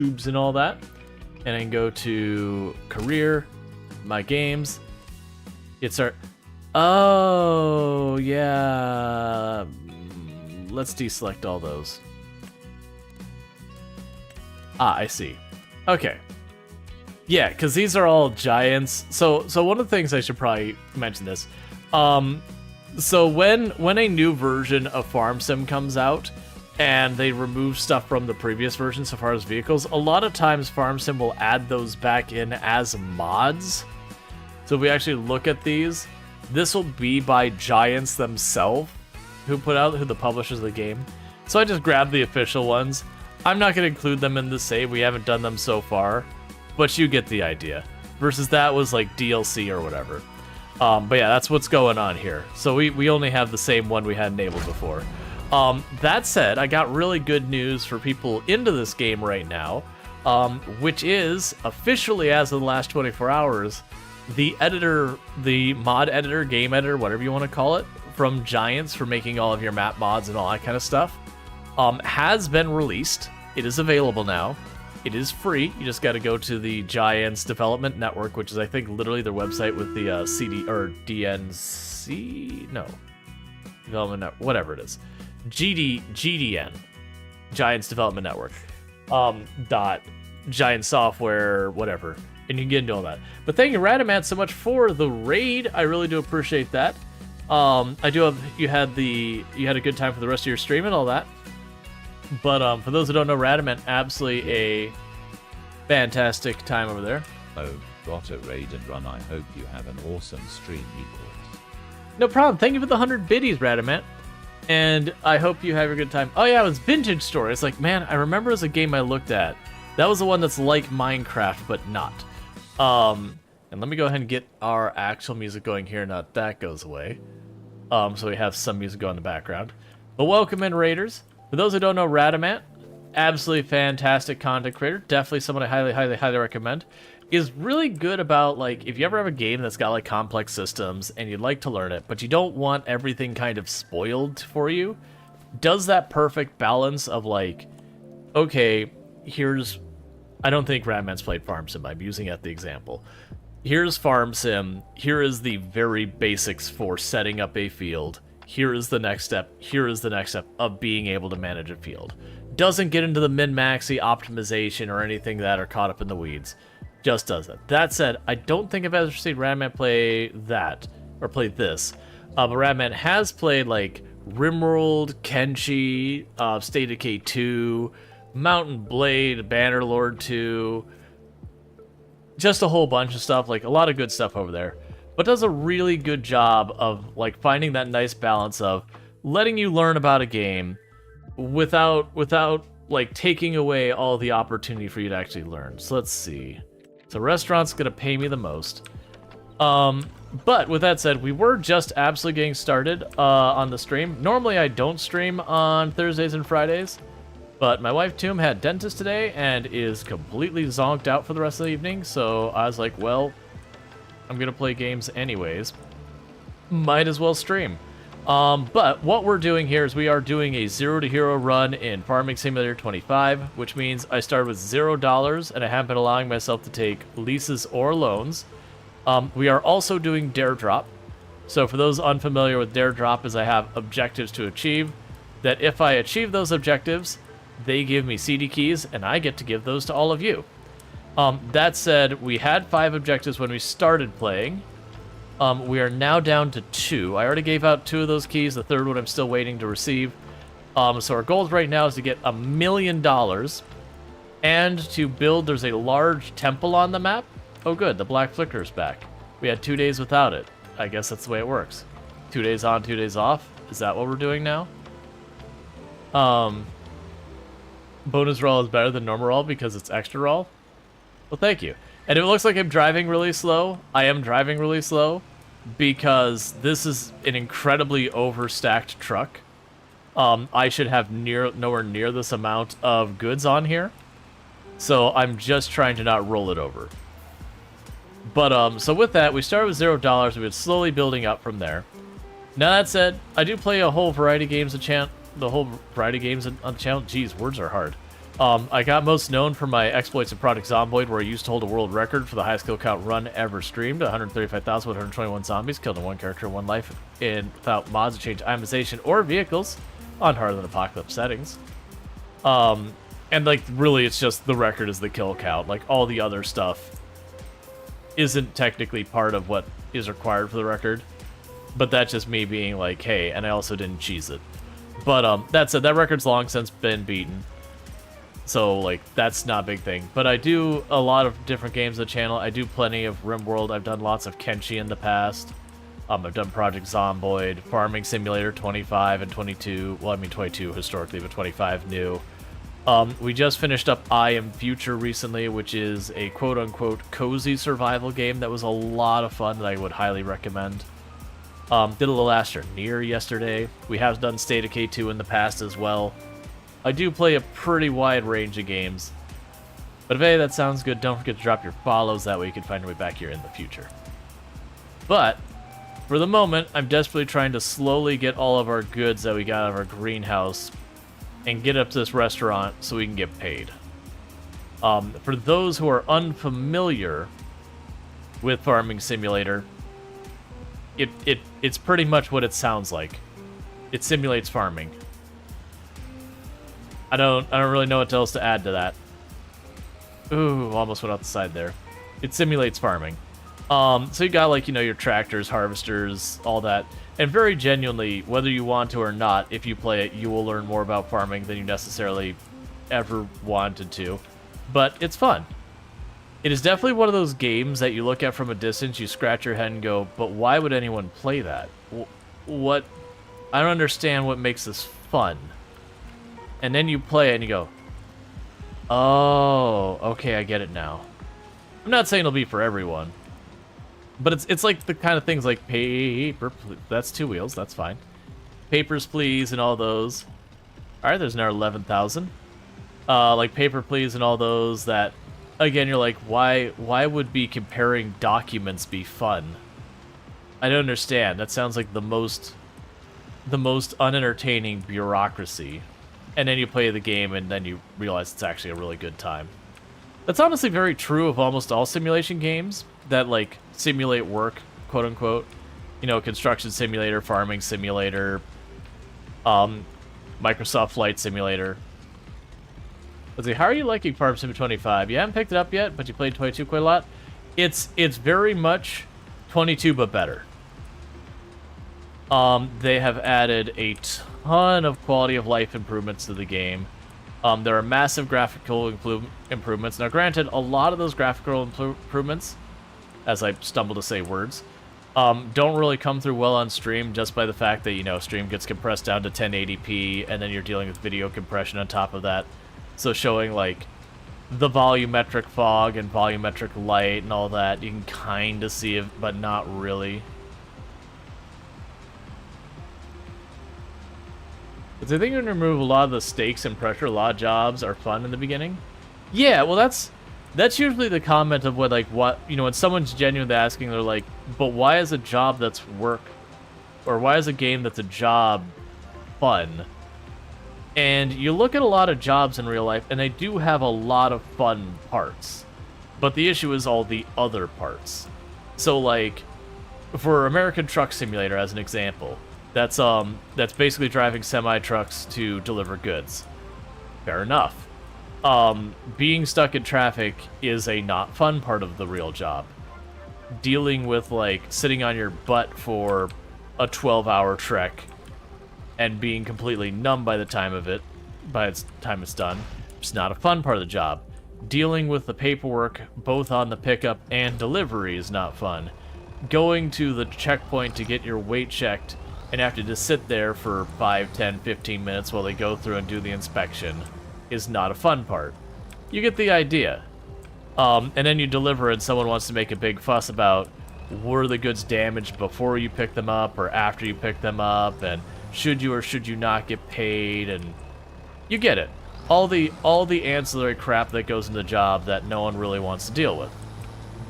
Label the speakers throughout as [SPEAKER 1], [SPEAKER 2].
[SPEAKER 1] tubes and all that. And I can go to career, my games. It's our... Oh, yeah. Let's deselect all those. Ah, I see. Okay. Yeah, because these are all giants. So one of the things I should probably mention this. So when a new version of Farm Sim comes out and they remove stuff from the previous version so far as vehicles, a lot of times Farm Sim will add those back in as mods. So if we actually look at these, this will be by giants themselves who the publishers of the game. So I just grabbed the official ones. I'm not going to include them in the save. We haven't done them so far, but you get the idea. Versus that was like DLC or whatever. But yeah, that's what's going on here. So we only have the same one we had enabled before. That said, I got really good news for people into this game right now, which is officially, as of the last 24 hours, the editor, the mod editor, game editor, whatever you want to call it, from Giants for making all of your map mods and all that kind of stuff, has been released. It is available now. It is free. You just got to go to the Giants Development Network, which is, I think, literally their website with the CD or DNC. No, Development Network, whatever it is. GDN, Giants Development Network. Dot Giant Software, whatever, and you can get into all that. But thank you, Radamant, so much for the raid. I really do appreciate that. I do hope you had a good time for the rest of your stream and all that. But for those who don't know, Radamant, absolutely a fantastic time over there.
[SPEAKER 2] Oh, got a raid and run. I hope you have an awesome stream, Equals.
[SPEAKER 1] No problem. Thank you for the 100 biddies, Radamant. And I hope you have a good time. Oh yeah, it was Vintage Story. It's like, man, I remember as a game I looked at. That was the one that's like Minecraft, but not. And let me go ahead and get our actual music going here. Now that goes away. So we have some music going in the background. But welcome in, Raiders. For those who don't know, Radamant, absolutely fantastic content creator. Definitely someone I highly recommend. Is really good about, like, if you ever have a game that's got like complex systems and you'd like to learn it, but you don't want everything kind of spoiled for you, does that perfect balance of like, okay, I don't think Radamant's played Farm Sim. I'm using it as the example. Here's Farm Sim. Here is the very basics for setting up a field. Here is the next step. Here is the next step of being able to manage a field. Doesn't get into the min-maxy optimization or anything that are caught up in the weeds. Just does it. That said, I don't think I've ever seen Radamant play that, or play this. But Radamant has played like Rimworld, Kenshi, State of Decay 2, Mountain Blade, Bannerlord 2, just a whole bunch of stuff, like a lot of good stuff over there. But does a really good job of like finding that nice balance of letting you learn about a game without like taking away all the opportunity for you to actually learn. So let's see. So restaurant's gonna pay me the most. But with that said, we were just absolutely getting started on the stream. Normally I don't stream on Thursdays and Fridays, but my wife Toom had dentist today and is completely zonked out for the rest of the evening. So I was like, well, I'm gonna play games anyways. Might as well stream. But what we're doing here is we are doing a 0 to hero run in Farming Simulator 25, which means I started with $0 and I haven't been allowing myself to take leases or loans. We are also doing Dare Drop. So for those unfamiliar with Dare Drop, is I have objectives to achieve, that if I achieve those objectives, they give me CD keys and I get to give those to all of you. That said, we had 5 objectives when we started playing. We are now down to 2. I already gave out 2 of those keys. The third one I'm still waiting to receive. So our goal right now is to get $1 million and to build. There's a large temple on the map. Oh good, the black flicker is back. We had 2 days without it. I guess that's the way it works. 2 days on, 2 days off. Is that what we're doing now? Bonus roll is better than normal roll because it's extra roll. Well, thank you. And it looks like I'm driving really slow. I am driving really slow because this is an incredibly overstacked truck. I should have nowhere near this amount of goods on here. So I'm just trying to not roll it over. But so with that, we started with $0. We've been slowly building up from there. Now that said, I do play a whole variety of games on the channel. Jeez, words are hard. I got most known for my exploits in Project Zomboid, where I used to hold a world record for the highest kill count run ever streamed, 135,121 zombies killed in one character, one life, without mods to change itemization or vehicles on harder than apocalypse settings. And like really, it's just the record is the kill count. Like all the other stuff isn't technically part of what is required for the record, but that's just me being like, hey, and I also didn't cheese it. But that said, that record's long since been beaten. So, like, that's not a big thing. But I do a lot of different games on the channel. I do plenty of RimWorld. I've done lots of Kenshi in the past. I've done Project Zomboid, Farming Simulator 25 and 22. Well, I mean 22 historically, but 25 new. We just finished up I Am Future recently, which is a quote-unquote cozy survival game that was a lot of fun that I would highly recommend. Did a little last year, Near yesterday. We have done State of K2 in the past as well. I do play a pretty wide range of games. But if hey, that sounds good, don't forget to drop your follows, that way you can find your way back here in the future. But, for the moment, I'm desperately trying to slowly get all of our goods that we got out of our greenhouse and get up to this restaurant so we can get paid. For those who are unfamiliar with Farming Simulator, it's pretty much what it sounds like. It simulates farming. I don't really know what else to add to that. Ooh, almost went out the side there. It simulates farming. So you got, like, you know, your tractors, harvesters, all that. And very genuinely, whether you want to or not, if you play it, you will learn more about farming than you necessarily ever wanted to. But it's fun. It is definitely one of those games that you look at from a distance, you scratch your head and go, but why would anyone play that? What? I don't understand what makes this fun. And then you play it and you go, oh, okay, I get it now. I'm not saying it'll be for everyone, but it's like the kind of things like paper, that's 2 wheels, that's fine. Papers, Please, and all those. All right, there's another 11,000. Like Paper, Please, and all those that, again, you're like, why would be comparing documents be fun? I don't understand. That sounds like the most unentertaining bureaucracy. And then you play the game, and then you realize it's actually a really good time. That's honestly very true of almost all simulation games that, like, simulate work, quote-unquote. You know, Construction Simulator, Farming Simulator, Microsoft Flight Simulator. Let's see, how are you liking Farm Sim 25? You haven't picked it up yet, but you played 22 quite a lot. It's very much 22, but better. They have added a ton of quality of life improvements to the game. There are massive graphical improvements. Now, granted, a lot of those graphical improvements, as I stumble to say words, don't really come through well on stream, just by the fact that, you know, stream gets compressed down to 1080p, and then you're dealing with video compression on top of that. So showing, like, the volumetric fog and volumetric light and all that, you can kind of see it, but not really. But I think you can remove a lot of the stakes and pressure. A lot of jobs are fun in the beginning. Yeah, well, that's usually the comment of what, you know, when someone's genuinely asking, they're like, but why is a job that's work, or why is a game that's a job fun? And you look at a lot of jobs in real life, and they do have a lot of fun parts. But the issue is all the other parts. So, like, for American Truck Simulator, as an example, that's basically driving semi-trucks to deliver goods. Fair enough. Being stuck in traffic is a not fun part of the real job. Dealing with, like, sitting on your butt for a 12-hour trek and being completely numb by the time it's done, it's not a fun part of the job. Dealing with the paperwork, both on the pickup and delivery, is not fun. Going to the checkpoint to get your weight checked and have to just sit there for 5, 10, 15 minutes while they go through and do the inspection is not a fun part. You get the idea. And then you deliver and someone wants to make a big fuss about, were the goods damaged before you pick them up or after you pick them up, and should you or should you not get paid, and you get it. All the ancillary crap that goes into the job that no one really wants to deal with.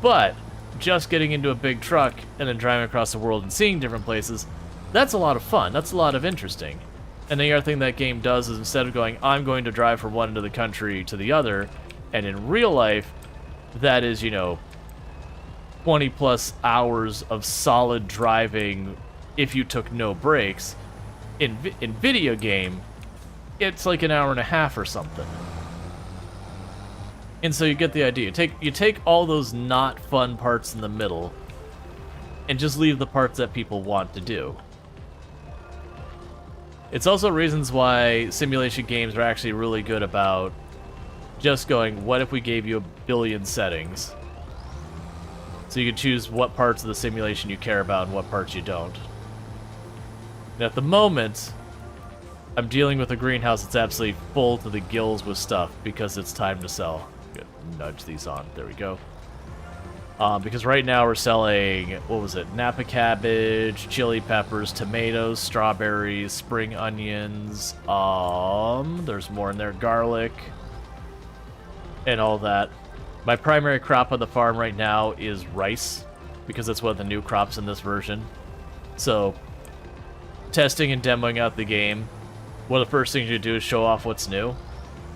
[SPEAKER 1] But just getting into a big truck and then driving across the world and seeing different places, that's a lot of fun. That's a lot of interesting. And the other thing that game does is instead of going, I'm going to drive from one end of the country to the other, and in real life, that is, 20 plus hours of solid driving if you took no breaks. In video game, it's like an hour and a half or something. And so you get the idea. You take all those not fun parts in the middle and just leave the parts that people want to do. It's also reasons why simulation games are actually really good about just going, what if we gave you a billion settings? So you can choose what parts of the simulation you care about and what parts you don't. And at the moment, I'm dealing with a greenhouse that's absolutely full to the gills with stuff because it's time to sell. Nudge these on. There we go. Because right now we're selling, what was it? Napa cabbage, chili peppers, tomatoes, strawberries, spring onions. There's more in there. Garlic. And all that. My primary crop on the farm right now is rice, because it's one of the new crops in this version. So, testing and demoing out the game, one of the first things you do is show off what's new,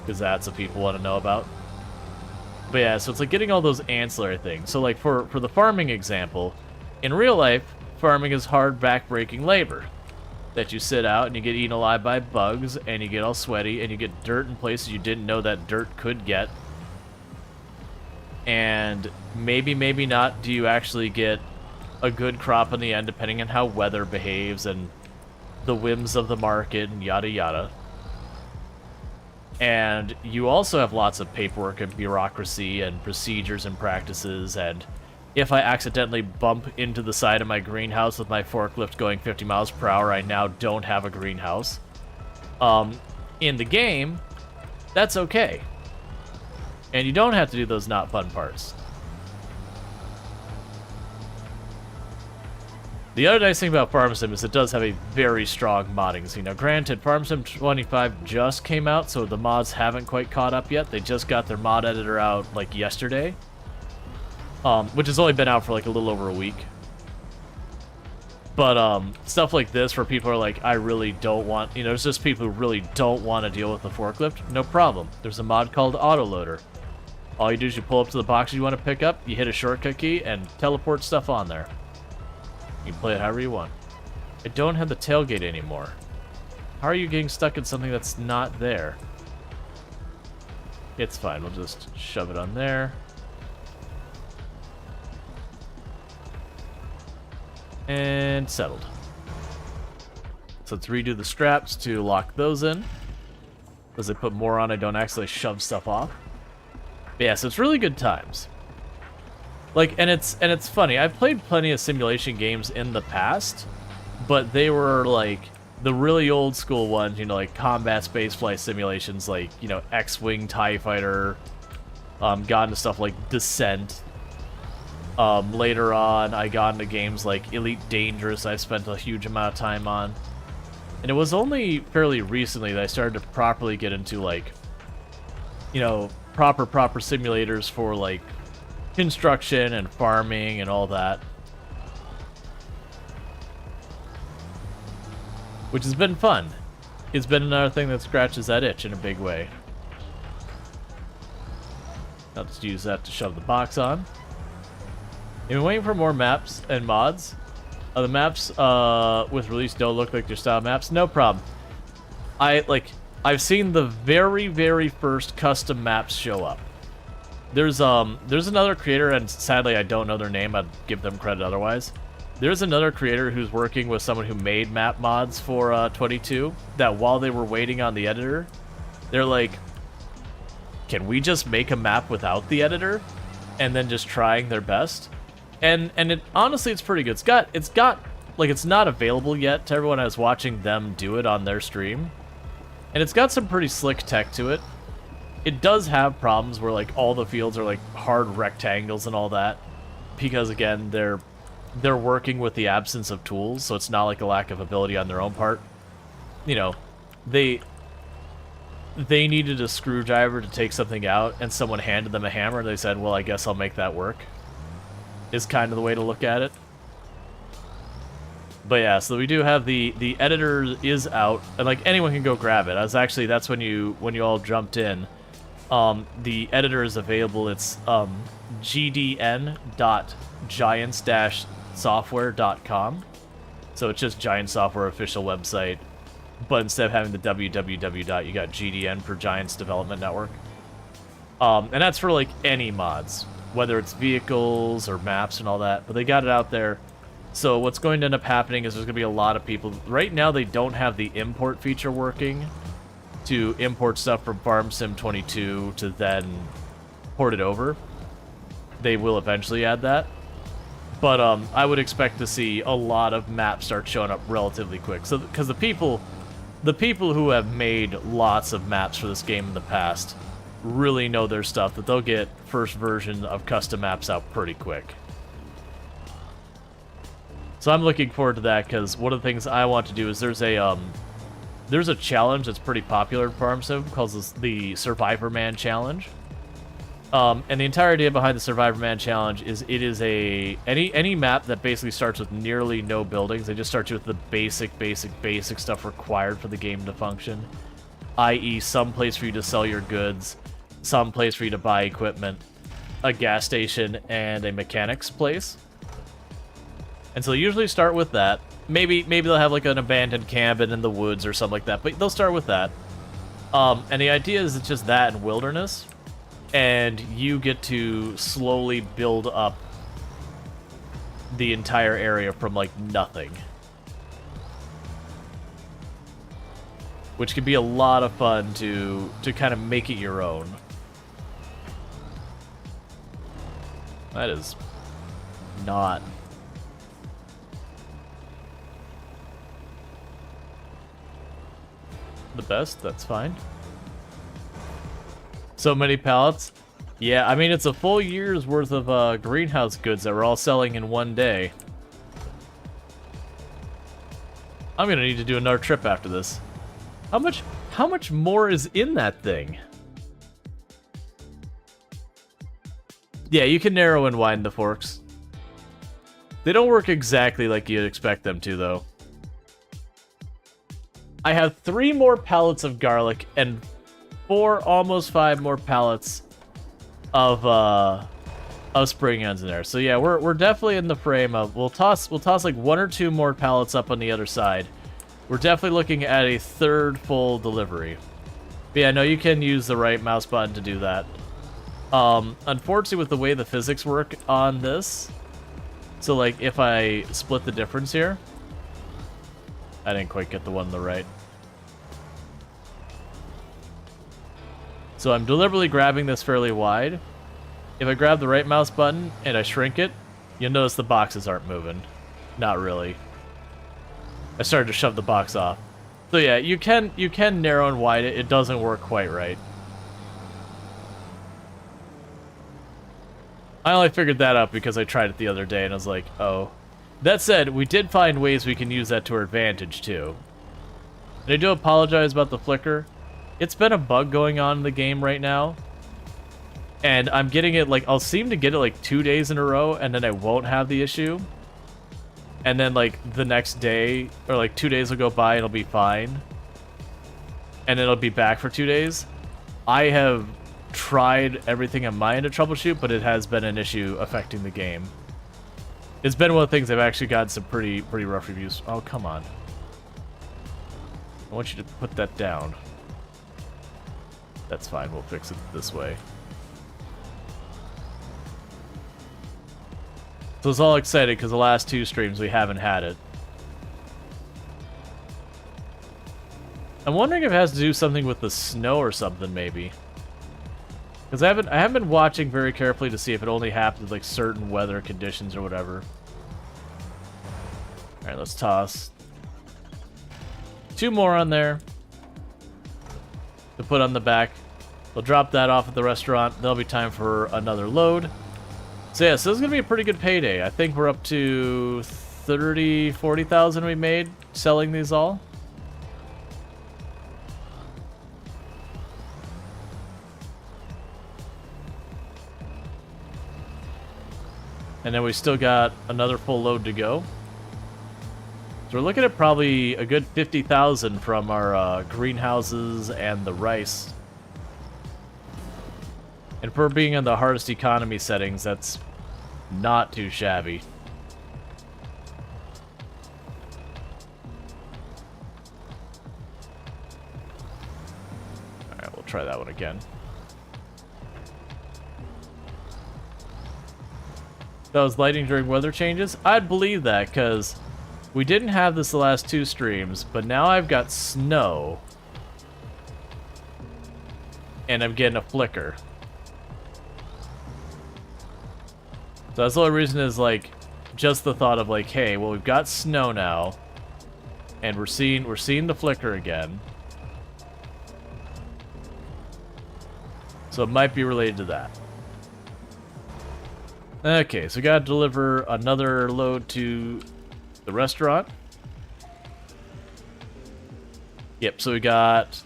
[SPEAKER 1] because that's what people want to know about. But yeah, so it's like getting all those ancillary things. So like for the farming example, in real life, farming is hard back-breaking labor. That you sit out and you get eaten alive by bugs, and you get all sweaty, and you get dirt in places you didn't know that dirt could get. And maybe not do you actually get a good crop in the end, depending on how weather behaves and the whims of the market and yada yada. And you also have lots of paperwork and bureaucracy and procedures and practices, and if I accidentally bump into the side of my greenhouse with my forklift going 50 miles per hour, I now don't have a greenhouse. In the game, that's okay. And you don't have to do those not fun parts. The other nice thing about Farm Sim is it does have a very strong modding scene. Now granted, Farm Sim 25 just came out, so the mods haven't quite caught up yet. They just got their mod editor out like yesterday. Which has only been out for like a little over a week. But stuff like this where people are like, I really don't want, there's just people who really don't want to deal with the forklift. No problem. There's a mod called Autoloader. All you do is you pull up to the box you want to pick up, you hit a shortcut key, and teleport stuff on there. You can play it however you want. I don't have the tailgate anymore. How are you getting stuck in something that's not there? It's fine. We'll just shove it on there. And settled. So let's redo the straps to lock those in. As I put more on, I don't actually shove stuff off. But yeah, so it's really good times. Like, and it's funny. I've played plenty of simulation games in the past, but they were like the really old school ones, like combat spaceflight simulations, like X-Wing, TIE Fighter. Got into stuff like Descent. Later on, I got into games like Elite Dangerous. I've spent a huge amount of time on, and it was only fairly recently that I started to properly get into like, proper simulators for like construction and farming and all that, which has been fun. It's been another thing that scratches that itch in a big way. I'll just use that to shove the box on. I've been waiting for more maps and mods. The maps with release don't look like their style maps. No problem. I've seen the very first custom maps show up. There's another creator, and sadly I don't know their name. I'd give them credit otherwise. There's another creator who's working with someone who made map mods for 22. That while they were waiting on the editor, they're like, "Can we just make a map without the editor?" And then just trying their best. And it honestly, it's pretty good. It's got like, it's not available yet to everyone. I was watching them do it on their stream, and it's got some pretty slick tech to it. It does have problems where like all the fields are like hard rectangles and all that, because again they're working with the absence of tools, so it's not like a lack of ability on their own part. They needed a screwdriver to take something out, and someone handed them a hammer, and they said, well, I guess I'll make that work. Is kind of the way to look at it. But yeah, so we do have the editor is out, and like anyone can go grab it. That's when you all jumped in. The editor is available. It's gdn.giants-software.com. So it's just Giant Software official website, but instead of having the www. You got GDN for Giants Development Network. And that's for like any mods, whether it's vehicles or maps and all that. But they got it out there. So what's going to end up happening is there's going to be a lot of people. Right now they don't have the import feature working to import stuff from Farm Sim 22 to then port it over. They will eventually add that. But I would expect to see a lot of maps start showing up relatively quick. So because the people who have made lots of maps for this game in the past really know their stuff, that they'll get first version of custom maps out pretty quick. So I'm looking forward to that, because one of the things I want to do is there's a challenge that's pretty popular in Farm Sim called the Survivor Man Challenge. And the entire idea behind the Survivor Man Challenge is it is any map that basically starts with nearly no buildings. They just start you with the basic stuff required for the game to function, i.e. some place for you to sell your goods, some place for you to buy equipment, a gas station, and a mechanics place. And so they usually start with that. Maybe they'll have like an abandoned cabin in the woods or something like that, but they'll start with that. And the idea is it's just that in wilderness, and you get to slowly build up the entire area from like nothing, which can be a lot of fun to kind of make it your own. That is not the best. That's fine. So many pallets. Yeah, I mean, it's a full year's worth of greenhouse goods that we're all selling in one day. I'm gonna need to do another trip after this. How much more is in that thing? Yeah, you can narrow and widen the forks. They don't work exactly like you'd expect them to, though. I have 3 more pallets of garlic and 4, almost 5 more pallets of spring onions in there. So yeah, we're definitely in the frame of we'll toss like 1 or 2 more pallets up on the other side. We're definitely looking at a 3rd full delivery. But yeah, no, you can use the right mouse button to do that. Unfortunately, with the way the physics work on this, so like if I split the difference here, I didn't quite get the one on the right. So I'm deliberately grabbing this fairly wide. If I grab the right mouse button and I shrink it, you'll notice the boxes aren't moving. Not really. I started to shove the box off. So yeah, you can narrow and widen it. It doesn't work quite right. I only figured that out because I tried it the other day and I was like, oh. That said, we did find ways we can use that to our advantage too. And I do apologize about the flicker. It's been a bug going on in the game right now. And I'm getting it, like, I'll seem to get it, like, 2 days in a row, and then I won't have the issue. And then, like, the next day, or, like, 2 days will go by, and it'll be fine. And it'll be back for 2 days. I have tried everything on my end to troubleshoot, but it has been an issue affecting the game. It's been one of the things I've actually gotten some pretty rough reviews. Oh, come on. I want you to put that down. That's fine, we'll fix it this way. So I was all excited because the last 2 streams we haven't had it. I'm wondering if it has to do something with the snow or something, maybe. Because I haven't been watching very carefully to see if it only happens with like certain weather conditions or whatever. Alright, let's toss 2 more on there to put on the back. We'll drop that off at the restaurant. There'll be time for another load. So yeah, so this is going to be a pretty good payday. I think we're up to 30, 40,000 we made selling these all. And then we still got another full load to go. So we're looking at probably a good 50,000 from our greenhouses and the rice. And for being on the hardest economy settings, that's not too shabby. Alright, we'll try that one again. That was lighting during weather changes? I'd believe that, because we didn't have this the last 2 streams, but now I've got snow. And I'm getting a flicker. So that's the only reason is, like, just the thought of, like, hey, well, we've got snow now, and we're seeing the flicker again. So it might be related to that. Okay, so we gotta deliver another load to the restaurant. Yep, so we got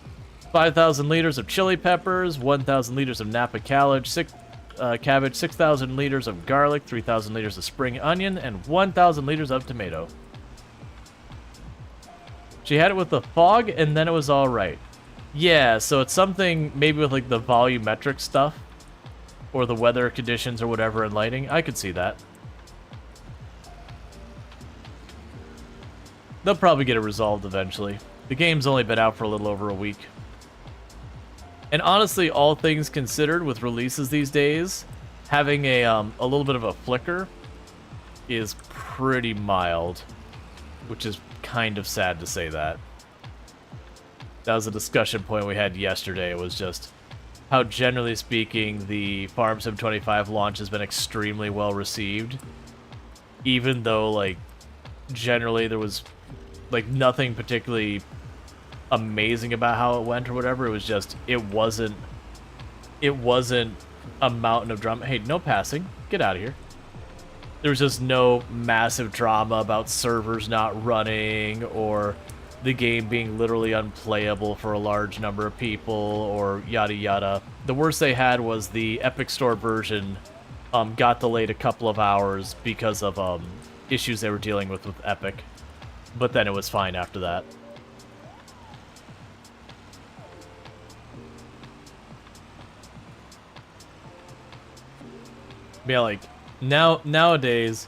[SPEAKER 1] 5,000 liters of chili peppers, 1,000 liters of Napa cabbage, 6,000 liters of garlic, 3,000 liters of spring onion, and 1,000 liters of tomato. She had it with the fog, and then it was all right. Yeah, so it's something maybe with like the volumetric stuff, or the weather conditions or whatever in lighting. I could see that. They'll probably get it resolved eventually. The game's only been out for a little over a week. And honestly, all things considered with releases these days, having a little bit of a flicker is pretty mild, which is kind of sad to say that. That was a discussion point we had yesterday. It was just how, generally speaking, the Farm Sim 25 launch has been extremely well received, even though, like, generally there was, like, nothing particularly amazing about how it went or whatever. It was just, it wasn't a mountain of drama. Hey, no passing. Get out of here. There was just no massive drama about servers not running or the game being literally unplayable for a large number of people or yada yada. The worst they had was the Epic Store version got delayed a couple of hours because of issues they were dealing with Epic. But then it was fine after that. Yeah, like, nowadays,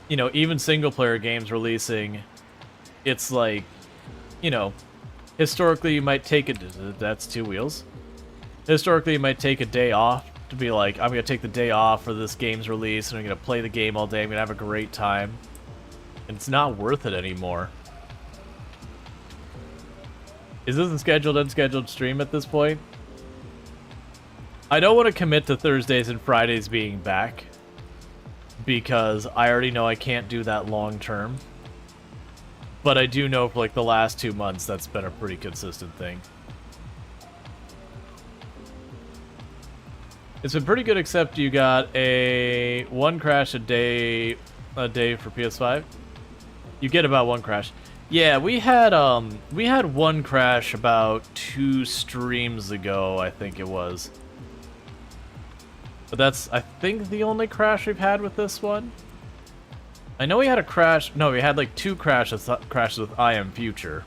[SPEAKER 1] you know, even single-player games releasing, it's like, you know, historically you might take it, that's 2 wheels. Historically you might take a day off to be like, I'm going to take the day off for this game's release, and I'm going to play the game all day, I'm going to have a great time. And it's not worth it anymore. Is this a scheduled, unscheduled stream at this point? I don't want to commit to Thursdays and Fridays being back, because I already know I can't do that long term. But I do know for like the last 2 months that's been a pretty consistent thing. It's been pretty good, except you got a 1 crash a day for PS5. You get about 1 crash. Yeah, we had 1 crash about 2 streams ago, I think it was. But that's, I think, the only crash we've had with this one. I know we had a crash. No, we had like 2 crashes with I Am Future.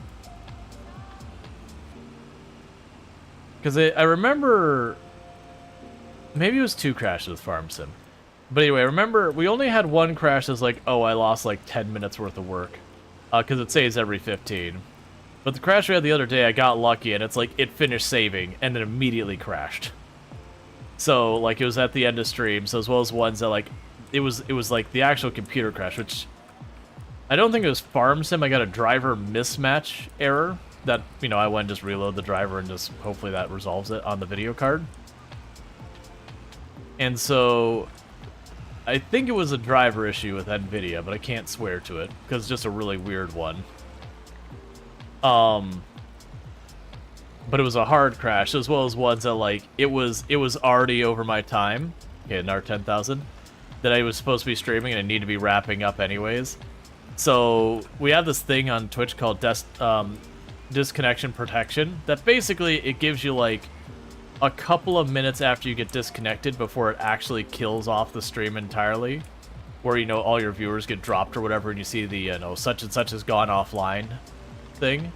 [SPEAKER 1] Because I remember, maybe it was 2 crashes with Farm Sim. But anyway, I remember we only had 1 crash that's like, oh, I lost like 10 minutes worth of work. Because it saves every 15. But the crash we had the other day, I got lucky, and it's like, it finished saving, and then immediately crashed. So, like, it was at the end of stream, so as well as ones that, like, it was like the actual computer crash, which I don't think it was Farm Sim. I got a driver mismatch error that, you know, I went and just reload the driver and just hopefully that resolves it on the video card. And so I think it was a driver issue with NVIDIA, but I can't swear to it because it's just a really weird one. But it was a hard crash, as well as ones that, like, it was already over my time. Okay, another 10,000. That I was supposed to be streaming and I need to be wrapping up anyways. So we have this thing on Twitch called disconnection protection that basically it gives you like a couple of minutes after you get disconnected before it actually kills off the stream entirely. where, you know, all your viewers get dropped or whatever, and you see the, you know, such and such has gone offline thing.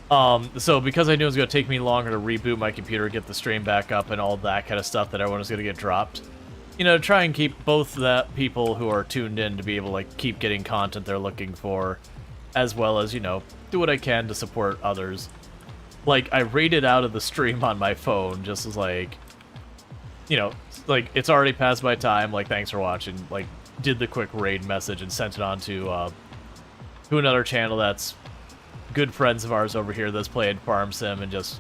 [SPEAKER 1] So because I knew it was going to take me longer to reboot my computer, get the stream back up, and all that kind of stuff that everyone was going to get dropped, you know, try and keep both the people who are tuned in to be able to, like, keep getting content they're looking for, as well as, you know, do what I can to support others. Like, I raided out of the stream on my phone, just as, like, you know, like, it's already past my time, like, thanks for watching, like, did the quick raid message and sent it on to another channel that's good friends of ours over here that's played Farm Sim, and just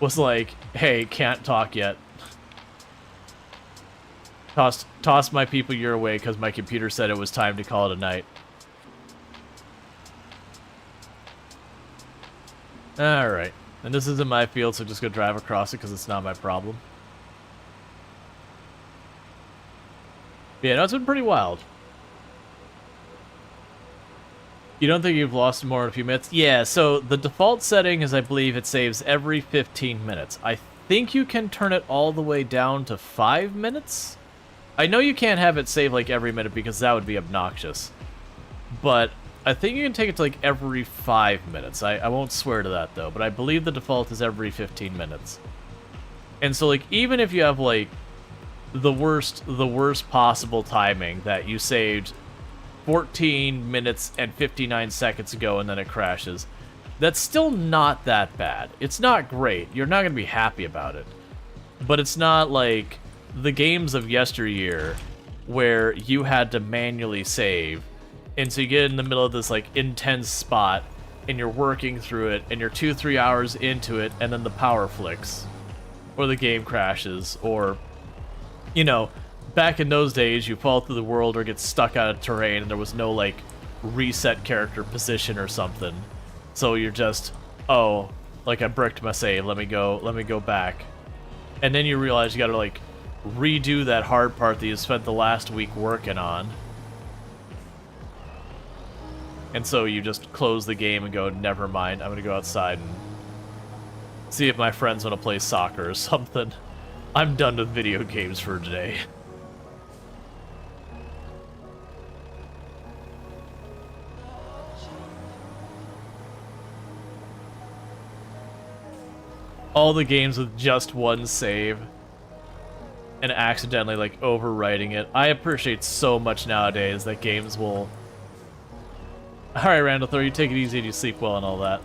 [SPEAKER 1] was like, hey, can't talk yet. Tossed my people your way because my computer said it was time to call it a night. Alright. And this isn't my field, so I'm just going to drive across it because it's not my problem. Yeah, no, it's been pretty wild. You don't think you've lost more in a few minutes? Yeah, so the default setting is, I believe, it saves every 15 minutes. I think you can turn it all the way down to 5 minutes? I know you can't have it save, like, every minute because that would be obnoxious. But I think you can take it to, like, every 5 minutes. I won't swear to that, though, but I believe the default is every 15 minutes. And so, like, even if you have, like, the worst possible timing that you saved 14 minutes and 59 seconds ago and then it crashes, that's still not that bad. It's not great. You're not going to be happy about it. But it's not like the games of yesteryear where you had to manually save, and so you get in the middle of this, like, intense spot and you're working through it and you're 2-3 hours into it and then the power flicks or the game crashes, or, you know, back in those days, you fall through the world or get stuck out of terrain and there was no, like, reset character position or something. So you're just, oh, like, I bricked my save, let me go back. And then you realize you gotta, like, redo that hard part that you spent the last week working on. And so you just close the game and go, never mind, I'm gonna go outside and see if my friends want to play soccer or something. I'm done with video games for today. All the games with just one save and accidentally, like, overwriting it. I appreciate so much nowadays that games will... Alright, Randall Thor, you take it easy and you sleep well and all that.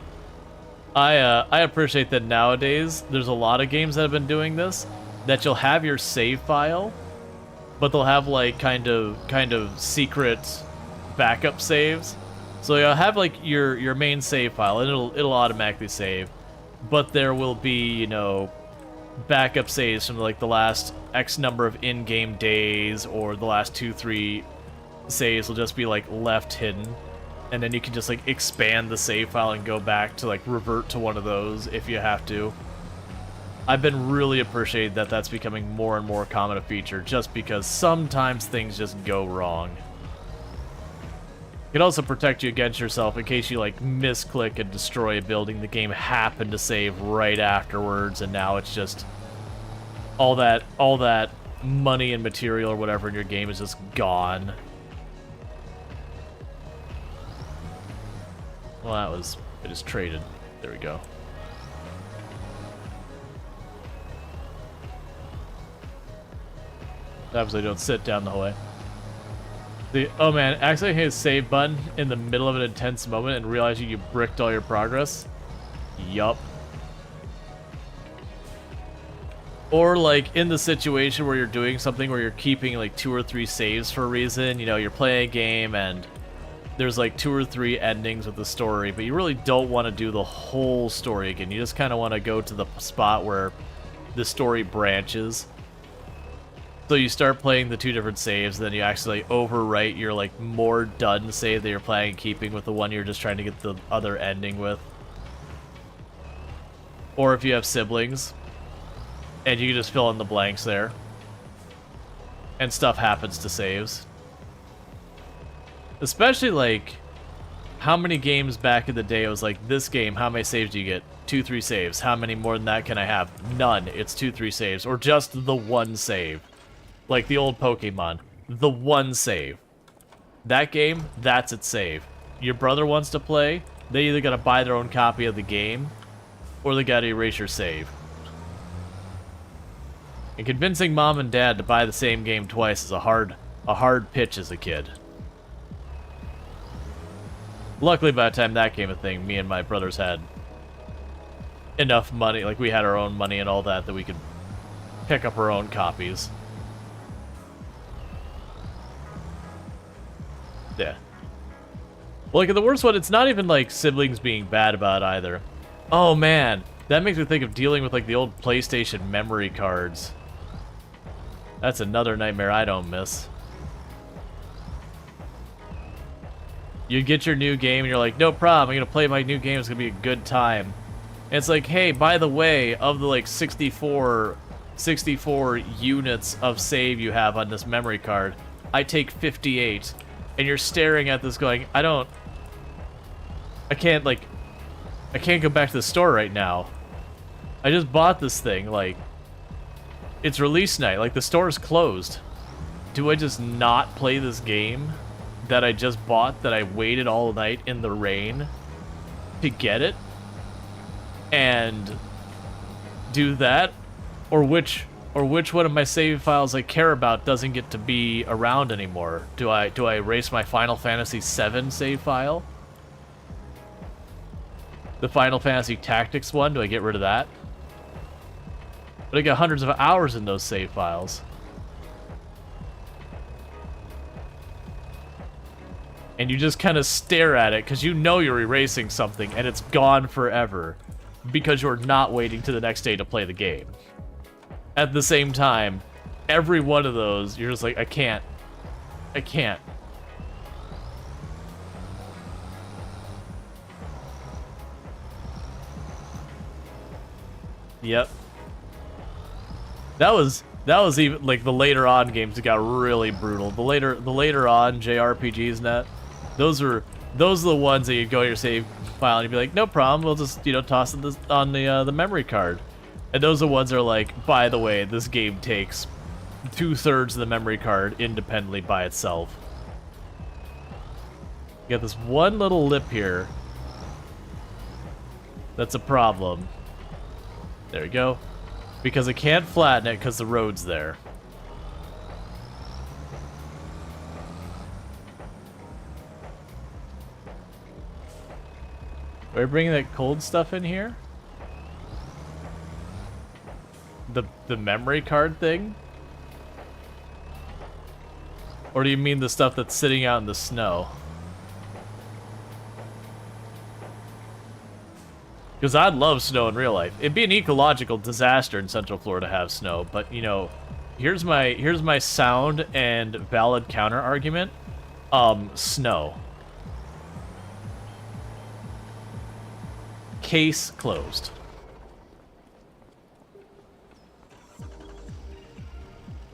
[SPEAKER 1] I appreciate that nowadays there's a lot of games that have been doing this, that you'll have your save file, but they'll have, like, kind of secret backup saves. So you'll have, like, your main save file and it'll automatically save, but there will be, you know, backup saves from, like, the last X number of in-game days, or the last 2-3 saves will just be, like, left hidden. And then you can just, like, expand the save file and go back to, like, revert to one of those if you have to. I've been really appreciating that that's becoming more and more common a feature, just because sometimes things just go wrong. It can also protect you against yourself in case you, like, misclick and destroy a building. The game happened to save right afterwards, and now it's just all that money and material or whatever in your game is just gone. Well, that was... it is traded. There we go. Obviously, don't sit down the whole way. Oh man, accidentally hit a save button in the middle of an intense moment and realizing you bricked all your progress? Yup. Or, like, in the situation where you're doing something where you're keeping, like, 2 or 3 saves for a reason. You know, you're playing a game and there's, like, 2 or 3 endings with the story, but you really don't want to do the whole story again. You just kind of want to go to the spot where the story branches. So you start playing the 2 different saves, then you actually overwrite your, like, more done save that you're planning on keeping with the one you're just trying to get the other ending with. Or if you have siblings, and you can just fill in the blanks there. And stuff happens to saves. Especially, like, how many games back in the day it was like, this game, how many saves do you get? 2-3 saves. How many more than that can I have? None. It's 2-3 saves. Or just the one save. Like the old Pokemon. the one save. That game, that's its save. Your brother wants to play, they either gotta buy their own copy of the game, or they gotta erase your save. And convincing mom and dad to buy the same game twice is a hard pitch as a kid. Luckily, by the time that came a thing, me and my brothers had enough money, like we had our own money and all that, that we could pick up our own copies. Yeah. Well, like, in the worst one, it's not even, like, siblings being bad about it either. Oh, man. That makes me think of dealing with, like, the old PlayStation memory cards. That's another nightmare I don't miss. You get your new game, and you're like, no problem, I'm gonna play my new game, it's gonna be a good time. And it's like, hey, by the way, of the, like, 64 units of save you have on this memory card, I take 58. And you're staring at this going, I can't go back to the store right now. I just bought this thing, like, it's release night, like, the store's closed. Do I just not play this game that I just bought, that I waited all night in the rain to get it? And do that? Or which one of my save files I care about doesn't get to be around anymore? Do I erase my Final Fantasy VII save file? The Final Fantasy Tactics one, do I get rid of that? But I got hundreds of hours in those save files. And you just kind of stare at it because you know you're erasing something and it's gone forever because you're not waiting to the next day to play the game. At the same time, every one of those, you're just like, I can't. Yep. That was even, like, the later on games that got really brutal. The later on JRPGs net, those are the ones that you'd go to your save file and you'd be like, no problem, we'll just, toss it on the memory card. And those are the ones that are like, by the way, this game takes 2/3 of the memory card independently by itself. You got this one little lip here. That's a problem. There you go. Because I can't flatten it because the road's there. Are we bringing that cold stuff in here? The memory card thing? Or do you mean the stuff that's sitting out in the snow? Because I'd love snow in real life. It'd be an ecological disaster in Central Florida to have snow, but, here's my sound and valid counter argument. Snow. Case closed.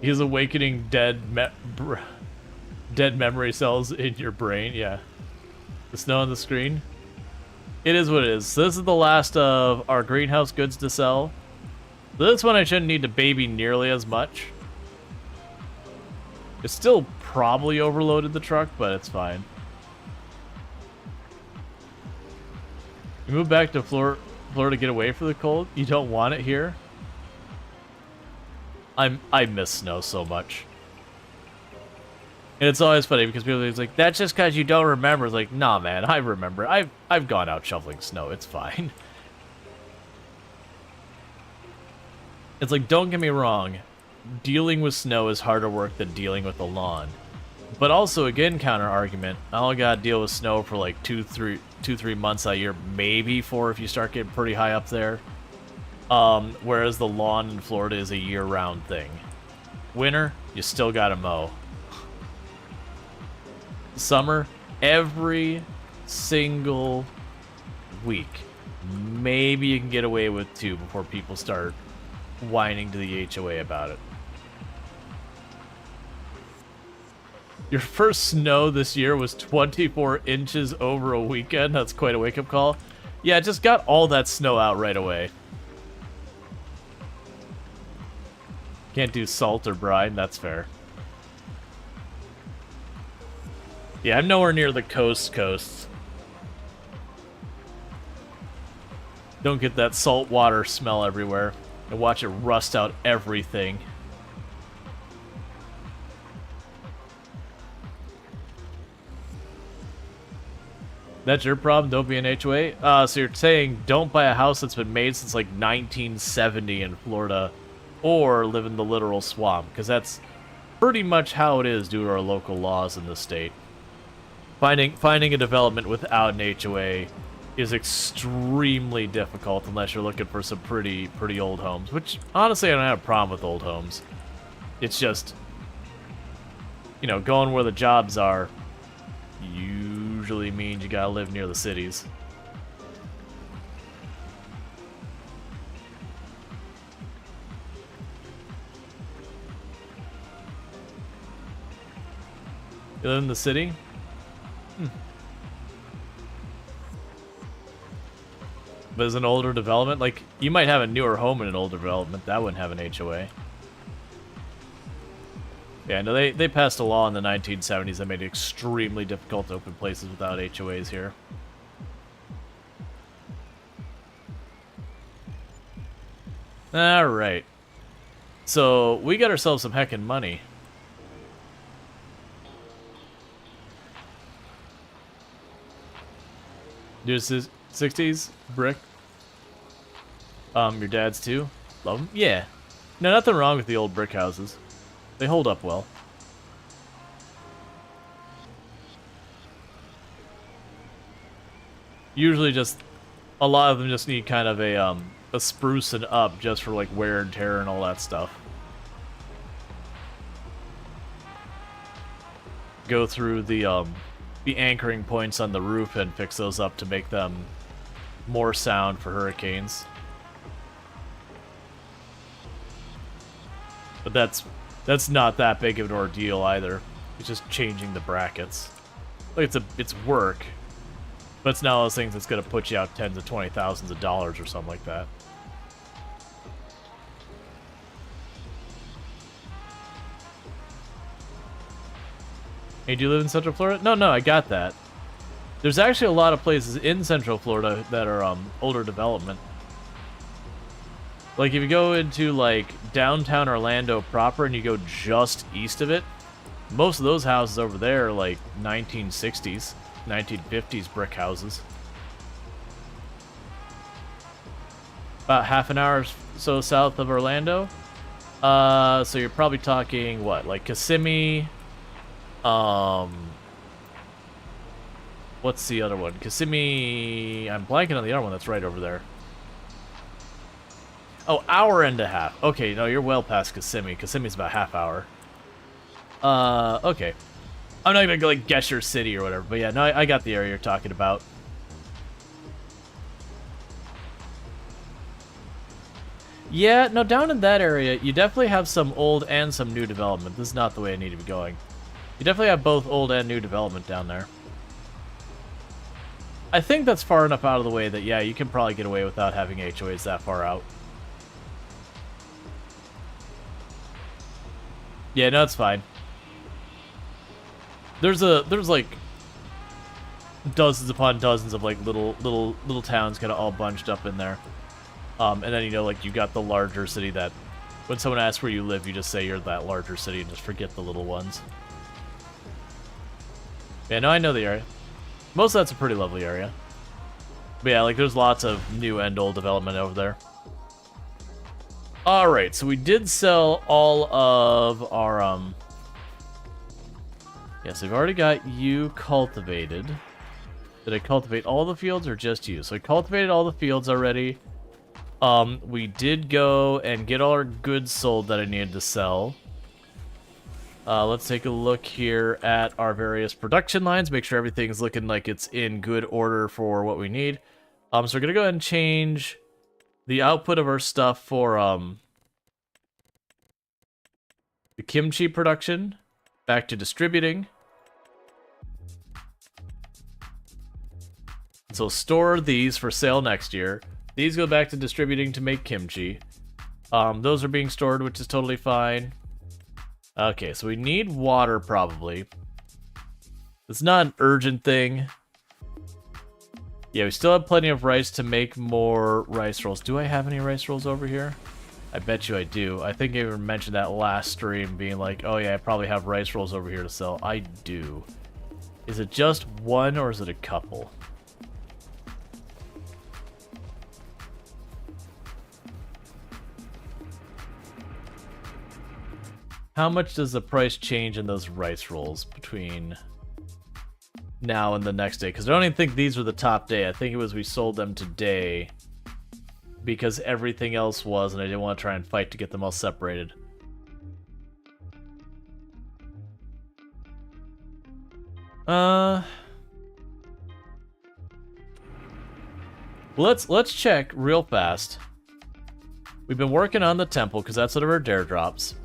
[SPEAKER 1] He's awakening dead memory cells in your brain. Yeah. The snow on the screen. It is what it is. So this is the last of our greenhouse goods to sell. So this one I shouldn't need to baby nearly as much. It's still probably overloaded the truck, but it's fine. You move back to Florida to get away from the cold? You don't want it here? I miss snow so much. And it's always funny because people are like, that's just because you don't remember. It's like, nah, man, I remember. I've gone out shoveling snow. It's fine. It's like, don't get me wrong. Dealing with snow is harder work than dealing with the lawn. But also, again, counter argument. I only gotta deal with snow for like 2-3 months a year, maybe 4 if you start getting pretty high up there. Whereas the lawn in Florida is a year-round thing. Winter, you still gotta mow. Summer, every single week. Maybe you can get away with 2 before people start whining to the HOA about it. Your first snow this year was 24 inches over a weekend. That's quite a wake-up call. Yeah, just got all that snow out right away. Can't do salt or brine, that's fair. Yeah, I'm nowhere near the coasts. Don't get that salt water smell everywhere. And watch it rust out everything. That's your problem? Don't be an HOA? So you're saying don't buy a house that's been made since like 1970 in Florida, or live in the literal swamp, because that's pretty much how it is due to our local laws in the state. Finding a development without an HOA is extremely difficult unless you're looking for some pretty old homes, which honestly I don't have a problem with old homes. It's just, you know, going where the jobs are usually means you gotta live near the cities. You live in the city? But as an older development, like, you might have a newer home in an older development, that wouldn't have an HOA. Yeah, no, they passed a law in the 1970s that made it extremely difficult to open places without HOAs here. Alright. So, we got ourselves some heckin' money. Yours is 60s brick. Your dad's too? Love them? Yeah. No, nothing wrong with the old brick houses. They hold up well. Usually just, a lot of them just need kind of a sprucing up just for like wear and tear and all that stuff. Go through the anchoring points on the roof and fix those up to make them more sound for hurricanes. But that's not that big of an ordeal either. It's just changing the brackets. Like it's work, but it's not one of those things that's gonna put you out tens of $20,000s of dollars or something like that. Hey, do you live in Central Florida? No, I got that. There's actually a lot of places in Central Florida that are older development. Like, if you go into, like, downtown Orlando proper and you go just east of it, most of those houses over there are, like, 1960s, 1950s brick houses. About half an hour or so south of Orlando. So you're probably talking, what, like Kissimmee, what's the other one? Kissimmee, I'm blanking on the other one that's right over there. Oh, hour and a half. Okay, no, you're well past Kissimmee. Kissimmee's about half hour. Okay. I'm not gonna go, like, guess your city or whatever, but yeah, no, I got the area you're talking about. Yeah, no, down in that area, you definitely have some old and some new development. This is not the way I need to be going. You definitely have both old and new development down there. I think that's far enough out of the way that, yeah, you can probably get away without having HOAs that far out. Yeah, no, it's fine. There's like dozens upon dozens of like little towns kind of all bunched up in there. And then, you know, like, you got the larger city that when someone asks where you live, you just say you're that larger city and just forget the little ones. Yeah, no, I know the area. Most of that's a pretty lovely area. But yeah, like, there's lots of new and old development over there. Alright, so we did sell all of our, yes, we've already got you cultivated. Did I cultivate all the fields or just you? So I cultivated all the fields already. We did go and get all our goods sold that I needed to sell. Let's take a look here at our various production lines, make sure everything's looking like it's in good order for what we need. So we're gonna go ahead and change the output of our stuff for the kimchi production back to distributing. So store these for sale next year. These go back to distributing to make kimchi. Those are being stored, which is totally fine. Okay, so we need water probably. It's not an urgent thing. Yeah, we still have plenty of rice to make more rice rolls. Do I have any rice rolls over here? I bet you I do. I think I even mentioned that last stream, being like, oh yeah, I probably have rice rolls over here to sell. I do. Is it just one or is it a couple? How much does the price change in those rice rolls between now and the next day? Because I don't even think these were the top day. I think it was we sold them today because everything else was, and I didn't want to try and fight to get them all separated. Let's check real fast. We've been working on the temple because that's one of our dare drops.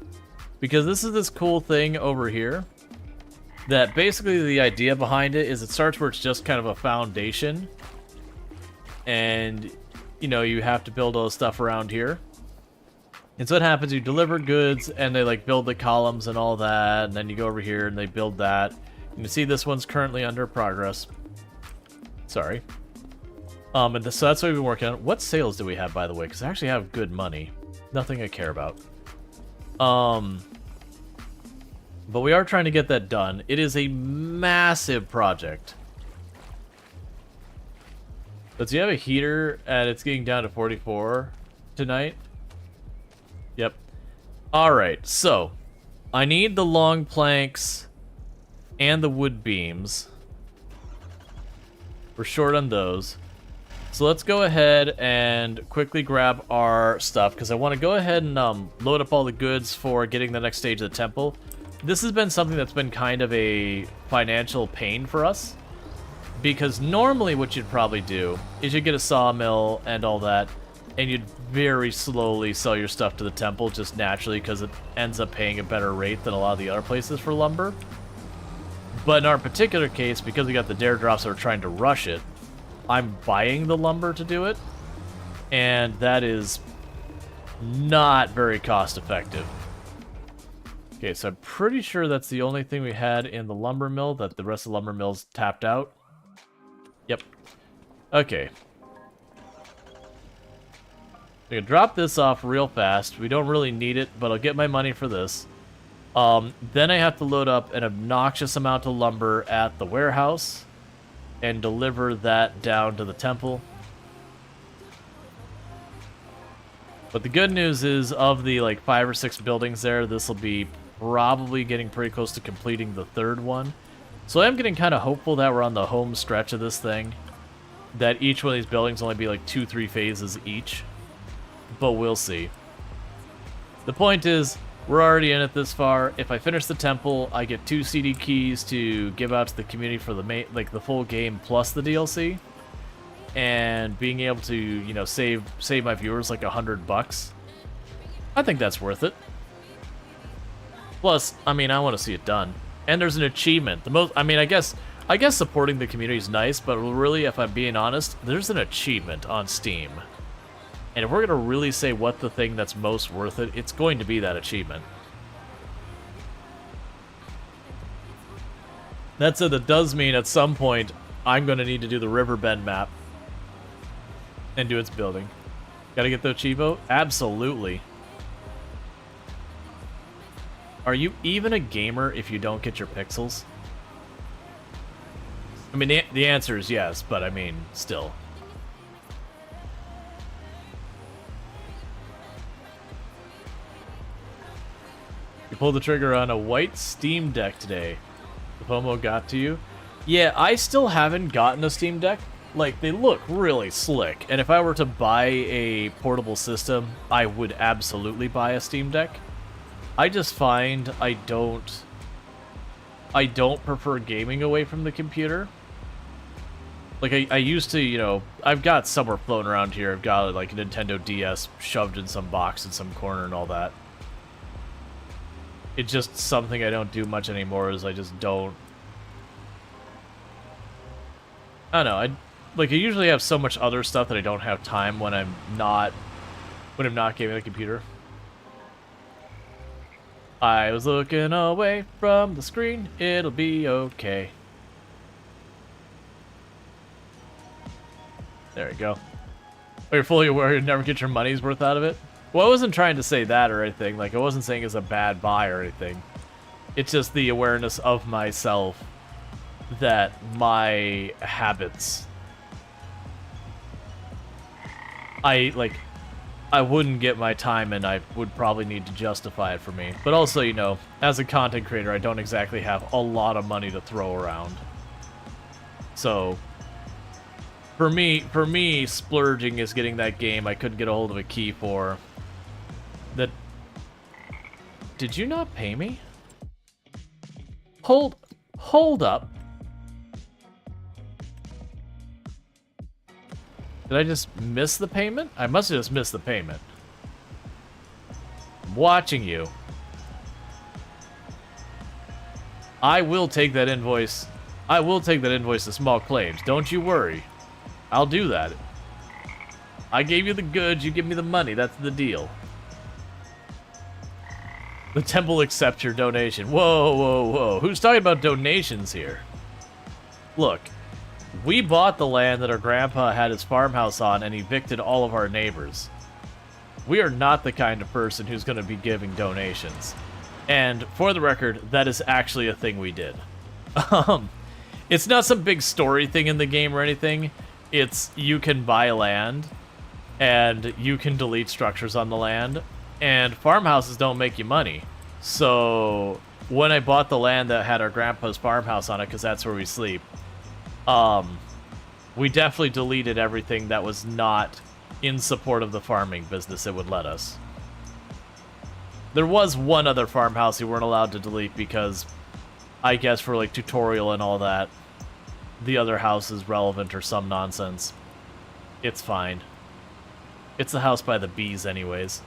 [SPEAKER 1] Because this is this cool thing over here that basically the idea behind it is it starts where it's just kind of a foundation, and you know, you have to build all the stuff around here. And so what happens, you deliver goods and they like build the columns and all that, and then you go over here and they build that. You can see this one's currently under progress. Sorry. So that's what we've been working on. What sales do we have, by the way? Because I actually have good money. Nothing I care about. But we are trying to get that done. It is a massive project. Does he have a heater and it's getting down to 44 tonight? Yep. Alright, so I need the long planks and the wood beams. We're short on those. So let's go ahead and quickly grab our stuff, because I want to go ahead and load up all the goods for getting the next stage of the temple. This has been something that's been kind of a financial pain for us, because normally what you'd probably do is you'd get a sawmill and all that, and you'd very slowly sell your stuff to the temple just naturally, because it ends up paying a better rate than a lot of the other places for lumber. But in our particular case, because we got the dare drops that are trying to rush it, I'm buying the lumber to do it, and that is not very cost effective. Okay, so I'm pretty sure that's the only thing we had in the lumber mill, that the rest of the lumber mill's tapped out. Yep. Okay. We can drop this off real fast. We don't really need it, but I'll get my money for this. Then I have to load up an obnoxious amount of lumber at the warehouse and deliver that down to the temple. But the good news is, of the like 5 or 6 buildings there, this will be probably getting pretty close to completing the 3rd one. So I'm getting kind of hopeful that we're on the home stretch of this thing, that each one of these buildings will only be like 2-3 phases each, but we'll see. The point is, we're already in it this far. If I finish the temple, I get 2 CD keys to give out to the community for the the full game plus the DLC. And being able to, you know, save my viewers like $100. I think that's worth it. Plus, I mean, I want to see it done. And there's an achievement. I guess supporting the community is nice, but really, if I'm being honest, there's an achievement on Steam. And if we're going to really say what the thing that's most worth it, it's going to be that achievement. That said, that does mean at some point, I'm going to need to do the Riverbend map and do its building. Gotta get the Chivo? Absolutely. Are you even a gamer if you don't get your pixels? I mean, the answer is yes, but I mean, still. You pulled the trigger on a white Steam Deck today. The FOMO got to you? Yeah, I still haven't gotten a Steam Deck. Like, they look really slick, and if I were to buy a portable system, I would absolutely buy a Steam Deck. I just find I don't prefer gaming away from the computer. Like, I used to, you know, I've got somewhere floating around here, I've got, like, a Nintendo DS shoved in some box in some corner and all that. It's just something I don't do much anymore, is I just don't... I don't know, I usually have so much other stuff that I don't have time when I'm not gaming the computer. I was looking away from the screen, it'll be okay. There you go. Oh, you're fully aware you'd never get your money's worth out of it? Well, I wasn't trying to say that or anything. Like, I wasn't saying it's a bad buy or anything. It's just the awareness of myself that my habits... I wouldn't get my time, and I would probably need to justify it for me. But also, you know, as a content creator, I don't exactly have a lot of money to throw around. So, for me, splurging is getting that game I couldn't get a hold of a key for. That... Did you not pay me? Hold up. Did I just miss the payment? I must have just missed the payment. I'm watching you. I will take that invoice. I will take that invoice to small claims. Don't you worry. I'll do that. I gave you the goods, you give me the money. That's the deal. The temple accepts your donation. Whoa, whoa, whoa. Who's talking about donations here? Look. We bought the land that our grandpa had his farmhouse on and evicted all of our neighbors. We are not the kind of person who's going to be giving donations. And for the record, that is actually a thing we did. It's not some big story thing in the game or anything. It's you can buy land and you can delete structures on the land, and farmhouses don't make you money. So when I bought the land that had our grandpa's farmhouse on it, because that's where we sleep, we definitely deleted everything that was not in support of the farming business it would let us. There was one other farmhouse we weren't allowed to delete because, I guess for like tutorial and all that, the other house is relevant or some nonsense. It's fine. It's the house by the bees anyways.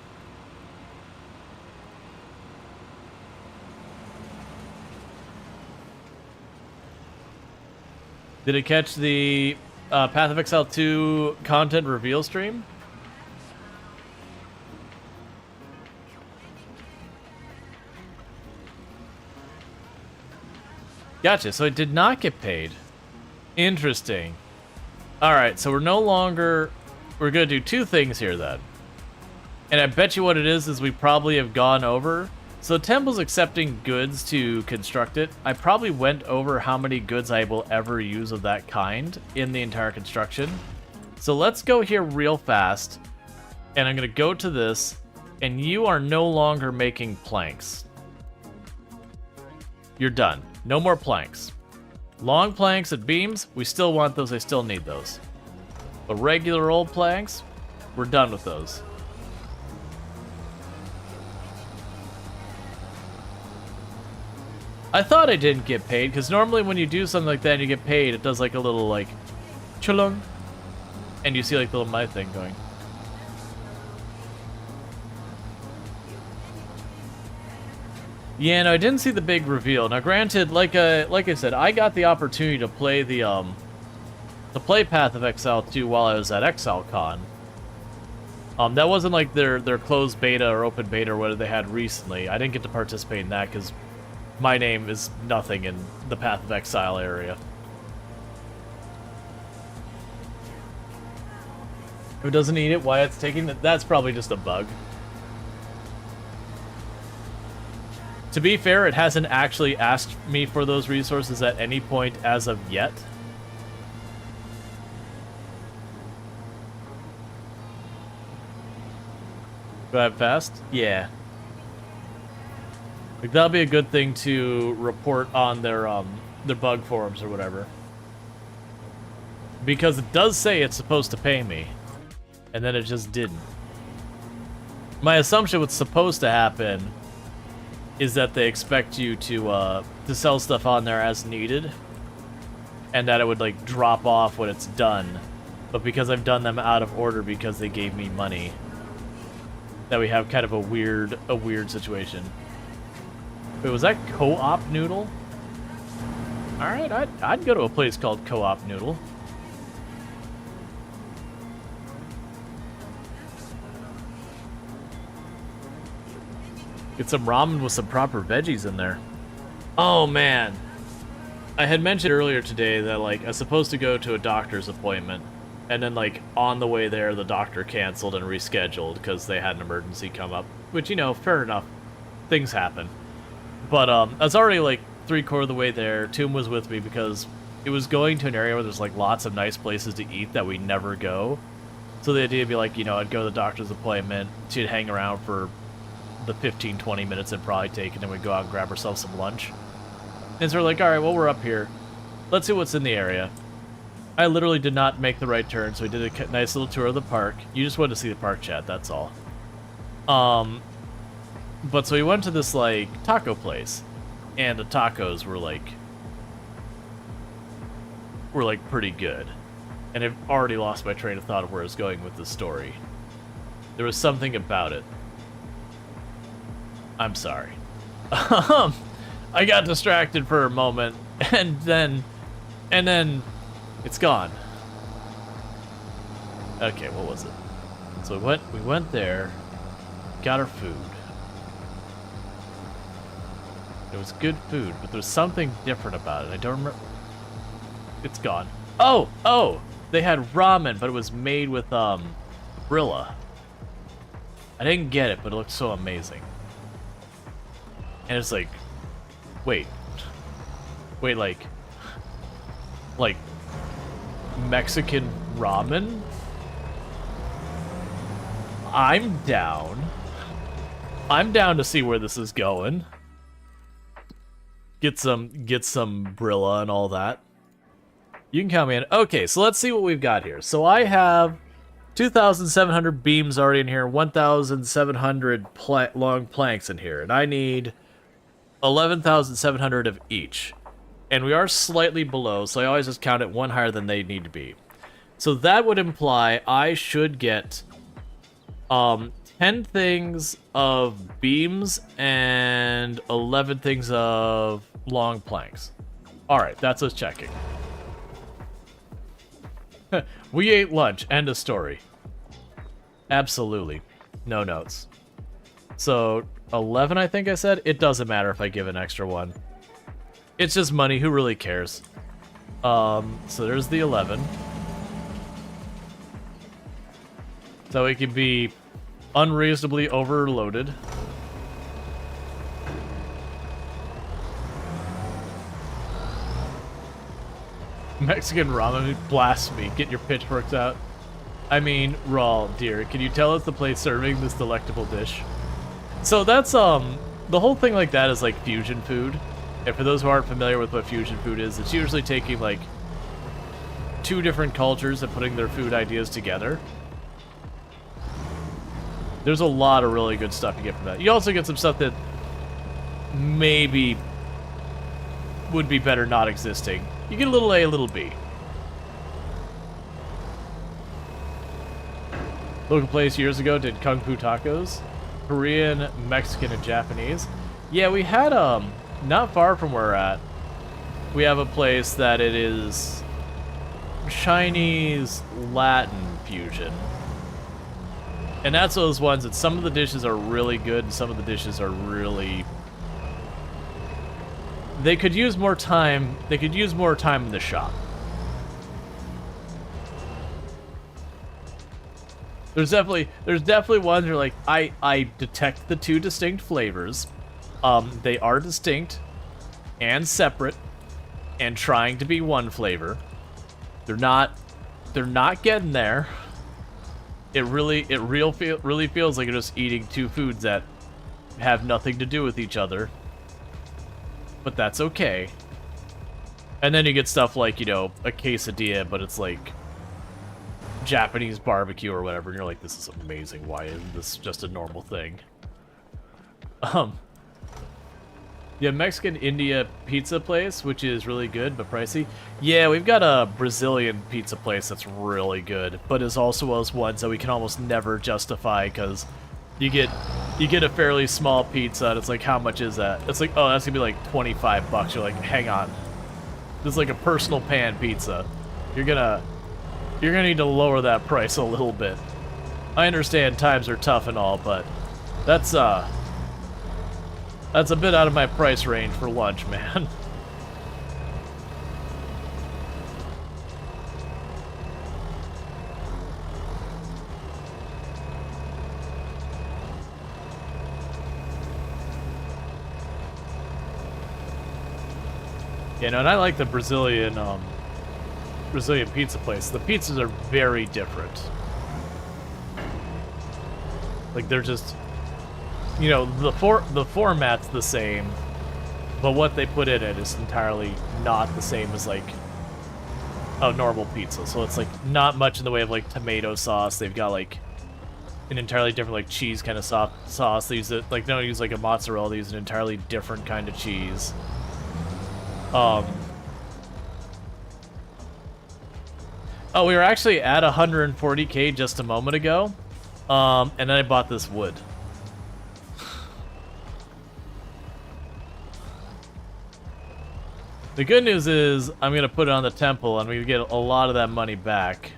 [SPEAKER 1] Did it catch the Path of Exile 2 content reveal stream? Gotcha, so it did not get paid. Interesting. Alright, so we're no longer... We're going to do two things here then. And I bet you what it is we probably have gone over. So Temple's accepting goods to construct it. I probably went over how many goods I will ever use of that kind in the entire construction. So let's go here real fast. And I'm going to go to this. And you are no longer making planks. You're done. No more planks. Long planks and beams, we still want those. I still need those. But regular old planks, we're done with those. I thought I didn't get paid, because normally when you do something like that and you get paid, it does like a little, like, chulung. And you see, like, the little my thing going. Yeah, no, I didn't see the big reveal. Now, granted, like I said, I got the opportunity to play the Path of Exile 2 while I was at ExileCon. That wasn't like their closed beta or open beta or whatever they had recently. I didn't get to participate in that because my name is nothing in the Path of Exile area. Who doesn't eat it? Why it's taking it? That's probably just a bug. To be fair, it hasn't actually asked me for those resources at any point as of yet. Do I have fast? Yeah. Like, that'll be a good thing to report on their bug forums or whatever. Because it does say it's supposed to pay me. And then it just didn't. My assumption what's supposed to happen is that they expect you to sell stuff on there as needed. And that it would, like, drop off when it's done. But because I've done them out of order because they gave me money, that we have kind of a weird situation. Wait, was that Co-op Noodle? Alright, I'd go to a place called Co-op Noodle. Get some ramen with some proper veggies in there. Oh, man. I had mentioned earlier today that, like, I was supposed to go to a doctor's appointment. And then, like, on the way there, the doctor canceled and rescheduled because they had an emergency come up. Which, you know, fair enough. Things happen. But I was already, like, 3/4 of the way there. Toom was with me because it was going to an area where there's, like, lots of nice places to eat that we never go. So the idea would be, like, you know, I'd go to the doctor's appointment. She'd hang around for the 15, 20 minutes it'd probably take, and then we'd go out and grab ourselves some lunch. And so we're like, all right, well, we're up here. Let's see what's in the area. I literally did not make the right turn, so we did a nice little tour of the park. You just wanted to see the park, chat, that's all. But so we went to this, like, taco place, and the tacos were, like, pretty good. And I've already lost my train of thought of where I was going with the story. There was something about it. I'm sorry. I got distracted for a moment, and then it's gone. Okay, what was it? So we went there, got our food. It was good food, but there's something different about it. I don't remember. It's gone. Oh! They had ramen, but it was made with Brilla. I didn't get it, but it looked so amazing. And it's like, wait, like Mexican ramen? I'm down. I'm down to see where this is going. Get some Brilla and all that. You can count me in. Okay, so let's see what we've got here. So I have 2,700 beams already in here, 1,700 long planks in here, and I need 11,700 of each. And we are slightly below, so I always just count it one higher than they need to be. So that would imply I should get 10 things of beams and 11 things of long planks. Alright, that's us checking. We ate lunch. End of story. Absolutely. No notes. So, 11 I think I said? It doesn't matter if I give an extra one. It's just money. Who really cares? So there's the 11. So it can be unreasonably overloaded. Mexican ramen, blasphemy. Get your pitchforks out. I mean, Rual, dear, can you tell us the place serving this delectable dish? So that's, the whole thing like that is like fusion food. And for those who aren't familiar with what fusion food is, it's usually taking like 2 different cultures and putting their food ideas together. There's a lot of really good stuff you get from that. You also get some stuff that maybe would be better not existing. You get a little A, a little B. Local place years ago did Kung Fu tacos. Korean, Mexican, and Japanese. Yeah, we had, not far from where we're at, we have a place that it is Chinese Latin fusion. And that's those ones that some of the dishes are really good and some of the dishes are really... They could use more time. They could use more time in the shop. There's definitely ones where like I detect the 2 distinct flavors. They are distinct and separate and trying to be one flavor. They're not getting there. It really feels like you're just eating 2 foods that have nothing to do with each other. But that's okay. And then you get stuff like, you know, a quesadilla, but it's like Japanese barbecue or whatever, and you're like, this is amazing. Why isn't this just a normal thing? Yeah, Mexican India pizza place, which is really good, but pricey. Yeah, we've got a Brazilian pizza place that's really good, but is also those ones that we can almost never justify because you get a fairly small pizza, and it's like, how much is that? It's like, oh, that's gonna be like 25 bucks. You're like, hang on. This is like a personal pan pizza. You're gonna need to lower that price a little bit. I understand times are tough and all, but that's a bit out of my price range for lunch, man. You know, and I like the Brazilian pizza place. The pizzas are very different. Like they're just, you know, the format's the same, but what they put in it is entirely not the same as like a normal pizza. So it's like not much in the way of like tomato sauce. They've got like an entirely different like cheese kind of sauce. They use it like they don't use like a mozzarella. They use an entirely different kind of cheese. Oh, we were actually at 140K just a moment ago, and then I bought this wood. The good news is I'm gonna put it on the temple, and we get a lot of that money back,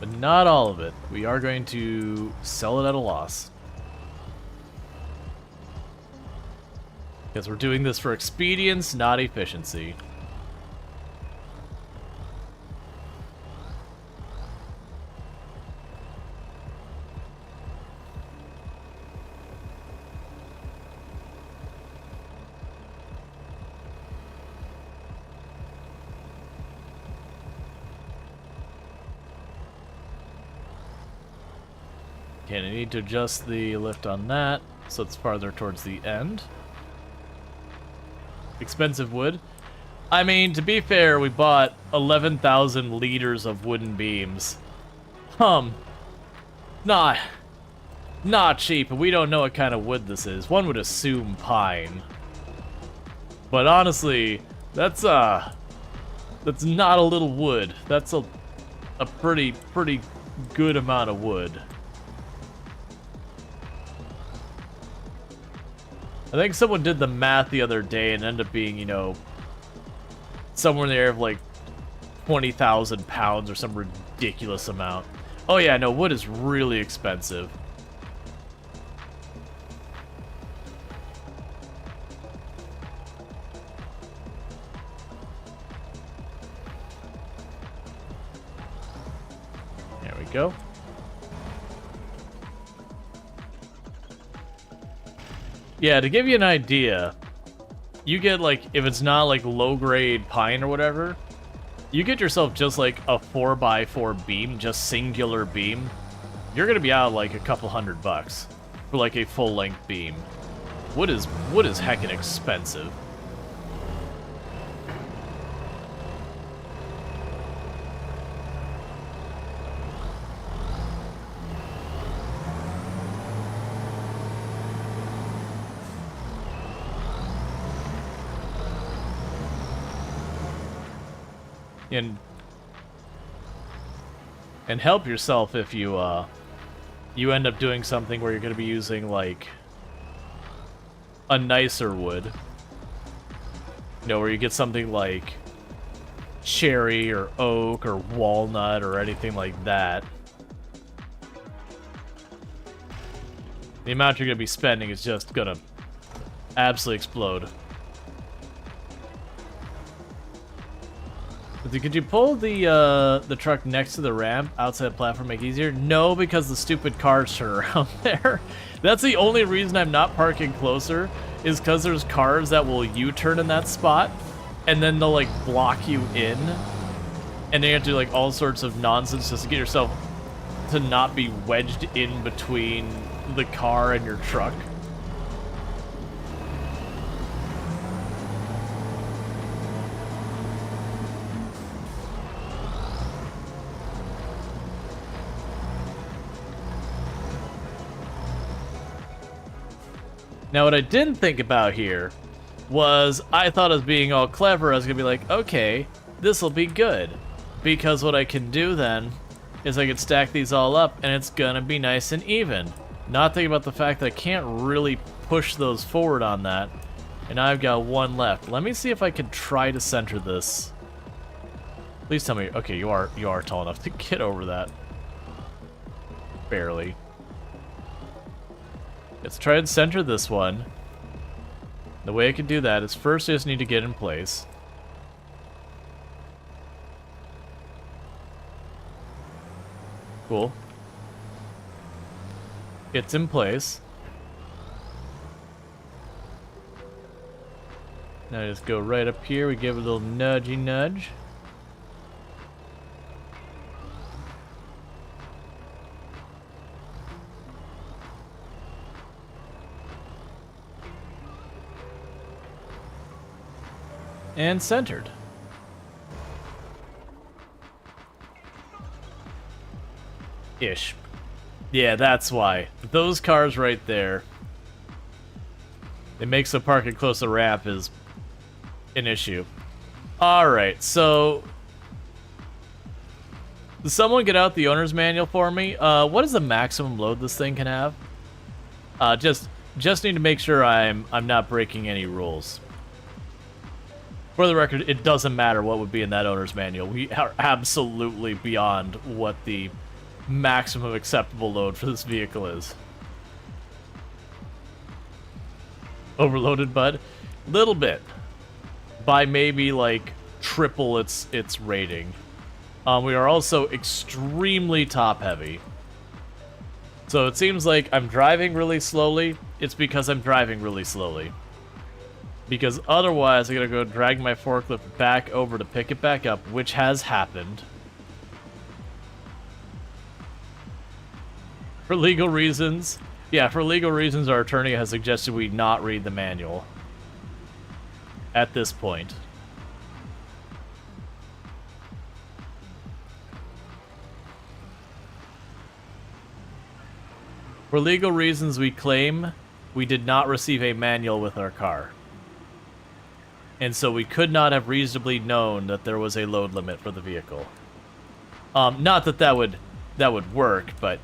[SPEAKER 1] but not all of it. We are going to sell it at a loss. Because we're doing this for expedience, not efficiency. Okay, I need to adjust the lift on that so it's farther towards the end. Expensive wood. I mean, to be fair, we bought 11,000 liters of wooden beams. Not cheap, and we don't know what kind of wood this is. One would assume pine. But honestly, that's not a little wood. That's a pretty good amount of wood. I think someone did the math the other day and ended up being, you know, somewhere in the area of like 20,000 pounds or some ridiculous amount. Oh yeah, no, wood is really expensive. There we go. Yeah, to give you an idea, you get like, if it's not like low-grade pine or whatever, you get yourself just like a 4x4 beam, just singular beam. You're gonna be out like a couple $100 for like a full-length beam. Wood is heckin' expensive. And help yourself if you you end up doing something where you're going to be using like a nicer wood, you know, where you get something like cherry or oak or walnut or anything like that. The amount you're going to be spending is just going to absolutely explode. Could you pull the truck next to the ramp outside the platform, make it easier? No, because the stupid cars turn around there. That's the only reason I'm not parking closer, is because there's cars that will U-turn in that spot, and then they'll like block you in, and then you have to do like all sorts of nonsense just to get yourself to not be wedged in between the car and your truck. Now, what I didn't think about here was I thought I was being all clever. I was going to be like, okay, this will be good. Because what I can do then is I can stack these all up and it's going to be nice and even. Not thinking about the fact that I can't really push those forward on that. And I've got one left. Let me see if I can try to center this. Please tell me, okay, you are tall enough to get over that. Barely. Let's try and center this one. The way I can do that is first I just need to get in place. Cool. It's in place. Now just go right up here. We give it a little nudgy nudge. And centered. Ish. Yeah, that's why. Those cars right there. It makes the parking close to the ramp is an issue. Alright, so... Does someone get out the owner's manual for me? What is the maximum load this thing can have? Just need to make sure I'm not breaking any rules. For the record, it doesn't matter what would be in that owner's manual. We are absolutely beyond what the maximum acceptable load for this vehicle is. Overloaded, bud? Little bit. By maybe, like, triple its rating. We are also extremely top-heavy. So it seems like I'm driving really slowly. It's because I'm driving really slowly. Because otherwise, I'm going to go drag my forklift back over to pick it back up, which has happened. For legal reasons. Yeah, for legal reasons, our attorney has suggested we not read the manual. At this point. For legal reasons, we claim we did not receive a manual with our car. And so we could not have reasonably known that there was a load limit for the vehicle. Not that that would work, but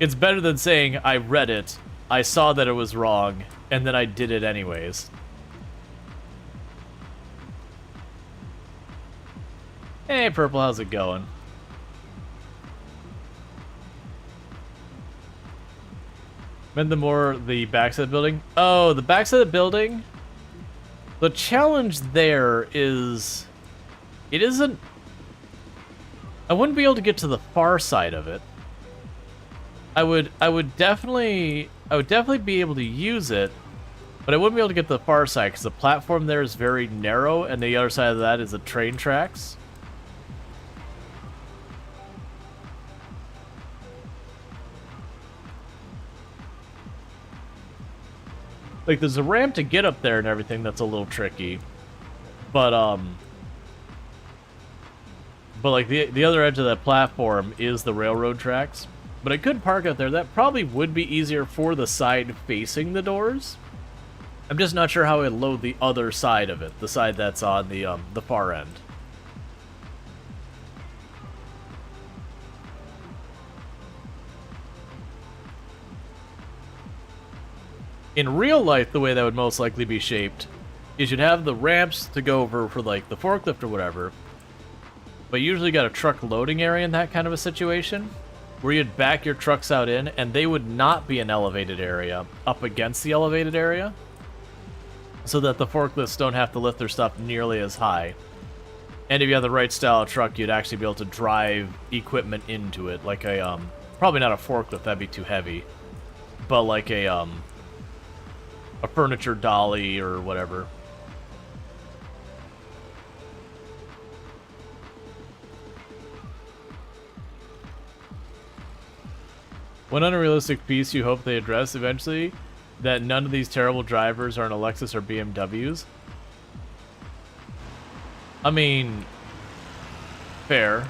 [SPEAKER 1] it's better than saying I read it, I saw that it was wrong, and then I did it anyways. Hey, Purple, how's it going? Mend the backside of the building? Oh, the backside of the building? The challenge there is... It isn't... I wouldn't be able to get to the far side of it. I would definitely be able to use it, but I wouldn't be able to get to the far side because the platform there is very narrow, and the other side of that is the train tracks. Like, there's a ramp to get up there and everything that's a little tricky. But like, the other edge of that platform is the railroad tracks. But I could park out there. That probably would be easier for the side facing the doors. I'm just not sure how I load the other side of it. The side that's on the far end. In real life, the way that would most likely be shaped is you'd have the ramps to go over for, like, the forklift or whatever, but you usually got a truck loading area in that kind of a situation, where you'd back your trucks out in, and they would not be an elevated area up against the elevated area, so that the forklifts don't have to lift their stuff nearly as high. And if you have the right style of truck, you'd actually be able to drive equipment into it, like a, probably not a forklift, that'd be too heavy, but like a furniture dolly or whatever. One unrealistic piece you hope they address eventually, that none of these terrible drivers are in a Lexus or BMWs. I mean, fair.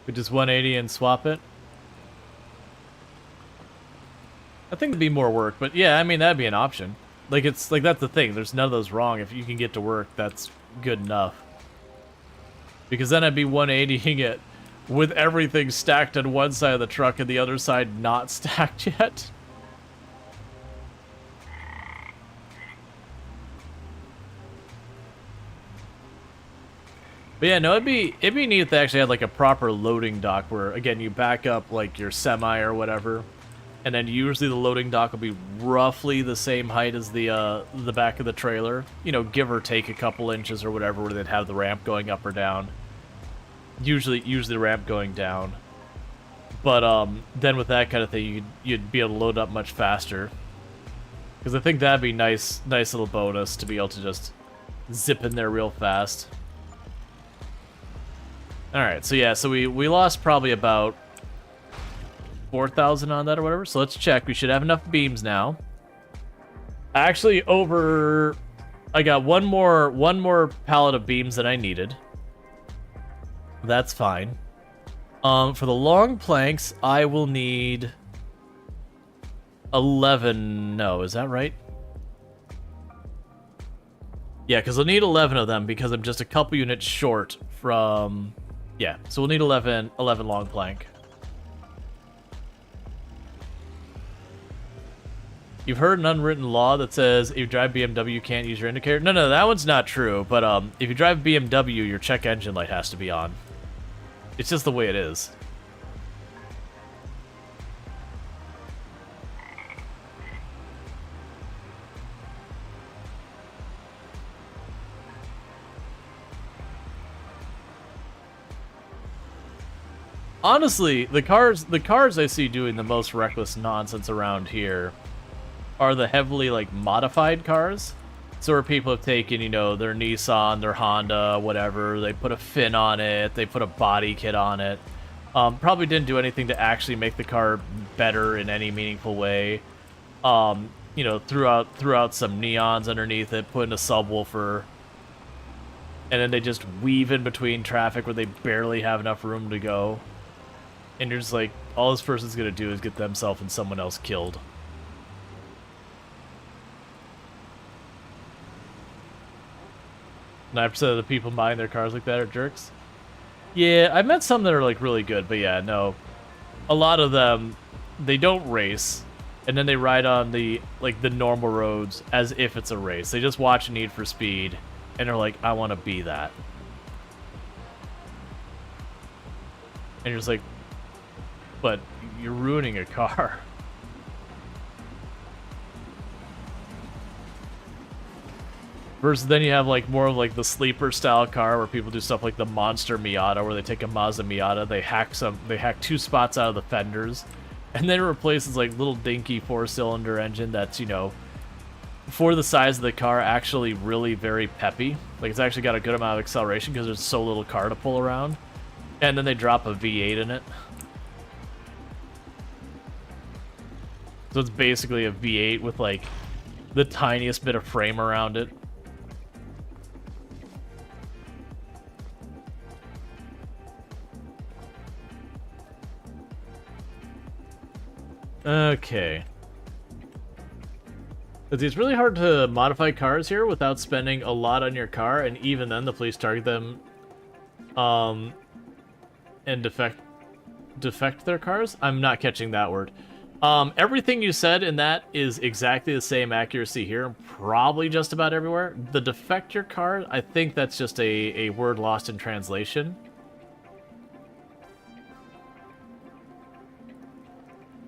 [SPEAKER 1] We just 180 and swap it. I think it'd be more work, but yeah, I mean, that'd be an option. Like, it's like, that's the thing. There's none of those wrong. If you can get to work, that's good enough. Because then I'd be 180ing it with everything stacked on one side of the truck and the other side not stacked yet. But yeah, no, it'd be neat if they actually had like a proper loading dock where, again, you back up like your semi or whatever, and then usually the loading dock will be roughly the same height as the back of the trailer. You know, give or take a couple inches or whatever, where they'd have the ramp going up or down. Usually the ramp going down. But then with that kind of thing, you'd be able to load up much faster. Because I think that'd be nice little bonus to be able to just zip in there real fast. Alright, so yeah, so we lost probably about 4,000 on that or whatever. So let's check. We should have enough beams now. Actually, I got one more pallet of beams than I needed. That's fine. For the long planks, I will need 11. No, is that right? Yeah, because I'll need 11 of them because I'm just a couple units short from... Yeah, so we'll need 11 long plank. You've heard an unwritten law that says if you drive BMW, you can't use your indicator. No, that one's not true. But if you drive BMW, your check engine light has to be on. It's just the way it is. Honestly, the cars I see doing the most reckless nonsense around here are the heavily, like, modified cars. So where people have taken, you know, their Nissan, their Honda, whatever, they put a fin on it, they put a body kit on it. Probably didn't do anything to actually make the car better in any meaningful way. You know, threw out some neons underneath it, put in a subwoofer, and then they just weave in between traffic where they barely have enough room to go. And you're just like, all this person's gonna do is get themselves and someone else killed. 9% of the people buying their cars like that are jerks. Yeah, I met some that are like really good, but yeah, no. A lot of them, they don't race, and then they ride on the normal roads as if it's a race. They just watch Need for Speed, and they're like, I want to be that. And you're just like, but you're ruining a car. Versus then you have like more of like the sleeper style car where people do stuff like the Monster Miata, where they take a Mazda Miata, they hack 2 spots out of the fenders, and then it replaces like little dinky 4-cylinder engine that's, you know, for the size of the car, actually really very peppy. Like it's actually got a good amount of acceleration because there's so little car to pull around. And then they drop a V8 in it. So it's basically a V8 with like the tiniest bit of frame around it. Okay. It's really hard to modify cars here without spending a lot on your car, and even then the police target them and defect their cars? I'm not catching that word. Everything you said in that is exactly the same accuracy here, probably just about everywhere. The defect your car, I think that's just a word lost in translation.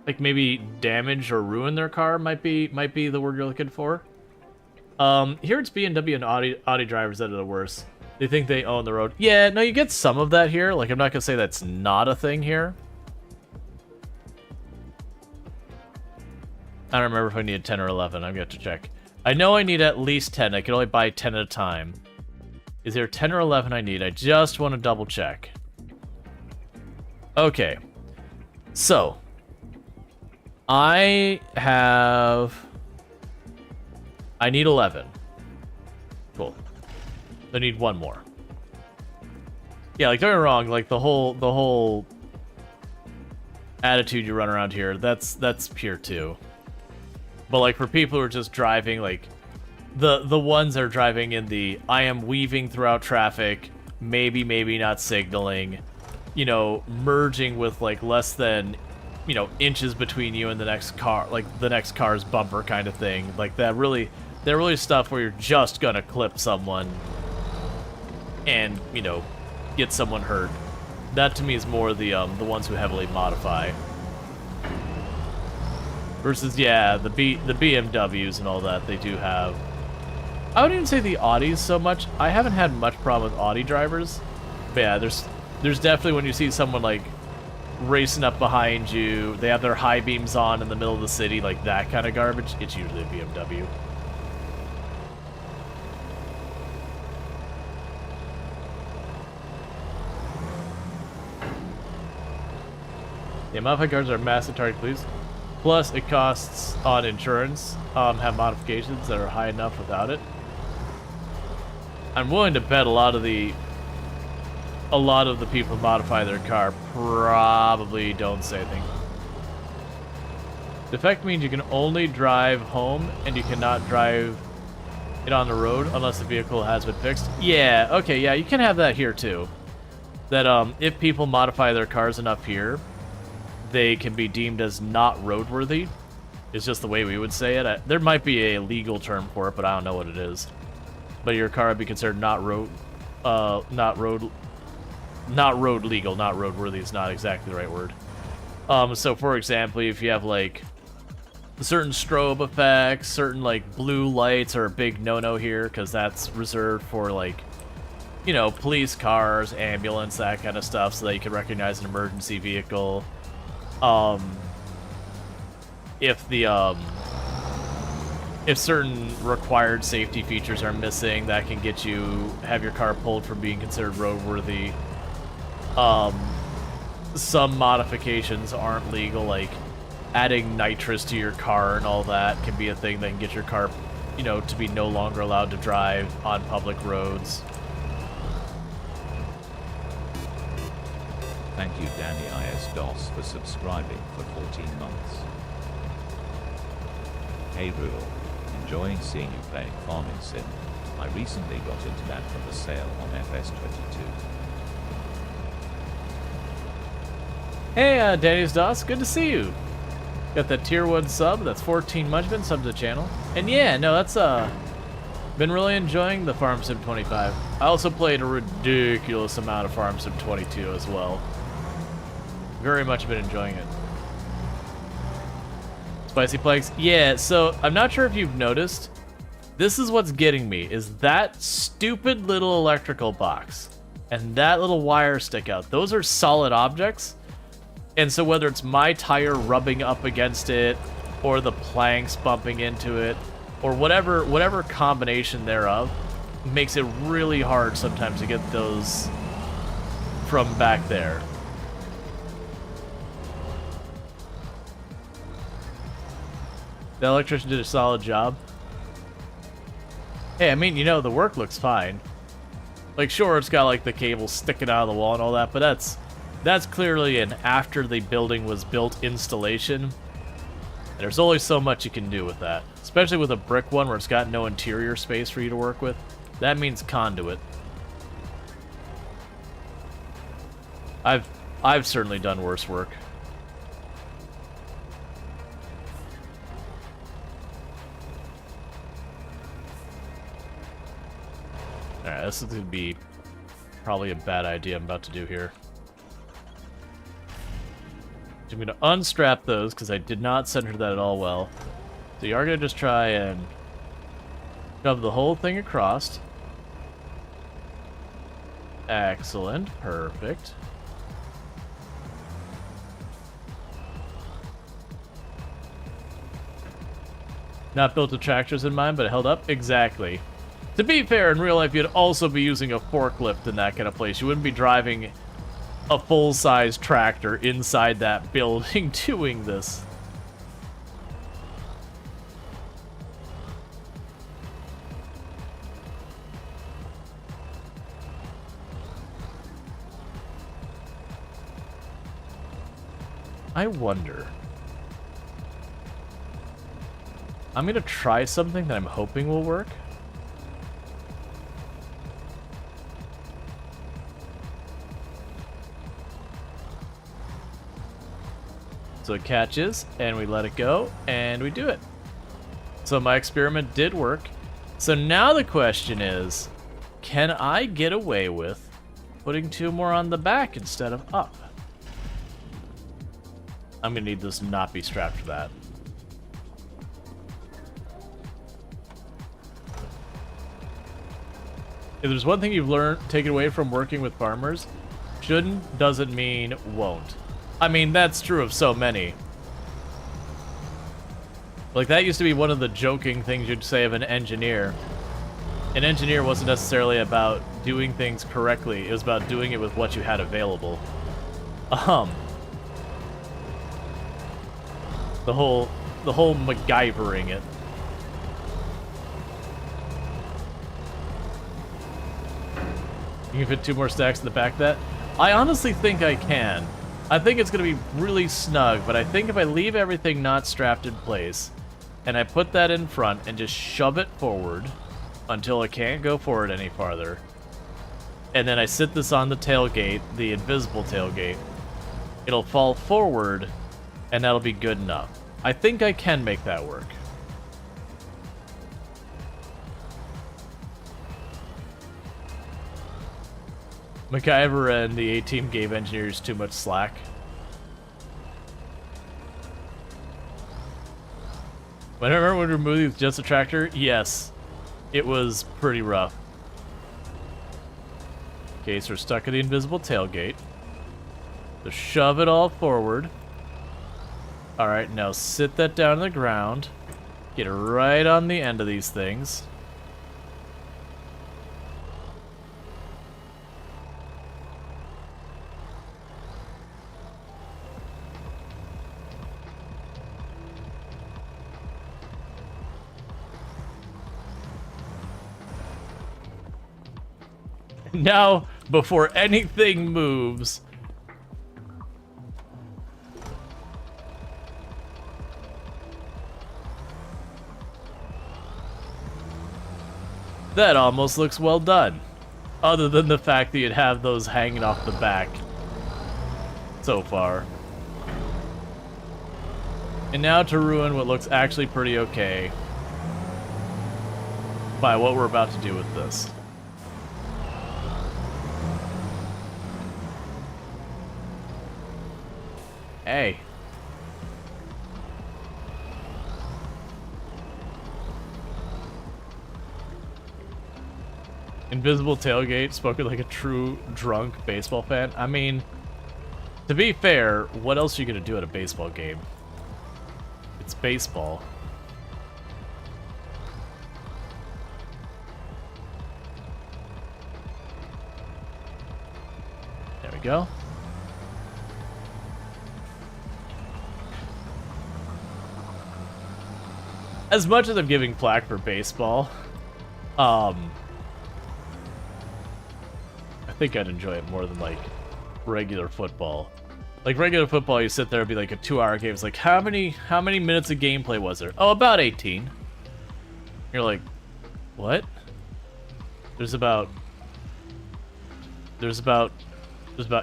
[SPEAKER 1] Like maybe damage or ruin their car might be the word you're looking for. Here it's BMW and Audi drivers that are the worst. They think they own the road. Yeah, no, you get some of that here. Like I'm not gonna say that's not a thing here. I don't remember if I needed 10 or 11. I'm gonna have to check. I know I need at least 10. I can only buy 10 at a time. Is there 10 or 11 I need? I just want to double check. Okay. So I need 11. Cool. I need one more. Yeah, like don't get me wrong, like the whole attitude you run around here, that's pure too. But like for people who are just driving, like the ones that are driving in the I am weaving throughout traffic, maybe not signaling, you know, merging with like less than, you know, inches between you and the next car, like the next car's bumper kind of thing. Like that really stuff where you're just gonna clip someone and, you know, get someone hurt. That to me is more the ones who heavily modify. Versus, yeah, the BMWs and all that, they do have. I wouldn't even say the Audis so much. I haven't had much problem with Audi drivers. But yeah, there's definitely when you see someone like racing up behind you. They have their high beams on in the middle of the city, like that kind of garbage. It's usually a BMW. Yeah, modified cars are massive target, please. Plus, it costs on insurance. Have modifications that are high enough without it. I'm willing to bet a lot of the people who modify their car probably don't say anything. Defect means you can only drive home and you cannot drive it on the road unless the vehicle has been fixed. Yeah, okay, yeah, you can have that here too. That if people modify their cars enough here, they can be deemed as not roadworthy. It's just the way we would say it. There might be a legal term for it, but I don't know what it is. But your car would be considered not road legal. Not roadworthy is not exactly the right word. So for example, if you have like certain strobe effects, certain like blue lights are a big no-no here because that's reserved for like, you know, police cars, ambulance, that kind of stuff, so that you can recognize an emergency vehicle. If certain required safety features are missing, that can get you, have your car pulled from being considered roadworthy. Some modifications aren't legal, like adding nitrous to your car and all that can be a thing that can get your car, you know, to be no longer allowed to drive on public roads.
[SPEAKER 2] Thank you Danny IS-DOS for subscribing for 14 months. Hey Rual, enjoying seeing you playing Farming Sim. I recently got into that from the sale on FS22.
[SPEAKER 1] Hey, Danny's DOS, good to see you. Got that tier 1 sub, that's 14 Munchman, sub to the channel. And yeah, no, that's, been really enjoying the Farm Sim 25. I also played a ridiculous amount of Farm Sim 22 as well. Very much been enjoying it. Spicy Plagues? Yeah, so I'm not sure if you've noticed. This is what's getting me, is that stupid little electrical box and that little wire stick out. Those are solid objects. And so whether it's my tire rubbing up against it or the planks bumping into it or whatever combination thereof makes it really hard sometimes to get those from back there. The electrician did a solid job. Hey, I mean, you know, the work looks fine. Like, sure, it's got, like, the cable sticking out of the wall and all that, but that's clearly an after the building was built installation. And there's only so much you can do with that. Especially with a brick one where it's got no interior space for you to work with. That means conduit. I've certainly done worse work. Alright, this is going to be probably a bad idea I'm about to do here. So I'm going to unstrap those because I did not center that at all well. So you are going to just try and shove the whole thing across. Excellent. Perfect. Not built with tractors in mind, but it held up? Exactly. To be fair, in real life, you'd also be using a forklift in that kind of place. You wouldn't be driving a full-size tractor inside that building doing this. I wonder. I'm gonna try something that I'm hoping will work. So it catches, and we let it go, and we do it. So my experiment did work. So now the question is, can I get away with putting two more on the back instead of up? I'm gonna need this to not be strapped for that. If there's one thing you've learned, taken away from working with farmers, shouldn't doesn't mean won't. I mean, that's true of so many. Like, that used to be one of the joking things you'd say of an engineer. An engineer wasn't necessarily about doing things correctly, it was about doing it with what you had available. The whole MacGyvering it. You can fit 2 more stacks in the back of that? I honestly think I can. I think it's going to be really snug, but I think if I leave everything not strapped in place, and I put that in front and just shove it forward until it can't go forward any farther, and then I sit this on the tailgate, the invisible tailgate, it'll fall forward, and that'll be good enough. I think I can make that work. MacGyver and the A-Team gave engineers too much slack. Whenever we removed just a tractor, yes, it was pretty rough. Okay, so we're stuck at the invisible tailgate. So shove it all forward. Alright, now sit that down on the ground. Get right on the end of these things. Now, before anything moves, that almost looks well done. Other than the fact that you'd have those hanging off the back so far. And now to ruin what looks actually pretty okay by what we're about to do with this. Hey. Invisible tailgate, spoken like a true drunk baseball fan. I mean, to be fair, what else are you gonna do at a baseball game? It's baseball. There we go. As much as I'm giving flack for baseball, I think I'd enjoy it more than, like, regular football. Like, regular football, you sit there and be like a 2-hour game. It's like, how many minutes of gameplay was there? Oh, about 18. You're like, what? There's about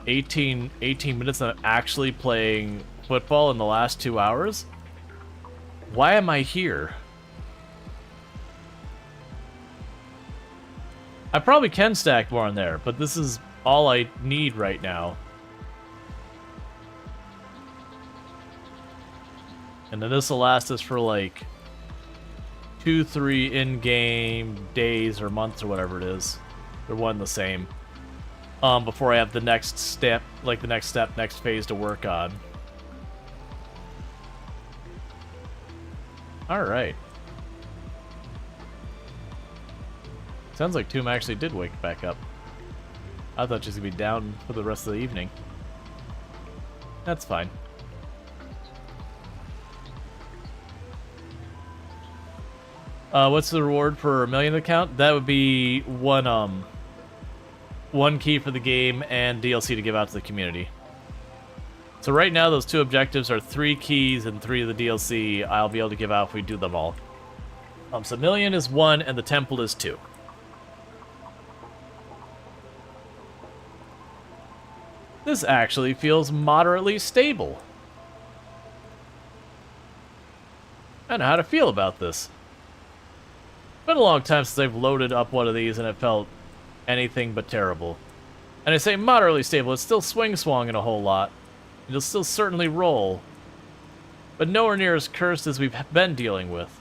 [SPEAKER 1] 18 minutes of actually playing football in the last 2 hours? Why am I here? I probably can stack more in there, but this is all I need right now. And then this will last us for like 2-3 in-game days or months or whatever it is. They're one and the same. Before I have the next step, next phase to work on. Alright. Sounds like Tomb actually did wake back up. I thought she was going to be down for the rest of the evening. That's fine. What's the reward for a million account? That would be one key for the game and DLC to give out to the community. So right now those 2 objectives are 3 keys and 3 of the DLC I'll be able to give out if we do them all. So million is 1 and the temple is 2. This actually feels moderately stable. I don't know how to feel about this. It's been a long time since I've loaded up one of these and it felt anything but terrible. And I say moderately stable, it's still swing-swonging a whole lot. It'll still certainly roll. But nowhere near as cursed as we've been dealing with.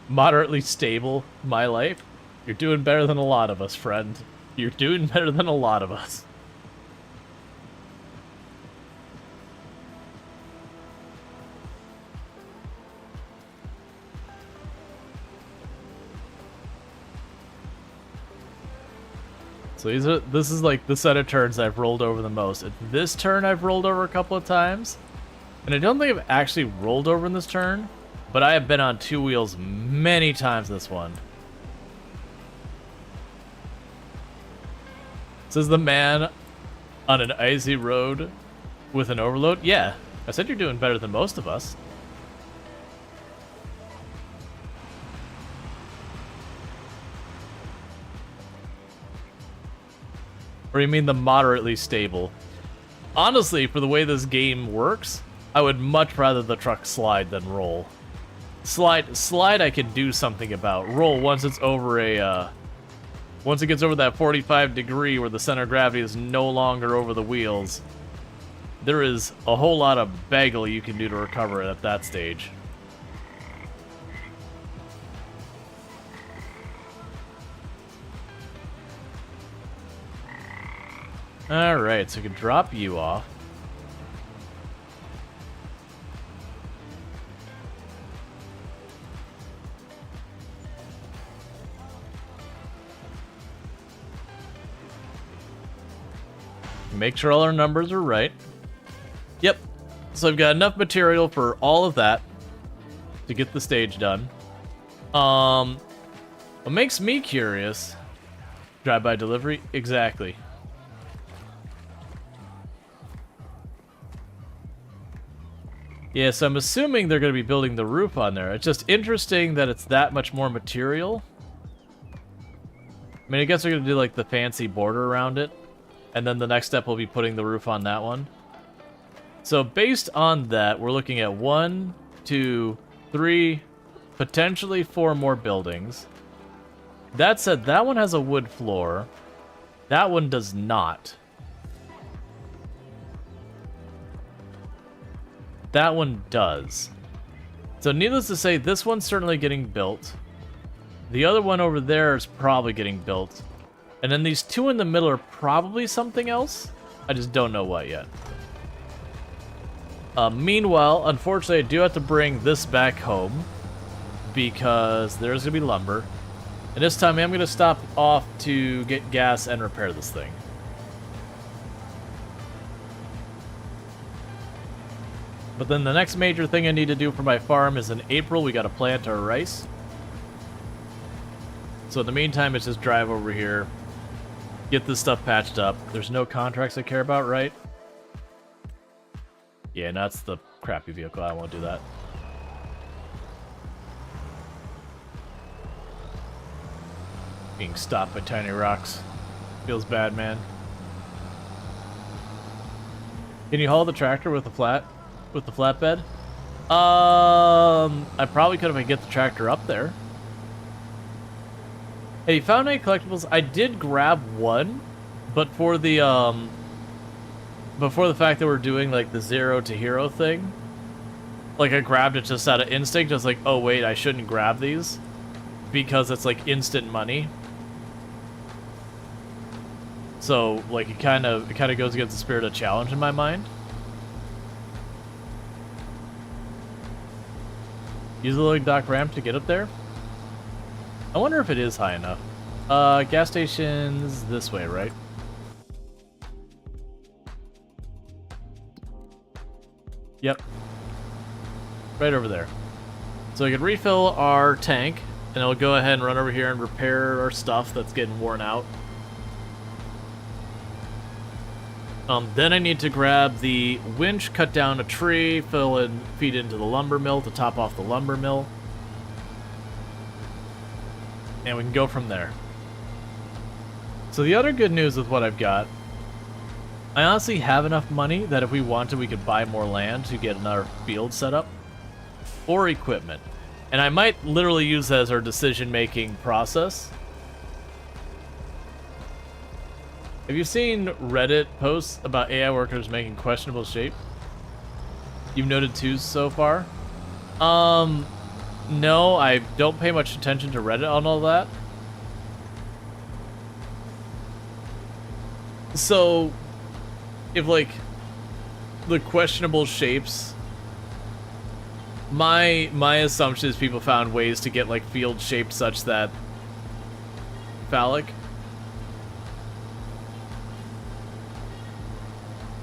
[SPEAKER 1] Moderately stable, my life. You're doing better than a lot of us, friend. You're doing better than a lot of us. So this is like the set of turns I've rolled over the most. This turn I've rolled over a couple of times. And I don't think I've actually rolled over in this turn, but I have been on two wheels many times this one. Says the man on an icy road with an overload. Yeah, I said you're doing better than most of us. Or you mean the moderately stable? Honestly, for the way this game works, I would much rather the truck slide than roll. Slide I can do something about. Roll, once it's over a, once it gets over that 45 degree where the center of gravity is no longer over the wheels, there is a whole lot of bagel you can do to recover it at that stage. Alright, so we can drop you off. Make sure all our numbers are right. Yep. So I've got enough material for all of that to get the stage done. What makes me curious... Drive-by delivery? Exactly. Yeah, so I'm assuming they're going to be building the roof on there. It's just interesting that it's that much more material. I mean, I guess they're going to do like the fancy border around it. And then the next step will be putting the roof on that one. So based on that, we're looking at 1, 2, 3, potentially 4 more buildings. That said, that one has a wood floor. That one does not. That one does. So needless to say, this one's certainly getting built. The other one over there is probably getting built. And then these two in the middle are probably something else. I just don't know what yet. Meanwhile, unfortunately, I do have to bring this back home because there's going to be lumber. And this time I'm going to stop off to get gas and repair this thing. But then the next major thing I need to do for my farm is in April, we got to plant our rice. So in the meantime, it's just drive over here, get this stuff patched up. There's no contracts I care about, right? Yeah, no, that's the crappy vehicle. I won't do that. Being stopped by tiny rocks. Feels bad, man. Can you haul the tractor with the flatbed? I probably could if I get the tractor up there. Hey, you found any collectibles? I did grab one, but for the fact that we're doing like the 0 to hero thing, like I grabbed it just out of instinct. I was like, oh wait, I shouldn't grab these because it's like instant money. So like it kind of goes against the spirit of challenge in my mind. Use the loading dock ramp to get up there. I wonder if it is high enough. Gas station's this way, right? Yep. Right over there. So we can refill our tank, and it'll go ahead and run over here and repair our stuff that's getting worn out. Then I need to grab the winch, cut down a tree, fill and feed into the lumber mill to top off the lumber mill. And we can go from there. So the other good news with what I've got, I honestly have enough money that if we wanted, we could buy more land to get another field set up. Or equipment. And I might literally use that as our decision-making process. Have you seen Reddit posts about AI workers making questionable shape? You've noted 2 so far? No, I don't pay much attention to Reddit on all that. So, if like the questionable shapes, my assumption is people found ways to get like field shaped such that phallic.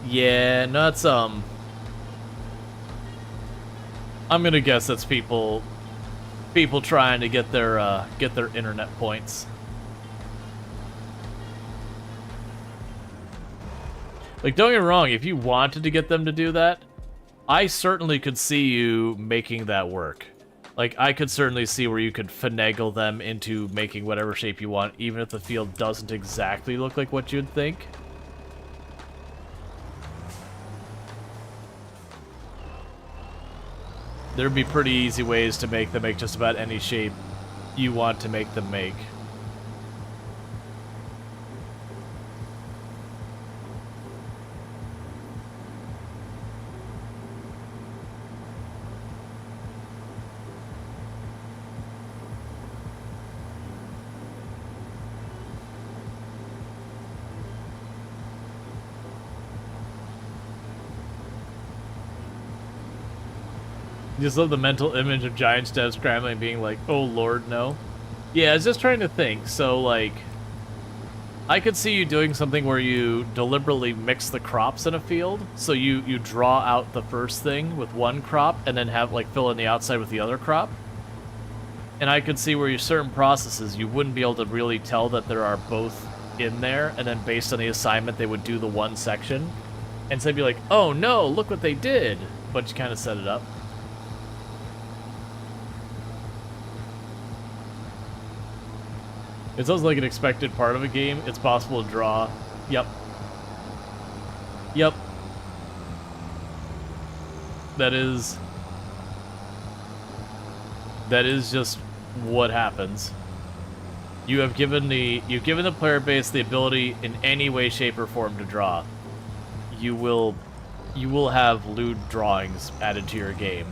[SPEAKER 1] Yeah, no, that's I'm gonna guess that's people trying to get their internet points. Like, don't get me wrong, if you wanted to get them to do that, I certainly could see you making that work. Like, I could certainly see where you could finagle them into making whatever shape you want, even if the field doesn't exactly look like what you'd think. There'd be pretty easy ways to make them make just about any shape you want to make them make. Just love the mental image of giant steps scrambling, being like, "Oh Lord, no." Yeah, I was just trying to think. So, like, I could see you doing something where you deliberately mix the crops in a field. So you draw out the first thing with one crop, and then have like fill in the outside with the other crop. And I could see where you certain processes you wouldn't be able to really tell that there are both in there, and then based on the assignment, they would do the one section, and so they'd be like, "Oh no, look what they did," but you kind of set it up. It sounds like an expected part of a game. It's possible to draw. Yep. Yep. That is just what happens. You've given the player base the ability in any way, shape, or form to draw. You will have lewd drawings added to your game.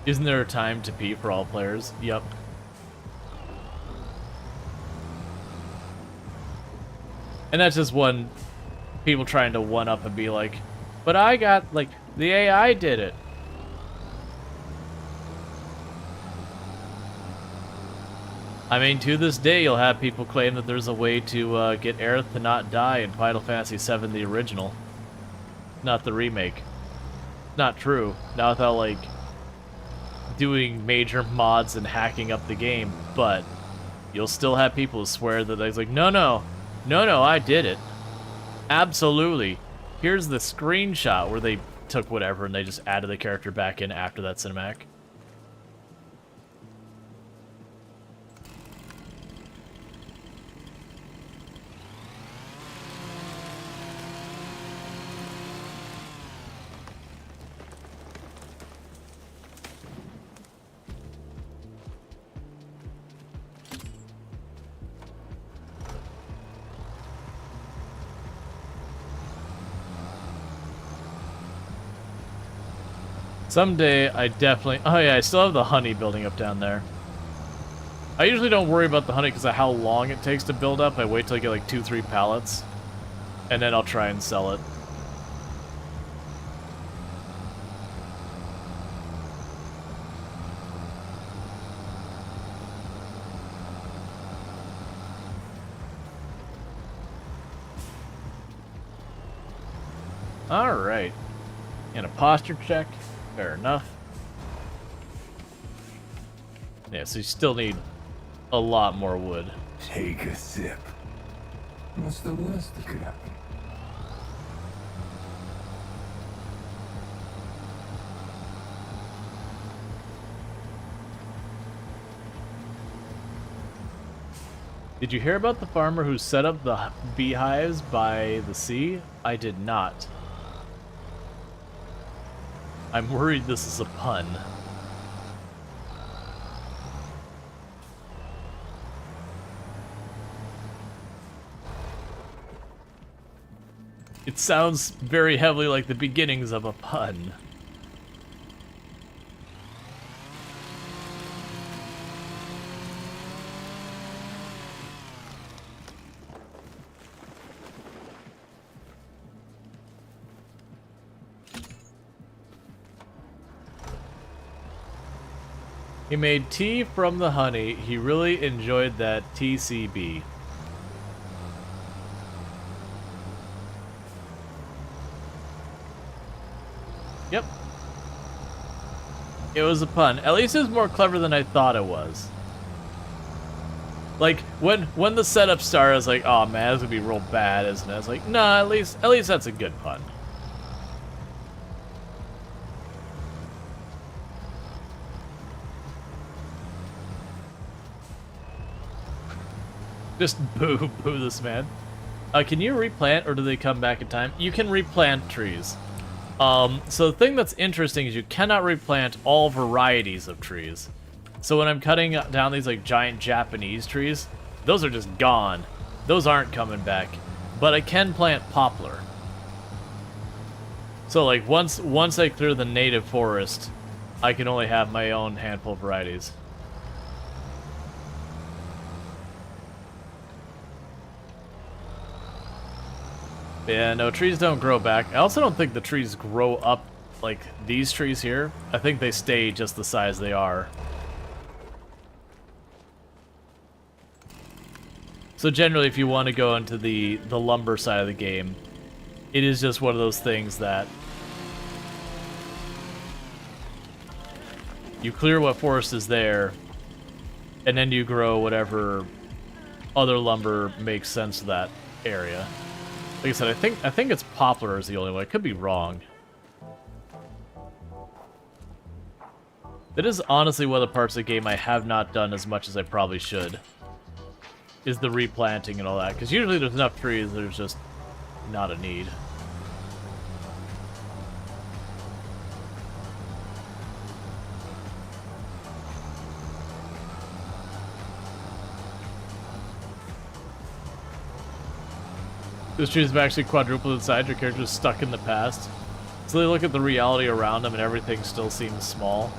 [SPEAKER 1] Isn't there a time to pee for all players? Yep. And that's just one people trying to one up and be like, "But I got, like, the AI did it." I mean, to this day, you'll have people claim that there's a way to get Aerith to not die in Final Fantasy VII, the original, not the remake. Not true. Not without, like, doing major mods and hacking up the game, but you'll still have people who swear that they're like, no, I did it. Absolutely. Here's the screenshot where they took whatever and they just added the character back in after that cinematic. Someday, I definitely... Oh yeah, I still have the honey building up down there. I usually don't worry about the honey because of how long it takes to build up. I wait till I get like 2-3 pallets, and then I'll try and sell it. Alright. And a posture check. Fair enough. Yeah, so you still need a lot more wood.
[SPEAKER 3] Take a sip. What's the worst that could happen?
[SPEAKER 1] Did you hear about the farmer who set up the beehives by the sea? I did not. I'm worried this is a pun. It sounds very heavily like the beginnings of a pun. He made tea from the honey. He really enjoyed that TCB. Yep. It was a pun. At least it was more clever than I thought it was. Like, when the setup started, I was like, oh man, this would be real bad, isn't it? I was like, nah, at least that's a good pun. Just boo this man. Can you replant, or do they come back in time? You can replant trees. So the thing that's interesting is you cannot replant all varieties of trees. So when I'm cutting down these like giant Japanese trees, those are just gone. Those aren't coming back. But I can plant poplar. So like once I clear the native forest, I can only have my own handful of varieties. Yeah, no, trees don't grow back. I also don't think the trees grow up like these trees here. I think they stay just the size they are. So generally, if you want to go into the lumber side of the game, it is just one of those things that you clear what forest is there, and then you grow whatever other lumber makes sense to that area. Like I said, I think it's poplar is the only one. I could be wrong. That is honestly one of the parts of the game I have not done as much as I probably should. Is the replanting and all that. Because usually there's enough trees, there's just not a need. Those trees have actually quadrupled in size. Your character's stuck in the past. So they look at the reality around them and everything still seems small.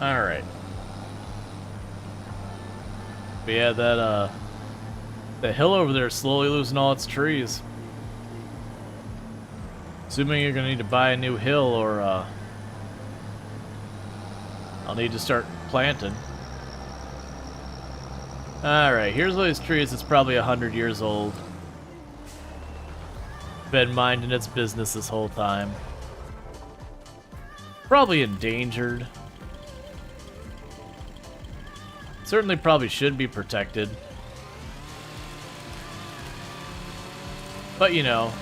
[SPEAKER 1] Alright. But yeah, that hill over there is slowly losing all its trees. Assuming you're gonna need to buy a new hill, or I'll need to start planting. Alright, here's one of these trees that's probably 100 years old. Been minding its business this whole time. Probably endangered. Certainly probably should be protected. But you know,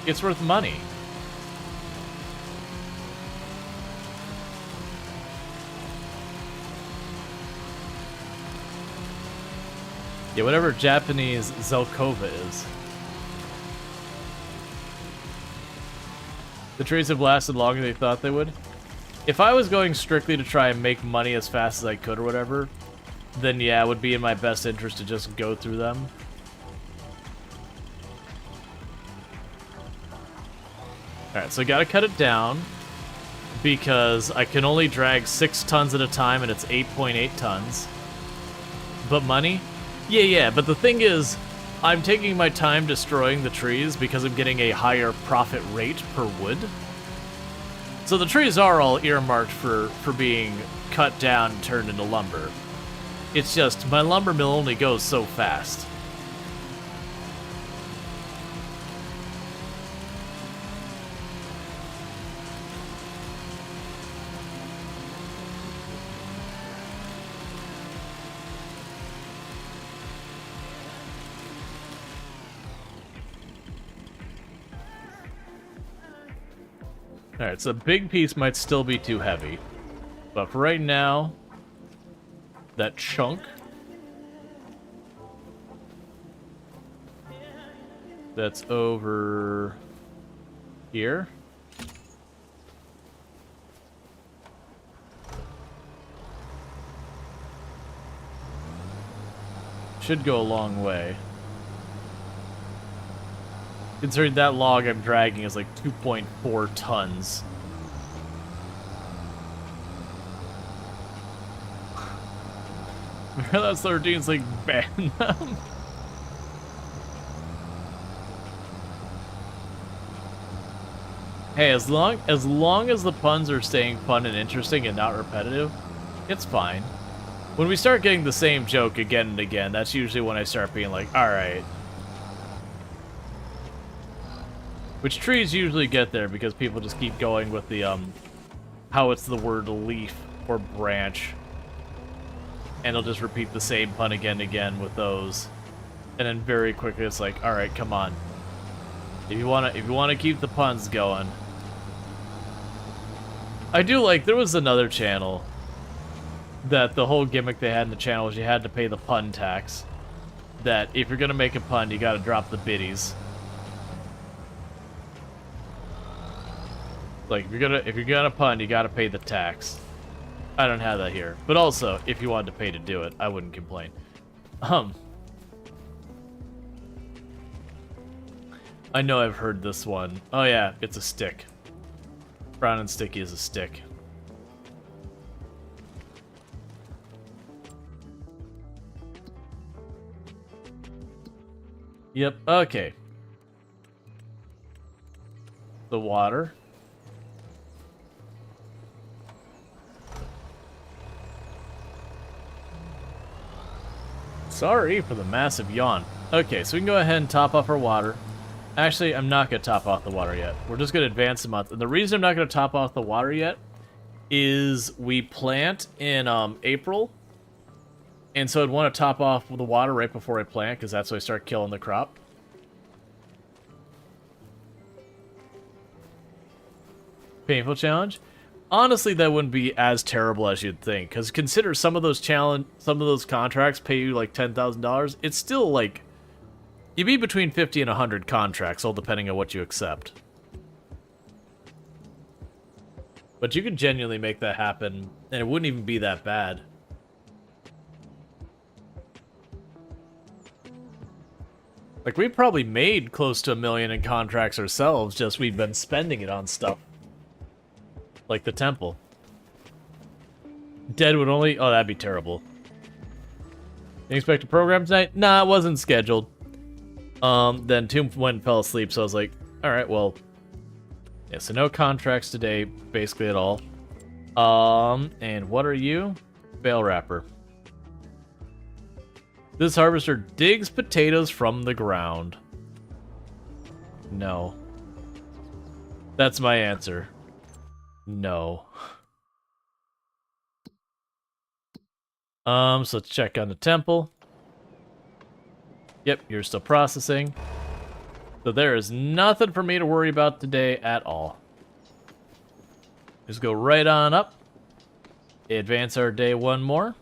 [SPEAKER 1] it's worth money. Yeah, whatever Japanese Zelkova is. The trees have lasted longer than they thought they would. If I was going strictly to try and make money as fast as I could or whatever, then yeah, it would be in my best interest to just go through them. Alright, so I gotta cut it down because I can only drag 6 tons at a time and it's 8.8 tons. But money? Yeah, but the thing is, I'm taking my time destroying the trees because I'm getting a higher profit rate per wood. So the trees are all earmarked for being cut down and turned into lumber. It's just, my lumber mill only goes so fast. Alright, so a big piece might still be too heavy. But for right now, that chunk. That's over here. Should go a long way. Considering that log I'm dragging is like 2.4 tons. That's 13, it's like ban them. Hey, as long as the puns are staying fun and interesting and not repetitive, it's fine. When we start getting the same joke again and again, that's usually when I start being like, alright. Which trees usually get there because people just keep going with the, how it's the word leaf or branch. And they'll just repeat the same pun again and again with those. And then very quickly it's like, alright, come on. If you wanna keep the puns going. I do like, there was another channel that the whole gimmick they had in the channel was you had to pay the pun tax. That if you're gonna make a pun, you gotta drop the biddies. Like, if you're gonna pun, you gotta pay the tax. I don't have that here. But also, if you wanted to pay to do it, I wouldn't complain. I know I've heard this one. Oh yeah, it's a stick. Brown and sticky is a stick. Yep, okay. The water. Sorry for the massive yawn. Okay, so we can go ahead and top off our water. Actually, I'm not going to top off the water yet. We're just going to advance the month. And the reason I'm not going to top off the water yet is we plant in April. And so I'd want to top off the water right before I plant, because that's when I start killing the crop. Painful challenge? Honestly, that wouldn't be as terrible as you'd think, because consider some of those contracts pay you like $10,000. It's still like, you'd be between 50 and 100 contracts, all depending on what you accept. But you could genuinely make that happen, and it wouldn't even be that bad. Like, we probably made close to $1 million in contracts ourselves, just we've been spending it on stuff. Like the temple. Dead would only... Oh, that'd be terrible. You expect a program tonight? Nah, it wasn't scheduled. Then Tomb went and fell asleep, so I was like, alright, well... Yeah, so no contracts today, basically at all. And what are you? Bale wrapper. This harvester digs potatoes from the ground. No. That's my answer. No. So let's check on the temple. Yep, you're still processing. So there is nothing for me to worry about today at all. Just go right on up. Advance our day one more.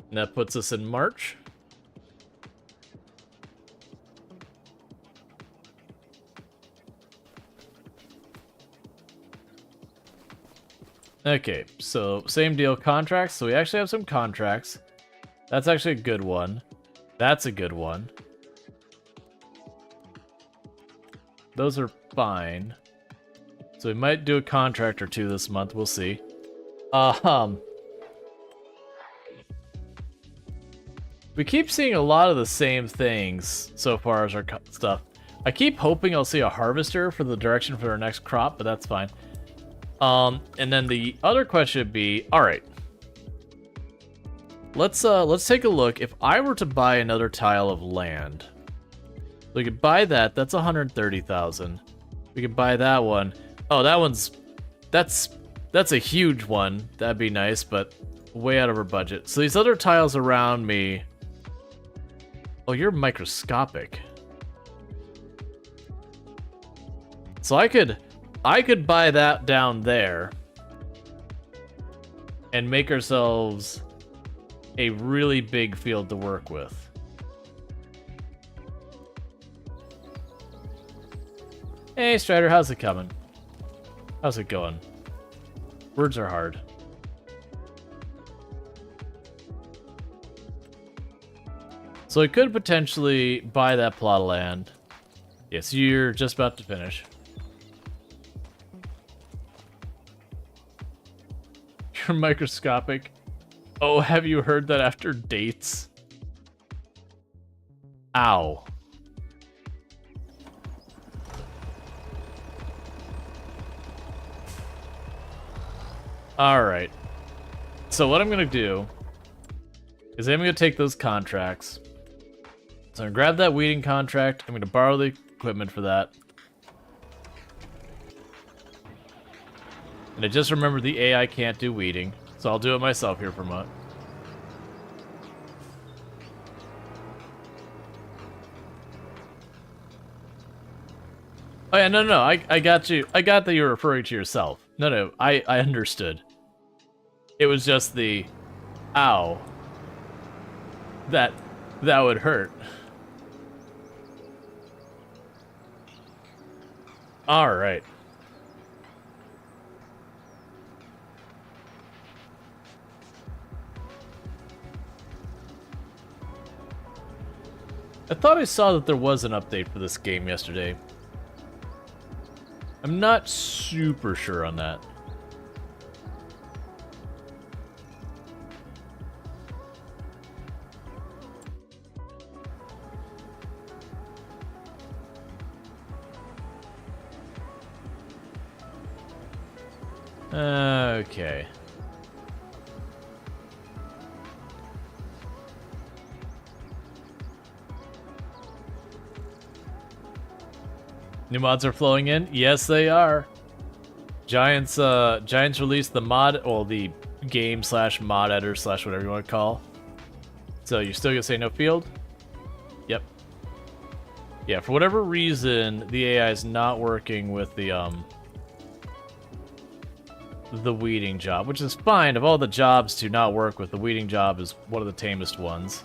[SPEAKER 1] And that puts us in March. Okay, so same deal, contracts. So we actually have some contracts. That's actually a good one. That's a good one. Those are fine. So we might do a contract or two this month. We'll see. We keep seeing a lot of the same things so far as our stuff. I keep hoping I'll see a harvester for the direction for our next crop, but that's fine. And then the other question would be, all right. Let's take a look. If I were to buy another tile of land, we could buy that. That's 130,000. We could buy that one. Oh, that's a huge one. That'd be nice, but way out of our budget. So these other tiles around me... Oh, you're microscopic. So I could buy that down there and make ourselves a really big field to work with. Hey, Strider, how's it coming? How's it going? Words are hard. So I could potentially buy that plot of land. Yes, you're just about to finish. You're microscopic. Oh, have you heard that after dates? Ow. Alright. So what I'm going to do is I'm going to take those contracts. So I'm going to grab that weeding contract. I'm going to borrow the equipment for that. And I just remembered the AI can't do weeding. So I'll do it myself here for a moment. Oh yeah, no, I got you. I got that you were referring to yourself. No, I understood. It was just the, ow, that would hurt. All right. I thought I saw that there was an update for this game yesterday. I'm not super sure on that. Okay. New mods are flowing in? Yes, they are. Giants released the mod, well, the game / mod editor / whatever you want to call. So you're still gonna say no field? Yep. Yeah, for whatever reason, the AI is not working with the weeding job, which is fine. Of all the jobs to not work with, the weeding job is one of the tamest ones.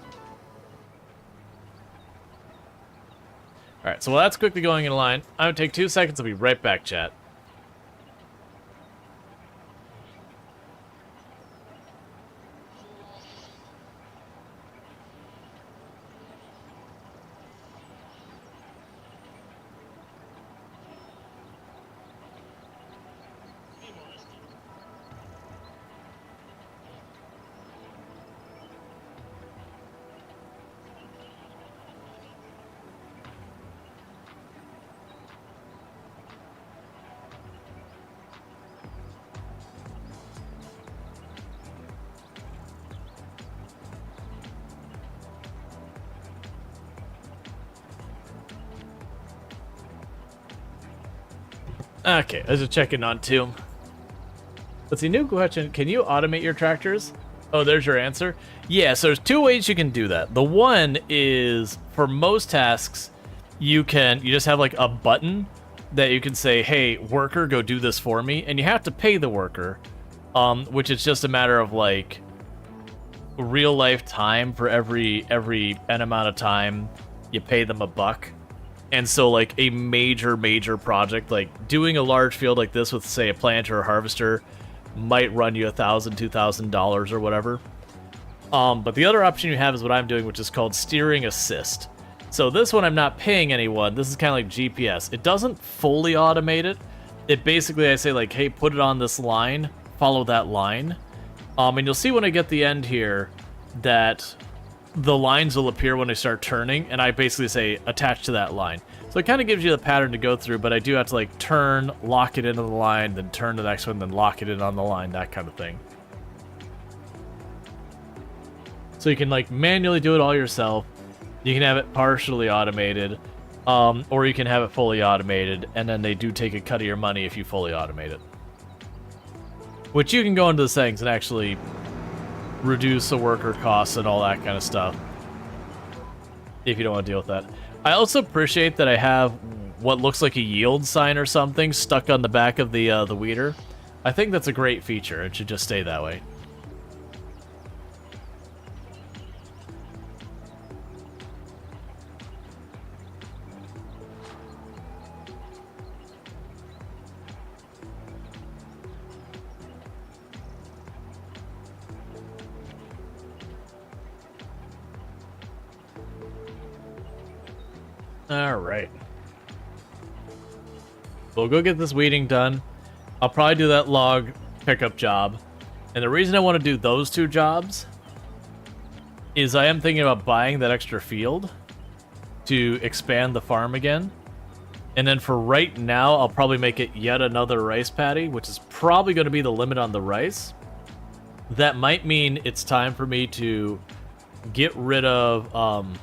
[SPEAKER 1] Alright, so while that's quickly going in line, I'm gonna take 2 seconds. I'll be right back, chat. Okay, I was just checking on too. Let's see, new question. Can you automate your tractors? Oh, there's your answer. Yeah, so there's 2 ways you can do that. The one is, for most tasks, you just have like a button that you can say, hey, worker, go do this for me. And you have to pay the worker, which is just a matter of like real life time. For every N amount of time, you pay them $1. And so, like, a major project, like doing a large field like this with, say, a planter or harvester, might run you $1,000, $2,000 or whatever. But the other option you have is what I'm doing, which is called steering assist. So this one I'm not paying anyone. This is kind of like GPS. It doesn't fully automate it. It basically, I say, like, hey, put it on this line, follow that line. And you'll see when I get the end here that the lines will appear when I start turning, and I basically say attach to that line. So it kind of gives you the pattern to go through, but I do have to like turn, lock it into the line, then turn to the next one, then lock it in on the line, that kind of thing. So you can like manually do it all yourself. You can have it partially automated, or you can have it fully automated, and then they do take a cut of your money if you fully automate it. Which you can go into the settings and actually reduce the worker costs and all that kind of stuff. If you don't want to deal with that. I also appreciate that I have what looks like a yield sign or something stuck on the back of the weeder. I think that's a great feature. It should just stay that way. Alright. We'll go get this weeding done. I'll probably do that log pickup job. And the reason I want to do those two jobs is I am thinking about buying that extra field to expand the farm again. And then for right now, I'll probably make it yet another rice paddy, which is probably going to be the limit on the rice. That might mean it's time for me to get rid of...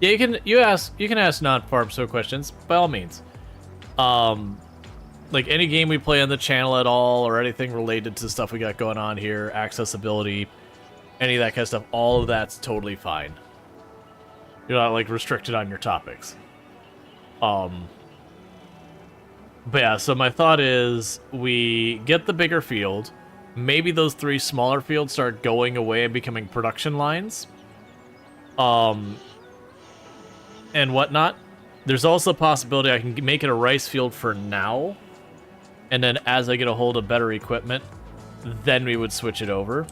[SPEAKER 1] Yeah, you can ask non-farm so questions by all means. Like any game we play on the channel at all, or anything related to stuff we got going on here, accessibility, any of that kind of stuff, all of that's totally fine. You're not like restricted on your topics. But yeah, so my thought is we get the bigger field. Maybe those 3 smaller fields start going away and becoming production lines. And whatnot. There's also a possibility I can make it a rice field for now. And then as I get a hold of better equipment, then we would switch it over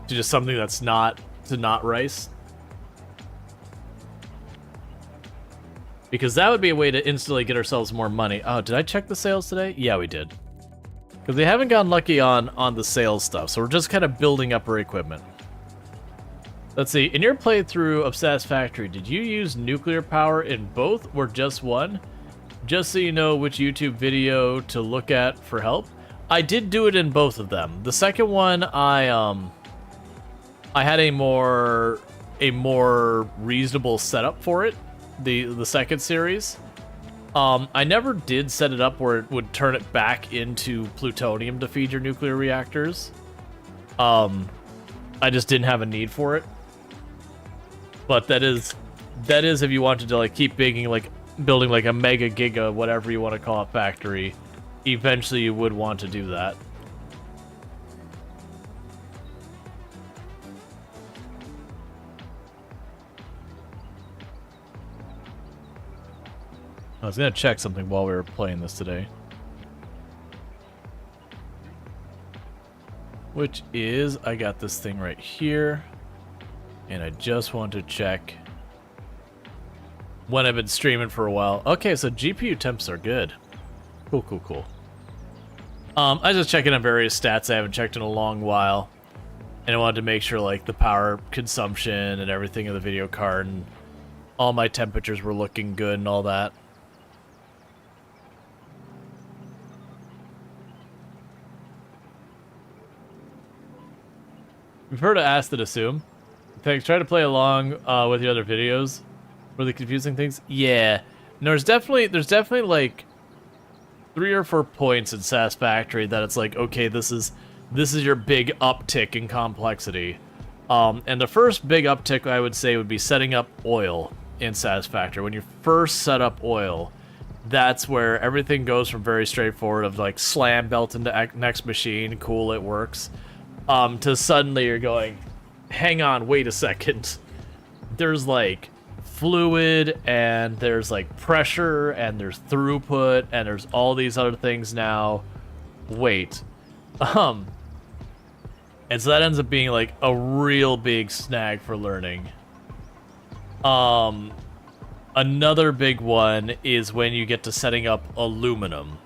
[SPEAKER 1] to just something that's not rice. Because that would be a way to instantly get ourselves more money. Oh, did I check the sales today? Yeah, we did. Because they haven't gotten lucky on the sales stuff, so we're just kind of building up our equipment. Let's see, in your playthrough of Satisfactory, did you use nuclear power in both or just one? Just so you know which YouTube video to look at for help. I did do it in both of them. The second one, I had a more reasonable setup for it. The second series. I never did set it up where it would turn it back into plutonium to feed your nuclear reactors. I just didn't have a need for it. But that is if you wanted to like keep building like a mega giga, whatever you want to call it, factory. Eventually you would want to do that. I was gonna check something while we were playing this today. Which is, I got this thing right here. And I just want to check when I've been streaming for a while. Okay, so GPU temps are good. Cool, cool, cool. I was just checking on various stats I haven't checked in a long while. And I wanted to make sure like the power consumption and everything of the video card and all my temperatures were looking good and all that. We've heard of Asked and Assume. Thanks. Try to play along with the other videos. Really confusing things. Yeah. No, there's definitely like 3 or 4 points in Satisfactory that it's like, okay, this is your big uptick in complexity. And the first big uptick I would say would be setting up oil in Satisfactory. When you first set up oil, that's where everything goes from very straightforward of like slam belt into next machine, cool, it works, to suddenly you're going, hang on, wait a second. There's like fluid and there's like pressure and there's throughput and there's all these other things now. Wait. And so that ends up being like a real big snag for learning. Another big one is when you get to setting up aluminum.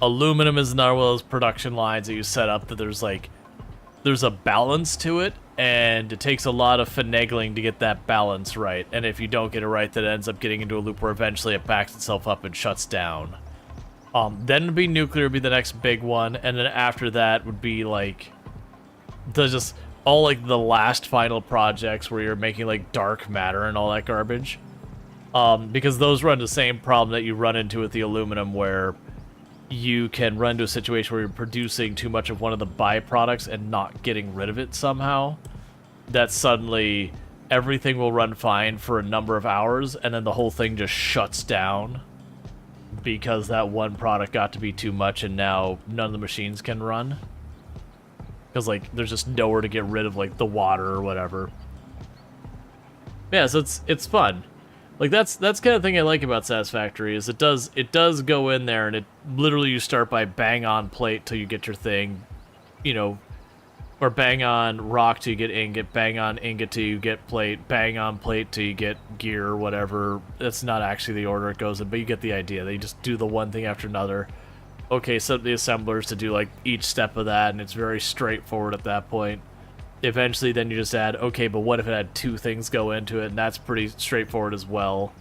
[SPEAKER 1] Aluminum is another one of those production lines that you set up that there's a balance to it, and it takes a lot of finagling to get that balance right. And if you don't get it right, that ends up getting into a loop where eventually it backs itself up and shuts down. Then would be nuclear, would be the next big one, and then after that would be like just all like the last final projects where you're making like dark matter and all that garbage. Because those run the same problem that you run into with the aluminum, where you can run into a situation where you're producing too much of one of the byproducts and not getting rid of it somehow, that suddenly everything will run fine for a number of hours, and then the whole thing just shuts down because that one product got to be too much, and now none of the machines can run. Because, like, there's just nowhere to get rid of, like, the water or whatever. Yeah, so it's fun. Like, that's kind of thing I like about Satisfactory, is it does go in there, and it literally, you start by bang on plate till you get your thing, you know, or bang on rock till you get ingot, bang on ingot till you get plate, bang on plate till you get gear or whatever. That's not actually the order it goes in, but you get the idea. They just do the one thing after another. Okay, set up the assemblers to do, like, each step of that, and it's very straightforward at that point. Eventually, then you just add, okay, but what if it had two things go into it, and that's pretty straightforward as well.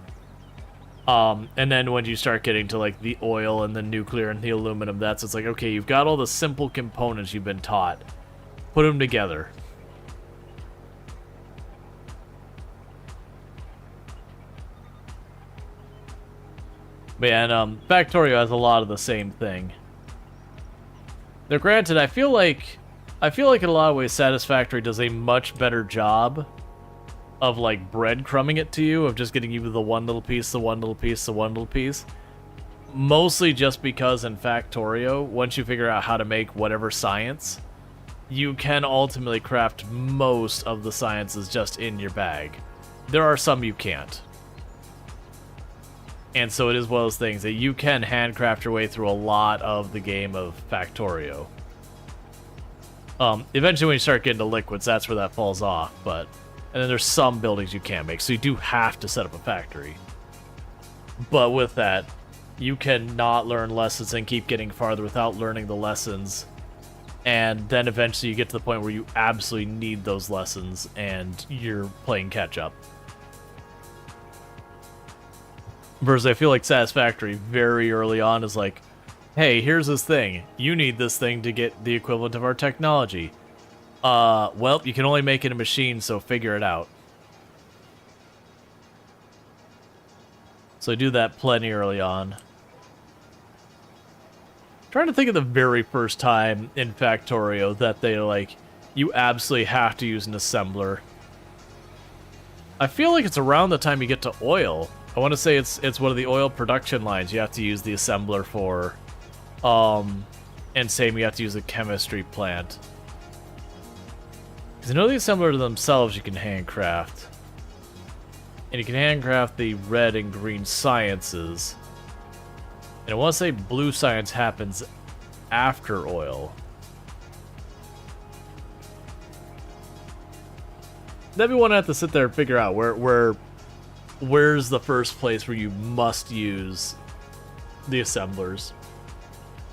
[SPEAKER 1] And then when you start getting to, like, the oil and the nuclear and the aluminum, it's like, okay, you've got all the simple components you've been taught. Put them together. But yeah, and Factorio has a lot of the same thing. Now, granted, I feel like in a lot of ways Satisfactory does a much better job of, like, breadcrumbing it to you, of just getting you the one little piece, the one little piece, the one little piece. Mostly just because in Factorio, once you figure out how to make whatever science, you can ultimately craft most of the sciences just in your bag. There are some you can't. And so it is one of those things that you can handcraft your way through a lot of the game of Factorio. Eventually when you start getting to liquids, that's where that falls off, but... And then there's some buildings you can't make, so you do have to set up a factory. But with that, you cannot learn lessons and keep getting farther without learning the lessons. And then eventually you get to the point where you absolutely need those lessons, and you're playing catch-up. Versus I feel like Satisfactory very early on is like, hey, here's this thing. You need this thing to get the equivalent of our technology. Well, you can only make it a machine, so figure it out. So I do that plenty early on. Trying to think of the very first time in Factorio that they, like, you absolutely have to use an assembler. I feel like it's around the time you get to oil. I want to say it's one of the oil production lines you have to use the assembler for. And same, you have to use a chemistry plant. Because I know the assembler themselves you can handcraft. And you can handcraft the red and green sciences. And I want to say blue science happens after oil. Then we want to have to sit there and figure out where's the first place where you must use the assemblers.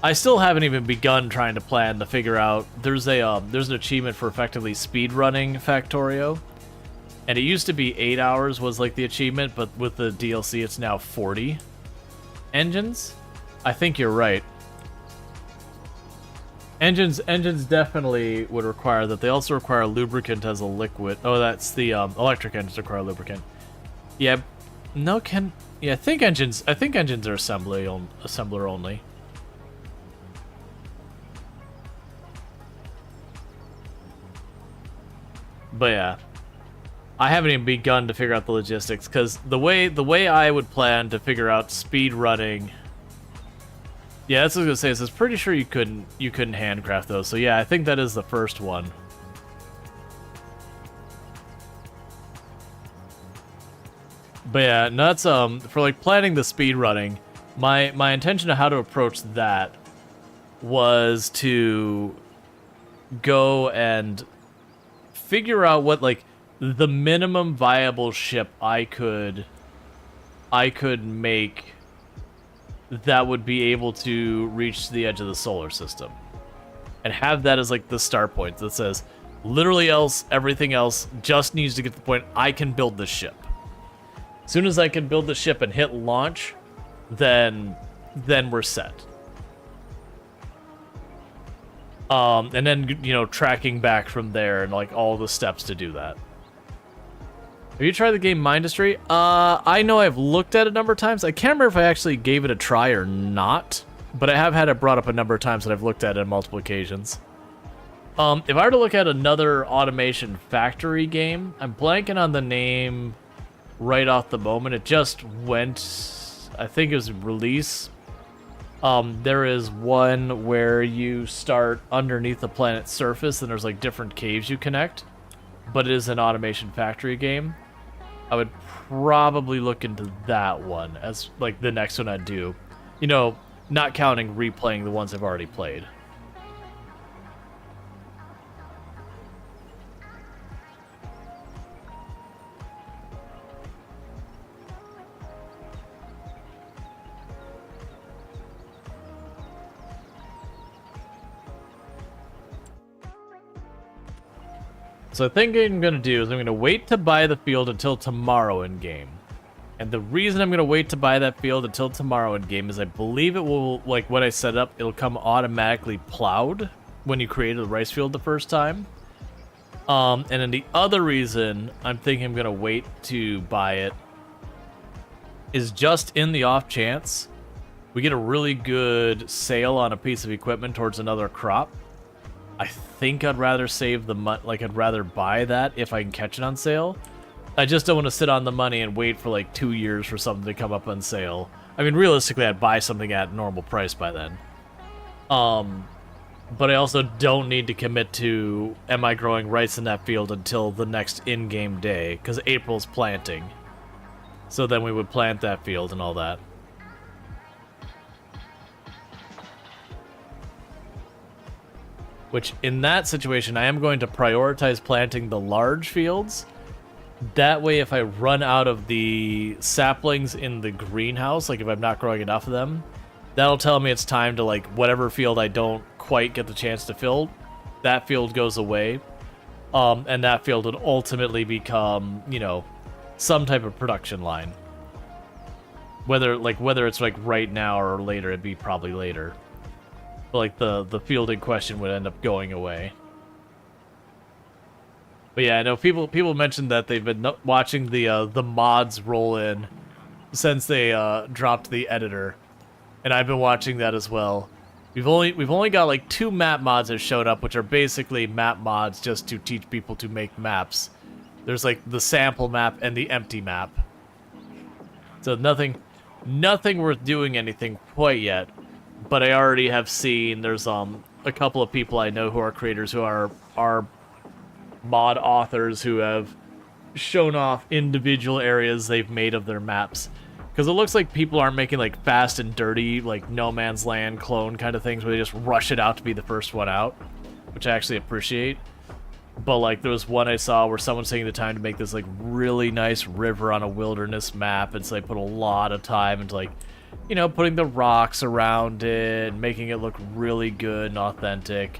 [SPEAKER 1] I still haven't even begun trying to plan to figure out. There's an achievement for effectively speedrunning Factorio, and it used to be 8 hours was like the achievement, but with the DLC it's now 40 engines. I think you're right. Engines definitely would require that. They also require lubricant as a liquid. Oh, that's the electric engines require lubricant. Yeah, no, I think engines are assembler only. But yeah, I haven't even begun to figure out the logistics, because the way I would plan to figure out speed running. Yeah, that's what I was gonna say. So I was pretty sure you couldn't handcraft those. So yeah, I think that is the first one. But yeah, no, that's for like planning the speed running. My intention of how to approach that was to go and figure out what, like, the minimum viable ship I could make that would be able to reach the edge of the solar system, and have that as like the start point that says literally everything else just needs to get to the point I can build the ship. As soon as I can build the ship and hit launch, then we're set. And then, you know, tracking back from there and like all the steps to do that. Have you tried the game Mindustry? I know I've looked at it a number of times. I can't remember if I actually gave it a try or not. but I have had it brought up a number of times that I've looked at it on multiple occasions. If I were to look at another automation factory game, I'm blanking on the name right off the moment. It just went, I think it was release. There is one where you start underneath the planet's surface and there's like different caves you connect, but it is an automation factory game. I would probably look into that one as like the next one I'd do. You know, not counting replaying the ones I've already played. So I think what I'm going to do is I'm going to wait to buy the field until tomorrow in game. And the reason I'm going to wait to buy that field until tomorrow in game is I believe it will, like when I set it up, it'll come automatically plowed when you created the rice field the first time. And then the other reason I'm thinking I'm going to wait to buy it is just in the off chance we get a really good sale on a piece of equipment towards another crop. I think I'd rather save the money, like I'd rather buy that if I can catch it on sale. I just don't want to sit on the money and wait for like 2 years for something to come up on sale. I mean, realistically, I'd buy something at normal price by then. But I also don't need to commit to, am I growing rice in that field until the next in-game day, because April's planting. So then we would plant that field and all that. Which, in that situation, I am going to prioritize planting the large fields. That way, if I run out of the saplings in the greenhouse, like if I'm not growing enough of them, that'll tell me it's time to, like, whatever field I don't quite get the chance to fill, that field goes away. And that field would ultimately become, you know, some type of production line. Whether it's, like, right now or later, it'd be probably later. But, like, the field in question would end up going away. But yeah, I know people mentioned that they've been watching the mods roll in since they dropped the editor, and I've been watching that as well. We've only got like 2 map mods that showed up, which are basically map mods just to teach people to make maps. There's like the sample map and the empty map. So nothing worth doing anything quite yet. But I already have seen there's a couple of people I know who are creators who are mod authors who have shown off individual areas they've made of their maps. Because it looks like people aren't making like fast and dirty, like No Man's Land clone kind of things where they just rush it out to be the first one out, which I actually appreciate. But like there was one I saw where someone's taking the time to make this like really nice river on a wilderness map, and so they put a lot of time into like, you know, putting the rocks around it and making it look really good and authentic.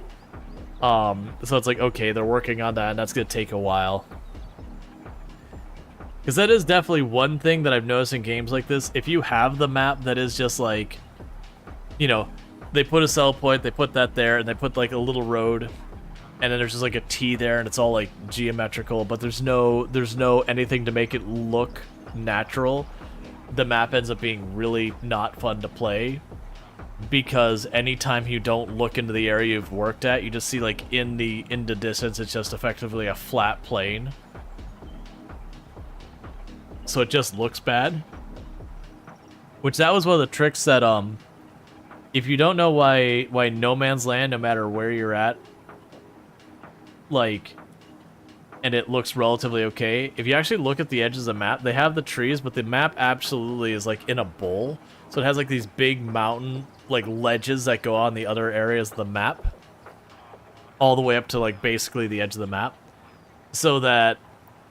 [SPEAKER 1] So it's like, okay, they're working on that, and that's going to take a while. Because that is definitely one thing that I've noticed in games like this. If you have the map that is just like, you know, they put a sell point, they put that there, and they put like a little road, and then there's just like a T there, and it's all like geometrical, but there's no anything to make it look natural. The map ends up being really not fun to play, because anytime you don't look into the area you've worked at, you just see like in the distance it's just effectively a flat plane. So it just looks bad. Which that was one of the tricks that if you don't know why No Man's Land, no matter where you're at, like, and it looks relatively okay, if you actually look at the edges of the map, they have the trees, but the map absolutely is like in a bowl. So it has like these big mountain like ledges that go on the other areas of the map, all the way up to like basically the edge of the map, so that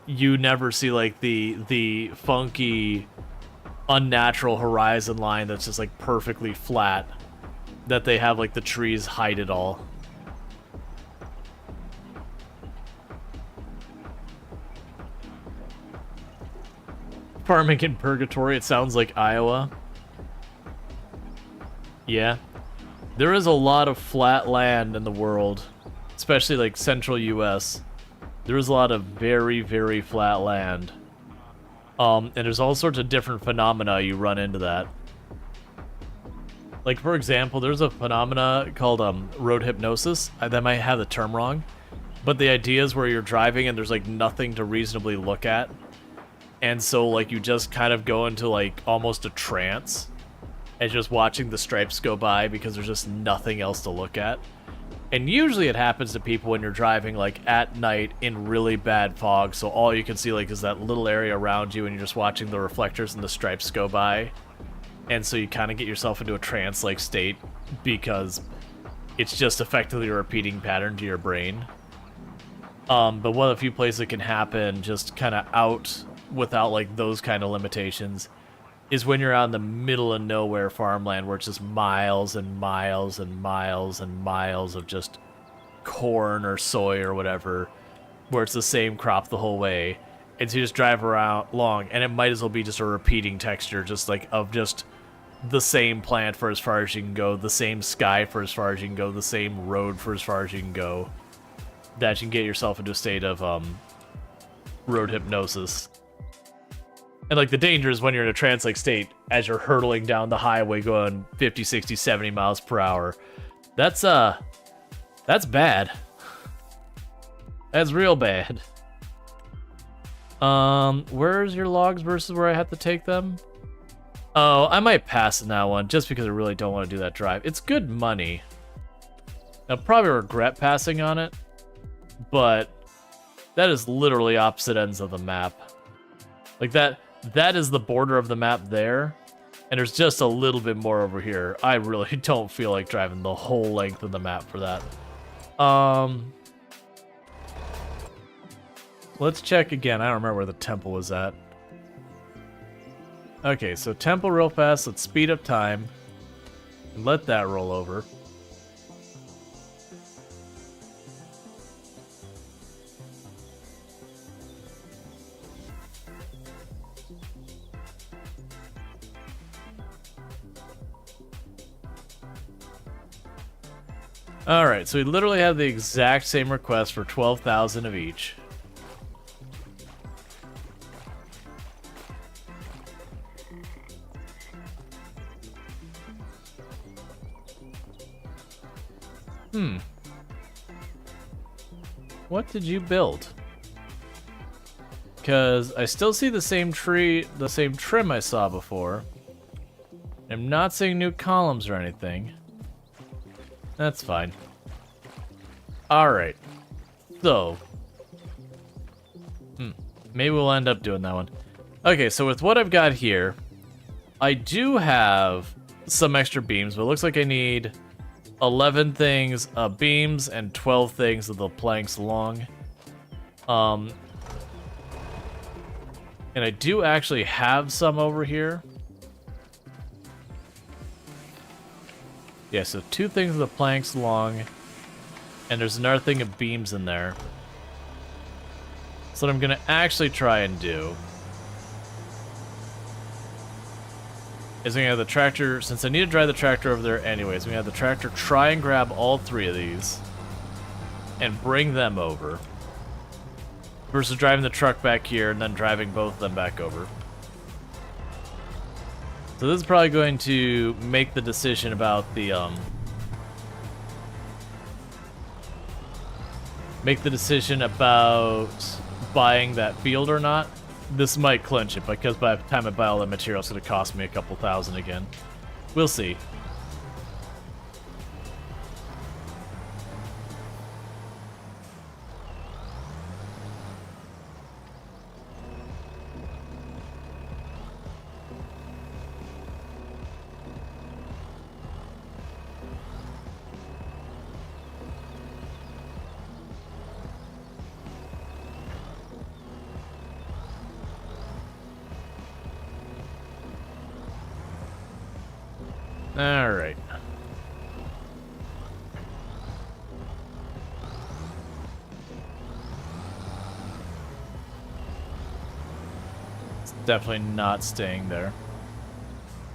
[SPEAKER 1] you never see like the funky unnatural horizon line that's just like perfectly flat, that they have like the trees hide it all. Farming in Purgatory, it sounds like Iowa. Yeah. There is a lot of flat land in the world, especially like central US. There is a lot of very, very flat land. And there's all sorts of different phenomena you run into that. Like, for example, there's a phenomena called road hypnosis. That might have the term wrong. But the idea is where you're driving and there's, like, nothing to reasonably look at. And so, like, you just kind of go into, like, almost a trance. And just watching the stripes go by because there's just nothing else to look at. And usually it happens to people when you're driving, like, at night in really bad fog. So all you can see, like, is that little area around you and you're just watching the reflectors and the stripes go by. And so you kind of get yourself into a trance-like state because it's just effectively a repeating pattern to your brain. But one of the few places it can happen just kind of out without, like, those kind of limitations is when you're out in the middle of nowhere farmland where it's just miles and miles and miles and miles of just corn or soy or whatever, where it's the same crop the whole way. And so you just drive around long, and it might as well be just a repeating texture, just like of just the same plant for as far as you can go, the same sky for as far as you can go, the same road for as far as you can go, that you can get yourself into a state of road hypnosis. And, like, the danger is when you're in a trance-like state, as you're hurtling down the highway going 50, 60, 70 miles per hour. That's bad. That's real bad. Where's your logs versus where I have to take them? Oh, I might pass in that one, just because I really don't want to do that drive. It's good money. I'll probably regret passing on it, but that is literally opposite ends of the map. Like, that is the border of the map there, and there's just a little bit more over here. I really don't feel like driving the whole length of the map for that. Let's check again. I don't remember where the temple was at. Okay, so temple real fast. Let's speed up time and let that roll over. Alright, so we literally have the exact same request for 12,000 of each. What did you build? Because I still see the same tree, the same trim I saw before. I'm not seeing new columns or anything. That's fine. Alright. So. Maybe we'll end up doing that one. Okay, so with what I've got here, I do have some extra beams, but it looks like I need 11 things of beams and 12 things of the planks long. And I do actually have some over here. Yeah, so 2 things of the planks long, and there's another thing of beams in there. So what I'm gonna actually try and do is I'm gonna have the tractor, since I need to drive the tractor over there anyways, I'm gonna have the tractor try and grab all 3 of these and bring them over versus driving the truck back here and then driving both of them back over. So this is probably going to make the decision about the buying that field or not. This might clinch it, because by the time I buy all that material, it's going to cost me a couple thousand again. We'll see. Alright. It's definitely not staying there.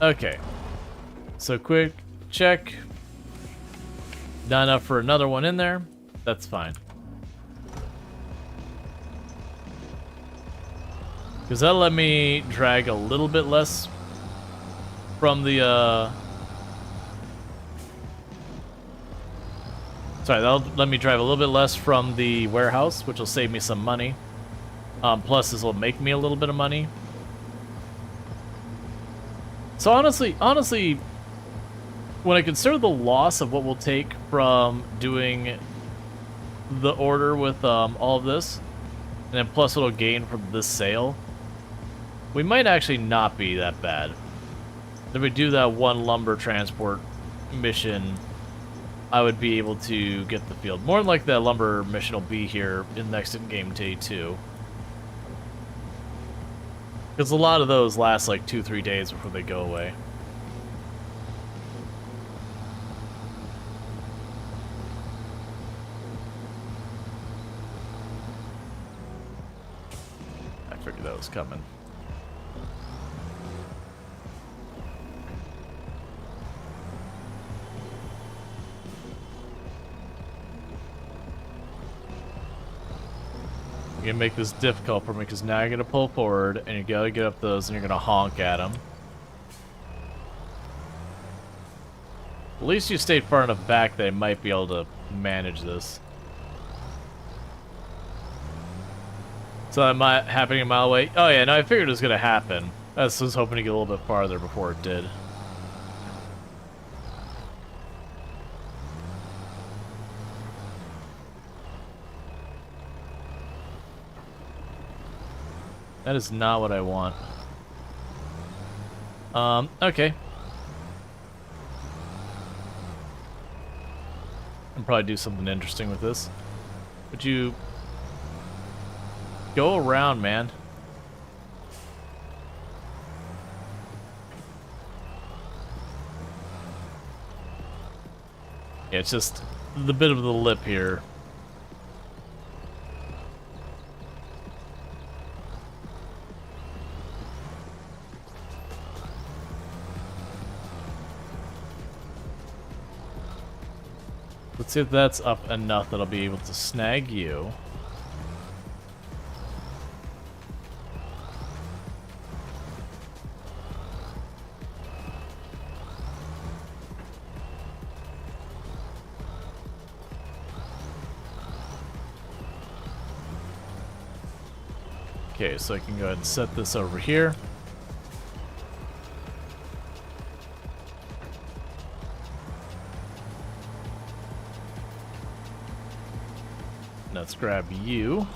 [SPEAKER 1] Okay. So quick check. Not enough for another one in there. That's fine. Because that'll let me drag a little bit less from the Sorry, that'll let me drive a little bit less from the warehouse, which will save me some money. Plus, this will make me a little bit of money. So honestly, when I consider the loss of what we'll take from doing the order with all of this, and then plus what it'll gain from this sale, we might actually not be that bad. If we do that one lumber transport mission, I would be able to get the field. More than likely that lumber mission will be here in next in-game day too. Because a lot of those last like 2-3 days before they go away. I figured that was coming. You're gonna make this difficult for me because now you're gonna pull forward and you gotta get up those and you're gonna honk at them. At least you stayed far enough back that I might be able to manage this. So that might happening a mile away. Oh yeah, no, I figured it was gonna happen. I was just hoping to get a little bit farther before it did. That is not what I want. Okay. I'll probably do something interesting with this. Would you go around, man? Yeah, it's just the bit of the lip here. Let's see if that's up enough that I'll be able to snag you. Okay, so I can go ahead and set this over here. Let's grab you.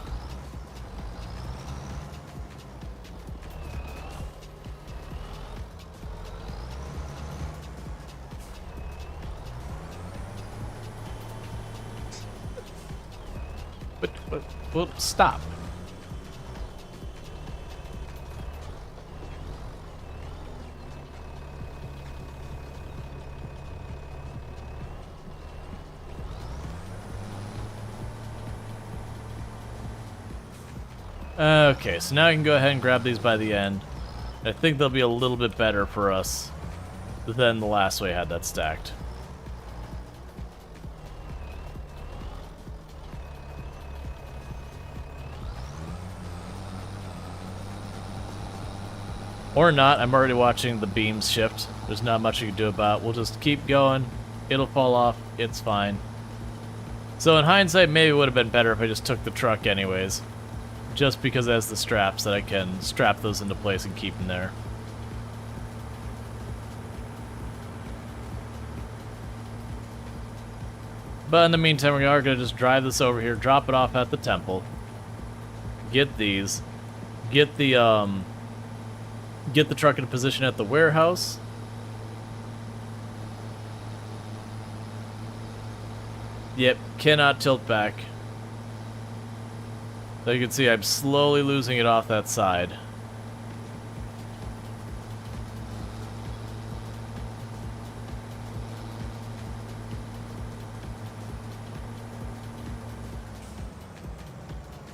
[SPEAKER 1] Well, stop. Okay, so now I can go ahead and grab these by the end. I think they'll be a little bit better for us than the last way I had that stacked. Or not, I'm already watching the beams shift. There's not much you can do about it. We'll just keep going. It'll fall off. It's fine. So in hindsight, maybe it would have been better if I just took the truck anyways. Just because it has the straps that I can strap those into place and keep them there. But in the meantime, we are going to just drive this over here, drop it off at the temple, get these, get the truck in position at the warehouse. Yep, cannot tilt back. So you can see I'm slowly losing it off that side.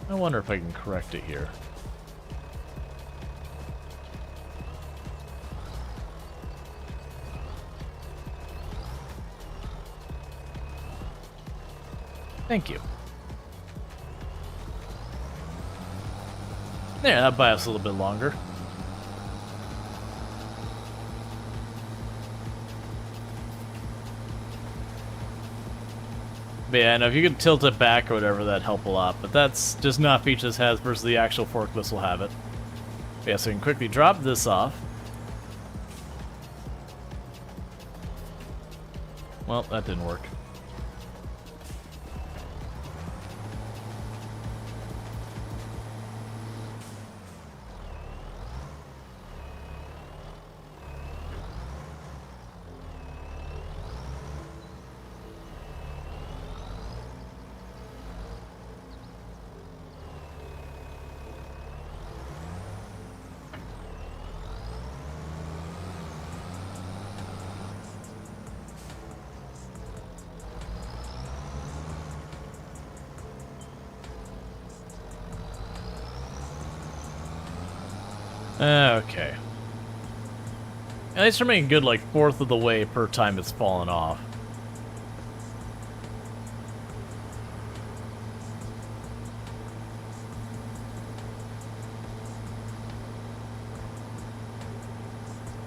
[SPEAKER 1] I wonder if I can correct it here. Thank you. Yeah, that'll buy us a little bit longer. But yeah, no, if you could tilt it back or whatever, that'd help a lot. But that's just not a feature this has versus the actual forklifts will have it. But yeah, so we can quickly drop this off. Well, that didn't work. Okay. At least we're making good, like, fourth of the way per time it's fallen off.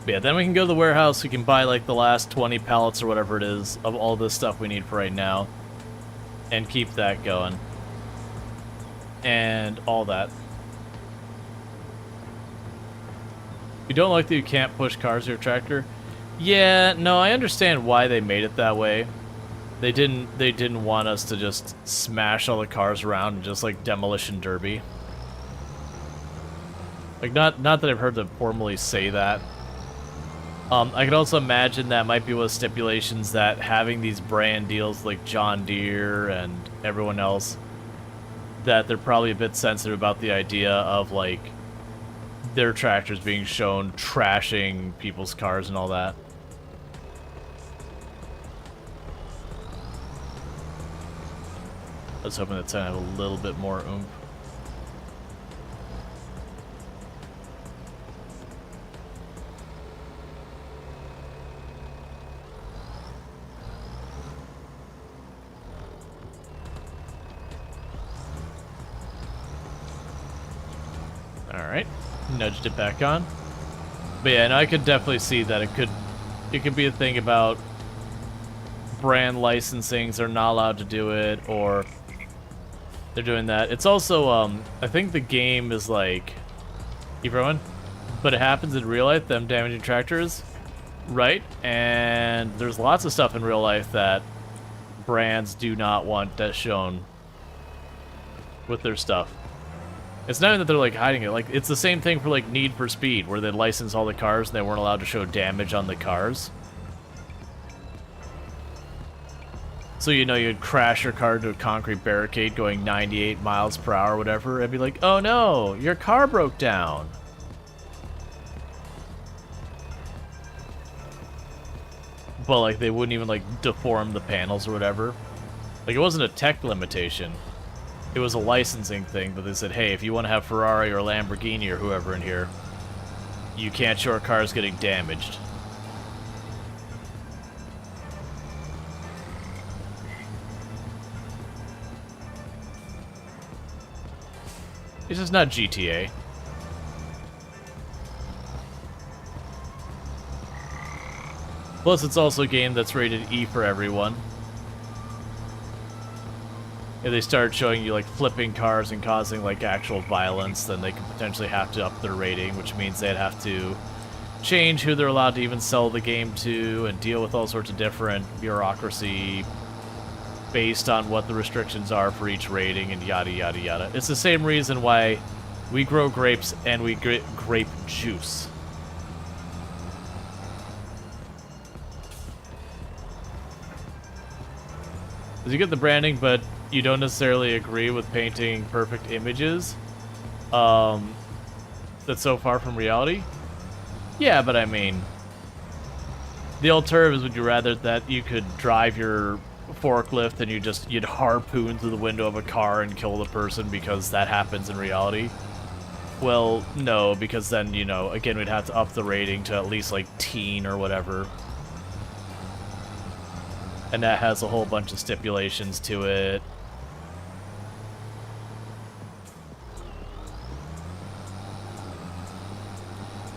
[SPEAKER 1] But yeah, then we can go to the warehouse, we can buy, like, the last 20 pallets or whatever it is of all this stuff we need for right now. And keep that going. And all that. You don't like that you can't push cars with your tractor? Yeah, no, I understand why they made it that way. They didn't want us to just smash all the cars around and just like demolition derby. Like not that I've heard them formally say that. I could also imagine that might be with stipulations that having these brand deals like John Deere and everyone else, that they're probably a bit sensitive about the idea of like their tractors being shown trashing people's cars and all that. I was hoping that's gonna have a little bit more oomph. Alright. Nudged it back on. But yeah, and I could definitely see that it could be a thing about brand licensings are not allowed to do it, or they're doing that. It's also I think the game is like keep going, but it happens in real life, them damaging tractors, right? And there's lots of stuff in real life that brands do not want that shown with their stuff. It's not even that they're like hiding it. Like it's the same thing for like Need for Speed, where they licensed all the cars and they weren't allowed to show damage on the cars. So you know you'd crash your car into a concrete barricade going 98 miles per hour or whatever, and be like, "Oh no, your car broke down." But like they wouldn't even like deform the panels or whatever. Like it wasn't a tech limitation. It was a licensing thing, but they said, hey, if you want to have Ferrari or Lamborghini or whoever in here, you can't show our cars getting damaged. It's just not GTA. Plus, it's also a game that's rated E for everyone. If they start showing you like flipping cars and causing like actual violence, then they could potentially have to up their rating, which means they'd have to change who they're allowed to even sell the game to and deal with all sorts of different bureaucracy based on what the restrictions are for each rating and yada yada yada. It's the same reason why we grow grapes and we get grape juice. Because you get the branding, but you don't necessarily agree with painting perfect images that's so far from reality. Yeah, but I mean, the alternative is, would you rather that you could drive your forklift and you'd harpoon through the window of a car and kill the person because that happens in reality? Well, no, because then, you know, again, we'd have to up the rating to at least like teen or whatever. And that has a whole bunch of stipulations to it.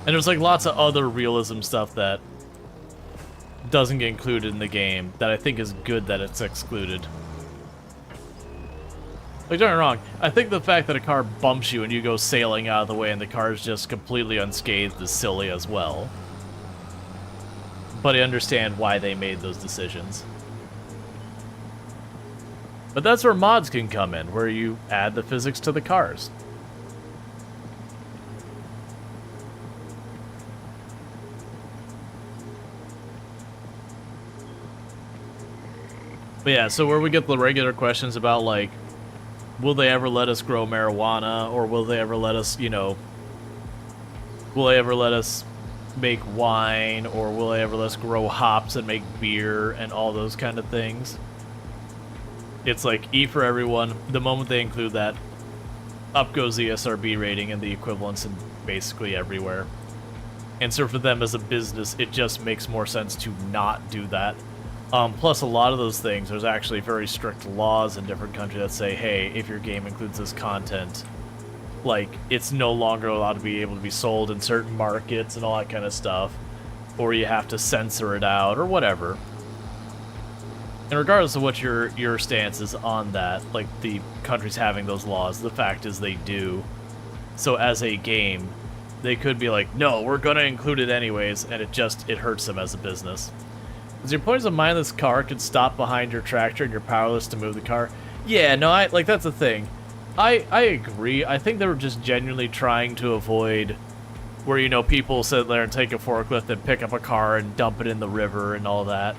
[SPEAKER 1] And there's like lots of other realism stuff that doesn't get included in the game that I think is good that it's excluded. Like, don't get me wrong, I think the fact that a car bumps you and you go sailing out of the way and the car is just completely unscathed is silly as well. But I understand why they made those decisions. But that's where mods can come in, where you add the physics to the cars. But yeah, so where we get the regular questions about, like, will they ever let us grow marijuana, or will they ever let us, you know, will they ever let us make wine, or will they ever let us grow hops and make beer and all those kind of things? It's like E for everyone. The moment they include that, up goes the SRB rating and the equivalents in basically everywhere. And so for them as a business, it just makes more sense to not do that. Plus, a lot of those things, there's actually very strict laws in different countries that say, hey, if your game includes this content, like, it's no longer allowed to be able to be sold in certain markets and all that kind of stuff, or you have to censor it out, or whatever. And regardless of what your stance is on that, like, the countries having those laws, the fact is they do. So as a game, they could be like, no, we're going to include it anyways, and it hurts them as a business. Is your point is a mindless car could stop behind your tractor and you're powerless to move the car? Yeah, no, that's the thing. I agree. I think they were just genuinely trying to avoid where, you know, people sit there and take a forklift and pick up a car and dump it in the river and all that.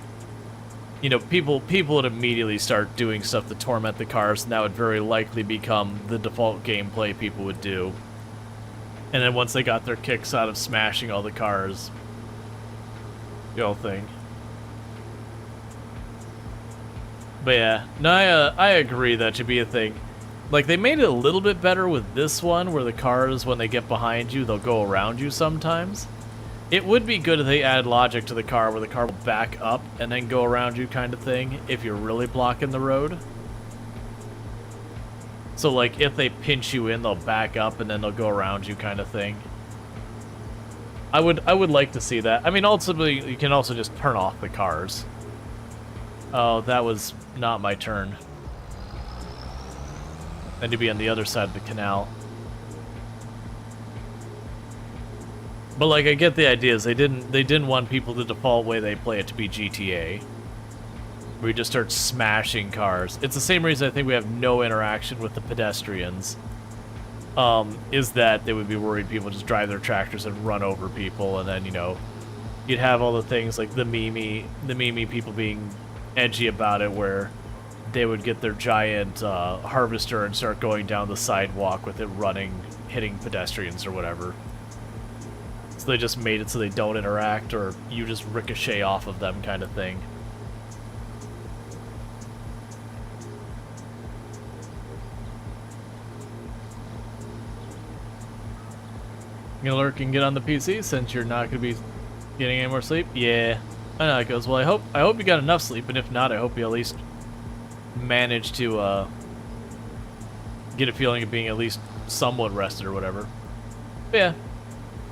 [SPEAKER 1] You know, people would immediately start doing stuff to torment the cars, and that would very likely become the default gameplay people would do. And then once they got their kicks out of smashing all the cars, the whole thing. But yeah, no, I agree that should be a thing. Like, they made it a little bit better with this one, where the cars, when they get behind you, they'll go around you sometimes. It would be good if they added logic to the car, where the car will back up and then go around you kind of thing, if you're really blocking the road. So, like, if they pinch you in, they'll back up and then they'll go around you kind of thing. I would like to see that. I mean, ultimately, you can also just turn off the cars. Oh, that was not my turn. I need to be on the other side of the canal. But like, I get the ideas. They didn't want people the default way they play it to be GTA, where you just start smashing cars. It's the same reason I think we have no interaction with the pedestrians. Is that they would be worried people just drive their tractors and run over people, and then, you know, you'd have all the things like the meme people being edgy about it, where they would get their giant harvester and start going down the sidewalk with it running, hitting pedestrians or whatever. So they just made it so they don't interact, or you just ricochet off of them kind of thing. You gonna lurk and get on the PC since you're not gonna be getting any more sleep? Yeah. I know how it goes. Well, I hope you got enough sleep, and if not, I hope you at least manage to get a feeling of being at least somewhat rested or whatever. But yeah,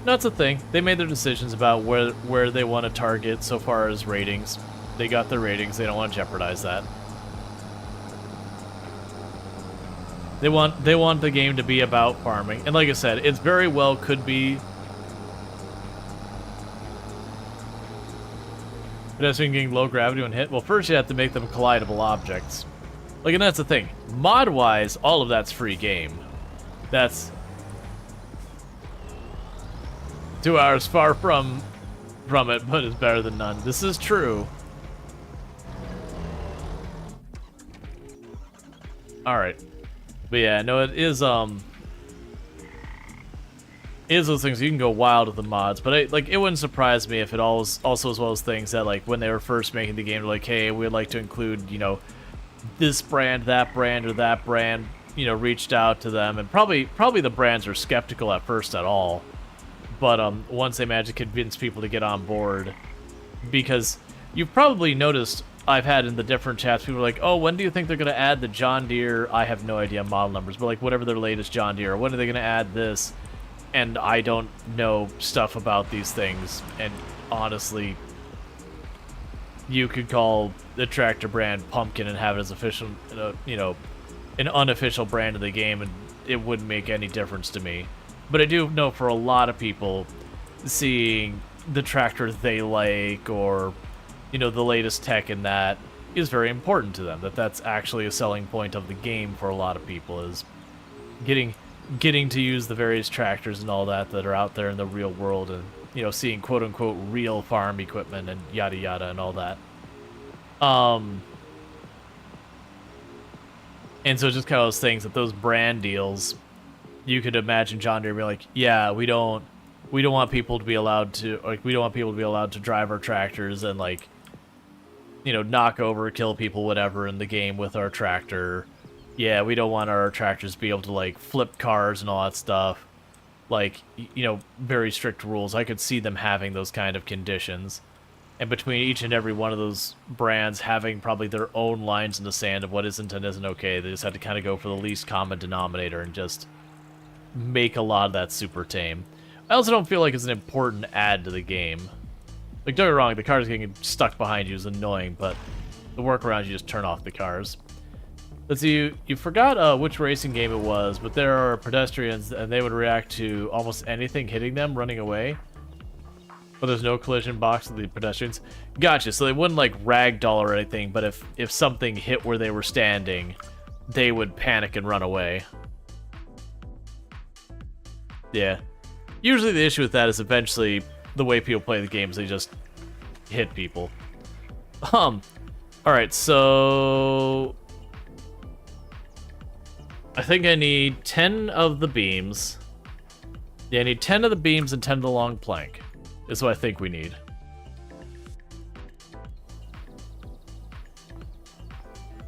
[SPEAKER 1] that's the thing. They made their decisions about where they want to target so far as ratings. They got their ratings. They don't want to jeopardize that. They want the game to be about farming, and like I said, it very well could be. Pedestrian getting low gravity when hit. Well, first you have to make them collidable objects. Like, and that's the thing. Mod-wise, all of that's free game. That's 2 hours far from it, but it's better than none. This is true. Alright. But yeah, no, it is those things you can go wild with the mods, but it wouldn't surprise me if it also as well as things that, like, when they were first making the game, they're like, hey, we'd like to include, you know, this brand, or that brand, you know, reached out to them, and probably the brands are skeptical at first at all, but once they manage to convince people to get on board, because you've probably noticed, I've had in the different chats, people are like, oh, when do you think they're going to add the John Deere, I have no idea model numbers, but like whatever their latest John Deere, when are they going to add this? And I don't know stuff about these things, and honestly, you could call the tractor brand Pumpkin and have it as official, you know, an unofficial brand of the game, and it wouldn't make any difference to me. But I do know for a lot of people, seeing the tractor they like, or, you know, the latest tech in that, is very important to them. That's actually a selling point of the game for a lot of people, is getting to use the various tractors and all that are out there in the real world, and, you know, seeing quote-unquote real farm equipment and yada yada and all that. And so just kind of those things, that those brand deals, you could imagine John Deere being like, yeah, we don't want people to be allowed to, like, we don't want people to be allowed to drive our tractors and, like, you know, knock over, kill people, whatever, in the game with our tractor. Yeah, we don't want our tractors to be able to, like, flip cars and all that stuff. Like, you know, very strict rules. I could see them having those kind of conditions. And between each and every one of those brands having probably their own lines in the sand of what isn't and isn't okay, they just had to kind of go for the least common denominator and just make a lot of that super tame. I also don't feel like it's an important add to the game. Like, don't get me wrong, the cars getting stuck behind you is annoying, but the workaround, you just turn off the cars. Let's see, you forgot which racing game it was, but there are pedestrians, and they would react to almost anything hitting them running away. But there's no collision box with the pedestrians. Gotcha, so they wouldn't, like, ragdoll or anything, but if something hit where they were standing, they would panic and run away. Yeah. Usually the issue with that is eventually the way people play the games, they just hit people. Alright, so I think I need 10 of the beams. Yeah, I need 10 of the beams and 10 of the long plank, is what I think we need.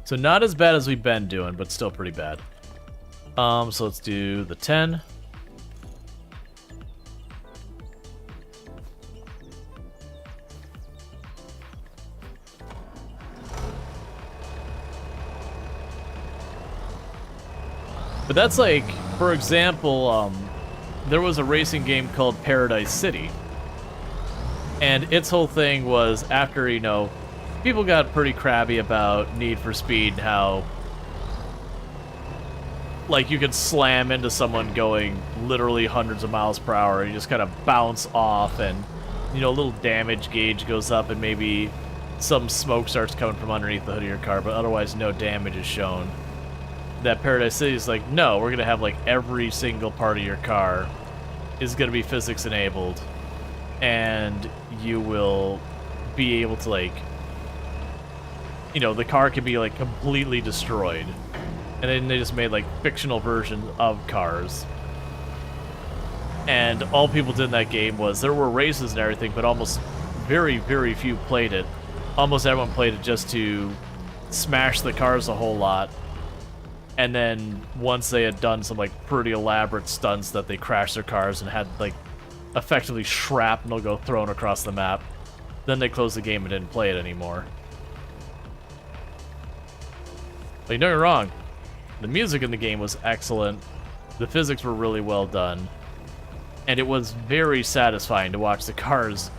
[SPEAKER 1] So not as bad as we've been doing, but still pretty bad. So let's do the 10. But that's like, for example, there was a racing game called Paradise City. And its whole thing was, after, you know, people got pretty crabby about Need for Speed, how, like, you could slam into someone going literally hundreds of miles per hour, and you just kind of bounce off, and, you know, a little damage gauge goes up, and maybe some smoke starts coming from underneath the hood of your car, but otherwise no damage is shown. That Paradise City is like, no, we're going to have, like, every single part of your car is going to be physics enabled, and you will be able to, like, you know, the car can be, like, completely destroyed. And then they just made, like, fictional versions of cars. And all people did in that game was, there were races and everything, but almost very, very few played it. Almost everyone played it just to smash the cars a whole lot. And then once they had done some, like, pretty elaborate stunts that they crashed their cars and had, like, effectively shrapnel go thrown across the map, then they closed the game and didn't play it anymore. Like, don't get me wrong, the music in the game was excellent, the physics were really well done, and it was very satisfying to watch the cars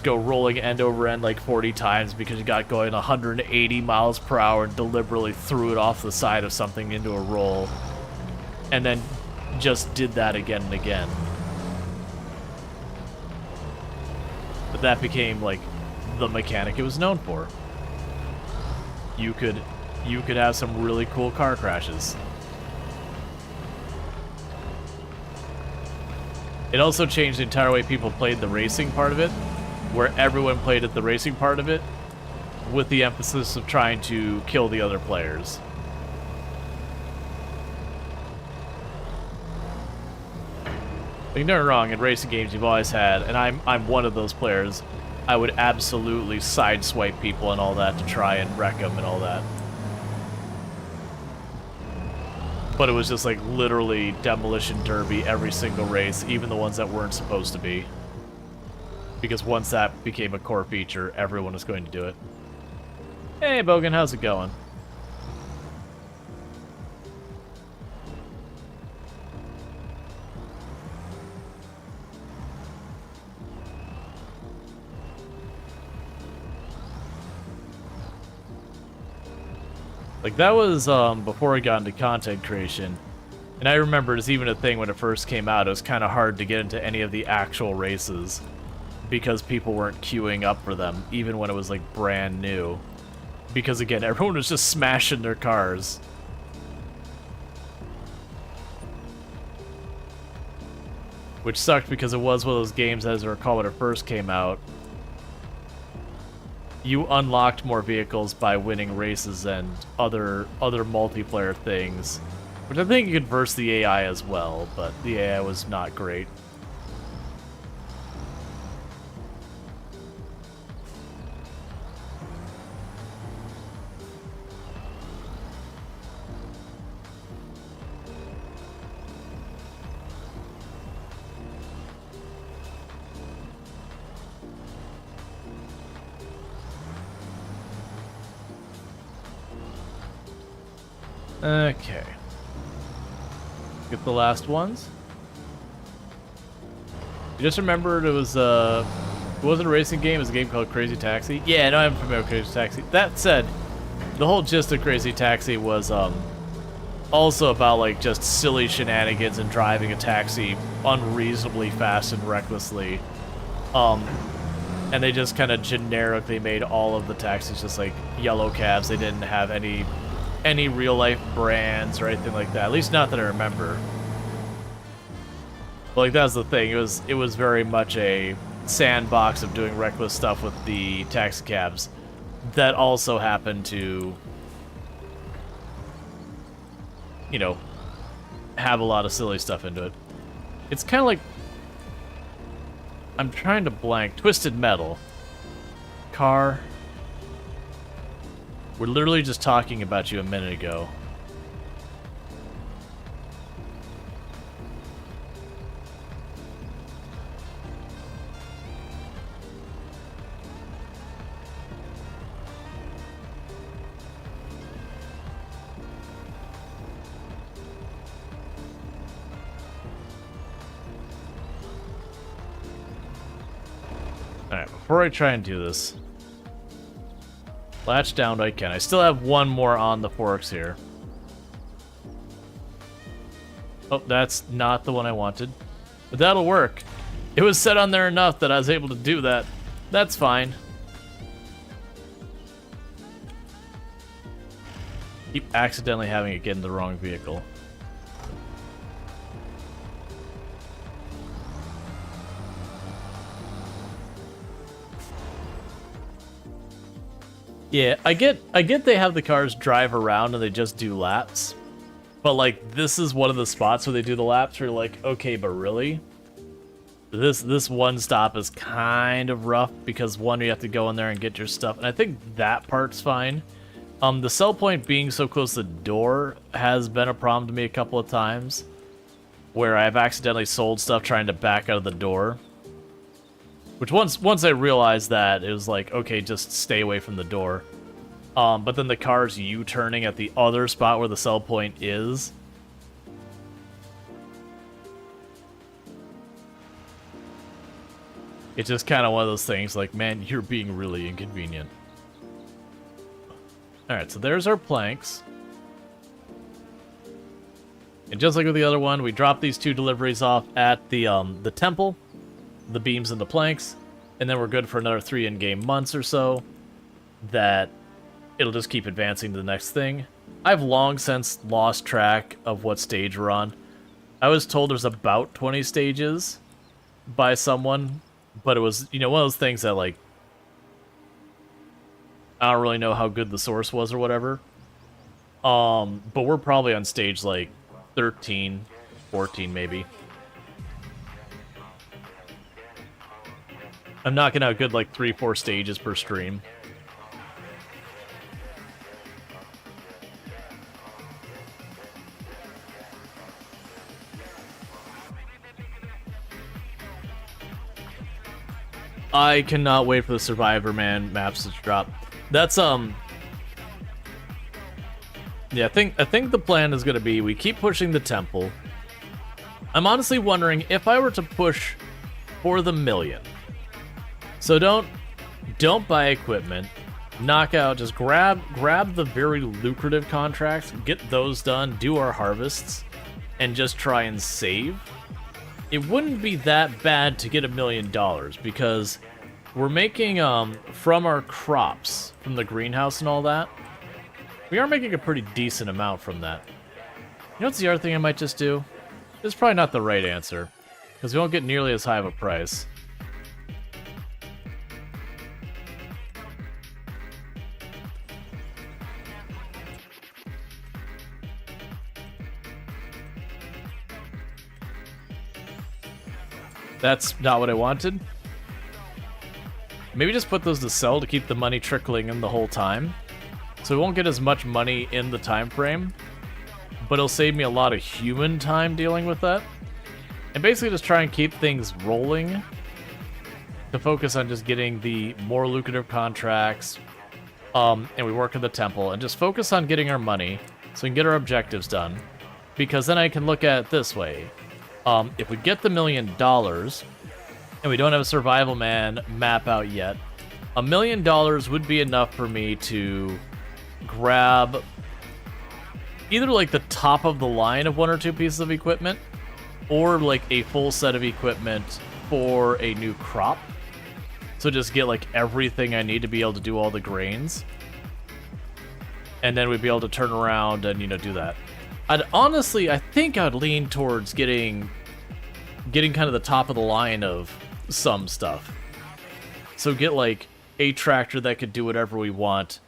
[SPEAKER 1] go rolling end over end like 40 times because you got going 180 miles per hour and deliberately threw it off the side of something into a roll, and then just did that again and again. But that became, like, the mechanic it was known for. You could have some really cool car crashes. It also changed the entire way people played the racing part of it, where everyone played at the racing part of it, with the emphasis of trying to kill the other players. Like, don't get me wrong, in racing games you've always had, and I'm one of those players, I would absolutely sideswipe people and all that to try and wreck them and all that. But it was just, like, literally demolition derby every single race, even the ones that weren't supposed to be. Because once that became a core feature, everyone was going to do it. Hey, Bogan, how's it going? Like, that was before I got into content creation. And I remember it was even a thing when it first came out. It was kind of hard to get into any of the actual races because people weren't queuing up for them, even when it was, like, brand new. Because, again, everyone was just smashing their cars. Which sucked because it was one of those games, as I recall, when it first came out. You unlocked more vehicles by winning races and other multiplayer things. Which I think you could verse the AI as well, but the AI was not great. Okay. Get the last ones. You just remembered it was it wasn't a racing game, it was a game called Crazy Taxi. Yeah, no, I'm familiar with Crazy Taxi. That said, the whole gist of Crazy Taxi was also about like just silly shenanigans and driving a taxi unreasonably fast and recklessly. And they just kind of generically made all of the taxis just like yellow cabs. They didn't have any real life brands or anything like that. At least not that I remember. But like that's the thing. It was very much a sandbox of doing reckless stuff with the taxi cabs that also happened to, you know, have a lot of silly stuff into it. It's kind of like, I'm trying to blank. Twisted Metal. Car. We're literally just talking about you a minute ago. Alright, before I try and do this, latch down I can. I still have one more on the forks here. Oh, that's not the one I wanted. But that'll work. It was set on there enough that I was able to do that. That's fine. Keep accidentally having it get in the wrong vehicle. Yeah, I get they have the cars drive around and they just do laps. But like this is one of the spots where they do the laps where you're like, okay, but really? This one stop is kind of rough because one, you have to go in there and get your stuff, and I think that part's fine. The sell point being so close to the door has been a problem to me a couple of times where I've accidentally sold stuff trying to back out of the door. Which once I realized that, it was like, okay, just stay away from the door. But then the car's U-turning at the other spot where the sell point is. It's just kind of one of those things like, man, you're being really inconvenient. Alright, so there's our planks. And just like with the other one, we drop these 2 deliveries off at the temple. The beams and the planks, and then we're good for another 3 in-game months or so. That it'll just keep advancing to the next thing. I've long since lost track of what stage we're on. I was told there's about 20 stages by someone, but it was, you know, one of those things that, like, I don't really know how good the source was or whatever. But we're probably on stage, like, 13, 14 maybe. I'm knocking out good, like, 3-4 stages per stream. I cannot wait for the Survivor Man maps to drop. That's yeah, I think the plan is gonna be we keep pushing the temple. I'm honestly wondering if I were to push for the 1,000,000. So don't buy equipment. knock out, just grab the very lucrative contracts, get those done, do our harvests, and just try and save. It wouldn't be that bad to get $1 million because we're making, from our crops, from the greenhouse and all that, we are making a pretty decent amount from that. You know what's the other thing I might just do? It's probably not the right answer, because we won't get nearly as high of a price. That's not what I wanted. Maybe just put those to sell to keep the money trickling in the whole time. So we won't get as much money in the time frame, but it'll save me a lot of human time dealing with that. And basically just try and keep things rolling to focus on just getting the more lucrative contracts, and we work in the temple, and just focus on getting our money so we can get our objectives done. Because then I can look at it this way. If we get the $1 million, and we don't have a survival man map out yet, $1 million would be enough for me to grab either like the top of the line of 1 or 2 pieces of equipment, or like a full set of equipment for a new crop. So just get like everything I need to be able to do all the grains. And then we'd be able to turn around and, you know, do that. I think I'd lean towards getting kind of the top of the line of some stuff. So get like a tractor that could do whatever we want,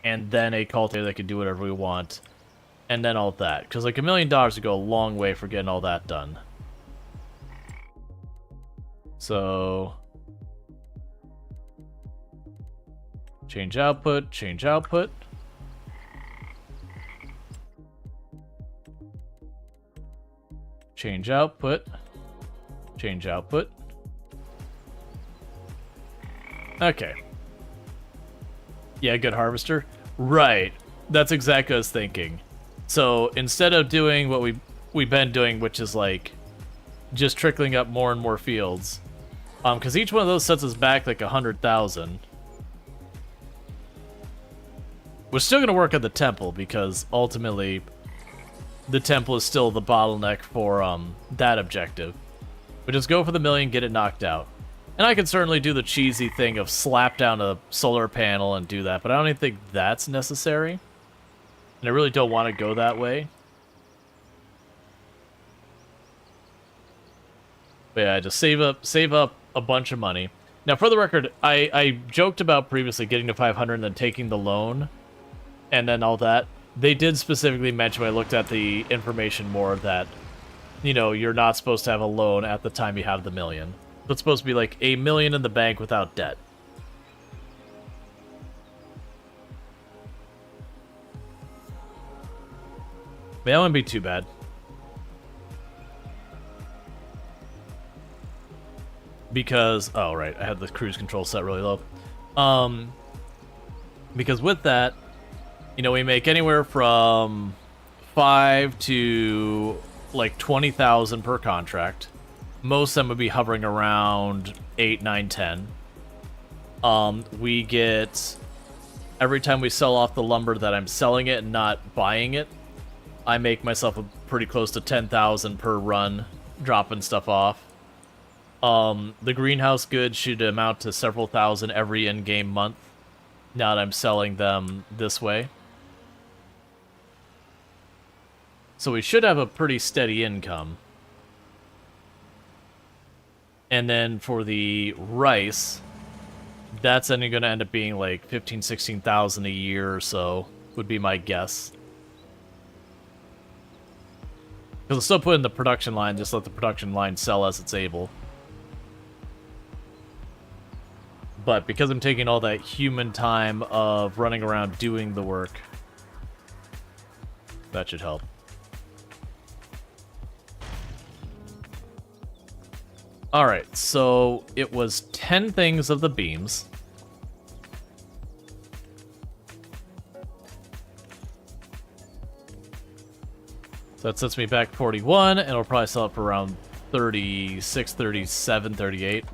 [SPEAKER 1] and then a cultivator that could do whatever we want, and then all that. Because like $1 million would go a long way for getting all that done. So change output, change output. Change output. Change output. Okay. Yeah, good harvester. Right. That's exactly what I was thinking. So instead of doing what we've been doing, which is like just trickling up more and more fields, because each one of those sets us back like 100,000. We're still gonna work at the temple because ultimately the temple is still the bottleneck for that objective. But just go for the $1 million, get it knocked out. And I can certainly do the cheesy thing of slap down a solar panel and do that, but I don't even think that's necessary. And I really don't want to go that way. But yeah, just save up a bunch of money. Now, for the record, I joked about previously getting to 500 and then taking the loan and then all that. They did specifically mention when I looked at the information more that, you know, you're not supposed to have a loan at the time you have the $1 million. It's supposed to be like $1 million in the bank without debt. But that wouldn't be too bad. Because, oh right, I had the cruise control set really low. Because with that, you know, we make anywhere from 5 to like 20,000 per contract. Most of them would be hovering around 8, 9, 10. We get, every time we sell off the lumber that I'm selling it and not buying it, I make myself pretty close to 10,000 per run, dropping stuff off. The greenhouse goods should amount to several thousand every in-game month, now that I'm selling them this way. So we should have a pretty steady income. And then for the rice, that's then going to end up being like 15,000, 16,000 a year or so, would be my guess. Because I'll still put in the production line, just let the production line sell as it's able. But because I'm taking all that human time of running around doing the work, that should help. Alright, so it was 10 things of the beams. So that sets me back 41, and it'll probably sell it for around 36, 37, 38.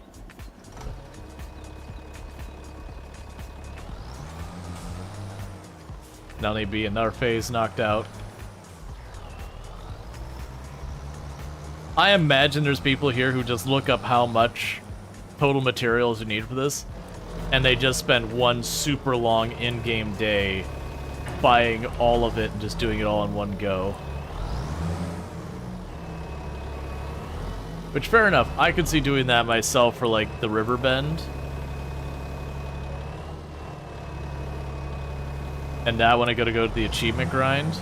[SPEAKER 1] Nelly B, another phase knocked out. I imagine there's people here who just look up how much total materials you need for this, and they just spend one super long in-game day buying all of it and just doing it all in one go. Which, fair enough. I could see doing that myself for, like, the river bend. And now when I gotta go to the achievement grind.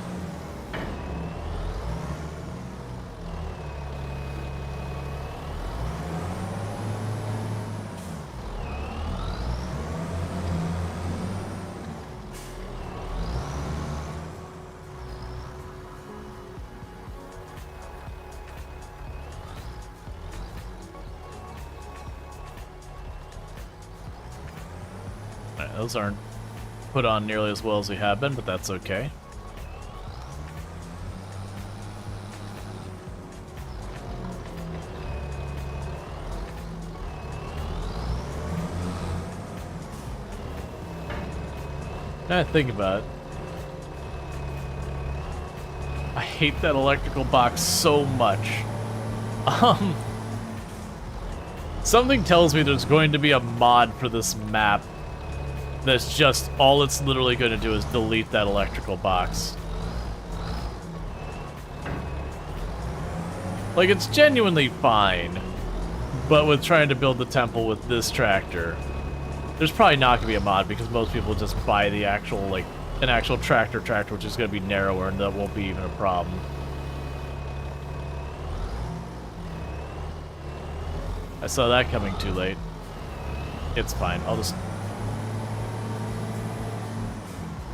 [SPEAKER 1] Alright, those aren't put on nearly as well as they have been, but that's okay. Now I think about it. I hate that electrical box so much. Something tells me there's going to be a mod for this map that's just, all it's literally going to do is delete that electrical box. Like, it's genuinely fine, but with trying to build the temple with this tractor, there's probably not going to be a mod because most people just buy the actual, like, an actual tractor which is going to be narrower and that won't be even a problem. I saw that coming too late. It's fine. I'll just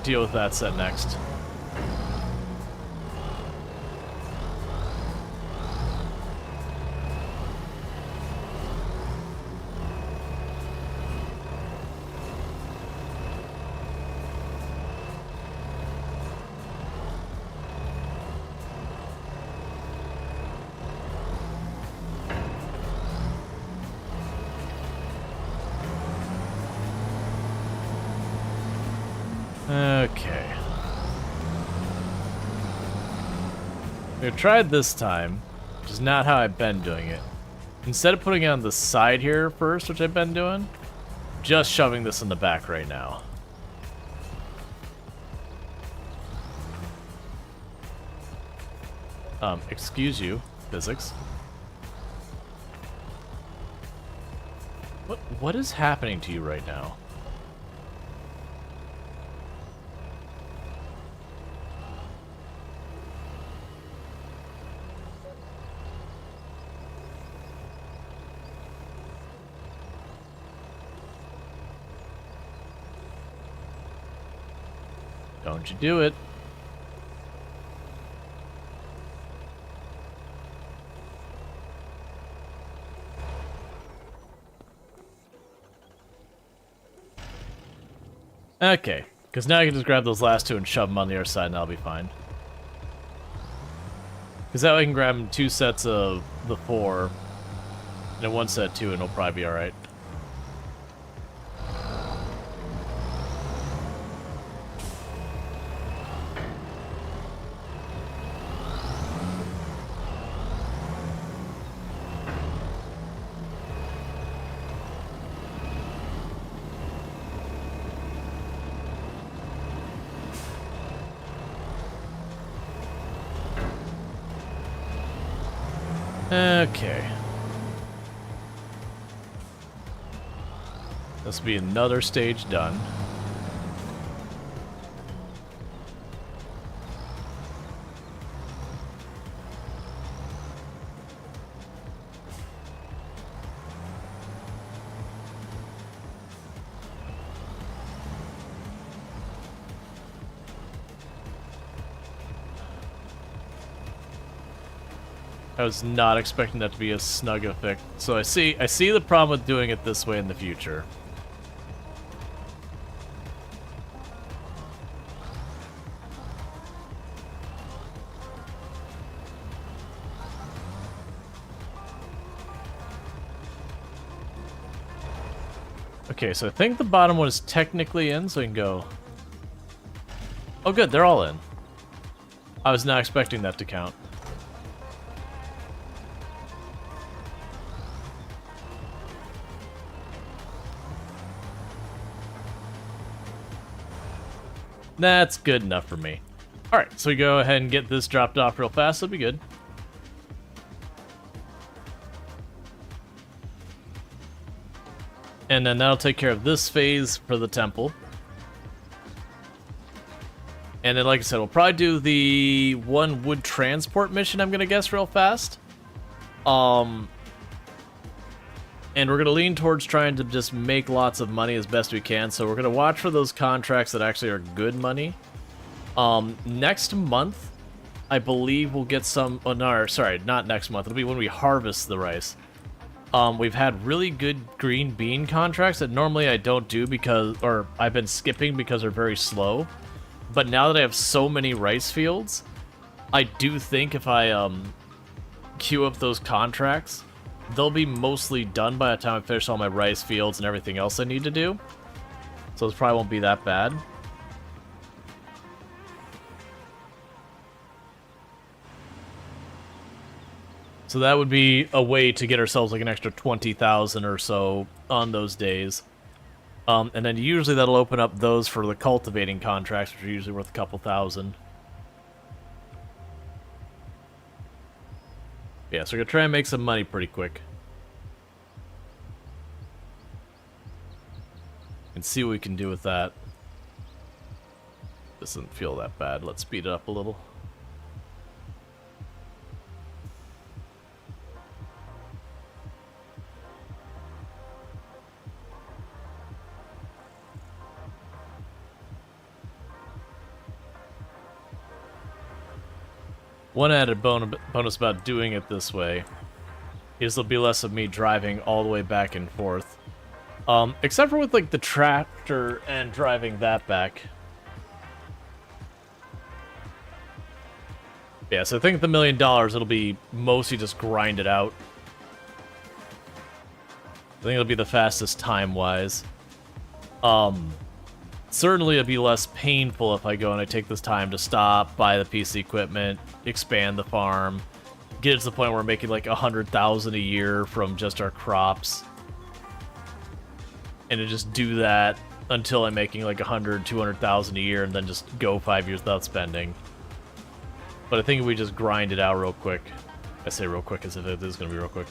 [SPEAKER 1] deal with that set next. Okay. We tried this time, which is not how I've been doing it. Instead of putting it on the side here first, which I've been doing, just shoving this in the back right now. Excuse you, physics. What is happening to you right now? Don't you do it. Okay, because now I can just grab those last two and shove them on the other side and that'll be fine. Because that way I can grab them 2 sets of the 4, and then 1 set 2 and it'll probably be alright. Okay. This will be another stage done. I was not expecting that to be a snug effect. So I see the problem with doing it this way in the future. Okay, so I think the bottom one is technically in, so I can go Oh good, they're all in. I was not expecting that to count. That's good enough for me. Alright, so we go ahead and get this dropped off real fast, it'll be good. And then that'll take care of this phase for the temple. And then, like I said, we'll probably do the one wood transport mission, I'm gonna guess, real fast. And we're gonna lean towards trying to just make lots of money as best we can. So we're gonna watch for those contracts that actually are good money. Next month, I believe we'll get some. Oh no, sorry, not next month. It'll be when we harvest the rice. We've had really good green bean contracts that normally I don't do because, or I've been skipping because they're very slow. But now that I have so many rice fields, I do think if I queue up those contracts, they'll be mostly done by the time I finish all my rice fields and everything else I need to do. So this probably won't be that bad. So that would be a way to get ourselves like an extra 20,000 or so on those days. And then usually that'll open up those for the cultivating contracts, which are usually worth a couple thousand. Yeah, so we're going to try and make some money pretty quick. And see what we can do with that. Doesn't feel that bad. Let's speed it up a little. One added bonus about doing it this way is there'll be less of me driving all the way back and forth. Except for with like the tractor and driving that back. Yeah, so I think the $1 million it'll be mostly just grind it out. I think it'll be the fastest time-wise. Certainly it'll be less painful if I go and I take this time to stop, buy the piece of equipment, expand the farm, get it to the point where we're making like 100,000 a year from just our crops. And to just do that until I'm making like 100, 200,000 a year and then just go 5 years without spending. But I think if we just grind it out real quick, I say real quick as if it is going to be real quick.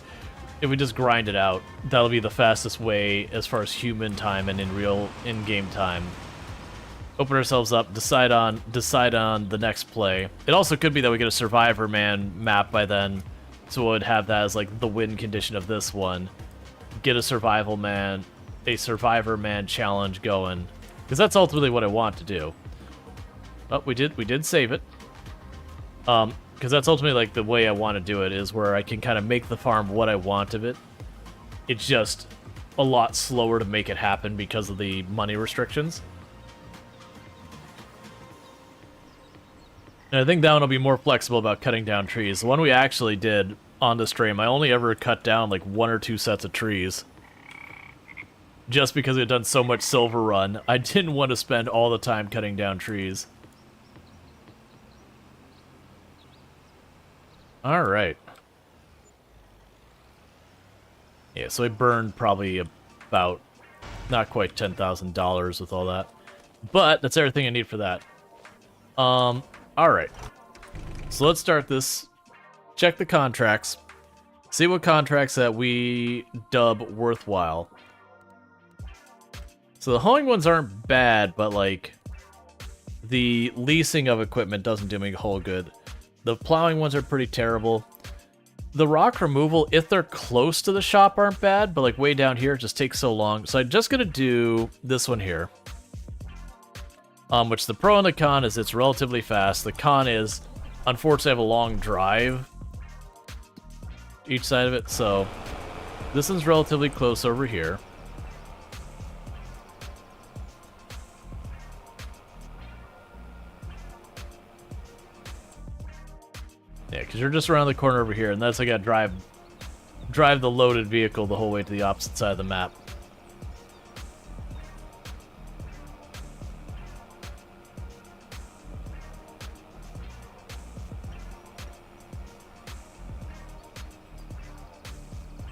[SPEAKER 1] If we just grind it out, that'll be the fastest way as far as human time and in-game time. Open ourselves up, decide on the next play. It also could be that we get a Survivor Man map by then, so we'd have that as like the win condition of this one. Get a Survivor Man challenge going, because that's ultimately what I want to do. Oh, we did save it. Because that's ultimately like the way I want to do it, is where I can kind of make the farm what I want of it. It's just a lot slower to make it happen because of the money restrictions. And I think that one will be more flexible about cutting down trees. The one we actually did on the stream, I only ever cut down like 1 or 2 sets of trees. Just because we had done so much Silver Run, I didn't want to spend all the time cutting down trees. Alright. Yeah, so I burned probably about not quite $10,000 with all that. But that's everything I need for that. Alright. So let's start this. Check the contracts. See what contracts that we dub worthwhile. So the hoeing ones aren't bad, but like the leasing of equipment doesn't do me a whole good. The plowing ones are pretty terrible. The rock removal, if they're close to the shop, aren't bad, but like way down here, it just takes so long. So I'm just gonna do this one here. Which the pro and the con is it's relatively fast. The con is, unfortunately, I have a long drive each side of it, so this one's relatively close over here. Yeah, because you're just around the corner over here, and that's like I gotta drive the loaded vehicle the whole way to the opposite side of the map.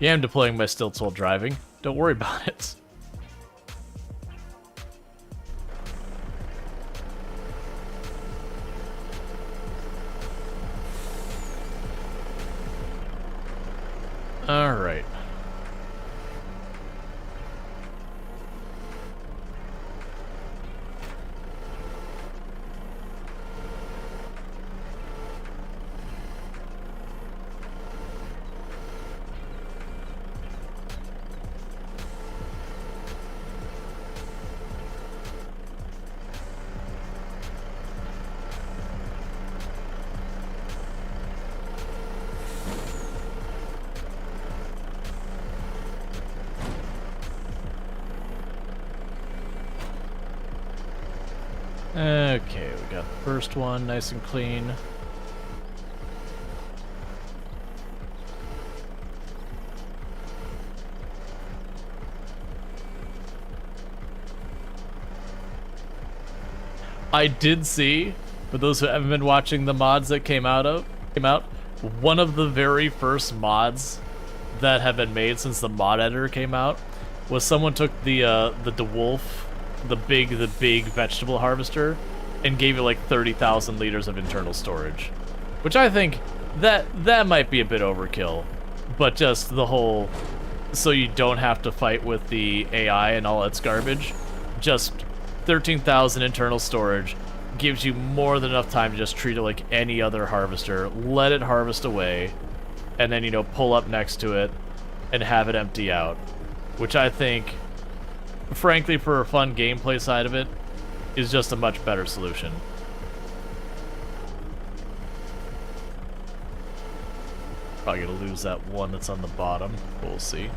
[SPEAKER 1] Yeah, I'm deploying my stilts while driving. Don't worry about it. All right. Okay, we got the first one nice and clean. I did see, for those who haven't been watching the mods that came out, one of the very first mods that have been made since the mod editor came out was someone took the DeWolf, the big vegetable harvester, and gave it like 30,000 liters of internal storage, which I think that might be a bit overkill, but just the whole, so you don't have to fight with the AI and all its garbage, just 13,000 internal storage gives you more than enough time to just treat it like any other harvester, let it harvest away, and then, you know, pull up next to it and have it empty out, which I think, frankly, for a fun gameplay side of it, is just a much better solution. Probably gonna lose that one that's on the bottom. We'll see.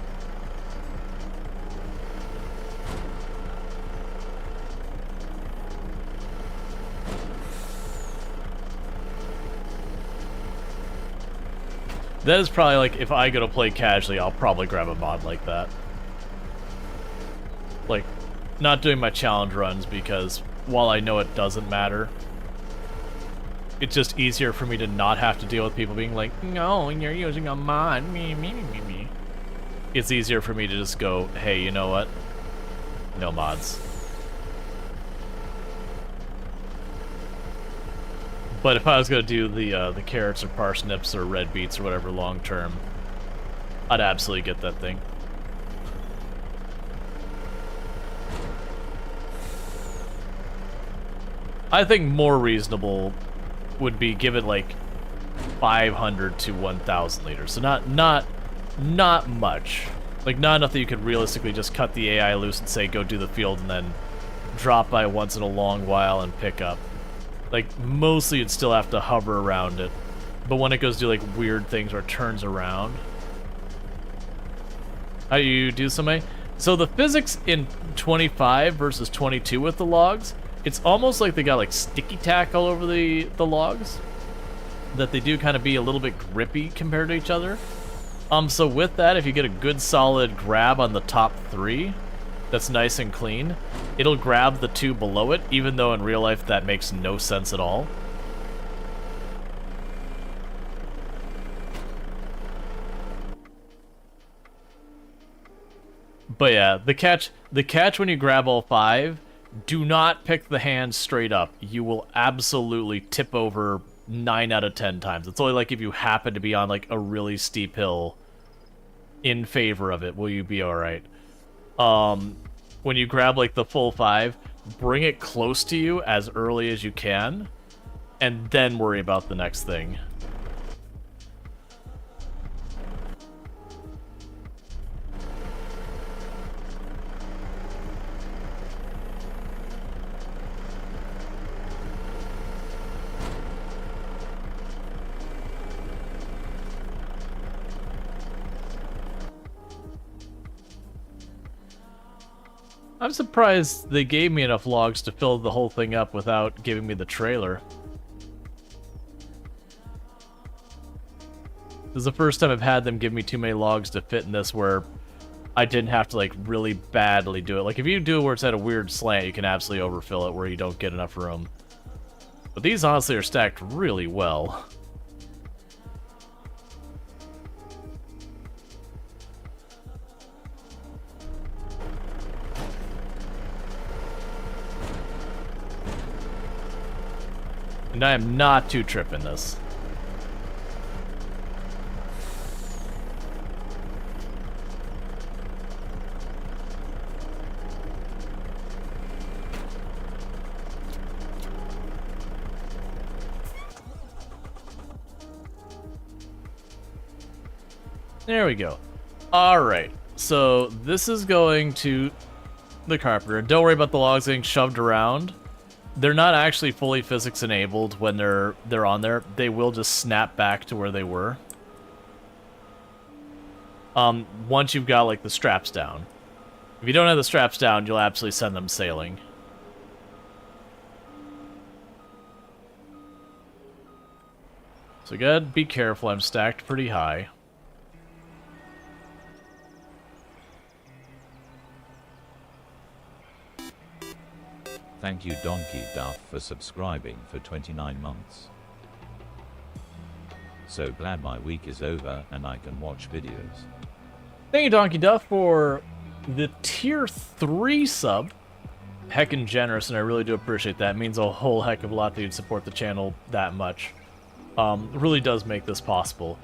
[SPEAKER 1] That is probably like, if I go to play casually, I'll probably grab a mod like that. Like, not doing my challenge runs because while I know it doesn't matter, it's just easier for me to not have to deal with people being like, no, you're using a mod, me. It's easier for me to just go, hey, you know what? No mods. But if I was going to do the carrots or parsnips or red beets or whatever long term, I'd absolutely get that thing. I think more reasonable would be give it like 500 to 1,000 liters. So not much. Like, not enough that you could realistically just cut the AI loose and say, go do the field, and then drop by once in a long while and pick up. Like, mostly you'd still have to hover around it. But when it goes to do, like, weird things or turns around... How do you do something? So the physics in 25 versus 22 with the logs, it's almost like they got, like, sticky tack all over the logs. That they do kind of be a little bit grippy compared to each other. So with that, if you get a good solid grab on the top three, that's nice and clean, it'll grab the two below it, even though in real life that makes no sense at all. But yeah, the catch when you grab all five, do not pick the hand straight up. You will absolutely tip over 9 out of 10 times. It's only like if you happen to be on like a really steep hill in favor of it, will you be alright. When you grab like the full 5, bring it close to you as early as you can, and then worry about the next thing. I'm surprised they gave me enough logs to fill the whole thing up without giving me the trailer. This is the first time I've had them give me too many logs to fit in this where I didn't have to like really badly do it. Like if you do it where it's at a weird slant, you can absolutely overfill it where you don't get enough room. But these honestly are stacked really well. And I am not too tripping this. There we go. Alright, so this is going to the carpenter. Don't worry about the logs getting shoved around. They're not actually fully physics enabled when they're on there. They will just snap back to where they were. Once you've got like the straps down. If you don't have the straps down, you'll absolutely send them sailing. So you gotta be careful, I'm stacked pretty high.
[SPEAKER 2] Thank you Donkey Duff for subscribing for 29 months. So glad my week is over and I can watch videos.
[SPEAKER 1] Thank you, Donkey Duff, for the tier 3 sub. Heckin' generous, and I really do appreciate that. It means a whole heck of a lot that you'd support the channel that much. It really does make this possible.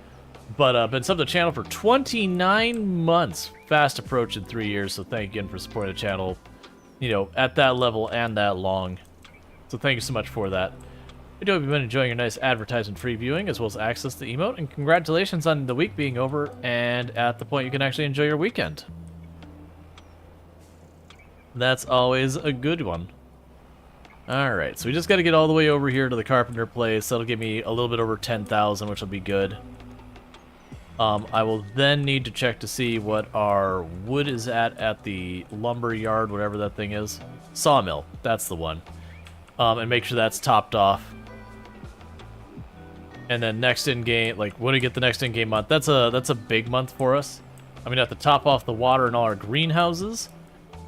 [SPEAKER 1] But been subbed to the channel for 29 months. Fast approaching 3 years, so thank you again for supporting the channel, you know, at that level and that long. So thank you so much for that. I do hope you've been enjoying your nice advertisement-free viewing, as well as access to the emote, and congratulations on the week being over, and at the point you can actually enjoy your weekend. That's always a good one. Alright, so we just got to get all the way over here to the carpenter place. That'll give me a little bit over 10,000, which will be good. I will then need to check to see what our wood is at the lumber yard, whatever that thing is. Sawmill, that's the one. And make sure that's topped off. And then next in-game, like, when we get the next in-game month, that's a big month for us. I'm going to have to top off the water in all our greenhouses.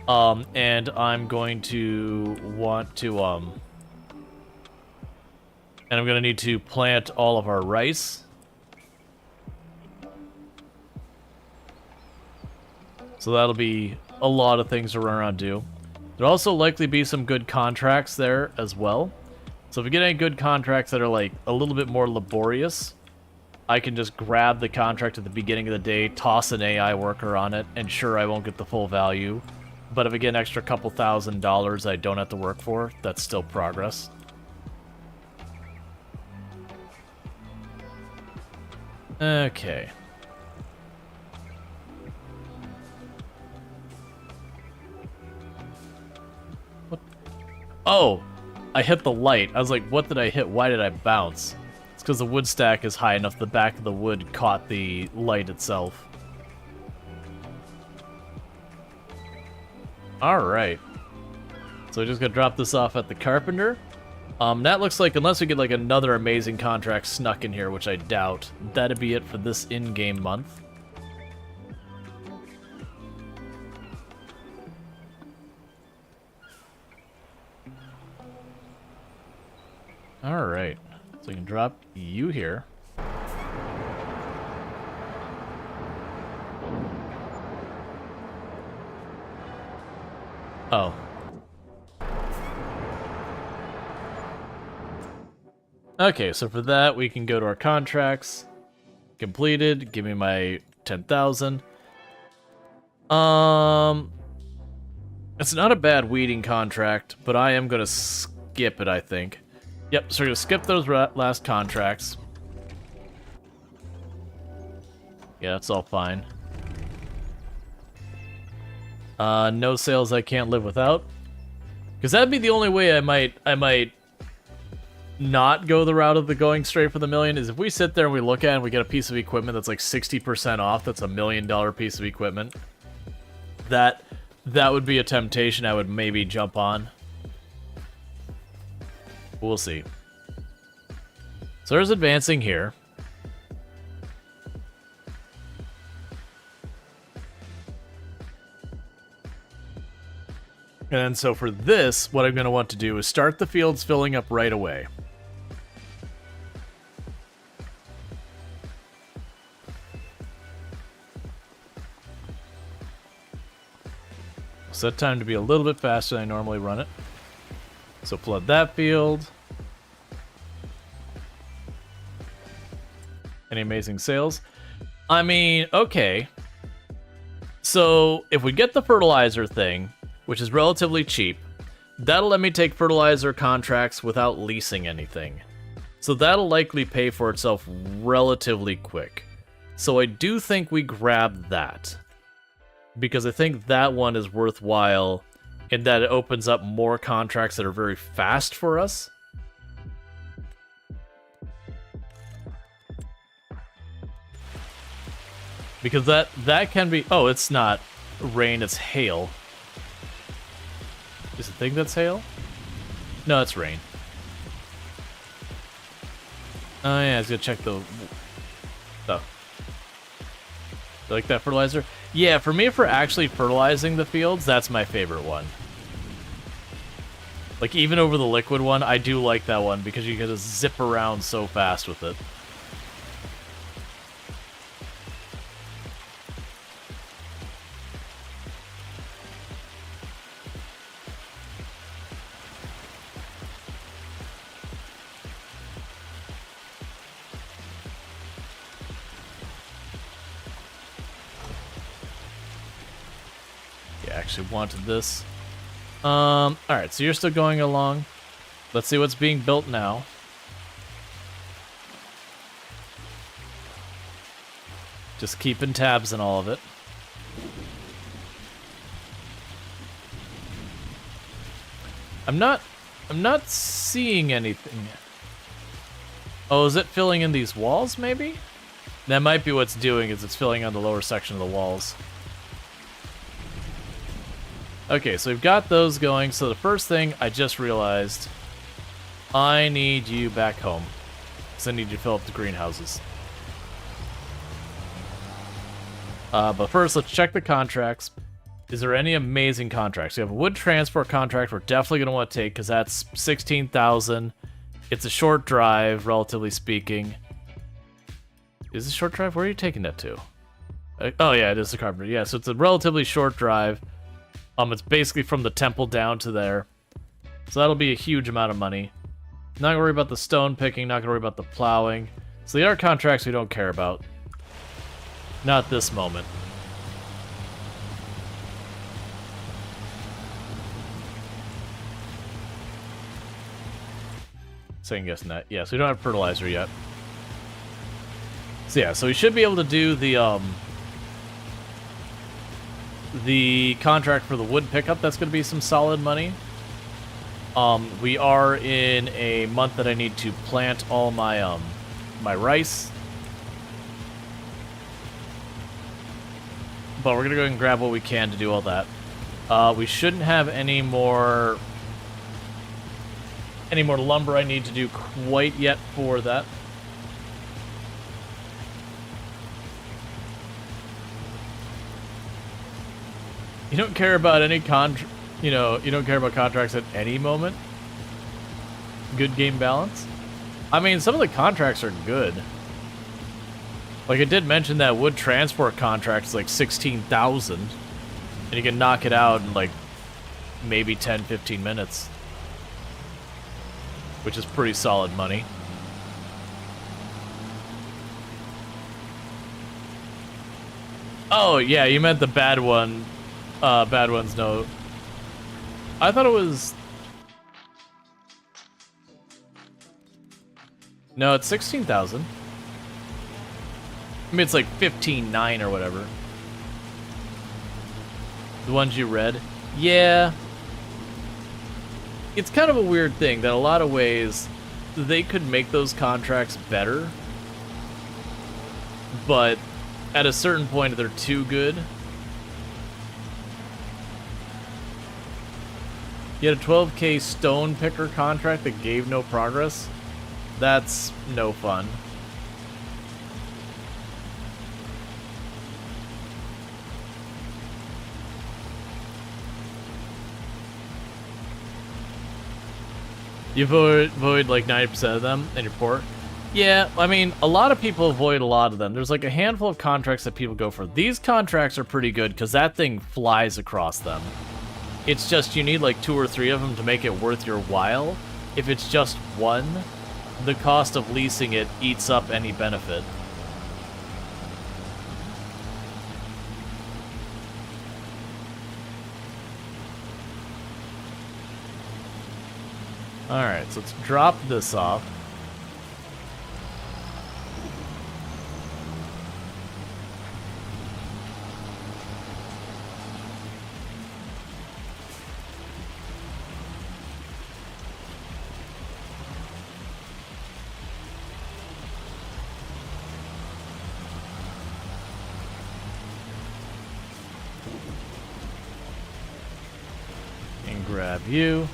[SPEAKER 1] And I'm going to want to, and I'm going to need to plant all of our rice. So that'll be a lot of things to run around and do. There'll also likely be some good contracts there as well. So if we get any good contracts that are like a little bit more laborious, I can just grab the contract at the beginning of the day, toss an AI worker on it, and sure, I won't get the full value. But if I get an extra couple $1,000s I don't have to work for, that's still progress. Okay. What? Oh! I hit the light. I was like, what did I hit? Why did I bounce? It's because the wood stack is high enough the back of the wood caught the light itself. Alright. So we're just gonna drop this off at the carpenter. That looks like, unless we get like another amazing contract snuck in here, which I doubt, that'd be it for this in-game month. Alright. So we can drop you here. Oh. Okay, so for that, we can go to our contracts. Completed. Give me my 10,000. It's not a bad weeding contract, but I am going to skip it, I think. Yep, so we're going to skip those last contracts. Yeah, that's all fine. No sales I can't live without. Because that'd be the only way I might not go the route of the going straight for the million, is if we sit there and we look at it and we get a piece of equipment that's like 60% off, that's $1 million piece of equipment. That would be a temptation I would maybe jump on. We'll see. So there's advancing here. And so for this, what I'm going to want to do is start the fields filling up right away. Set time to be a little bit faster than I normally run it. So flood that field. Any amazing sales? I mean, okay. So if we get the fertilizer thing, which is relatively cheap, that'll let me take fertilizer contracts without leasing anything. So that'll likely pay for itself relatively quick. So I do think we grab that. Because I think that one is worthwhile in that it opens up more contracts that are very fast for us. Because that can be... Oh, it's not rain, it's hail. Is it think that's hail? No, it's rain. Oh yeah, I was gonna check the... Oh. You like that fertilizer? Yeah, for me, for actually fertilizing the fields, that's my favorite one. Like, even over the liquid one, I do like that one because you can just zip around so fast with it. Actually wanted this. Alright, so you're still going along. Let's see what's being built now. Just keeping tabs on all of it. I'm not seeing anything. Oh, is it filling in these walls, maybe? That might be what's doing, is it's filling on the lower section of the walls. Okay, so we've got those going. So the first thing I just realized, I need you back home. Because I need you to fill up the greenhouses. But first, let's check the contracts. Is there any amazing contracts? We have a wood transport contract we're definitely going to want to take, because that's 16,000. It's a short drive, relatively speaking. Is it a short drive? Where are you taking that to? Oh yeah, it is the carpenter. Yeah, so it's a relatively short drive. It's basically from the temple down to there. So that'll be a huge amount of money. Not gonna worry about the stone picking, not gonna worry about the plowing. So the art contracts we don't care about. Not this moment. Second guessing that. Yeah, so we don't have fertilizer yet. So yeah, so we should be able to do the contract for the wood pickup. That's going to be some solid money. We are in a month that I need to plant all my my rice. But we're going to go ahead and grab what we can to do all that. We shouldn't have any more lumber I need to do quite yet for that. You don't care about any you don't care about contracts at any moment? Good game balance? I mean, some of the contracts are good. Like, I did mention that wood transport contract is like 16,000. And you can knock it out in like maybe 10, 15 minutes. Which is pretty solid money. Oh, yeah, you meant the bad one. Bad ones, no. I thought it was... No, it's 16,000. I mean, it's like 15.9 or whatever. The ones you read? Yeah. It's kind of a weird thing that a lot of ways they could make those contracts better. But at a certain point, they're too good. You had a 12k stone picker contract that gave no progress. That's no fun. You avoid like 90% of them and you're poor? Yeah, I mean, a lot of people avoid a lot of them. There's like a handful of contracts that people go for. These contracts are pretty good because that thing flies across them. It's just you need like 2 or 3 of them to make it worth your while. If it's just one, the cost of leasing it eats up any benefit. Alright, so let's drop this off. And grab you.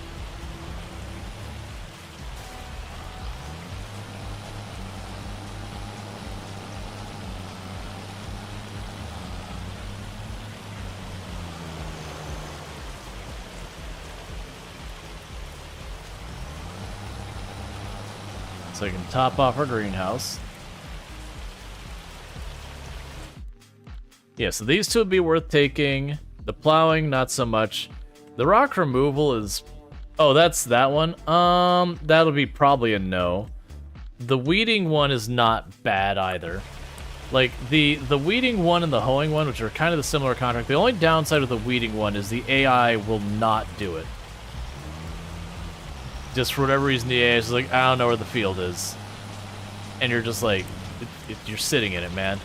[SPEAKER 1] So I can top off our greenhouse. Yeah, so these two would be worth taking. The plowing, not so much. The rock removal is... Oh, that's that one? That'll be probably a no. The weeding one is not bad either. Like, the weeding one and the hoeing one, which are kind of the similar contract, the only downside of the weeding one is the AI will not do it. Just for whatever reason, the AI is like, I don't know where the field is. And you're just like, you're sitting in it, man.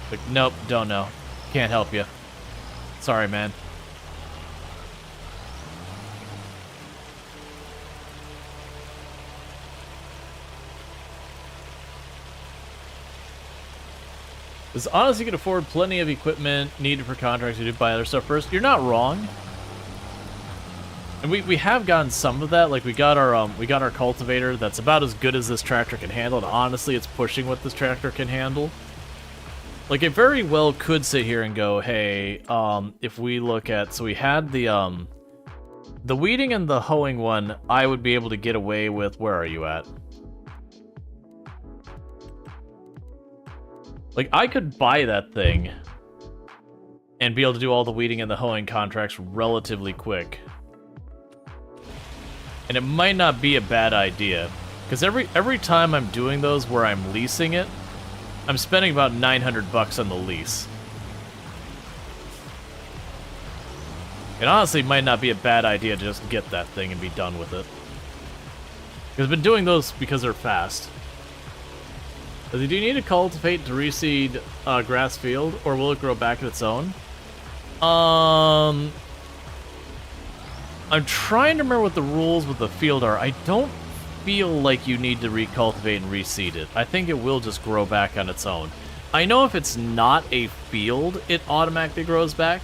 [SPEAKER 1] Like, nope, don't know. Can't help you. Sorry, man. Because honestly, you can afford plenty of equipment needed for contracts. You do buy other stuff first. You're not wrong. And we have gotten some of that. Like we got our cultivator that's about as good as this tractor can handle. And honestly, it's pushing what this tractor can handle. Like it very well could sit here and go, hey, if we look at, so we had the weeding and the hoeing one, I would be able to get away with. Where are you at? Like I could buy that thing and be able to do all the weeding and the hoeing contracts relatively quick. And it might not be a bad idea, because every time I'm doing those where I'm leasing it, I'm spending about $900 on the lease. It honestly might not be a bad idea to just get that thing and be done with it. Because I've been doing those because they're fast. Do you need to cultivate to reseed grass field, or will it grow back on its own? I'm trying to remember what the rules with the field are. I don't feel like you need to recultivate and reseed it. I think it will just grow back on its own. I know if it's not a field, it automatically grows back.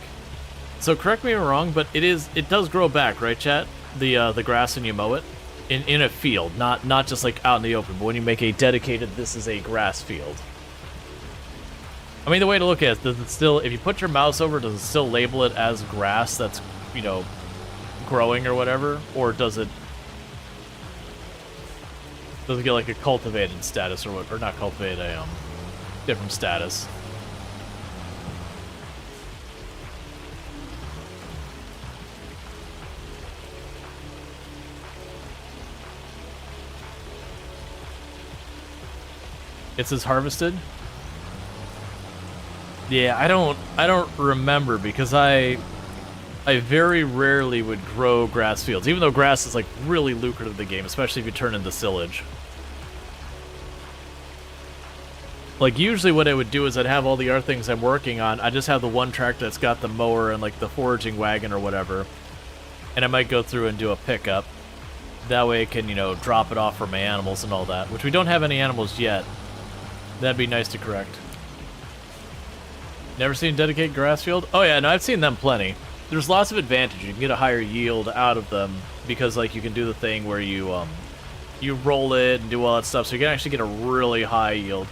[SPEAKER 1] So correct me if I'm wrong, but it does grow back, right, chat? The grass when you mow it in a field, not just like out in the open. But when you make a dedicated, this is a grass field. I mean, the way to look at it, does it still, if you put your mouse over, does it still label it as grass that's, you know, growing or whatever, or does it get like a cultivated status or what, or not cultivated, a different status? It says harvested. Yeah, I don't remember, because I very rarely would grow grass fields, even though grass is like really lucrative in the game, especially if you turn into silage. Like usually what I would do is I'd have all the other things I'm working on. I just have the one tractor that's got the mower and like the foraging wagon or whatever, and I might go through and do a pickup. That way I can, you know, drop it off for my animals and all that, which we don't have any animals yet. That'd be nice to correct. Never seen a dedicated grass field? Oh yeah, no, I've seen them plenty. There's lots of advantage. You can get a higher yield out of them because, like, you can do the thing where you roll it and do all that stuff, so you can actually get a really high yield.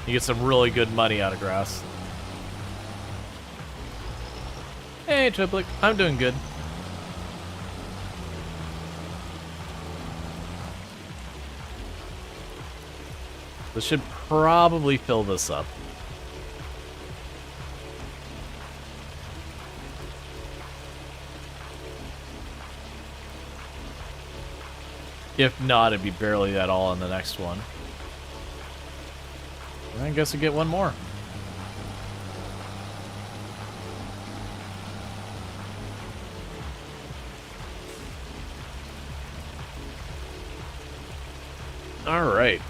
[SPEAKER 1] You get some really good money out of grass. Hey, Triplet, I'm doing good. This should probably fill this up. If not, it'd be barely at all on the next one. I guess we get one more. right.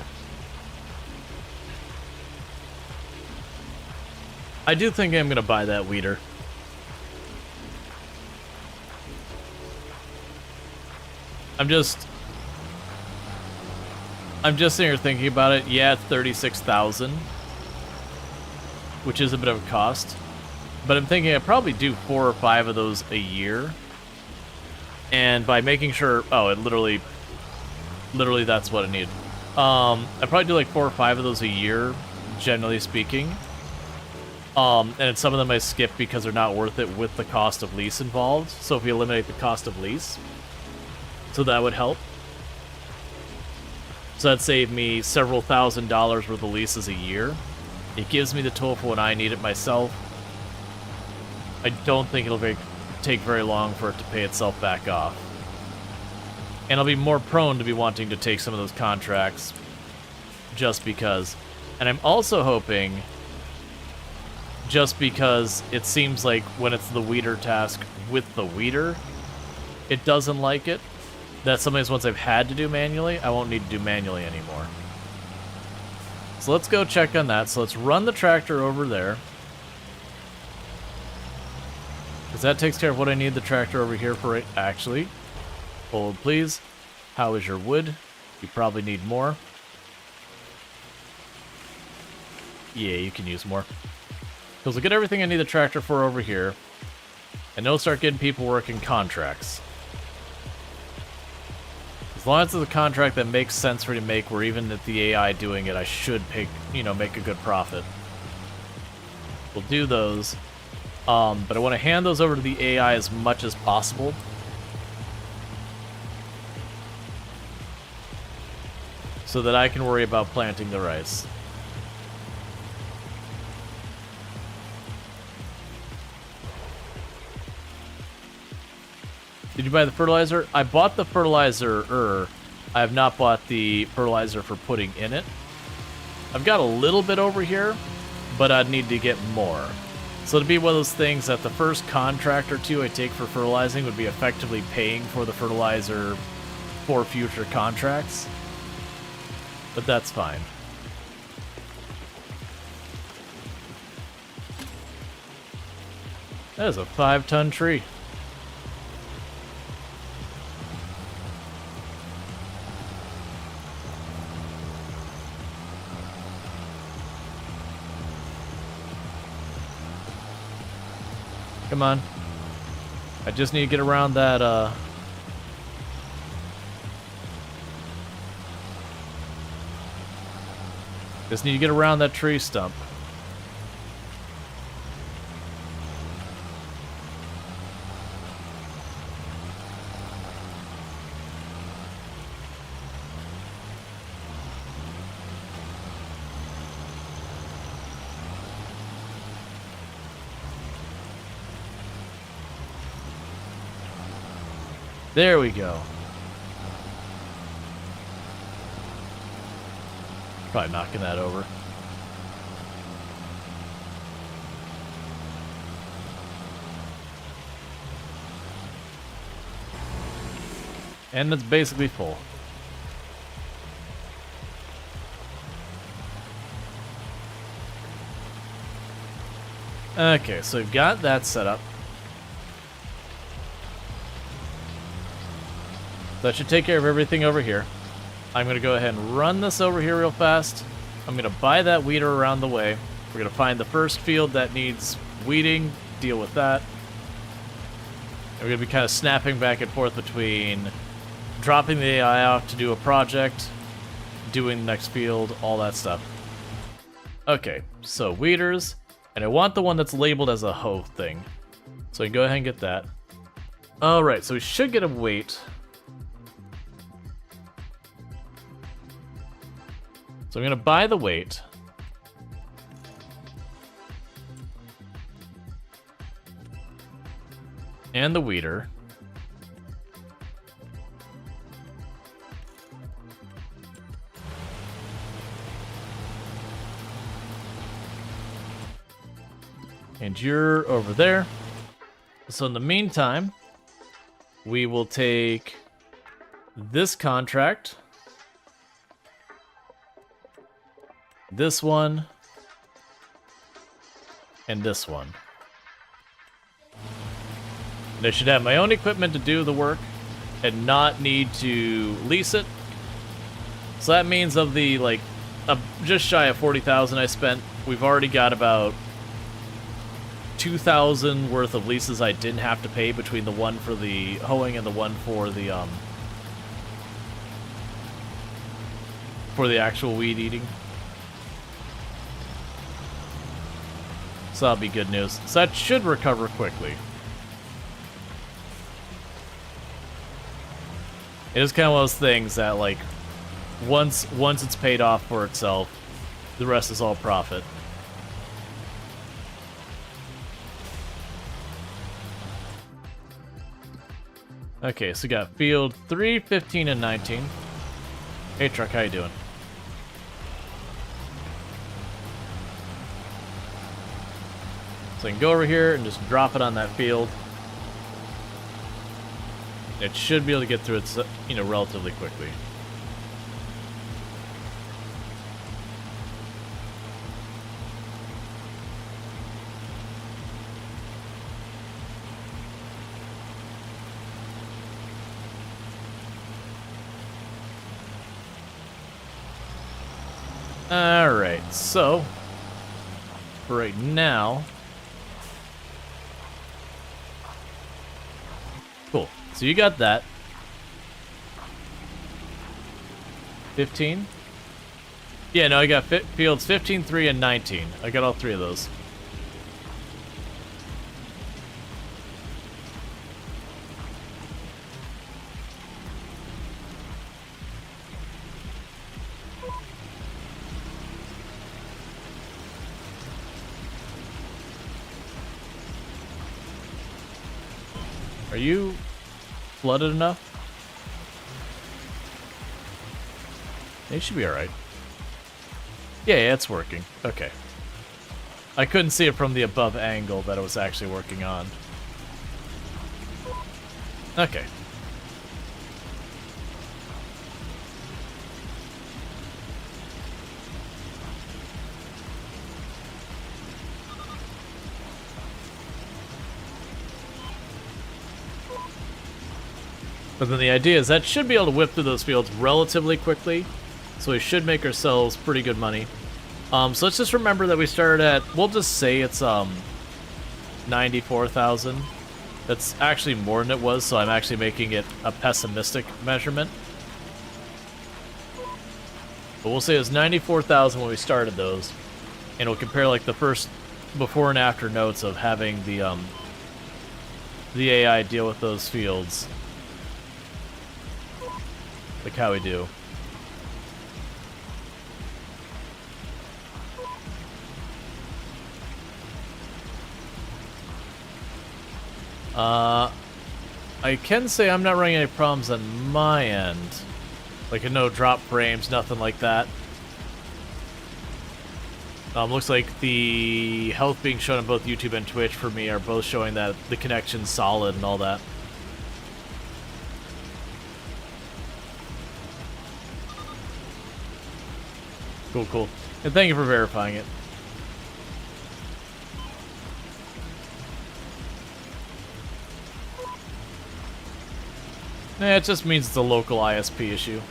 [SPEAKER 1] I do think I'm gonna buy that weeder. I'm just sitting here thinking about it. Yeah, it's 36,000, which is a bit of a cost. But I'm thinking I'd probably do 4 or 5 of those a year. And by making sure, oh, it literally that's what I need. I'd probably do like 4 or 5 of those a year, generally speaking. And some of them I skip because they're not worth it with the cost of lease involved. So if we eliminate the cost of lease, so that would help. So that'd save me several $1,000s worth of leases a year. It gives me the tool for when I need it myself. I don't think it'll take very long for it to pay itself back off. And I'll be more prone to be wanting to take some of those contracts just because. And I'm also hoping, just because it seems like when it's the weeder task with the weeder, it doesn't like it. That some of these ones I've had to do manually, I won't need to do manually anymore. So let's go check on that. So let's run the tractor over there. Because that takes care of what I need the tractor over here for. Actually, hold please. How is your wood? You probably need more. Yeah, you can use more. Because we'll get everything I need the tractor for over here. And it'll start getting people working contracts. As long as it's a contract that makes sense for me to make, where even if the AI doing it, I should make a good profit. We'll do those. But I want to hand those over to the AI as much as possible. So that I can worry about planting the rice. Did you buy the fertilizer? I bought the fertilizer. I have not bought the fertilizer for putting in it. I've got a little bit over here, but I'd need to get more. So it'd be one of those things that the first contract or two I take for fertilizing would be effectively paying for the fertilizer for future contracts. But that's fine. That is a 5-ton tree. Come on. I just need to get around that, Just need to get around that tree stump. There we go. Probably knocking that over. And it's basically full. Okay, so we've got that set up. That should take care of everything over here. I'm going to go ahead and run this over here real fast. I'm going to buy that weeder around the way. We're going to find the first field that needs weeding, deal with that. And we're going to be kind of snapping back and forth between dropping the AI off to do a project, doing the next field, all that stuff. Okay, so weeders. And I want the one that's labeled as a hoe thing. So I can go ahead and get that. Alright, so we should get a weight. So I'm going to buy the weight. And the weeder. And you're over there. So in the meantime, we will take this contract this one, and this one. And I should have my own equipment to do the work and not need to lease it. So that means of the, like, just shy of 40,000 I spent, we've already got about 2,000 worth of leases I didn't have to pay between the one for the hoeing and the one for the actual weed eating. So that'll be good news. So that should recover quickly. It is kind of one of those things that, like, once it's paid off for itself, the rest is all profit. Okay, so we got field 3, 15, and 19. Hey, Truck, how you doing? So I can go over here and just drop it on that field. It should be able to get through it, you know, relatively quickly. Alright, so for right now. Cool. So you got that. 15? Yeah, no, I got fields 15, 3, and 19. I got all three of those. Are you flooded enough? They should be alright. Yeah, it's working. Okay. I couldn't see it from the above angle that it was actually working on. Okay. But then the idea is that should be able to whip through those fields relatively quickly. So we should make ourselves pretty good money. So let's just remember that we started at, we'll just say it's 94,000. That's actually more than it was, so I'm actually making it a pessimistic measurement. But we'll say it was 94,000 when we started those. And we'll compare like the first before and after notes of having the AI deal with those fields. Like how we do. I can say I'm not running any problems on my end. Like no drop frames, nothing like that. Looks like the health being shown on both YouTube and Twitch for me are both showing that the connection's solid and all that. Cool, cool. And thank you for verifying it. Nah, it just means it's a local ISP issue.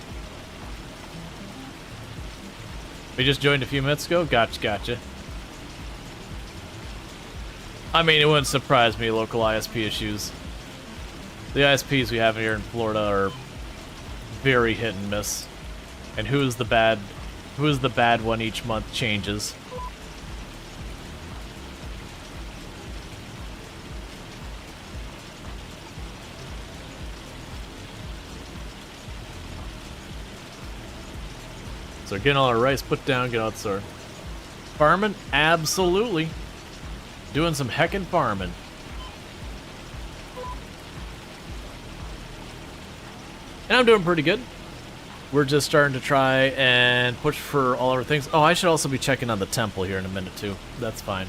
[SPEAKER 1] We just joined a few minutes ago? Gotcha. I mean, it wouldn't surprise me, local ISP issues. The ISPs we have here in Florida are very hit and miss. And who's the bad one each month changes. So getting all our rice put down, get out there. Farming? Absolutely. Doing some heckin' farming. And I'm doing pretty good. We're just starting to try and push for all our things. Oh, I should also be checking on the temple here in a minute too. That's fine.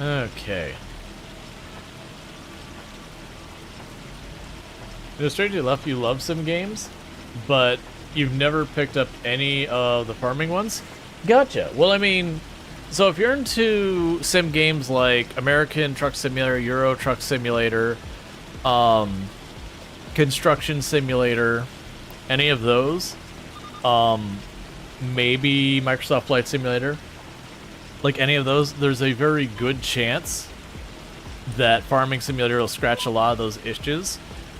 [SPEAKER 1] Okay. You know, strangely enough, you love sim games, but you've never picked up any of the farming ones? Gotcha. Well, I mean, so if you're into sim games like American Truck Simulator, Euro Truck Simulator, Construction Simulator, any of those, maybe Microsoft Flight Simulator, like any of those, there's a very good chance that Farming Simulator will scratch a lot of those itches.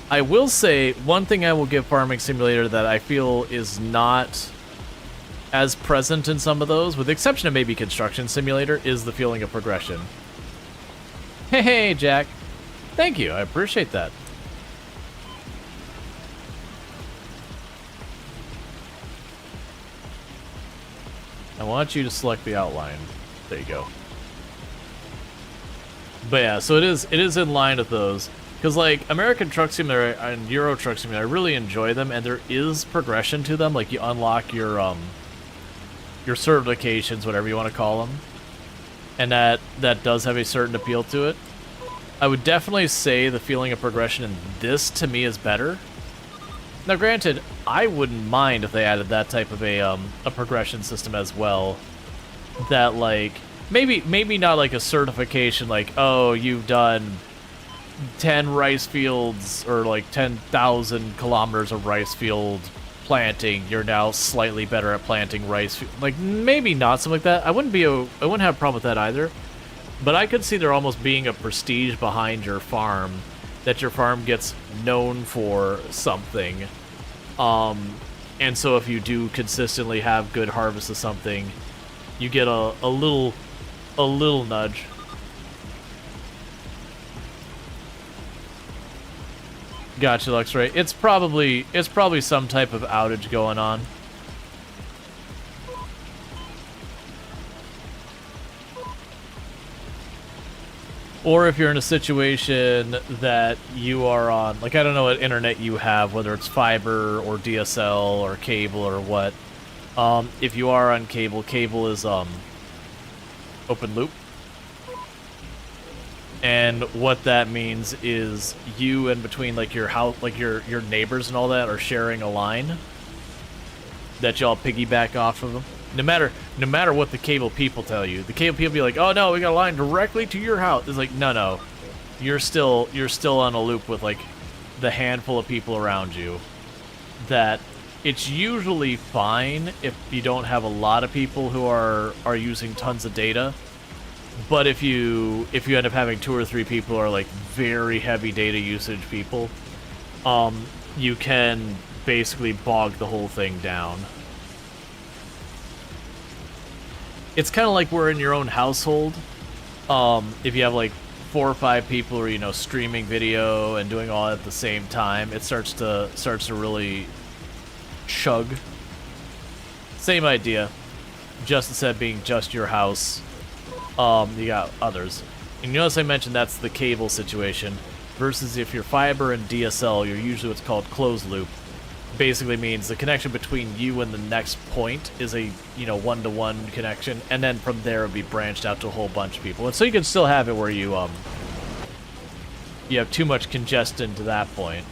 [SPEAKER 1] I will say, one thing I will give Farming Simulator that I feel is not as present in some of those, with the exception of maybe Construction Simulator, is the feeling of progression. Hey, Jack. Thank you, I appreciate that. I want you to select the outline. There you go. But yeah, so it is in line with those. Because, like, American Truck Simulator and Euro Truck Simulator, I really enjoy them, and there is progression to them. Like, you unlock your certifications, whatever you want to call them. And that does have a certain appeal to it. I would definitely say the feeling of progression in this, to me, is better. Now, granted, I wouldn't mind if they added that type of a progression system as well. That, like, maybe not like a certification, like, oh, you've done 10 rice fields or like 10,000 kilometers of rice field planting. You're now slightly better at planting rice. Like, maybe not something like that. I wouldn't have a problem with that either. But I could see there almost being a prestige behind your farm, that your farm gets known for something. And so if you do consistently have good harvest of something, you get a little nudge. Gotcha, Luxray. It's probably some type of outage going on. Or if you're in a situation that you are on, like, I don't know what internet you have, whether it's fiber or DSL or cable or what. If you are on cable, cable is open loop. And what that means is you and between, like, your house, like your neighbors and all that are sharing a line that y'all piggyback off of them. No matter what the cable people tell you, the cable people be like, "Oh no, we got a line directly to your house." It's like, no, you're still on a loop with, like, the handful of people around you. That it's usually fine if you don't have a lot of people who are using tons of data. But if you end up having 2 or 3 people who are, like, very heavy data usage people, you can basically bog the whole thing down. It's kind of like we're in your own household. If you have, like, 4 or 5 people who are, you know, streaming video and doing all at the same time, it starts to really chug. Same idea. Just instead of being just your house, you got others. And you notice I mentioned that's the cable situation, versus if you're fiber and DSL, you're usually what's called closed loop. Basically means the connection between you and the next point is a, you know, one-to-one connection, and then from there it would be branched out to a whole bunch of people. And so you can still have it where you have too much congestion to that point.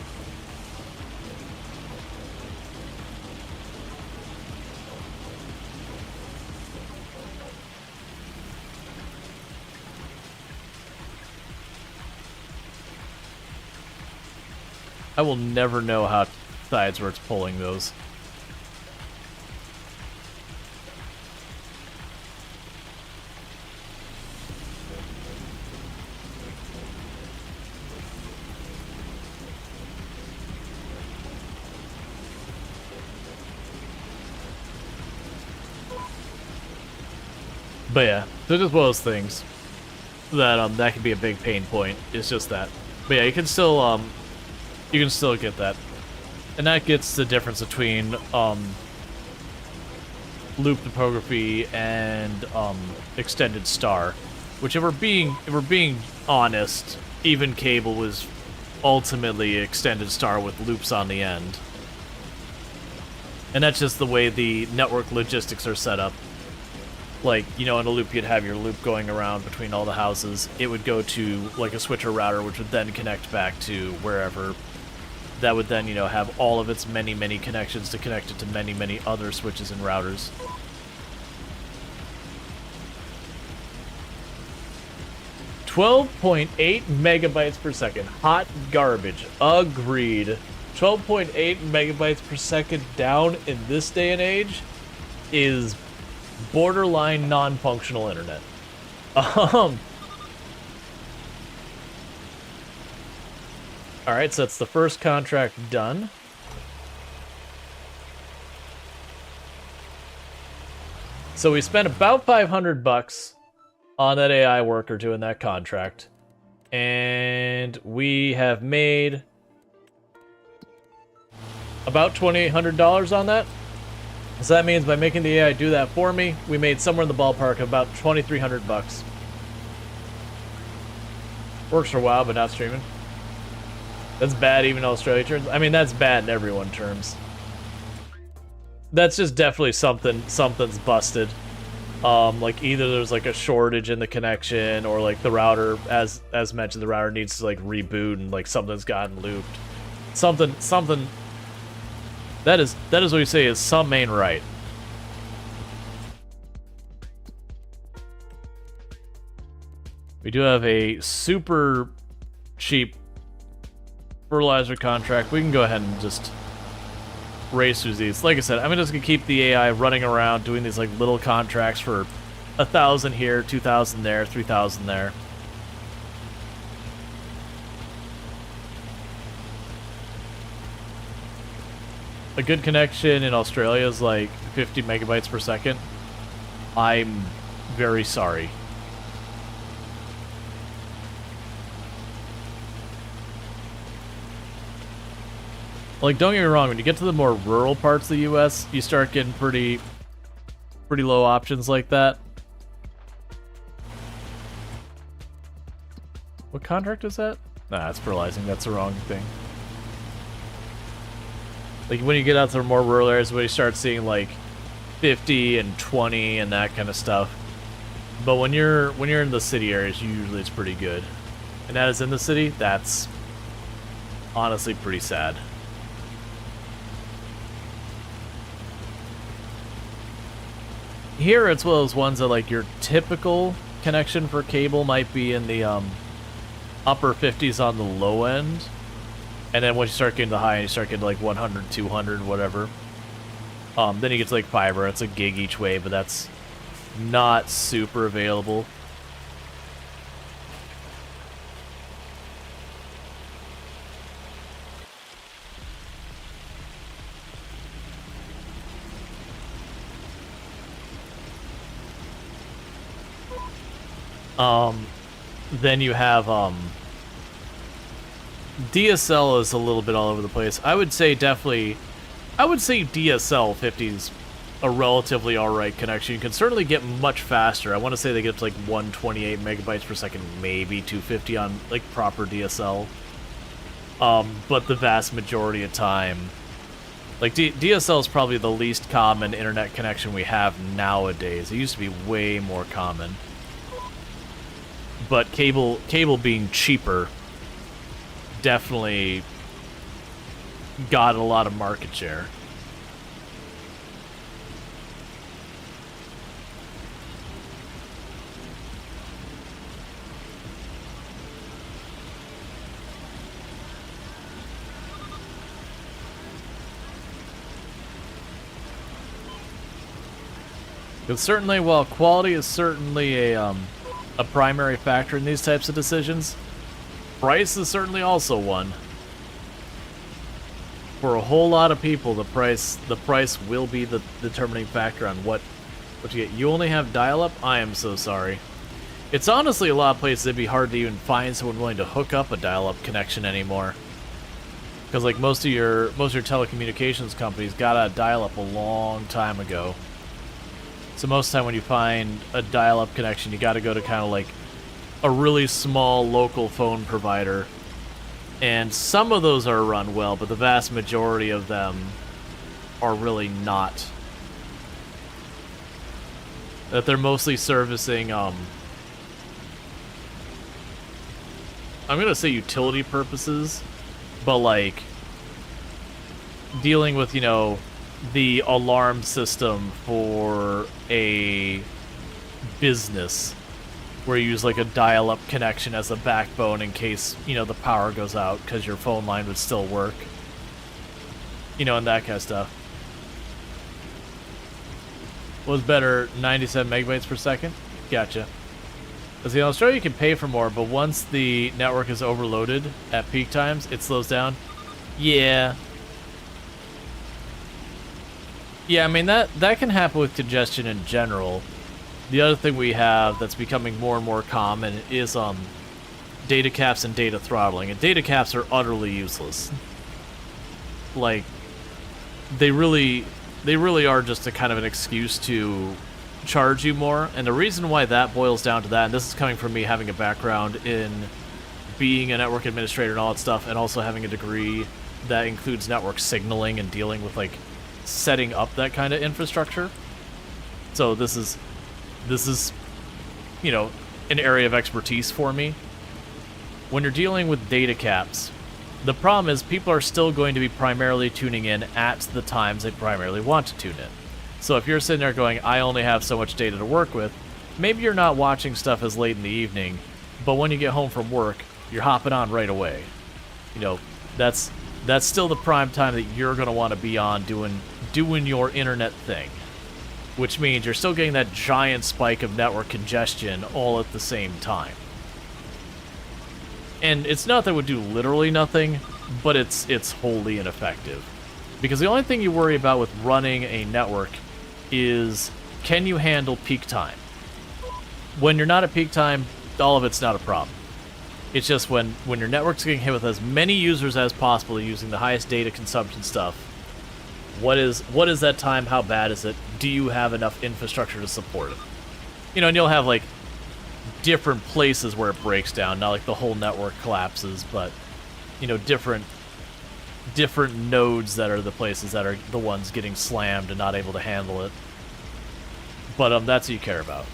[SPEAKER 1] I will never know how sides where it's pulling those. But yeah, they're just one of those things that that can be a big pain point. It's just that. But yeah, you can still get that. And that gets the difference between loop topography and extended star, which if we're being honest, even cable was ultimately extended star with loops on the end. And that's just the way the network logistics are set up. like, you know, in a loop, you'd have your loop going around between all the houses. It would go to, like, a switcher router, which would then connect back to wherever. That would then, you know, have all of its many, many connections to connect it to many, many other switches and routers. .8 megabytes per second. Hot garbage. Agreed. 12.8 megabytes per second down in this day and age is borderline non-functional internet. Alright, so that's the first contract done. So we spent about $500 on that AI worker doing that contract. And we have made about $2,800 on that. So that means by making the AI do that for me, we made somewhere in the ballpark of about $2,300. Works for a while, but not streaming. That's bad even in Australia terms. I mean, that's bad in everyone terms. That's just definitely something's busted. Like either there's like a shortage in the connection, or like the router, as mentioned, the router needs to like reboot and like something's gotten looped. Something. That is what you say is some ain't right. We do have a super cheap fertilizer contract. We can go ahead and just race through these. Like I said, I'm just gonna keep the AI running around doing these like little contracts for 1,000 here, 2,000 there, 3,000 there. A good connection in Australia is like 50 megabytes per second. I'm very sorry. Like, don't get me wrong, when you get to the more rural parts of the US, you start getting pretty low options like that. What contract is that? Nah, it's fertilizing. That's the wrong thing. Like, when you get out to the more rural areas, where you start seeing, like, 50 and 20 and that kind of stuff. But when you're in the city areas, usually it's pretty good. And that is in the city, that's honestly pretty sad. Here, it's one of those ones that, like, your typical connection for cable might be in the upper 50s on the low end. And then once you start getting to high end, you start getting, like, 100, 200, whatever. Then you get to, like, fiber. It's a gig each way, but that's not super available. Then you have, DSL is a little bit all over the place. I would say DSL 50's a relatively alright connection. You can certainly get much faster. I want to say they get up to like 128 megabytes per second, maybe 250 on like proper DSL. But the vast majority of time, like DSL is probably the least common internet connection we have nowadays. It used to be way more common. But cable being cheaper definitely got a lot of market share. Because certainly, while quality is certainly a primary factor in these types of decisions, price is certainly also one. For a whole lot of people, the price will be the determining factor on what you get. You only have dial-up? I am so sorry. It's honestly a lot of places it'd be hard to even find someone willing to hook up a dial-up connection anymore. Because like most of your telecommunications companies got out of dial-up a long time ago. So most of the time when you find a dial-up connection, you got to go to kind of like a really small local phone provider. And some of those are run well, but the vast majority of them are really not. that they're mostly servicing, I'm gonna say utility purposes, but like dealing with, you know, the alarm system for a business where you use like a dial-up connection as a backbone in case, you know, the power goes out because your phone line would still work, you know, and that kind of stuff. Was better, 97 megabytes per second? Gotcha. Because in Australia you can pay for more, but once the network is overloaded at peak times, it slows down. Yeah. Yeah, I mean, that can happen with congestion in general. The other thing we have that's becoming more and more common is data caps and data throttling. And data caps are utterly useless. Like, they really are just a kind of an excuse to charge you more. And the reason why that boils down to that, and this is coming from me having a background in being a network administrator and all that stuff, and also having a degree that includes network signaling and dealing with like setting up that kind of infrastructure. So this is, you know, an area of expertise for me. When you're dealing with data caps, the problem is people are still going to be primarily tuning in at the times they primarily want to tune in. So if you're sitting there going, I only have so much data to work with, maybe you're not watching stuff as late in the evening, but when you get home from work, you're hopping on right away. You know, that's still the prime time that you're going to want to be on doing your internet thing. Which means you're still getting that giant spike of network congestion all at the same time. And it's not that it would do literally nothing, but it's wholly ineffective. Because the only thing you worry about with running a network is, can you handle peak time? When you're not at peak time, all of it's not a problem. It's just when your network's getting hit with as many users as possible using the highest data consumption stuff, what is that time? How bad is it? Do you have enough infrastructure to support it? You know, and you'll have like different places where it breaks down, not like the whole network collapses, but you know, different nodes that are the places that are the ones getting slammed and not able to handle it. But that's what you care about.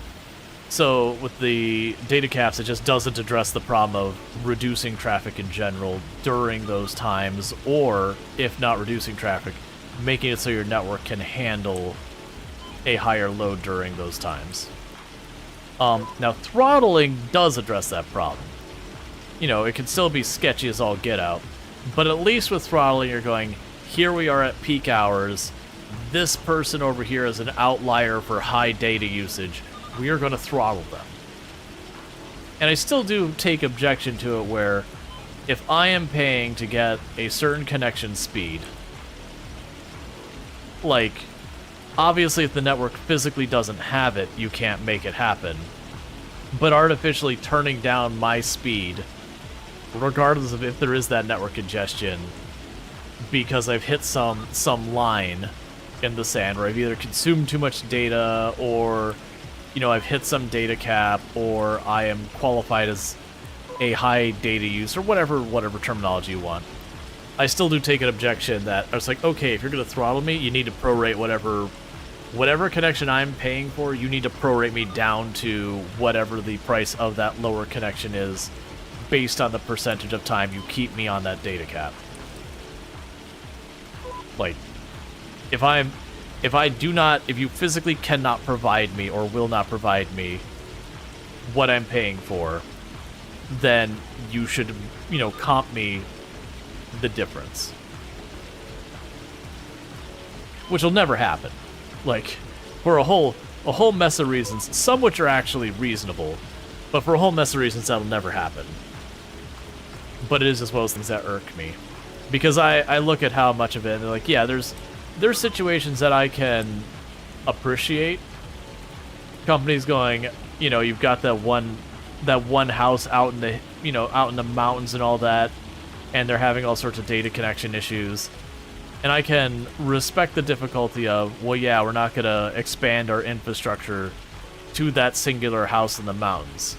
[SPEAKER 1] So with the data caps, it just doesn't address the problem of reducing traffic in general during those times, or if not reducing traffic, making it so your network can handle a higher load during those times. Now, throttling does address that problem. You know, it can still be sketchy as all get out, but at least with throttling, you're going, here we are at peak hours, this person over here is an outlier for high data usage, we are going to throttle them. And I still do take objection to it where, if I am paying to get a certain connection speed, like, obviously if the network physically doesn't have it, you can't make it happen. But artificially turning down my speed, regardless of if there is that network congestion, because I've hit some line in the sand where I've either consumed too much data, or, you know, I've hit some data cap, or I am qualified as a high data use, or whatever terminology you want. I still do take an objection that I was like, okay, if you're going to throttle me, you need to prorate whatever connection I'm paying for, you need to prorate me down to whatever the price of that lower connection is, based on the percentage of time you keep me on that data cap. Like, if you physically cannot provide me or will not provide me what I'm paying for, then you should, you know, comp me the difference. Which will never happen. Like, for a whole mess of reasons, some which are actually reasonable, but for a whole mess of reasons that'll never happen. But it is just one of those things that irk me. Because I look at how much of it, and they're like, yeah, there's situations that I can appreciate. Companies going, you know, you've got that one house out in the mountains and all that, and they're having all sorts of data connection issues. And I can respect the difficulty of, well, yeah, we're not going to expand our infrastructure to that singular house in the mountains.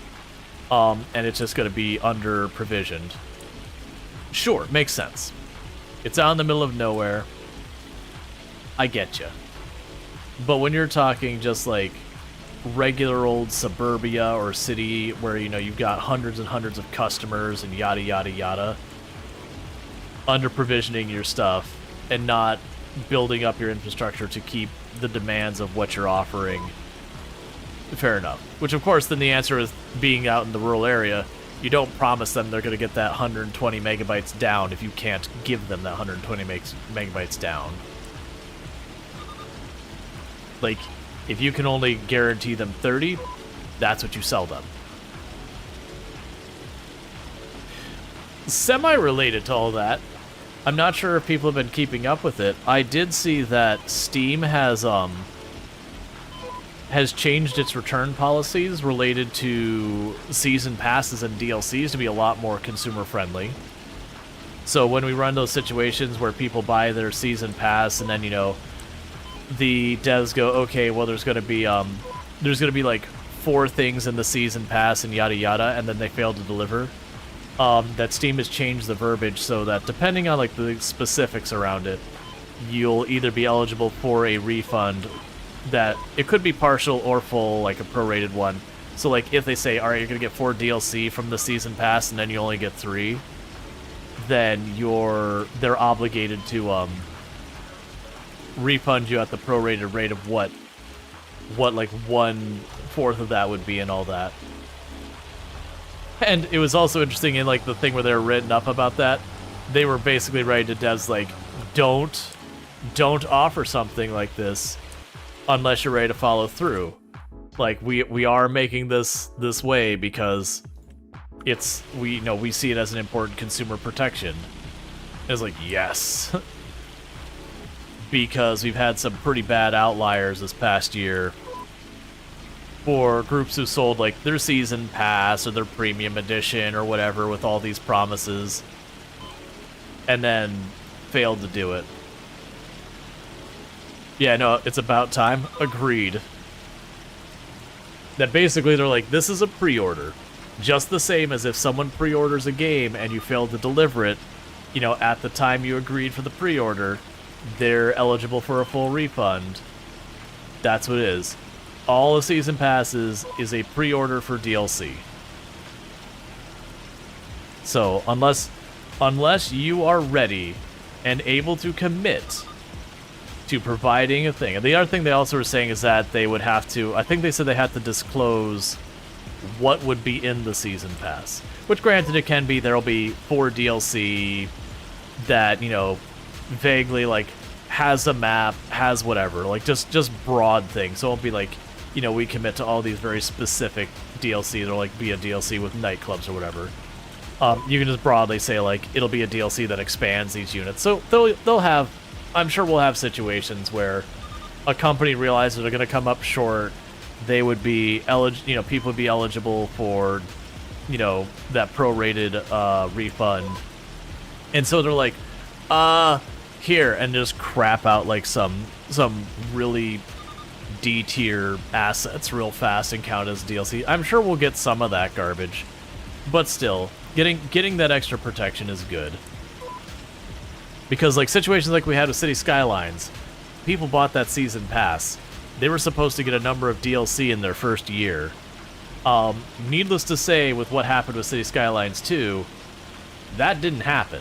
[SPEAKER 1] And it's just going to be under-provisioned. Sure, makes sense. It's out in the middle of nowhere. I get you. But when you're talking just like regular old suburbia or city where, you know, you've got hundreds and hundreds of customers and yada yada yada, under provisioning your stuff and not building up your infrastructure to keep the demands of what you're offering fair enough. Which, of course, then the answer is being out in the rural area. You don't promise them they're going to get that 120 megabytes down if you can't give them that 120 megabytes down. Like, if you can only guarantee them 30, that's what you sell them. Semi-related to all that, I'm not sure if people have been keeping up with it. I did see that Steam has changed its return policies related to season passes and DLCs to be a lot more consumer friendly. So when we run those situations where people buy their season pass and then, you know, the devs go, okay, well, there's gonna be like 4 things in the season pass and yada yada, and then they fail to deliver. That Steam has changed the verbiage so that depending on like the specifics around it, you'll either be eligible for a refund that it could be partial or full, like a prorated one. So like if they say, all right, you're gonna get 4 DLC from the season pass and then you only get 3, then they're obligated to refund you at the prorated rate of what like 1/4 of that would be and all that. And it was also interesting in like the thing where they were written up about that. They were basically writing to devs like, don't offer something like this unless you're ready to follow through. Like we are making this way because we see it as an important consumer protection. It's like, yes. Because we've had some pretty bad outliers this past year for groups who sold like their season pass or their premium edition or whatever with all these promises and then failed to do it. Yeah, no, it's about time. Agreed. That basically they're like, this is a pre-order. Just the same as if someone pre-orders a game and you fail to deliver it, you know, at the time you agreed for the pre-order, they're eligible for a full refund. That's what it is. All the season passes is a pre-order for DLC. So, unless you are ready and able to commit to providing a thing. And the other thing they also were saying is that they would have to, I think they said they had to disclose what would be in the season pass. Which granted it can be, there'll be 4 DLC that, you know, vaguely like has a map, has whatever, like just broad things. So it won't be like, you know, we commit to all these very specific DLC. There'll like be a DLC with nightclubs or whatever. You can just broadly say like it'll be a DLC that expands these units. So they'll have, I'm sure we'll have situations where a company realizes they're going to come up short. They would be people would be eligible for, you know, that prorated refund, and so they're like, here, and just crap out like some really D tier assets real fast and count as DLC. I'm sure we'll get some of that garbage, but still, getting that extra protection is good. Because like situations like we had with City Skylines, people bought that season pass. They were supposed to get a number of DLC in their first year. Needless to say, with what happened with City Skylines 2, that didn't happen.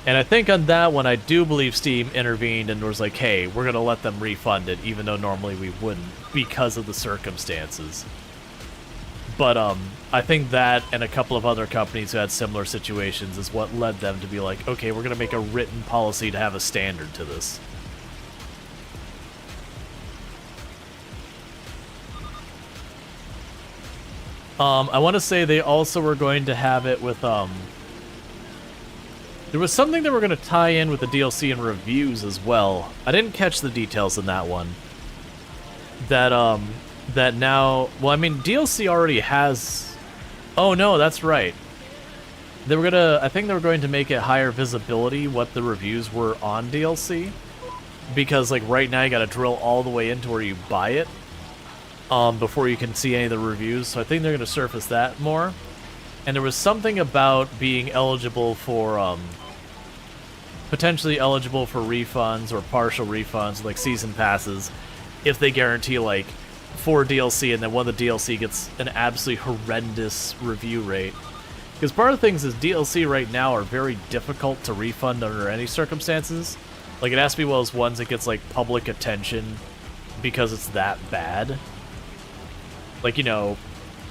[SPEAKER 1] And I think on that one, I do believe Steam intervened and was like, hey, we're going to let them refund it, even though normally we wouldn't, because of the circumstances. But I think that and a couple of other companies who had similar situations is what led them to be like, okay, we're going to make a written policy to have a standard to this. I want to say they also were going to have it with, there was something that were going to tie in with the DLC and reviews as well. I didn't catch the details in that one. That now, well, I mean, DLC already has, oh no, that's right. I think they were going to make it higher visibility what the reviews were on DLC. Because, like, right now you gotta drill all the way into where you buy it. Before you can see any of the reviews, so I think they're going to surface that more. And there was something about being eligible for, potentially eligible for refunds or partial refunds, like season passes, if they guarantee like 4 DLC and then one of the DLC gets an absolutely horrendous review rate. Because part of the things is DLC right now are very difficult to refund under any circumstances. Like, it has to be one of those ones that gets, like, public attention because it's that bad. Like, you know,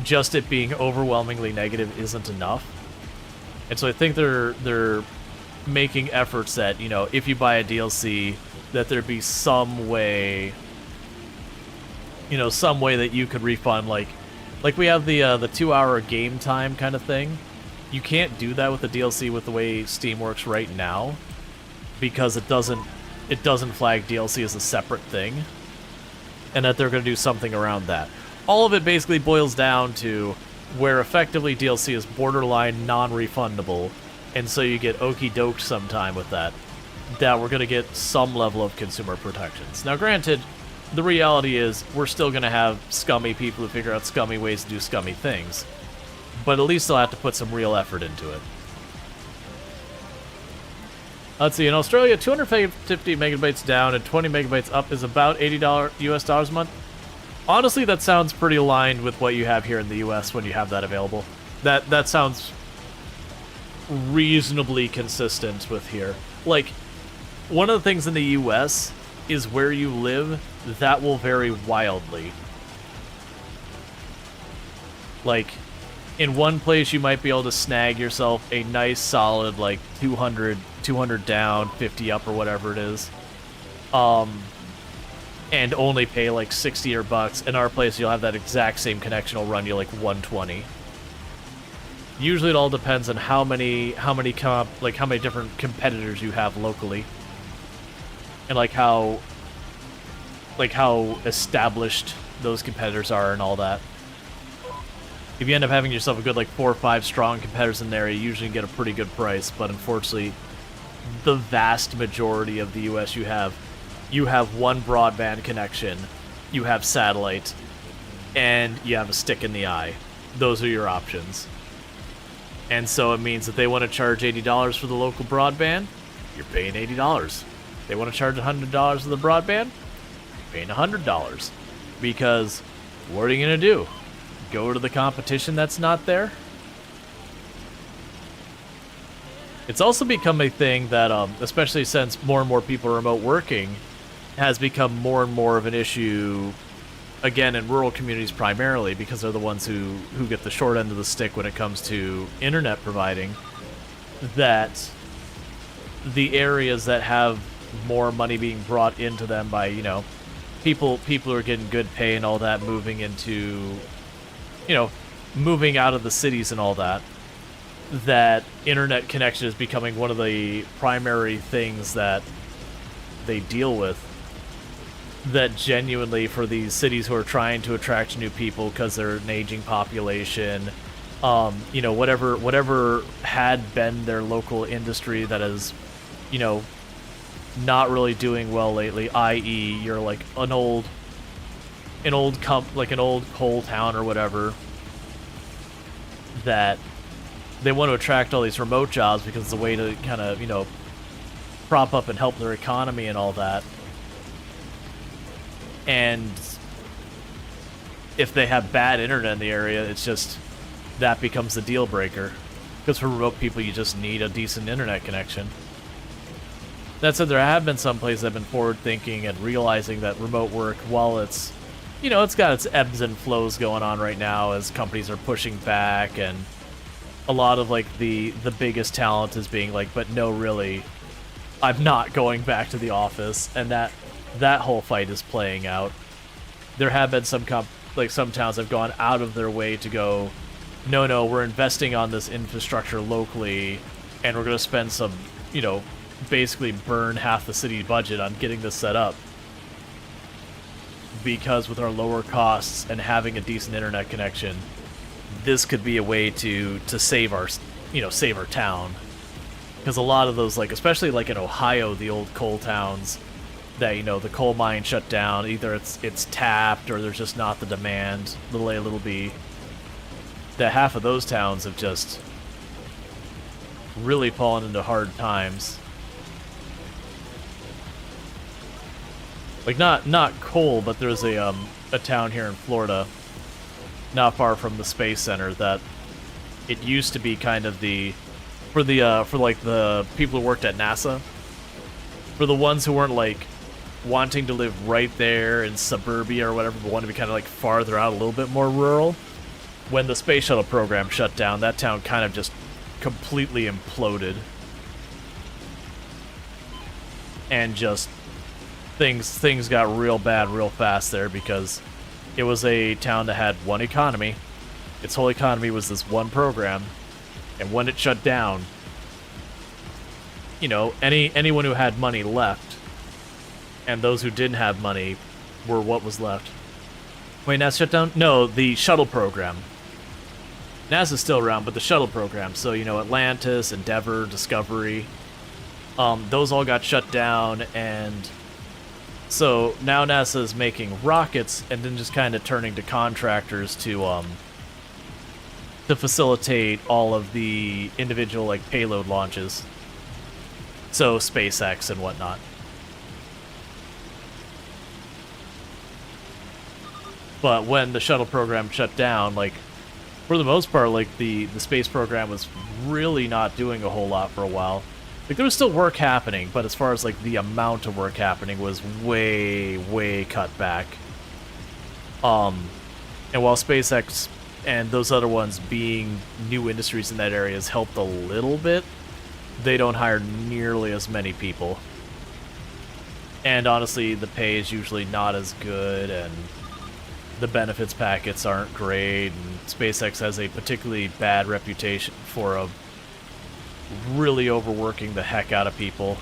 [SPEAKER 1] just it being overwhelmingly negative isn't enough. And so I think they're making efforts that, you know, if you buy a DLC, that there be some way, you know, some way that you could refund, like we have the 2-hour game time kind of thing. You can't do that with the DLC with the way Steam works right now, because it doesn't flag DLC as a separate thing, and that they're going to do something around that. All of it basically boils down to where effectively DLC is borderline non-refundable, and so you get okey doked sometime with that we're going to get some level of consumer protections. Now granted, the reality is we're still going to have scummy people who figure out scummy ways to do scummy things, but at least they'll have to put some real effort into it. Let's see, in Australia, 250 megabytes down and 20 megabytes up is about $80 US dollars a month. Honestly, that sounds pretty aligned with what you have here in the US when you have that available. That sounds reasonably consistent with here. Like, one of the things in the US is where you live, that will vary wildly. Like, in one place you might be able to snag yourself a nice solid like 200 down, 50 up or whatever it is. And only pay like 60 or bucks. In our place you'll have that exact same connection will run you like 120. Usually it all depends on how many different competitors you have locally. And like how established those competitors are and all that. If you end up having yourself a good like 4 or 5 strong competitors in there, you usually get a pretty good price, but unfortunately the vast majority of the US you have one broadband connection, you have satellite, and you have a stick in the eye. Those are your options. And so it means that they want to charge $80 for the local broadband, you're paying $80. They want to charge $100 for the broadband, you're paying $100. Because what are you going to do? Go to the competition that's not there? It's also become a thing that, especially since more and more people are remote working, has become more and more of an issue, again, in rural communities primarily, because they're the ones who get the short end of the stick when it comes to internet providing, that the areas that have more money being brought into them by, you know, people who are getting good pay and all that, moving into, you know, moving out of the cities and all that, that internet connection is becoming one of the primary things that they deal with. That genuinely, for these cities who are trying to attract new people because they're an aging population, you know, whatever had been their local industry that is, you know, not really doing well lately, i.e. you're like an old coal town or whatever, that they want to attract all these remote jobs because it's a way to kind of, you know, prop up and help their economy and all that. And if they have bad internet in the area, it's just, that becomes the deal breaker. Because for remote people, you just need a decent internet connection. That said, there have been some places that have been forward-thinking and realizing that remote work, while it's, you know, it's got its ebbs and flows going on right now as companies are pushing back, and a lot of, like, the biggest talent is being like, but no, really, I'm not going back to the office, and that whole fight is playing out. There have been some towns have gone out of their way to go, no, we're investing on this infrastructure locally, and we're going to spend some, you know, basically burn half the city budget on getting this set up. Because with our lower costs and having a decent internet connection, this could be a way to save our, you know, save our town. Because a lot of those, like, especially like in Ohio, the old coal towns, that, you know, the coal mine shut down, either it's tapped or there's just not the demand, little a, little b, that half of those towns have just really fallen into hard times. Like not Cole, but there's a town here in Florida, not far from the space center, that it used to be kind of the for like the people who worked at NASA, for the ones who weren't like wanting to live right there in suburbia or whatever, but wanted to be kind of like farther out, a little bit more rural. When the space shuttle program shut down, that town kind of just completely imploded. And just things got real bad real fast there, because it was a town that had one economy. Its whole economy was this one program, and when it shut down, you know, anyone who had money left, and those who didn't have money were what was left. Wait, NASA shut down? No, the shuttle program. NASA's still around, but the shuttle program. So, you know, Atlantis, Endeavour, Discovery, those all got shut down, and so now NASA is making rockets and then just kind of turning to contractors to facilitate all of the individual, like, payload launches. So SpaceX and whatnot. But when the shuttle program shut down, like, for the most part, like, the space program was really not doing a whole lot for a while. Like, there was still work happening, but as far as, like, the amount of work happening was way, way cut back. And while SpaceX and those other ones being new industries in that area has helped a little bit, they don't hire nearly as many people. And honestly, the pay is usually not as good, and the benefits packets aren't great, and SpaceX has a particularly bad reputation for really overworking the heck out of people.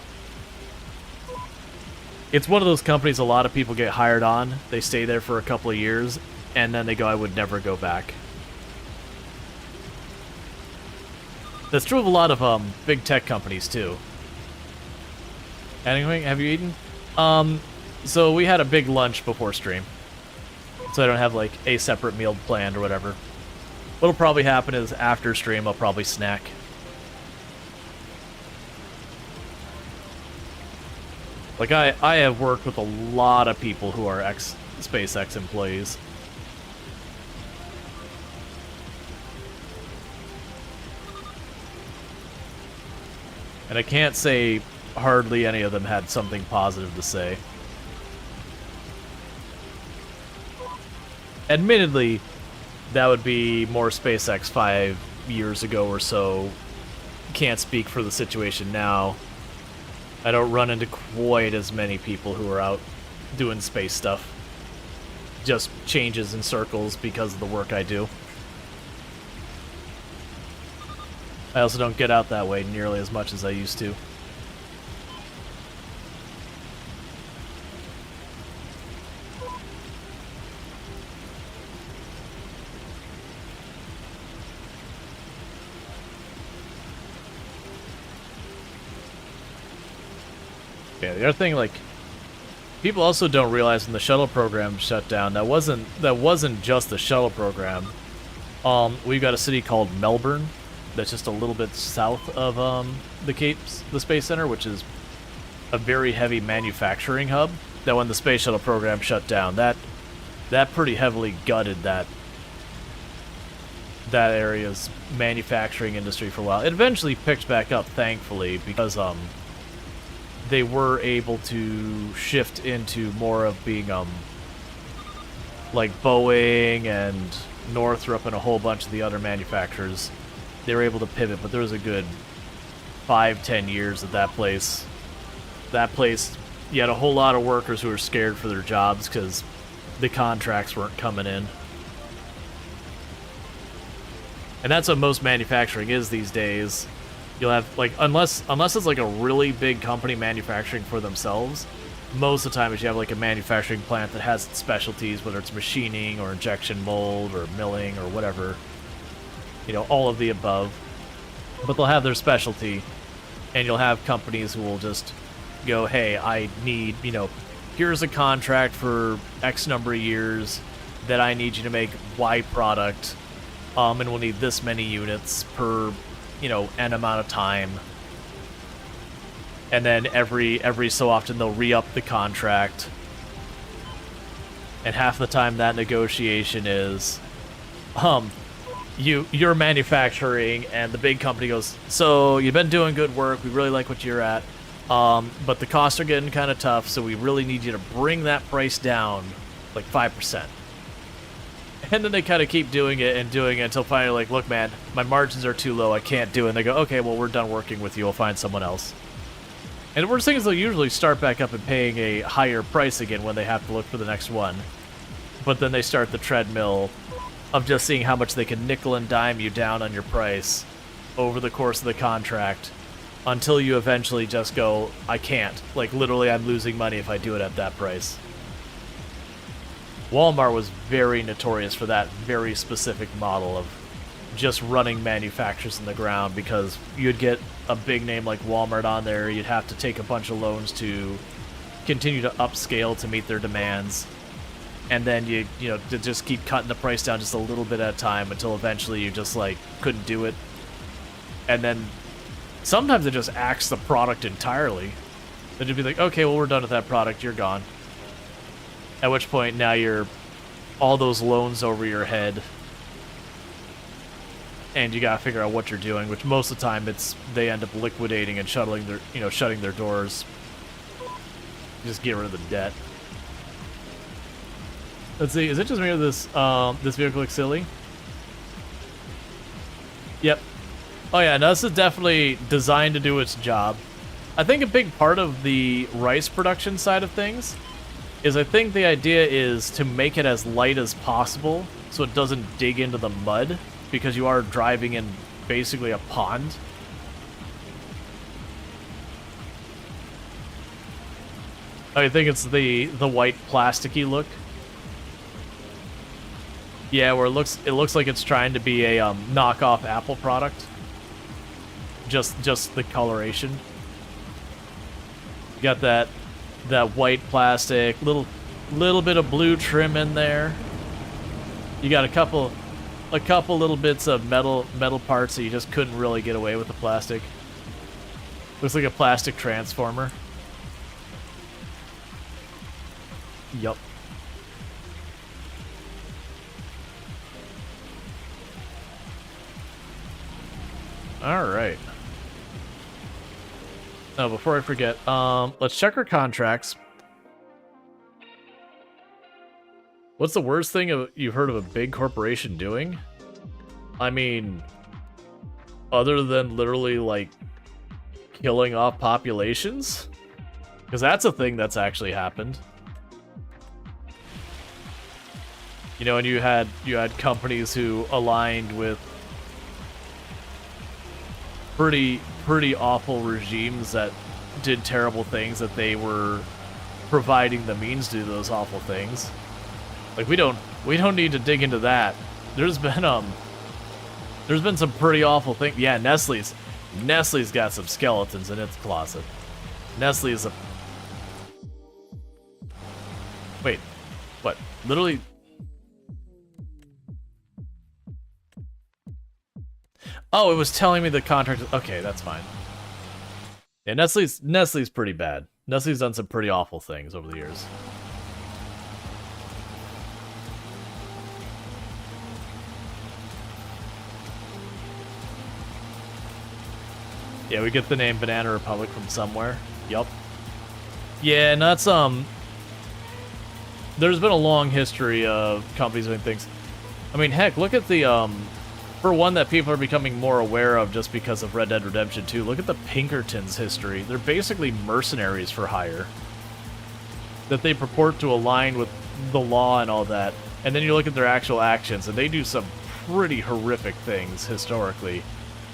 [SPEAKER 1] It's one of those companies a lot of people get hired on, they stay there for a couple of years, and then they go, I would never go back. That's true of a lot of big tech companies too. Anyway, have you eaten? So we had a big lunch before stream, so I don't have like a separate meal planned or whatever. What'll probably happen is after stream I'll probably snack. Like, I have worked with a lot of people who are ex-SpaceX employees. And I can't say hardly any of them had something positive to say. Admittedly, that would be more SpaceX 5 years ago or so. Can't speak for the situation now. I don't run into quite as many people who are out doing space stuff. Just changes in circles because of the work I do. I also don't get out that way nearly as much as I used to. Yeah, the other thing, like, people also don't realize when the shuttle program shut down, that wasn't just the shuttle program. We've got a city called Melbourne that's just a little bit south of the Space Center, which is a very heavy manufacturing hub. That when the space shuttle program shut down, that pretty heavily gutted that area's manufacturing industry for a while. It eventually picked back up, thankfully, because they were able to shift into more of being like Boeing and Northrop and a whole bunch of the other manufacturers. They were able to pivot, but there was a good 5-10 years at that place. You had a whole lot of workers who were scared for their jobs because the contracts weren't coming in. And that's what most manufacturing is these days. You'll have, like, unless it's like a really big company manufacturing for themselves, most of the time you have like a manufacturing plant that has its specialties, whether it's machining or injection mold or milling or whatever. You know, all of the above. But they'll have their specialty, and you'll have companies who will just go, hey, I need, you know, here's a contract for X number of years that I need you to make Y product, and we'll need this many units per, you know, N amount of time. And then every so often they'll re-up the contract And half the time that negotiation is, you're manufacturing, and the big company goes, so you've been doing good work, we really like what you're at, but the costs are getting kind of tough, so we really need you to bring that price down like 5%. And then they kind of keep doing it until finally, like, look, man, my margins are too low, I can't do it. And they go, okay, well, we're done working with you, we'll find someone else. And the worst thing is they'll usually start back up and paying a higher price again when they have to look for the next one. But then they start the treadmill of just seeing how much they can nickel and dime you down on your price over the course of the contract until you eventually just go, I can't. Like, literally, I'm losing money if I do it at that price. Walmart was very notorious for that very specific model of just running manufacturers in the ground, because you'd get a big name like Walmart on there, you'd have to take a bunch of loans to continue to upscale to meet their demands, and then you know, to just keep cutting the price down just a little bit at a time until eventually you just, like, couldn't do it. And then sometimes it just axed the product entirely. They'd just be like, okay, well, we're done with that product, you're gone. At which point, now you're all those loans over your head, and you gotta figure out what you're doing. Which most of the time, they end up liquidating and shutting their doors. Just get rid of the debt. Let's see, is it just me or this vehicle looks silly? Yep. Oh yeah, no, this is definitely designed to do its job. I think a big part of the rice production side of things is, I think the idea is to make it as light as possible so it doesn't dig into the mud, because you are driving in basically a pond. I think it's the white plasticky look. Yeah, where it looks like it's trying to be a knockoff Apple product. Just the coloration. You got that white plastic, little bit of blue trim in there. You got a couple little bits of metal parts that you just couldn't really get away with the plastic. Looks like a plastic transformer. Yup. All right. No, before I forget, let's check our contracts. What's the worst thing you've heard of a big corporation doing? I mean, other than literally, like, killing off populations? Because that's a thing that's actually happened. You know, and you had companies who aligned with pretty awful regimes that did terrible things, that they were providing the means to do those awful things. Like, we don't need to dig into that. There's been some pretty awful things. Yeah, Nestle's got some skeletons in its closet. Nestle is a... Wait, what? Literally... Oh, it was telling me the contract... Okay, that's fine. Yeah, Nestle's pretty bad. Nestle's done some pretty awful things over the years. Yeah, we get the name Banana Republic from somewhere. Yup. Yeah, and that's, there's been a long history of companies doing things. I mean, heck, look at the, for one that people are becoming more aware of just because of Red Dead Redemption 2, look at the Pinkertons' history. They're basically mercenaries for hire. That they purport to align with the law and all that. And then you look at their actual actions, and they do some pretty horrific things historically.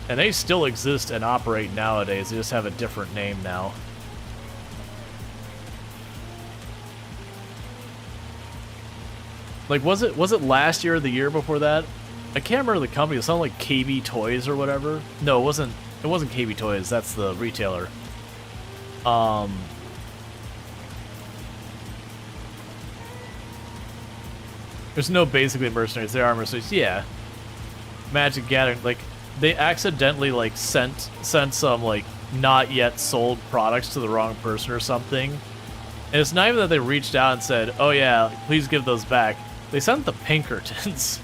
[SPEAKER 1] And they still exist and operate nowadays, they just have a different name now. Like, was it last year or the year before that? I can't remember the company. It sounded like KB Toys or whatever. No, it wasn't KB Toys. That's the retailer. There's no basically mercenaries. There are mercenaries. Yeah. Magic Gathering. Like, they accidentally, like, sent some, like, not yet sold products to the wrong person or something. And it's not even that they reached out and said, oh yeah, please give those back. They sent the Pinkertons.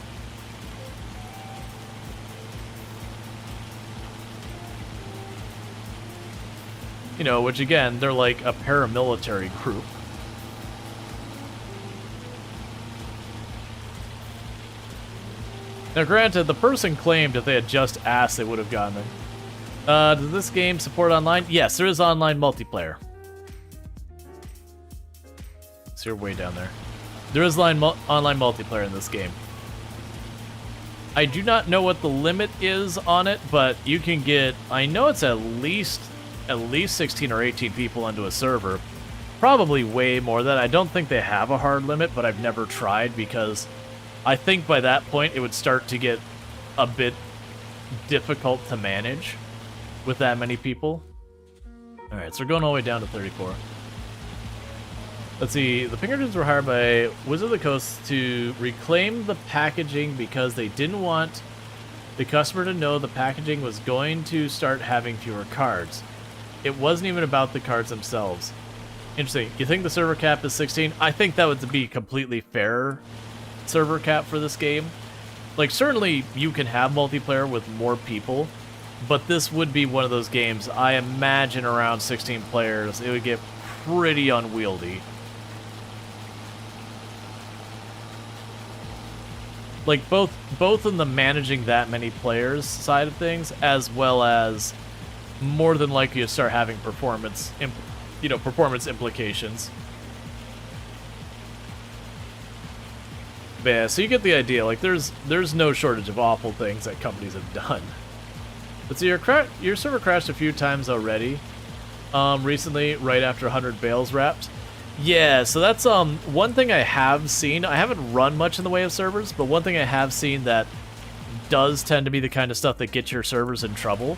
[SPEAKER 1] You know, which again, they're like a paramilitary group. Now granted, the person claimed if they had just asked, they would have gotten it. Does this game support online? Yes, there is online multiplayer. So you're way down there. There is online multiplayer in this game. I do not know what the limit is on it, but you can get, I know it's at least 16 or 18 people onto a server. Probably way more than that. I don't think they have a hard limit, but I've never tried because I think by that point it would start to get a bit difficult to manage with that many people. Alright, so we're going all the way down to 34. Let's see, the Pinkertons were hired by Wizard of the Coast to reclaim the packaging because they didn't want the customer to know the packaging was going to start having fewer cards. It wasn't even about the cards themselves. Interesting. You think the server cap is 16? I think that would be completely fair server cap for this game. Like, certainly you can have multiplayer with more people, but this would be one of those games, I imagine around 16 players, it would get pretty unwieldy. Like, both in the managing that many players side of things, as well as more than likely to start having performance implications. But yeah, so you get the idea. Like, there's no shortage of awful things that companies have done. But so your server crashed a few times already. Recently, right after 100 bales wrapped. Yeah, so that's one thing I have seen. I haven't run much in the way of servers, but one thing I have seen that does tend to be the kind of stuff that gets your servers in trouble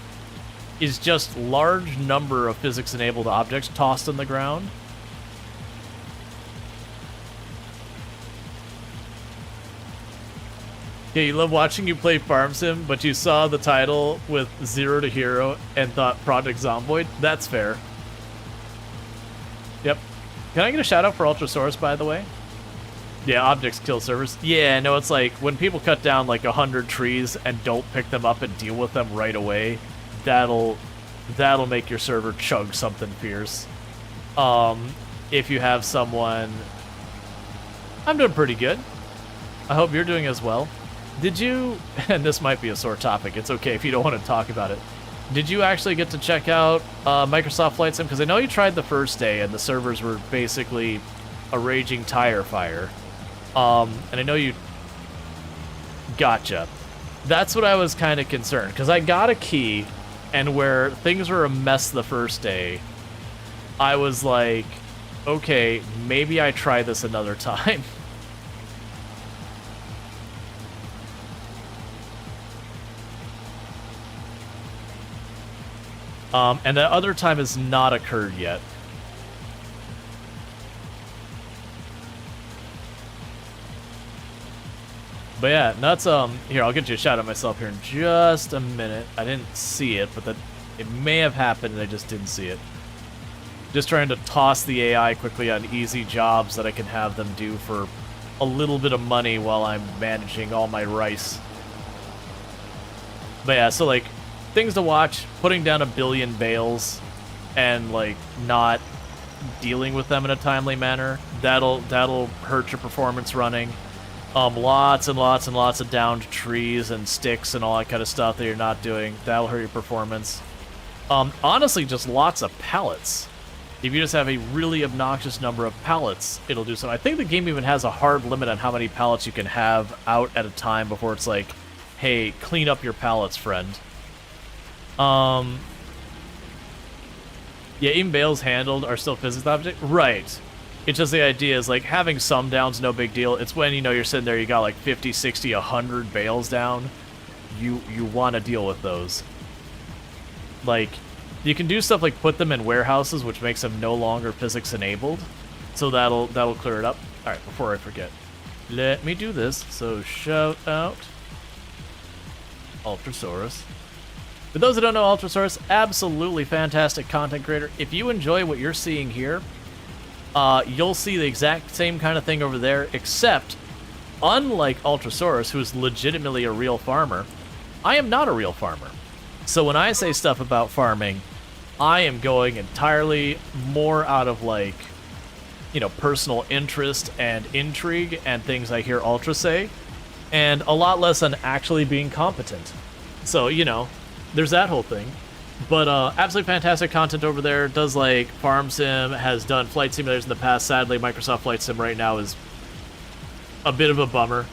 [SPEAKER 1] is just large number of physics-enabled objects tossed on the ground. Yeah, you love watching you play Farm Sim, but you saw the title with 0 to Hero and thought Project Zomboid? That's fair. Yep. Can I get a shout out for Ultrasaurus, by the way? Yeah, objects kill servers. Yeah, no, it's like when people cut down like 100 trees and don't pick them up and deal with them right away, that'll make your server chug something fierce. If you have someone... I'm doing pretty good. I hope you're doing as well. Did you, and this might be a sore topic, it's okay if you don't want to talk about it. Did you actually get to check out Microsoft Flight Sim? Because I know you tried the first day and the servers were basically a raging tire fire. And I know you... Gotcha. That's what I was kind of concerned, because I got a key, and where things were a mess the first day, I was like, okay, maybe I try this another time. And that other time has not occurred yet. But yeah, nuts. Here, I'll get you a shout out myself here in just a minute. I didn't see it, but that it may have happened and I just didn't see it. Just trying to toss the AI quickly on easy jobs that I can have them do for a little bit of money while I'm managing all my rice. But yeah, so like, things to watch, putting down 1 billion bales and like not dealing with them in a timely manner, that'll hurt your performance running. Lots and lots and lots of downed trees and sticks and all that kind of stuff that you're not doing, that'll hurt your performance. Honestly, just lots of pallets. If you just have a really obnoxious number of pallets, it'll do so. I think the game even has a hard limit on how many pallets you can have out at a time before it's like, hey, clean up your pallets, friend. Yeah, even bales handled are still physics object. Right. It's just the idea is like having some down's no big deal. It's when, you know, you're sitting there, you got like 50, 60, 100 bales down. You want to deal with those. Like, you can do stuff like put them in warehouses, which makes them no longer physics enabled. So that'll clear it up. All right, before I forget, let me do this. So shout out Ultrasaurus. For those who don't know Ultrasaurus, absolutely fantastic content creator. If you enjoy what you're seeing here, you'll see the exact same kind of thing over there, except unlike Ultrasaurus, who is legitimately a real farmer, I am not a real farmer. So when I say stuff about farming, I am going entirely more out of like, you know, personal interest and intrigue and things I hear Ultra say, and a lot less on actually being competent. So, you know, there's that whole thing. But absolutely fantastic content over there. Does like farm sim, has done flight simulators in the past. Sadly, Microsoft Flight Sim right now is a bit of a bummer.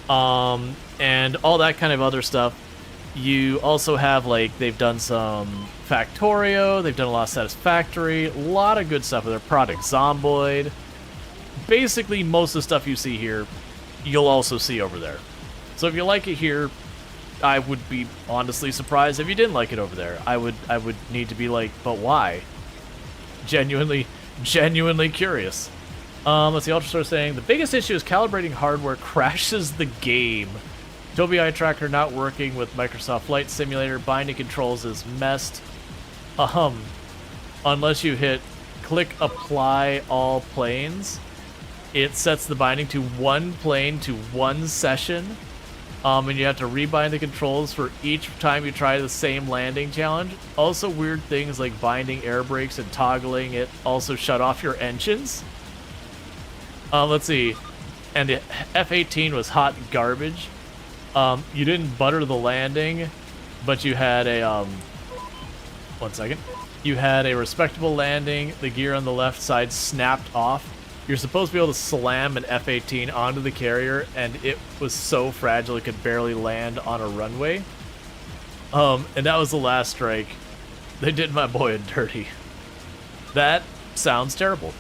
[SPEAKER 1] And all that kind of other stuff. You also have like, they've done some Factorio, they've done a lot of Satisfactory, a lot of good stuff with their Project Zomboid. Basically, most of the stuff you see here, you'll also see over there. So if you like it here, I would be honestly surprised if you didn't like it over there. I would need to be like, but why? Genuinely curious. Let's see, Ultrasaur saying, the biggest issue is calibrating hardware crashes the game. Adobe Eye Tracker not working with Microsoft Flight Simulator. Binding controls is messed. Unless you hit click apply all planes, it sets the binding to one plane to one session. And you have to rebind the controls for each time you try the same landing challenge. Also weird things like binding air brakes and toggling it also shut off your engines. Let's see. And the F-18 was hot garbage. You didn't butter the landing, but you had a, one second. You had a respectable landing. The gear on the left side snapped off. You're supposed to be able to slam an F-18 onto the carrier, and it was so fragile it could barely land on a runway. And that was the last strike. They did my boy a dirty. That sounds terrible.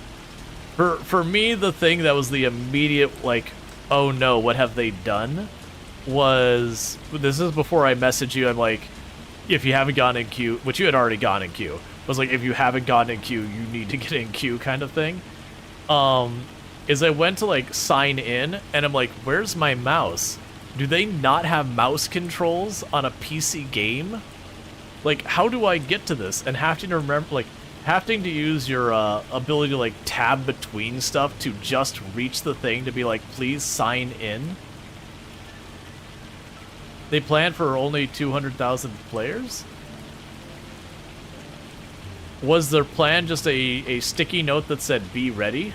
[SPEAKER 1] For me, the thing that was the immediate, like, oh no, what have they done? Was, this is before I messaged you, I'm like, if you haven't gone in queue, which you had already gone in queue, was like, if you haven't gone in queue, you need to get in queue kind of thing. Is I went to like sign in and I'm like, where's my mouse? Do they not have mouse controls on a PC game? Like, how do I get to this? And having to remember, like, having to use your ability to like tab between stuff to just reach the thing to be like, please sign in. They planned for only 200,000 players? Was their plan just a sticky note that said, be ready?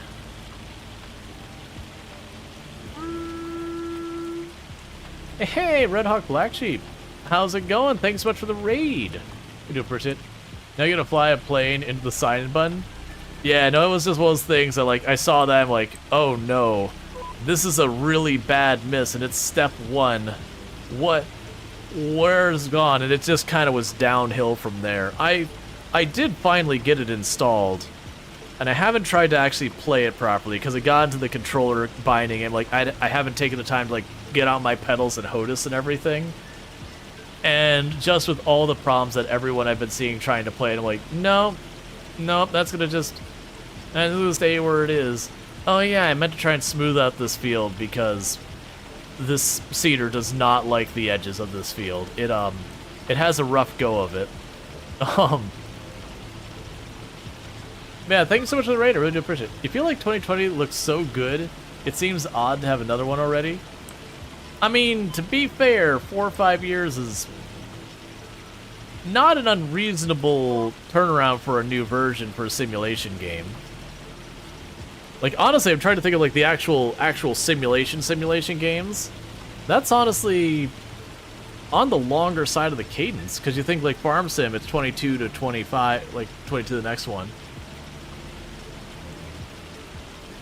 [SPEAKER 1] Hey, Red Hawk Black Sheep. How's it going? Thanks so much for the raid. We do appreciate it. Now you're gonna fly a plane into the sign-in button? Yeah, no, it was just one of those things that, like, I saw that, I'm like, oh no. This is a really bad miss, and it's step one. Where's gone? And it just kind of was downhill from there. I did finally get it installed, and I haven't tried to actually play it properly because I got into the controller binding and like I haven't taken the time to like get out my pedals and HOTAS and everything. And just with all the problems that everyone I've been seeing trying to play it, I'm like, no, that's gonna just stay where it is. Oh yeah, I meant to try and smooth out this field because this seeder does not like the edges of this field. It has a rough go of it. Man, thank you so much for the raid. I really do appreciate it. You feel like 2020 looks so good, it seems odd to have another one already. I mean, to be fair, 4 or 5 years is not an unreasonable turnaround for a new version for a simulation game. Like, honestly, I'm trying to think of like the actual simulation games. That's honestly on the longer side of the cadence, because you think like Farm Sim, it's 22 to 25, like 22 the next one.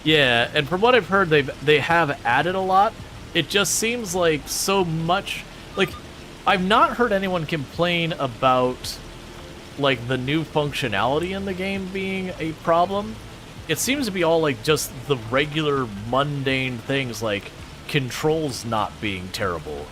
[SPEAKER 1] Yeah, and from what I've heard, they have added a lot. It just seems like so much, like, I've not heard anyone complain about like the new functionality in the game being a problem. It seems to be all like just the regular mundane things like controls not being terrible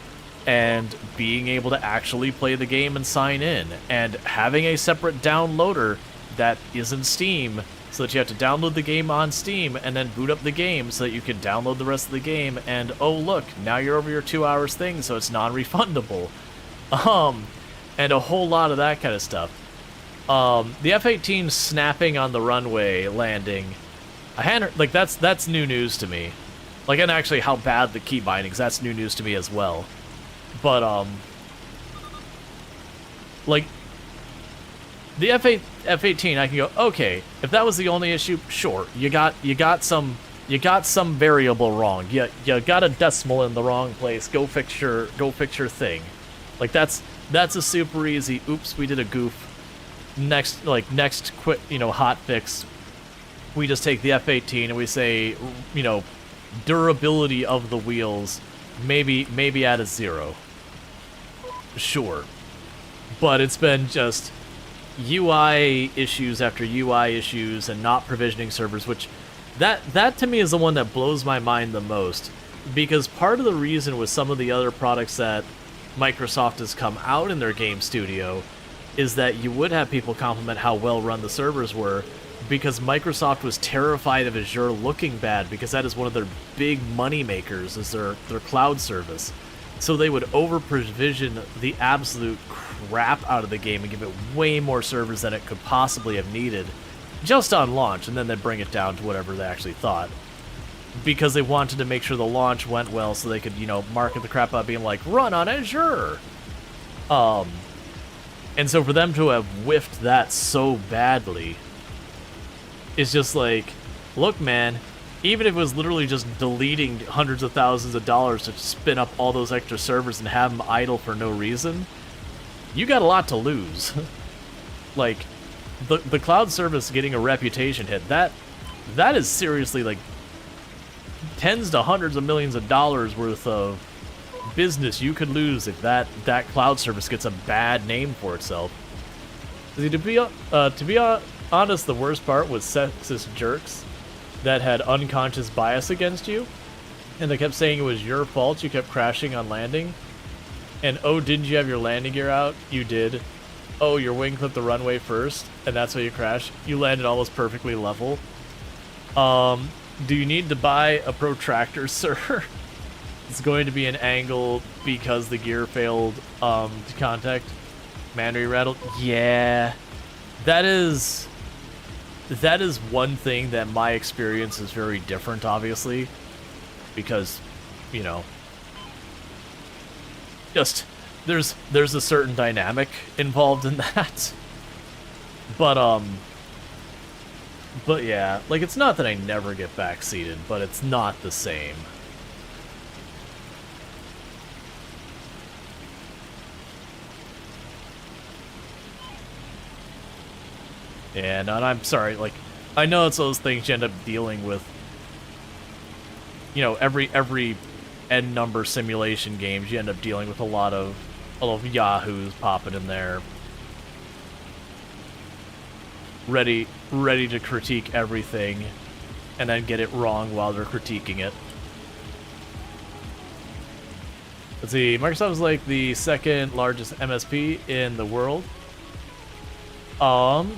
[SPEAKER 1] and being able to actually play the game and sign in and having a separate downloader that isn't Steam so that you have to download the game on Steam and then boot up the game so that you can download the rest of the game and oh look, now you're over your 2 hours thing so it's non-refundable. And a whole lot of that kind of stuff. The F-18 snapping on the runway landing I hadn't, like, that's new news to me. Like, and actually how bad the key bindings, that's new news to me as well. But, like, the F18, I can go, okay, if that was the only issue, sure, you got some variable wrong. You got a decimal in the wrong place. Go fix your thing. Like, that's a super easy, oops, we did a goof. Next quick, hot fix. We just take the F18 and we say, durability of the wheels, maybe at a 0. Sure. But it's been just UI issues after UI issues and not provisioning servers, which that to me is the one that blows my mind the most, because part of the reason with some of the other products that Microsoft has come out in their game studio is that you would have people compliment how well run the servers were, because Microsoft was terrified of Azure looking bad, because that is one of their big money makers, is their cloud service. So they would over provision the absolute crap out of the game and give it way more servers than it could possibly have needed just on launch, and then they'd bring it down to whatever they actually thought, because they wanted to make sure the launch went well so they could, market the crap out being like, run on Azure. And so for them to have whiffed that so badly, it's just like, look, man, even if it was literally just deleting hundreds of thousands of dollars to spin up all those extra servers and have them idle for no reason, you got a lot to lose. Like, the cloud service getting a reputation hit, that is seriously like tens to hundreds of millions of dollars worth of business you could lose if that cloud service gets a bad name for itself. See, to be honest, the worst part was sexist jerks that had unconscious bias against you, and they kept saying it was your fault you kept crashing on landing. And, oh, didn't you have your landing gear out? You did. Oh, your wing clipped the runway first, and that's why you crashed. You landed almost perfectly level. Do you need to buy a protractor, sir? It's going to be an angle because the gear failed to contact. Mannery rattled. Yeah, that is one thing that my experience is very different, obviously, because, just there's a certain dynamic involved in that. But yeah, like, it's not that I never get backseated, but it's not the same. And I'm sorry, like, I know it's those things you end up dealing with, every N number simulation games, you end up dealing with a lot of yahoos popping in there, ready to critique everything, and then get it wrong while they're critiquing it. Let's see, Microsoft is like the second largest MSP in the world. And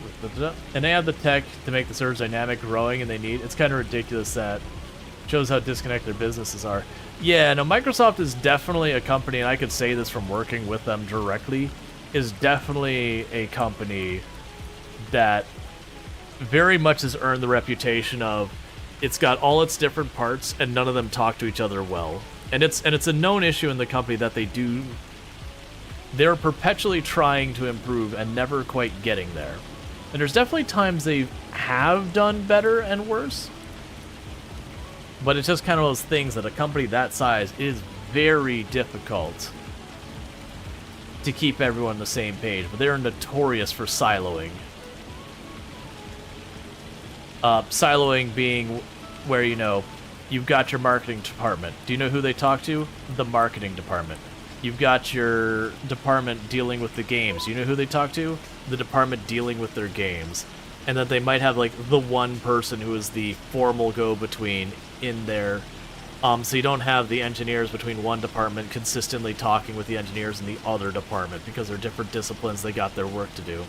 [SPEAKER 1] they have the tech to make the servers dynamic, growing, and it's kind of ridiculous that shows how disconnected their businesses are. Yeah, no, Microsoft is definitely a company, and I could say this from working with them directly, is definitely a company that very much has earned the reputation of, it's got all its different parts and none of them talk to each other well. And it's a known issue in the company that they're perpetually trying to improve and never quite getting there. And there's definitely times they have done better and worse, but it's just kind of those things that a company that size is very difficult to keep everyone on the same page, but they're notorious for siloing. Siloing being where, you've got your marketing department. Do you know who they talk to? The marketing department. You've got your department dealing with the games. You know who they talk to? The department dealing with their games. And that they might have, like, the one person who is the formal go-between in there. So you don't have the engineers between one department consistently talking with the engineers in the other department, because they're different disciplines, they got their work to do.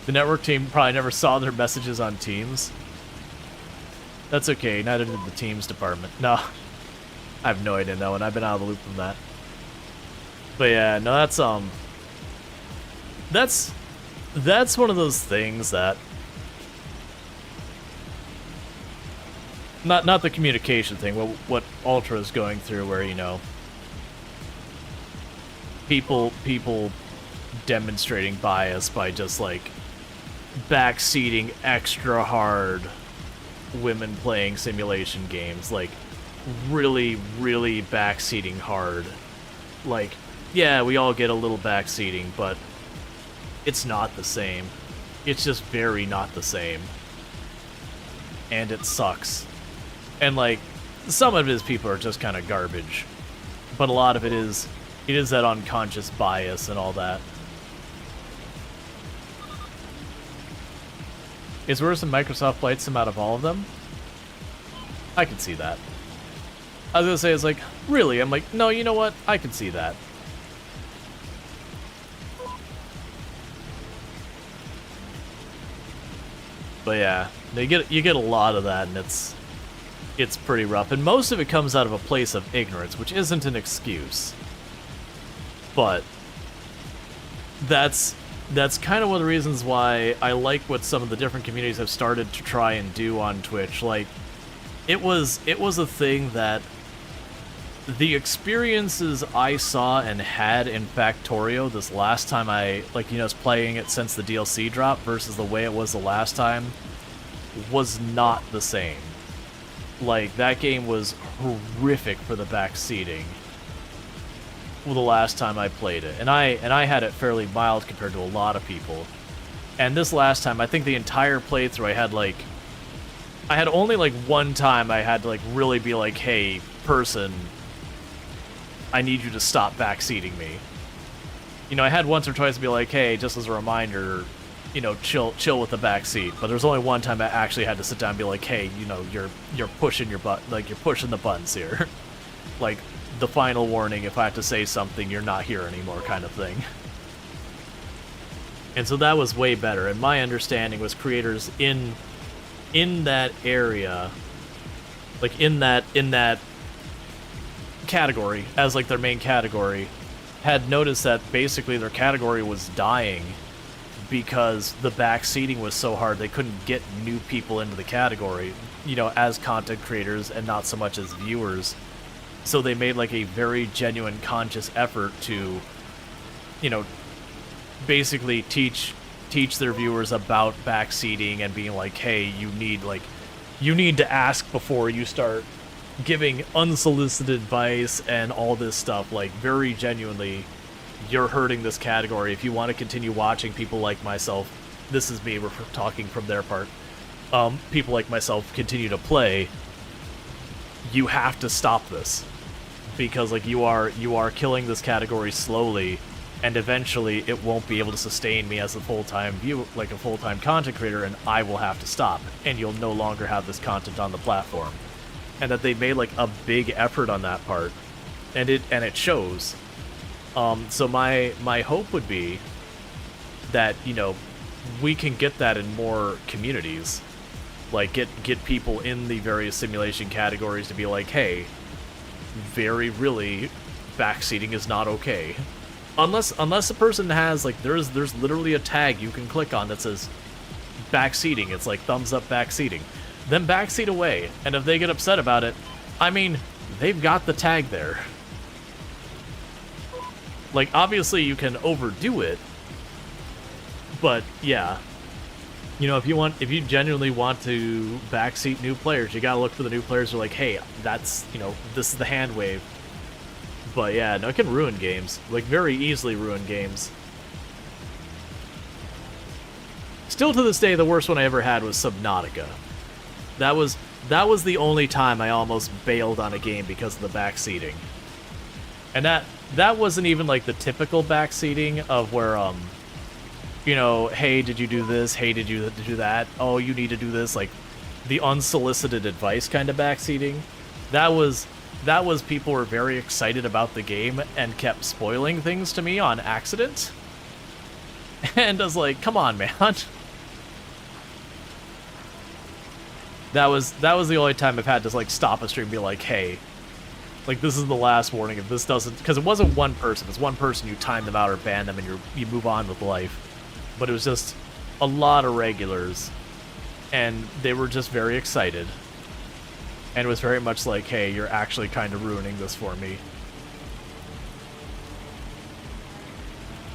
[SPEAKER 1] The network team probably never saw their messages on Teams. That's okay, neither did the Teams department. No, I have no idea, no, and I've been out of the loop from that. But yeah, no, that's one of those things that not the communication thing, what Ultra is going through, where, you know, people demonstrating bias by just like backseating extra hard women playing simulation games, like really backseating hard. Like, yeah, we all get a little backseating, but it's not the same. It's just very not the same. And it sucks. And like, some of his people are just kind of garbage, but a lot of it is that unconscious bias and all that. It's worse than Microsoft Flight Sim out of all of them? I can see that. I was gonna say, it's like, really? I'm like, no, you know what? I can see that. But yeah, you get a lot of that, and it's pretty rough. And most of it comes out of a place of ignorance, which isn't an excuse. But that's kind of one of the reasons why I like what some of the different communities have started to try and do on Twitch. Like, it was a thing that the experiences I saw and had in Factorio this last time I, like, you know, was playing it since the DLC drop versus the way it was the last time was not the same. Like, that game was horrific for the backseating the last time I played it. And I had it fairly mild compared to a lot of people. And this last time, I think the entire playthrough I had only like one time I had to like really be like, hey, person, I need you to stop backseating me. You know, I had once or twice to be like, hey, just as a reminder, you know, chill with the backseat. But there's only one time I actually had to sit down and be like, hey, you know, you're pushing your like you're pushing the buttons here. Like, the final warning, if I have to say something, you're not here anymore, kind of thing. And so that was way better. And my understanding was creators in that area, like in that category, as like their main category, had noticed that basically their category was dying because the backseating was so hard they couldn't get new people into the category, you know, as content creators and not so much as viewers. So they made like a very genuine conscious effort to, you know, basically teach their viewers about backseating and being like, hey, you need to ask before you start giving unsolicited advice and all this stuff. Like, very genuinely, you're hurting this category. If you want to continue watching people like myself, this is me, we're talking from their part, people like myself continue to play, you have to stop this. Because like you are killing this category slowly, and eventually it won't be able to sustain me as a full-time full-time content creator, and I will have to stop, and you'll no longer have this content on the platform. And that they made like a big effort on that part, and it shows. So my hope would be that, you know, we can get that in more communities, like get people in the various simulation categories to be like, hey, very really, backseating is not okay. Unless a person has, like, there's literally a tag you can click on that says backseating. It's like thumbs up backseating. Then backseat away. And if they get upset about it, I mean, they've got the tag there. Like, obviously you can overdo it, but yeah. You know, if you genuinely want to backseat new players, you gotta look for the new players who are like, hey, that's, you know, this is the hand wave. But yeah, no, it can ruin games. Like, very easily ruin games. Still to this day, the worst one I ever had was Subnautica. That was the only time I almost bailed on a game because of the backseating. And that wasn't even like the typical backseating of where, you know, hey, did you do this? Hey, did you do that? Oh, you need to do this. Like, the unsolicited advice kind of backseating. That was people were very excited about the game and kept spoiling things to me on accident. And I was like, come on, man. That was the only time I've had to, like, stop a stream and be like, hey, like, this is the last warning. If this doesn't, because it wasn't one person. It's one person, you time them out or ban them, and you move on with life. but it was just a lot of regulars, and they were just very excited. And it was very much like, hey, you're actually kind of ruining this for me.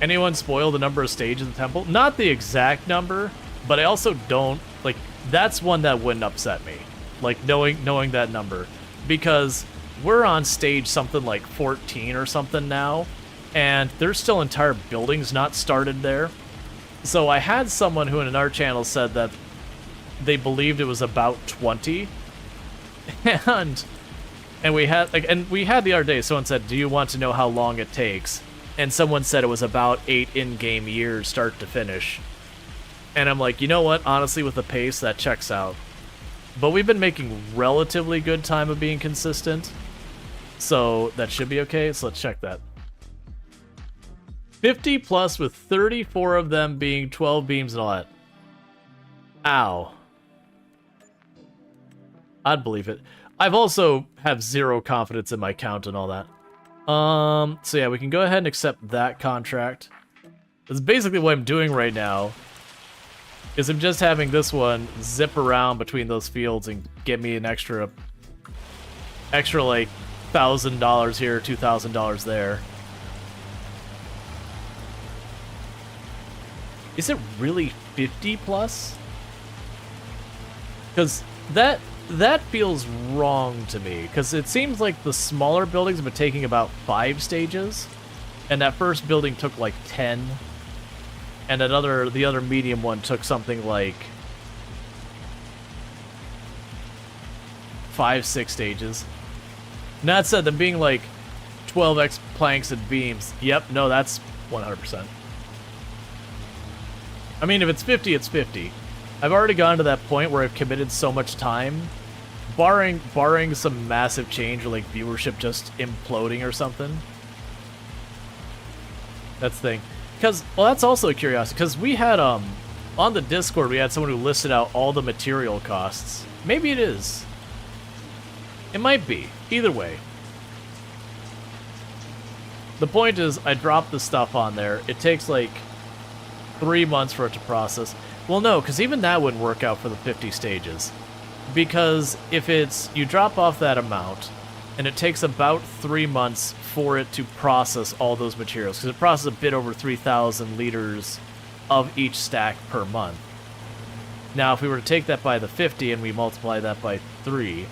[SPEAKER 1] Anyone spoil the number of stages in the temple? Not the exact number, but I also don't, like, that's one that wouldn't upset me. Like, knowing that number. Because we're on stage something like 14 or something now, and there's still entire buildings not started there. So I had someone who in another channel said that they believed it was about 20. And we had the other day, someone said, do you want to know how long it takes? And someone said it was about 8 in-game years start to finish. And I'm like, you know what? Honestly, with the pace, that checks out. But we've been making relatively good time of being consistent. So that should be okay. So let's check that. 50 plus with 34 of them being 12 beams and all that. Ow. I'd believe it. I've also have zero confidence in my count and all that. So yeah, we can go ahead and accept that contract. That's basically what I'm doing right now. Is I'm just having this one zip around between those fields and get me an extra like $1,000 here, $2,000 there. Is it really 50 plus? Because that feels wrong to me, because it seems like the smaller buildings have been taking about 5 stages, and that first building took like 10, and the other medium one took something like 5, 6 stages. And that said, them being like 12x planks and beams, yep, no, that's 100%. I mean, if it's 50, it's 50. I've already gotten to that point where I've committed so much time, barring some massive change or like viewership just imploding or something. That's the thing. Because, well, that's also a curiosity, because we had, on the Discord, we had someone who listed out all the material costs. Maybe it is. It might be. Either way. The point is, I dropped the stuff on there. It takes like 3 months for it to process. Well, no, because even that wouldn't work out for the 50 stages. Because if you drop off that amount, and it takes about 3 months for it to process all those materials, because it processes a bit over 3,000 liters of each stack per month. Now, if we were to take that by the 50 and we multiply that by 3,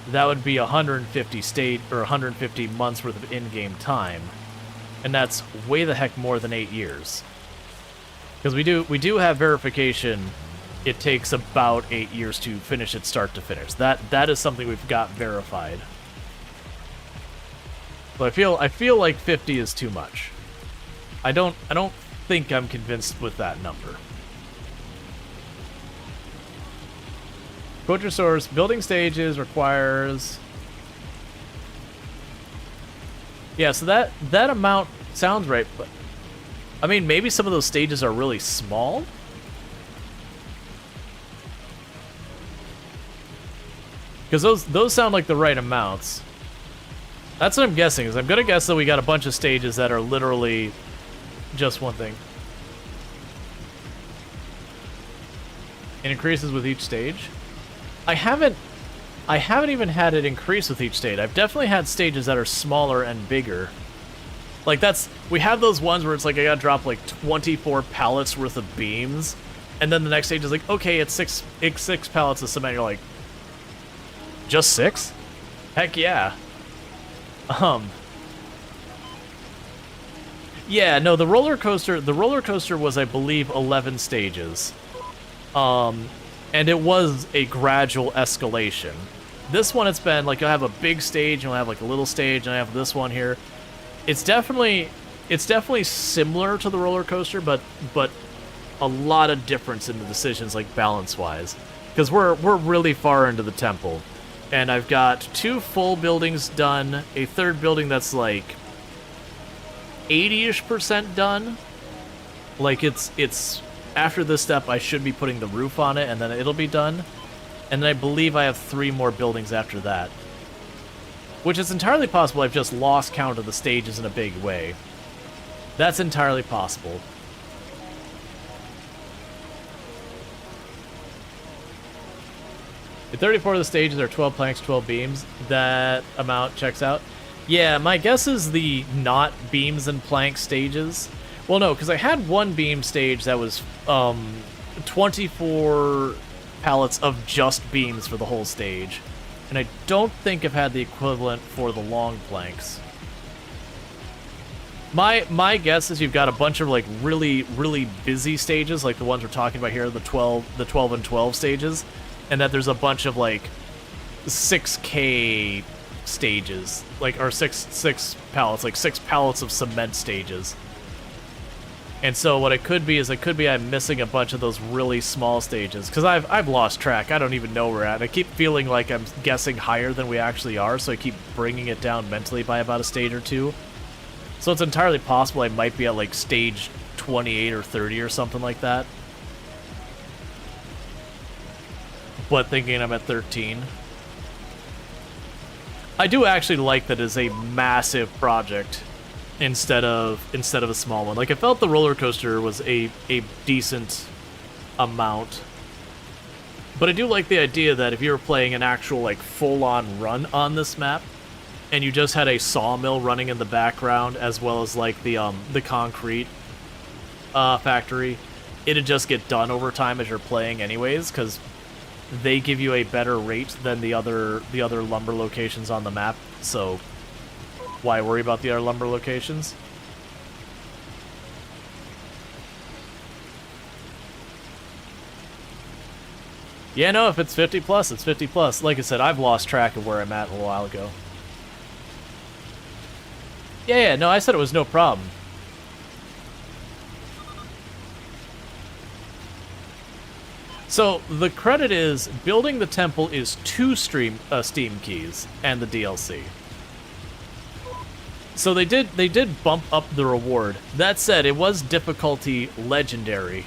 [SPEAKER 1] that would be 150 months worth of in-game time, and that's way the heck more than 8 years. Because we do have verification. It takes about 8 years to finish it start to finish. That is something we've got verified. But I feel like 50 is too much. I don't think I'm convinced with that number. Quote your source. Building stages requires. Yeah, so that amount sounds right, but I mean, maybe some of those stages are really small. Because those sound like the right amounts. That's what I'm guessing, is I'm going to guess that we got a bunch of stages that are literally just one thing. It increases with each stage. I haven't even had it increase with each stage. I've definitely had stages that are smaller and bigger. Like we have those ones where it's like I gotta drop like 24 pallets worth of beams, and then the next stage is like, okay, it's six pallets of cement. You're like, just 6? Heck yeah. Yeah, no, the roller coaster was, I believe, 11 stages. And it was a gradual escalation. This one, it's been like you'll have a big stage, and you'll have like a little stage, and I have this one here. It's definitely similar to the roller coaster, but a lot of difference in the decisions, like balance-wise, because we're really far into the temple, and I've got 2 full buildings done, a third building that's like 80-ish% done. Like it's after this step, I should be putting the roof on it, and then it'll be done, and then I believe I have 3 more buildings after that. Which is entirely possible I've just lost count of the stages in a big way. That's entirely possible. If 34 of the stages are 12 planks, 12 beams, that amount checks out. Yeah, my guess is the not beams and plank stages. Well, no, because I had one beam stage that was 24 pallets of just beams for the whole stage. And I don't think I've had the equivalent for the long planks. My guess is you've got a bunch of like really busy stages, like the ones we're talking about here, the 12 and 12 stages, and that there's a bunch of like 6K stages, like, or six pallets, like 6 pallets of cement stages. And so what it could be is I'm missing a bunch of those really small stages, because I've lost track. I don't even know where we're at. I keep feeling like I'm guessing higher than we actually are, so I keep bringing it down mentally by about a stage or two. So it's entirely possible I might be at like stage 28 or 30 or something like that. But thinking I'm at 13. I do actually like that it's a massive project instead of a small one. Like, I felt the roller coaster was a decent amount. But I do like the idea that if you were playing an actual like full-on run on this map, and you just had a sawmill running in the background, as well as like the concrete factory, it'd just get done over time as you're playing anyways, because they give you a better rate than the other lumber locations on the map. So why worry about the other lumber locations? Yeah, no, if it's 50 plus, it's 50 plus. Like I said, I've lost track of where I'm at a little while ago. Yeah, no, I said it was no problem. So, the credit is, building the temple is 2 Steam keys and the DLC. So they did bump up the reward. That said, it was difficulty legendary.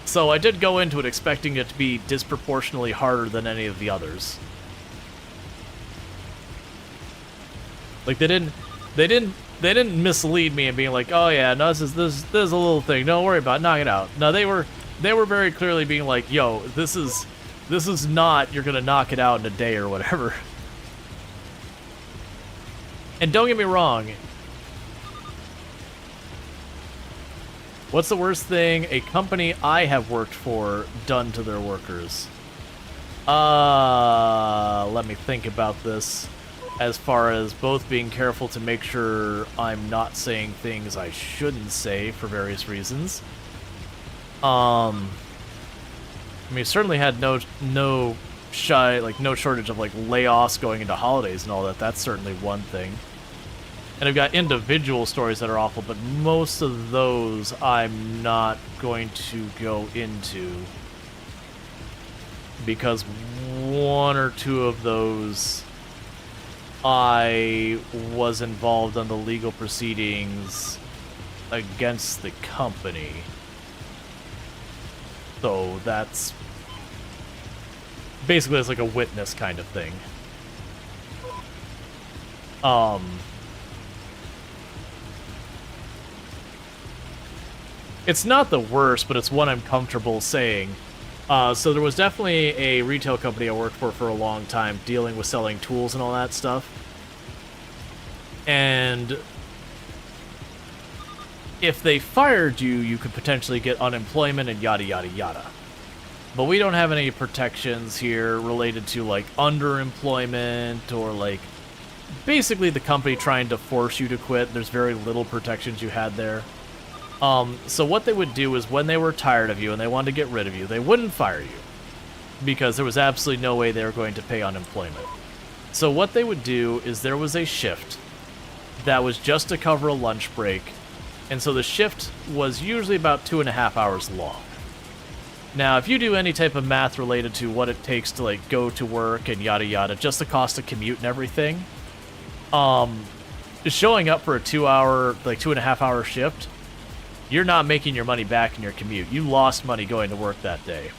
[SPEAKER 1] So I did go into it expecting it to be disproportionately harder than any of the others. Like, they didn't mislead me in being like, oh yeah, no, this is a little thing, don't worry about it, knock it out. No, they were very clearly being like, yo, this is not, you're gonna knock it out in a day or whatever. And don't get me wrong, what's the worst thing a company I have worked for done to their workers? Let me think about this. As far as both being careful to make sure I'm not saying things I shouldn't say for various reasons. I mean, certainly had no shortage of like layoffs going into holidays and all that. That's certainly one thing. And I've got individual stories that are awful, but most of those I'm not going to go into, because 1 or 2 of those I was involved in the legal proceedings against the company. So that's basically, it's like a witness kind of thing. It's not the worst, but it's one I'm comfortable saying. So there was definitely a retail company I worked for a long time, dealing with selling tools and all that stuff. And if they fired you, you could potentially get unemployment and yada yada yada. But we don't have any protections here related to like underemployment or like basically the company trying to force you to quit. There's very little protections you had there. So what they would do is when they were tired of you and they wanted to get rid of you, they wouldn't fire you, because there was absolutely no way they were going to pay unemployment. So what they would do is there was a shift that was just to cover a lunch break, and so the shift was usually about 2.5 hours long. Now, if you do any type of math related to what it takes to like go to work and yada yada, just the cost of commute and everything, showing up for a 2.5 hour shift, you're not making your money back in your commute. You lost money going to work that day.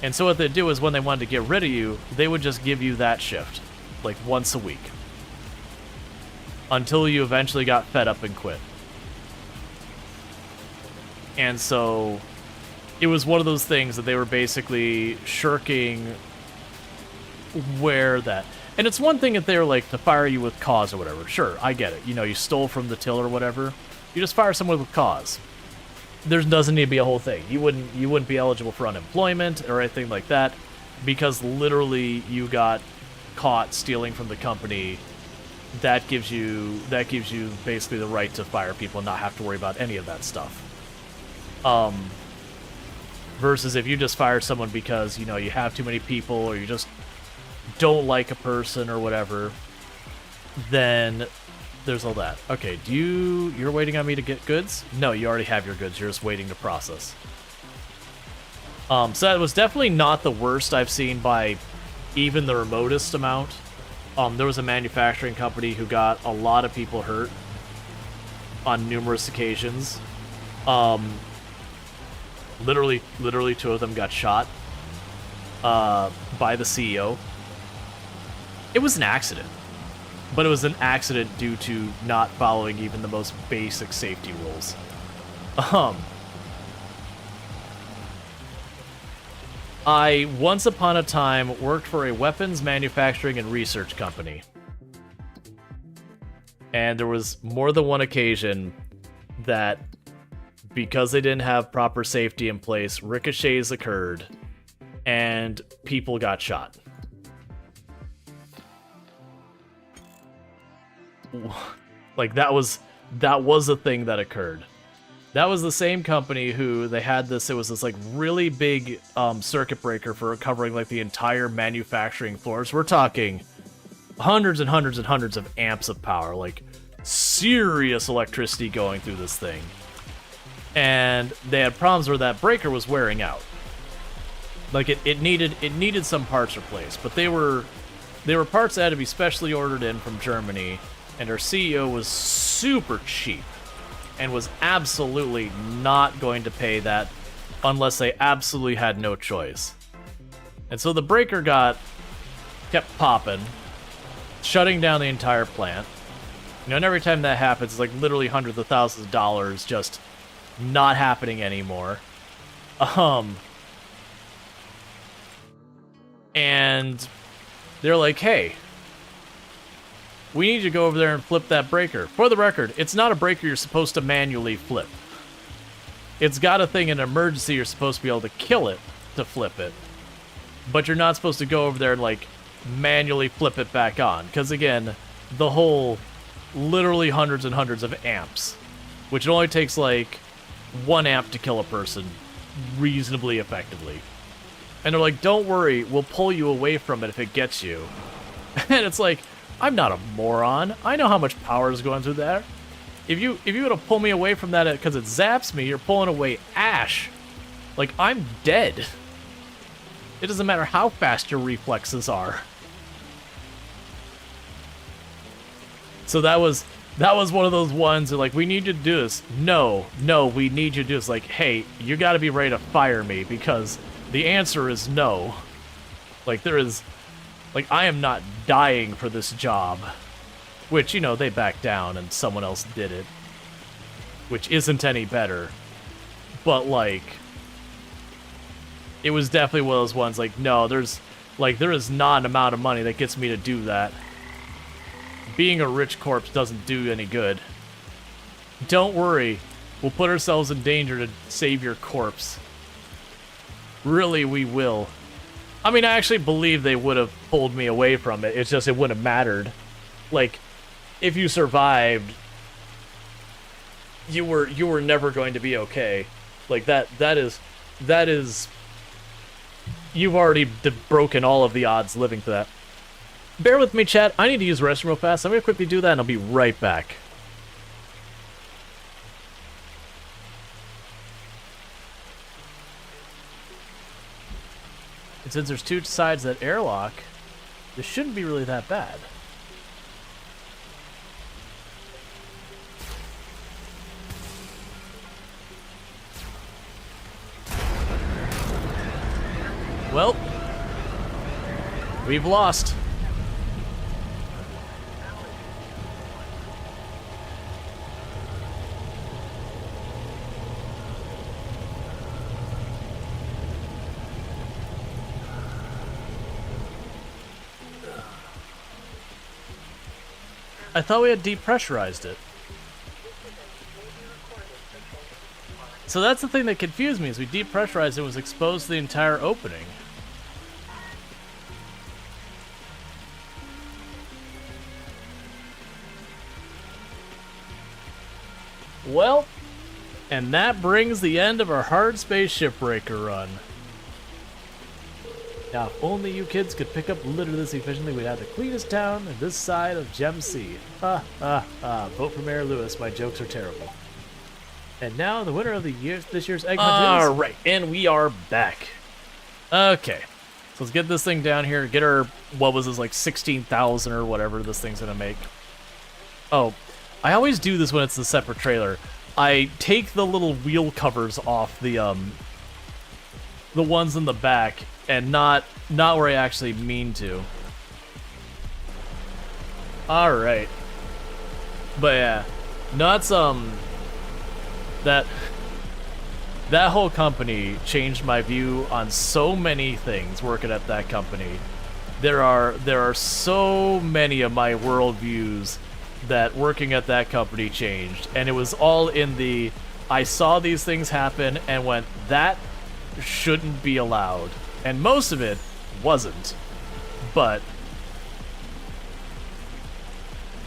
[SPEAKER 1] And so what they'd do is when they wanted to get rid of you, they would just give you that shift, like once a week, until you eventually got fed up and quit. And so it was one of those things that they were basically shirking where that... And it's one thing if they're like to fire you with cause or whatever. Sure, I get it. You know, you stole from the till or whatever. You just fire someone with cause. There doesn't need to be a whole thing. You wouldn't be eligible for unemployment or anything like that because literally you got caught stealing from the company. That gives you basically the right to fire people and not have to worry about any of that stuff. Versus if you just fire someone because, you know, you have too many people or you just don't like a person or whatever, then there's all that. Okay, you're waiting on me to get goods? No, you already have your goods. You're just waiting to process. So that was definitely not the worst I've seen by even the remotest amount. There was a manufacturing company who got a lot of people hurt on numerous occasions. Literally 2 of them got shot by the CEO. It was an accident, but it was an accident due to not following even the most basic safety rules. I, once upon a time, worked for a weapons manufacturing and research company. And there was more than one occasion that, because they didn't have proper safety in place, ricochets occurred, and people got shot. Like, that was a thing that occurred. That was the same company who they had this, it was this like really big circuit breaker for covering like the entire manufacturing floors. We're talking hundreds and hundreds and hundreds of amps of power, like serious electricity going through this thing. And they had problems where that breaker was wearing out. Like it needed some parts replaced, but they were parts that had to be specially ordered in from Germany, and our CEO was super cheap. And was absolutely not going to pay that unless they absolutely had no choice. And so the breaker kept popping, shutting down the entire plant. You know, and every time that happens, it's like literally hundreds of thousands of dollars just not happening anymore. And they're like, hey, we need you to go over there and flip that breaker. For the record, it's not a breaker you're supposed to manually flip. It's got a thing in emergency you're supposed to be able to kill it to flip it. But you're not supposed to go over there and, like, manually flip it back on. Because, again, the whole literally hundreds and hundreds of amps. Which it only takes, like, 1 amp to kill a person reasonably effectively. And they're like, don't worry, we'll pull you away from it if it gets you. And it's like, I'm not a moron. I know how much power is going through there. If you were to pull me away from that because it zaps me, you're pulling away ash. Like, I'm dead. It doesn't matter how fast your reflexes are. So that was one of those ones that, like, we need you to do this. No, we need you to do this. Like, hey, you got to be ready to fire me because the answer is no. Like, Like, I am not dying for this job. Which, you know, they backed down and someone else did it. Which isn't any better. But, like, it was definitely one of those ones, like, no, there is not an amount of money that gets me to do that. Being a rich corpse doesn't do any good. Don't worry, we'll put ourselves in danger to save your corpse. Really, we will. I mean, I actually believe they would have pulled me away from it. It's just it wouldn't have mattered. Like, if you survived, you were never going to be okay. Like that is you've already broken all of the odds living to that. Bear with me, chat. I need to use the restroom real fast. I'm gonna quickly do that, and I'll be right back. And since there's 2 sides of that airlock, this shouldn't be really that bad. Well, we've lost. I thought we had depressurized it. So that's the thing that confused me, is we depressurized it, and was exposed to the entire opening. Well, and that brings the end of our hard space shipbreaker run. Now, if only you kids could pick up litter this efficiently, we'd have the cleanest town on this side of Gem Sea. Ha ha ha. Vote for Mayor Lewis. My jokes are terrible. And now the winner of this year's egg hunt is... Alright, and we are back. Okay. So let's get this thing down here. Get our, what was this, like 16,000 or whatever this thing's gonna make. Oh, I always do this when it's a separate trailer. I take the little wheel covers off the ones in the back, and not where I actually mean to. Alright. But yeah. No, that's, that whole company changed my view on so many things working at that company. There are so many of my worldviews that working at that company changed, and it was all in the I saw these things happen and went, that shouldn't be allowed. And most of it wasn't. But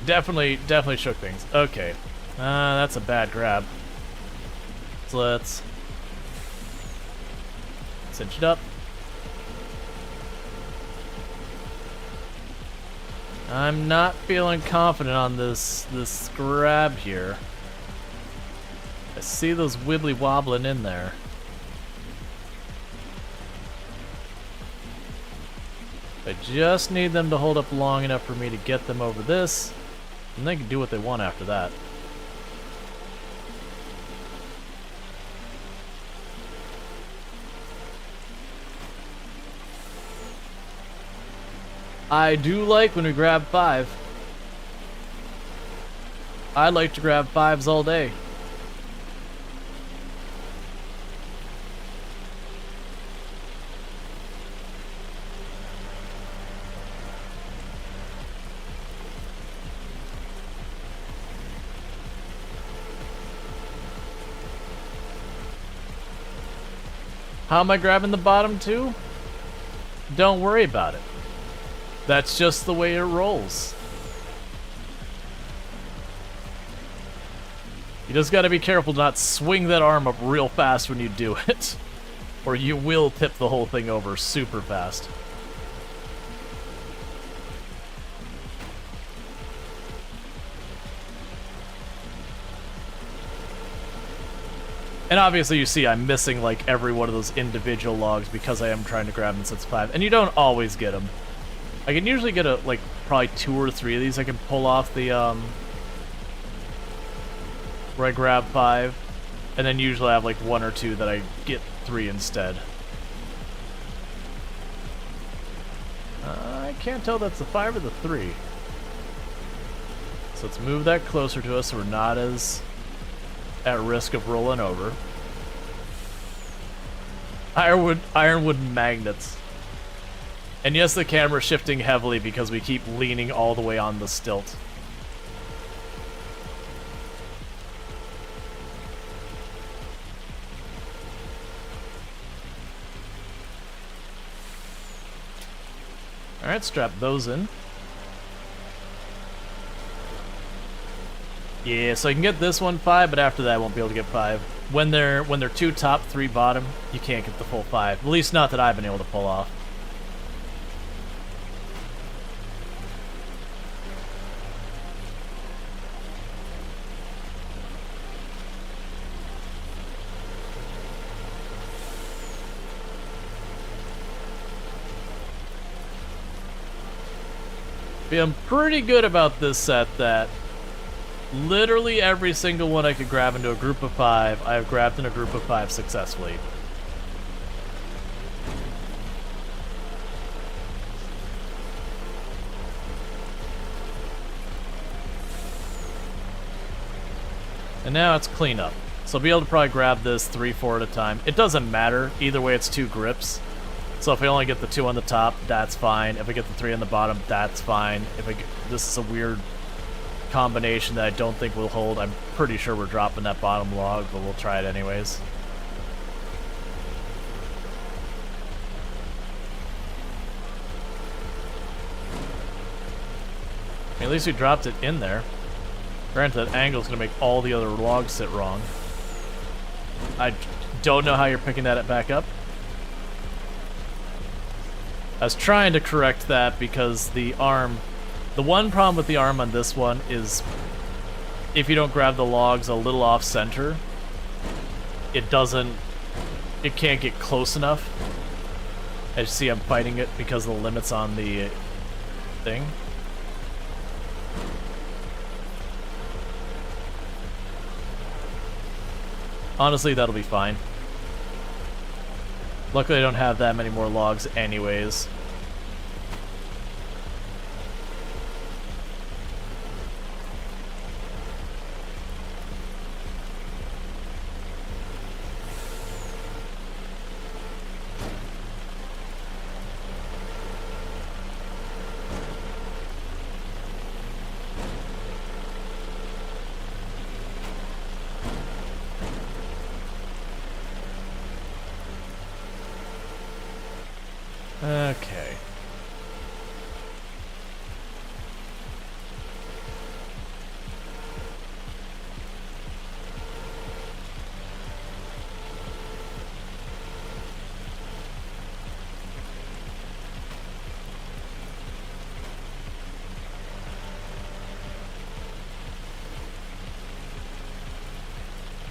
[SPEAKER 1] definitely shook things. Okay. That's a bad grab. So let's cinch it up. I'm not feeling confident on this grab here. I see those wibbly wobbling in there. I just need them to hold up long enough for me to get them over this, and they can do what they want after that. I do like when we grab 5. I like to grab 5s all day. How am I grabbing the bottom 2? Don't worry about it. That's just the way it rolls. You just gotta be careful to not swing that arm up real fast when you do it, or you will tip the whole thing over super fast. And obviously you see I'm missing like every one of those individual logs because I am trying to grab them since 5, and you don't always get them. I can usually get like probably 2 or 3 of these I can pull off the where I grab 5, and then usually I have like 1 or 2 that I get 3 instead. I can't tell that's the 5 or the 3. So let's move that closer to us so we're not as at risk of rolling over. Ironwood magnets. And yes, the camera's shifting heavily because we keep leaning all the way on the stilt. Alright, strap those in. Yeah, so I can get this one 5, but after that I won't be able to get 5. When they're 2 top, 3 bottom, you can't get the full 5. At least not that I've been able to pull off. I'm pretty good about this set that literally every single one I could grab into a group of 5, I have grabbed in a group of 5 successfully. And now it's cleanup. So I'll be able to probably grab this 3, 4 at a time. It doesn't matter. Either way, it's 2 grips. So if I only get the 2 on the top, that's fine. If I get the 3 on the bottom, that's fine. If I get, this is a weird combination that I don't think will hold. I'm pretty sure we're dropping that bottom log, but we'll try it anyways. At least we dropped it in there. Granted, that angle's gonna make all the other logs sit wrong. I don't know how you're picking that back up. I was trying to correct that because the arm... The one problem with the arm on this one is if you don't grab the logs a little off-center, it can't get close enough. As you see, I'm fighting it because of the limits on the thing. Honestly, that'll be fine. Luckily, I don't have that many more logs anyways. Okay.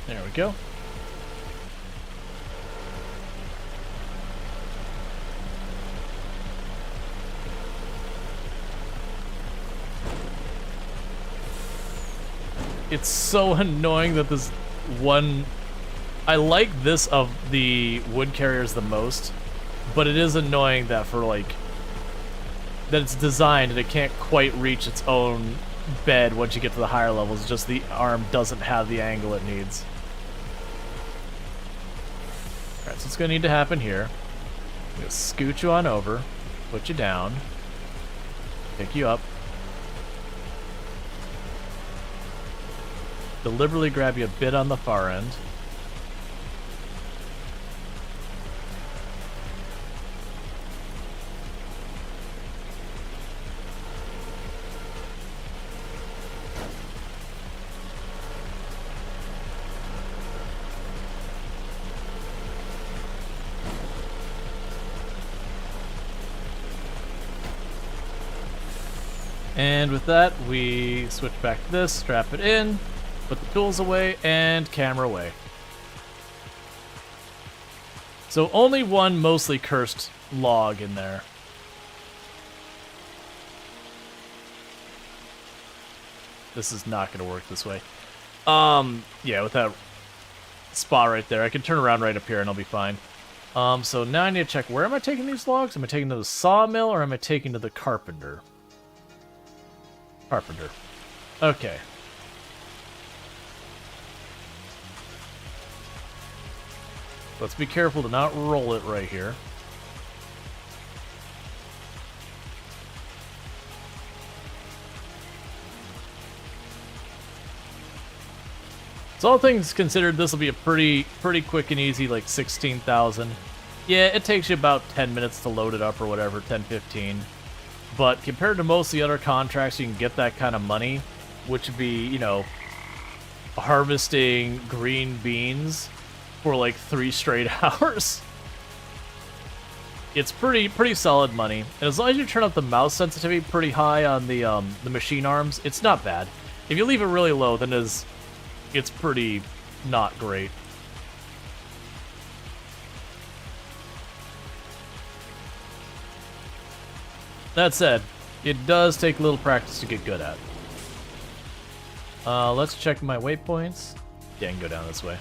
[SPEAKER 1] There we go. It's so annoying that this one... I like this of the wood carriers the most, but it is annoying that for like... that it's designed and it can't quite reach its own bed once you get to the higher levels, just the arm doesn't have the angle it needs. Alright, so it's gonna need to happen here. I'm gonna scoot you on over, put you down, pick you up. Deliberately grab you a bit on the far end. And with that, we switch back to this, strap it in, put the tools away, and camera away. So only one mostly cursed log in there. This is not going to work this way. Yeah, with that spot right there, I can turn around right up here and I'll be fine. So now I need to check, where am I taking these logs? Am I taking to the sawmill or am I taking to the carpenter? Carpenter. Okay. Let's be careful to not roll it right here. So all things considered, this will be a pretty quick and easy, like 16,000. Yeah, it takes you about 10 minutes to load it up or whatever, 10, 15. But compared to most of the other contracts, you can get that kind of money, which would be, you know, harvesting green beans for like 3 straight hours. It's pretty solid money, and as long as you turn up the mouse sensitivity pretty high on the machine arms, it's not bad. If you leave it really low, then it's pretty not great. That said, it does take a little practice to get good at. Let's check my waypoints. Yeah, I can go down this way.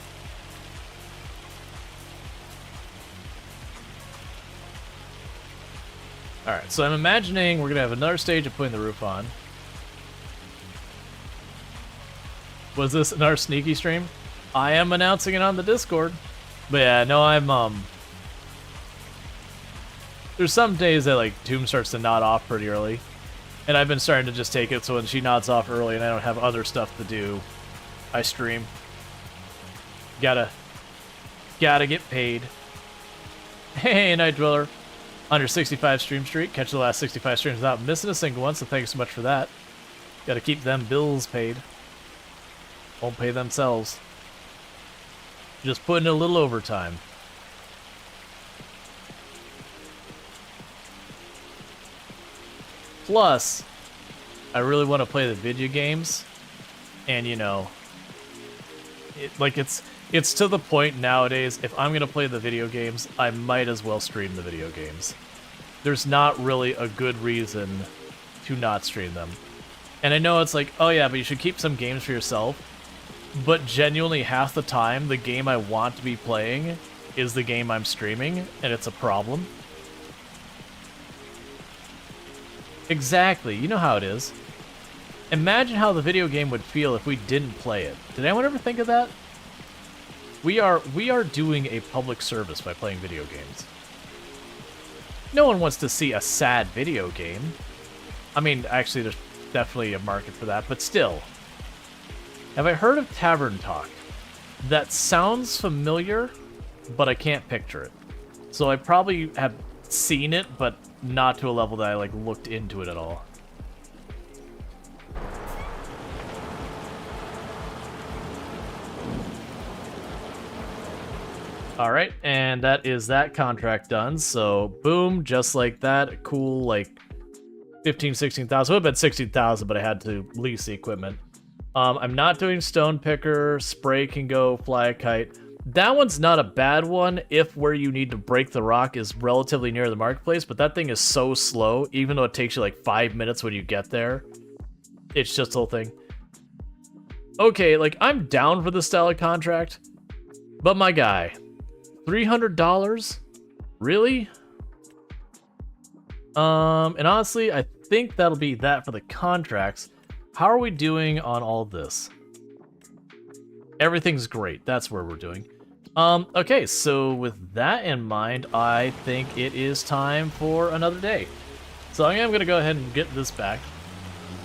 [SPEAKER 1] Alright, so I'm imagining we're going to have another stage of putting the roof on. Was this another sneaky stream? I am announcing it on the Discord. But yeah, no, I'm, there's some days that, like, Doom starts to nod off pretty early. And I've been starting to just take it so when she nods off early and I don't have other stuff to do, I stream. Gotta get paid. Hey, Night Dweller. Under 65 stream streak. Catch the last 65 streams without missing a single one, so thanks so much for that. Gotta keep them bills paid. Won't pay themselves. Just putting in a little overtime. Plus, I really want to play the video games, and you know, it's to the point nowadays, if I'm gonna play the video games, I might as well stream the video games. There's not really a good reason to not stream them. And I know it's like, oh yeah, but you should keep some games for yourself, but genuinely half the time, the game I want to be playing is the game I'm streaming, and it's a problem. Exactly, you know how it is. Imagine how the video game would feel if we didn't play it. Did anyone ever think of that? We are doing a public service by playing video games. No one wants to see a sad video game. I mean, actually, there's definitely a market for that, but still. Have I heard of Tavern Talk? That sounds familiar, but I can't picture it. So I probably have seen it, but not to a level that I like looked into it at all. Alright, and that is that contract done. So, boom, just like that. Cool, like, 15, 16,000. It would have been 16,000, but I had to lease the equipment. I'm not doing Stone Picker. Spray can go fly a kite. That one's not a bad one if where you need to break the rock is relatively near the marketplace, but that thing is so slow, even though it takes you like 5 minutes when you get there. It's just the whole thing. Okay, like, I'm down for this style of contract, but my guy, $300? Really? And honestly, I think that'll be that for the contracts. How are we doing on all this? Everything's great. That's where we're doing. Okay, so with that in mind, I think it is time for another day. So I am going to go ahead and get this back.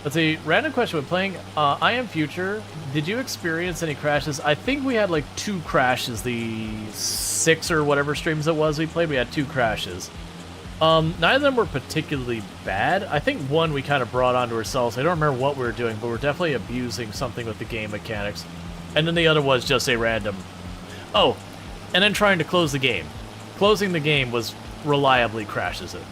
[SPEAKER 1] Let's see, random question when playing I Am Future, did you experience any crashes? I think we had like 2 crashes, the 6 or whatever streams it was we played, we had 2 crashes. Neither of them were particularly bad. I think one we kind of brought onto ourselves. I don't remember what we were doing, but we're definitely abusing something with the game mechanics. And then the other was just a random... Oh, and then trying to close the game. Closing the game was reliably crashes it.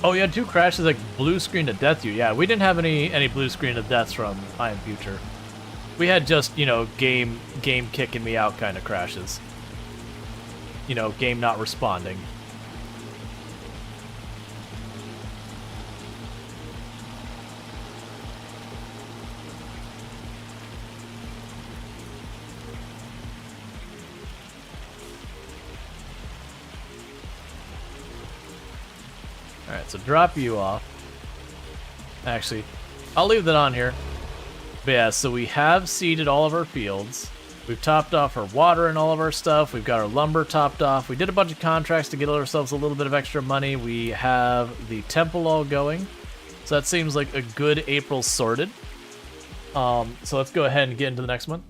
[SPEAKER 1] Oh, you had 2 crashes like blue screen to death you. Yeah, we didn't have any blue screen to deaths from I Am Future. We had just, you know, game kicking me out kind of crashes. You know, game not responding. Alright, so drop you off. Actually, I'll leave that on here. But yeah, so we have seeded all of our fields. We've topped off our water and all of our stuff. We've got our lumber topped off. We did a bunch of contracts to get ourselves a little bit of extra money. We have the temple all going. So that seems like a good April sorted. So let's go ahead and get into the next one.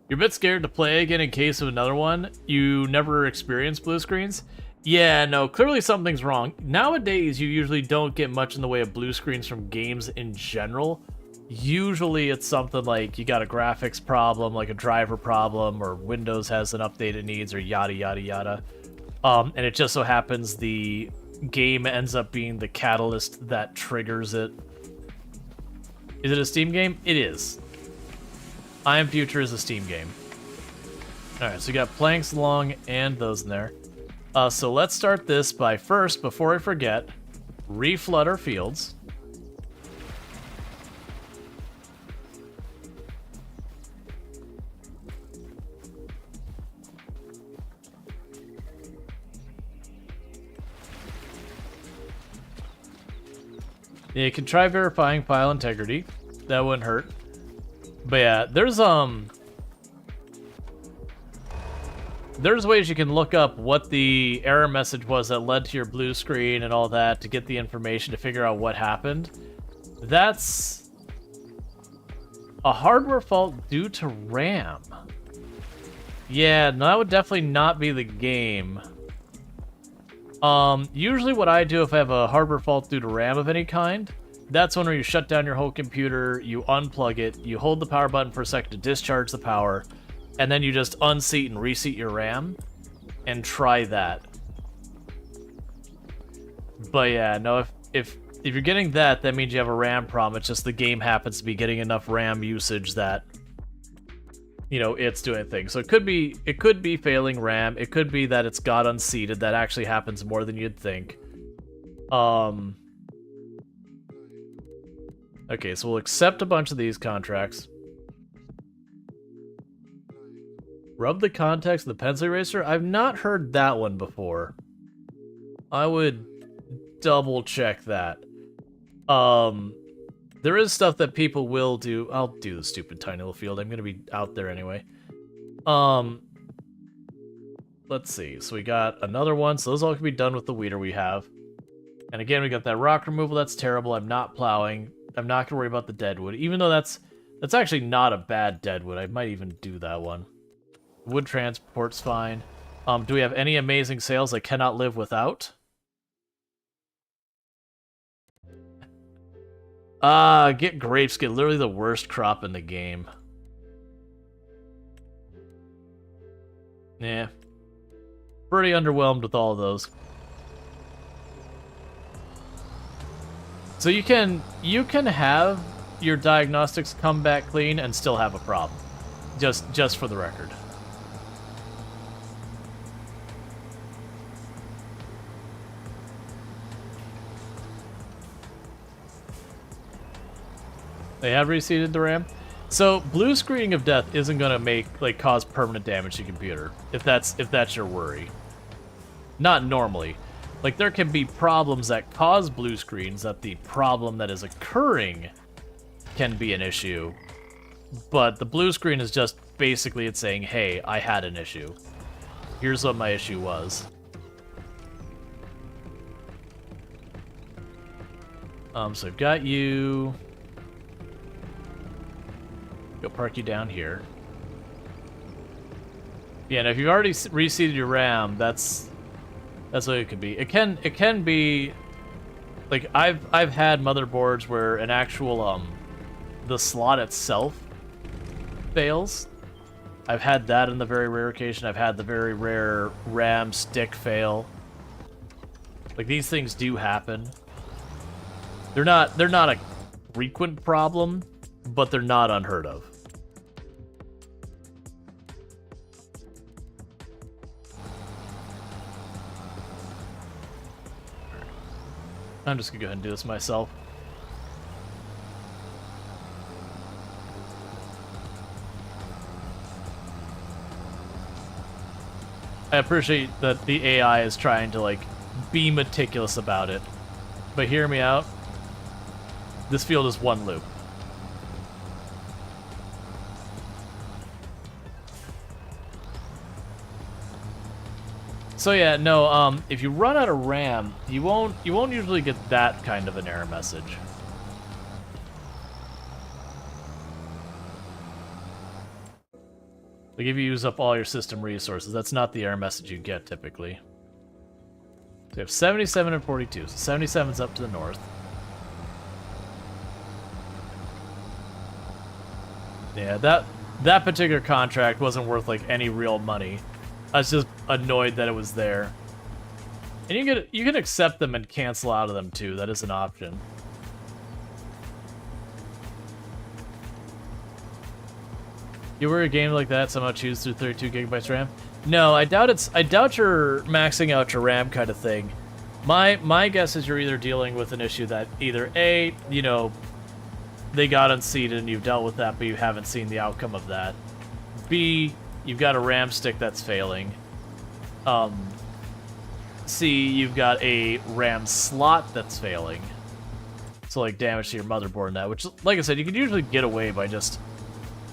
[SPEAKER 1] You're a bit scared to play again in case of another one. You never experienced blue screens? Yeah, no, clearly something's wrong. Nowadays, you usually don't get much in the way of blue screens from games in general. Usually it's something like you got a graphics problem, like a driver problem, or Windows has an update it needs, or yada yada yada. And it just so happens the game ends up being the catalyst that triggers it. Is it a Steam game? It is. I Am Future is a Steam game. Alright, so you got planks along and those in there. So let's start this by first, before I forget, reflood our fields. Yeah, you can try verifying file integrity. That wouldn't hurt. But yeah, there's there's ways you can look up what the error message was that led to your blue screen and all that to get the information to figure out what happened. That's a hardware fault due to RAM. Yeah, no, that would definitely not be the game. Usually what I do if I have a hardware fault due to RAM of any kind, that's when you shut down your whole computer, you unplug it, you hold the power button for a second to discharge the power, and then you just unseat and reseat your RAM, and try that. But yeah, no, if you're getting that, that means you have a RAM problem. It's just the game happens to be getting enough RAM usage that, you know, it's doing things. So it could be failing RAM. It could be that it's got unseated. That actually happens more than you'd think. Okay, so we'll accept a bunch of these contracts. Rub the context of the pencil eraser? I've not heard that one before. I would double check that. There is stuff that people will do. I'll do the stupid tiny little field. I'm gonna be out there anyway. Let's see. So we got another one. So those all can be done with the weeder we have. And again, we got that rock removal. That's terrible. I'm not plowing. I'm not gonna worry about the deadwood, even though that's actually not a bad deadwood. I might even do that one. Wood transport's fine. Do we have any amazing sales I cannot live without? Get grapes. Get literally the worst crop in the game. Yeah. Pretty underwhelmed with all of those. So you can have your diagnostics come back clean and still have a problem. Just for the record. They have reseated the RAM. So blue screening of death isn't gonna cause permanent damage to your computer, if that's your worry. Not normally. Like, there can be problems that cause blue screens, that the problem that is occurring can be an issue. But the blue screen is just basically it's saying, hey, I had an issue. Here's what my issue was. So I've got you. Go park you down here. Yeah, and if you've already reseated your RAM, that's what it could be. It can be like I've had motherboards where an actual the slot itself fails. I've had that on the very rare occasion. I've had the very rare RAM stick fail. Like, these things do happen. They're not a frequent problem, but they're not unheard of. I'm just gonna go ahead and do this myself. I appreciate that the AI is trying to, like, be meticulous about it. But hear me out. This field is one loop. So yeah, no, if you run out of RAM, you won't usually get that kind of an error message. Like, if you use up all your system resources, that's not the error message you get typically. So we have 77 and 42, so 77's up to the north. Yeah, that particular contract wasn't worth, like, any real money. I was just annoyed that it was there. And you can accept them and cancel out of them too. That is an option. You were a game like that somehow choose through 32 gigabytes RAM? No, I doubt you're maxing out your RAM kind of thing. My guess is you're either dealing with an issue that either A, you know, they got unseated and you've dealt with that, but you haven't seen the outcome of that. B, you've got a RAM stick that's failing. C, you've got a RAM slot that's failing. So, like, damage to your motherboard and that, which, like I said, you can usually get away by just,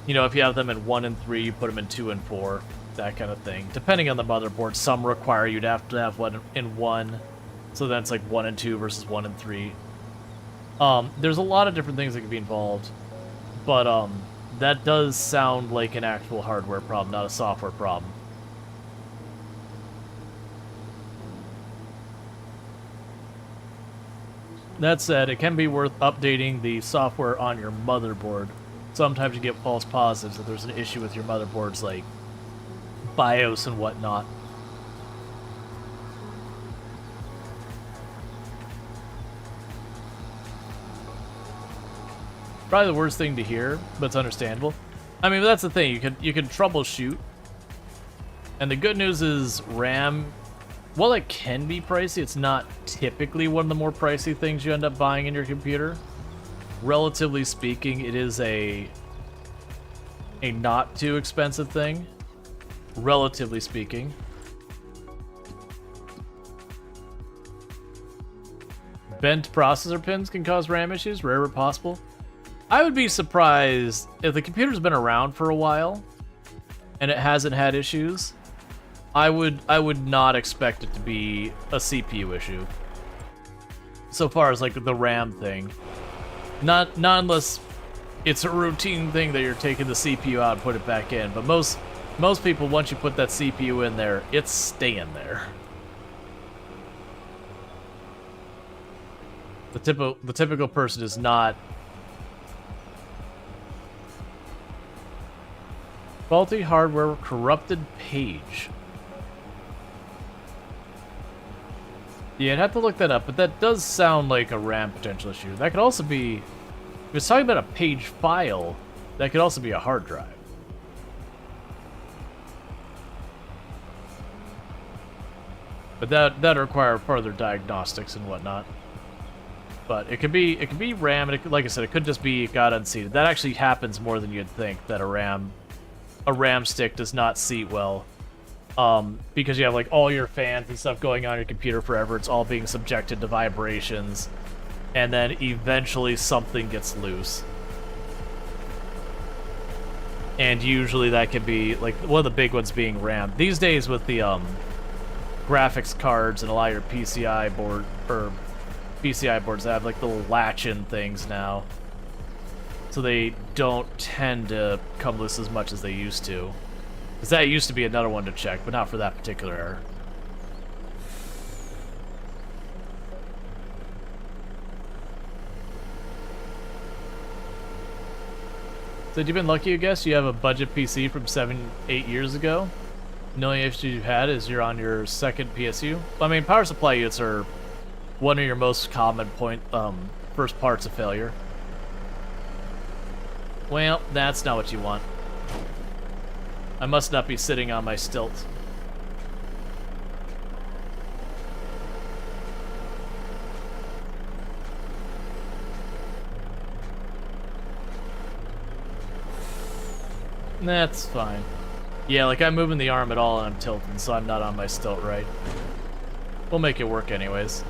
[SPEAKER 1] you know, if you have them in 1 and 3, you put them in 2 and 4. that kind of thing. Depending on the motherboard, some require you to have one in one, so then it's like 1 and 2 versus 1 and 3. There's a lot of different things that could be involved, but that does sound like an actual hardware problem, not a software problem. That said, it can be worth updating the software on your motherboard. Sometimes you get false positives that there's an issue with your motherboard's like BIOS and whatnot. Probably the worst thing to hear, but it's understandable. I mean, that's the thing. You can troubleshoot. And the good news is RAM, while it can be pricey, it's not typically one of the more pricey things you end up buying in your computer. Relatively speaking, it is a not too expensive thing. Relatively speaking. Bent processor pins can cause RAM issues, wherever possible. I would be surprised if the computer's been around for a while and it hasn't had issues. I would not expect it to be a CPU issue. So far as like the RAM thing. Not unless it's a routine thing that you're taking the CPU out and put it back in, but most people, once you put that CPU in there, it's staying there. The typical person is not. Faulty hardware, corrupted page. Yeah, I'd have to look that up, but that does sound like a RAM potential issue. That could also be, if it's talking about a page file, that could also be a hard drive. But that'd require further diagnostics and whatnot. But it could be RAM, and it could, like I said, it could just be it got unseated. That actually happens more than you'd think, that a RAM stick does not seat well. Because you have like all your fans and stuff going on your computer forever. It's all being subjected to vibrations, and then eventually something gets loose. And usually that can be like one of the big ones being RAM. These days with the graphics cards and a lot of your PCI boards that have like little latch-in things now, so they don't tend to come loose as much as they used to. Because that used to be another one to check, but not for that particular error. So you've been lucky, I guess. You have a budget PC from 7-8 years ago. The only issue you've had is you're on your second PSU. I mean, power supply units are one of your most common first parts of failure. Well, that's not what you want. I must not be sitting on my stilts. That's fine. Yeah, like I'm moving the arm at all and I'm tilting, so I'm not on my stilt right. We'll make it work anyways.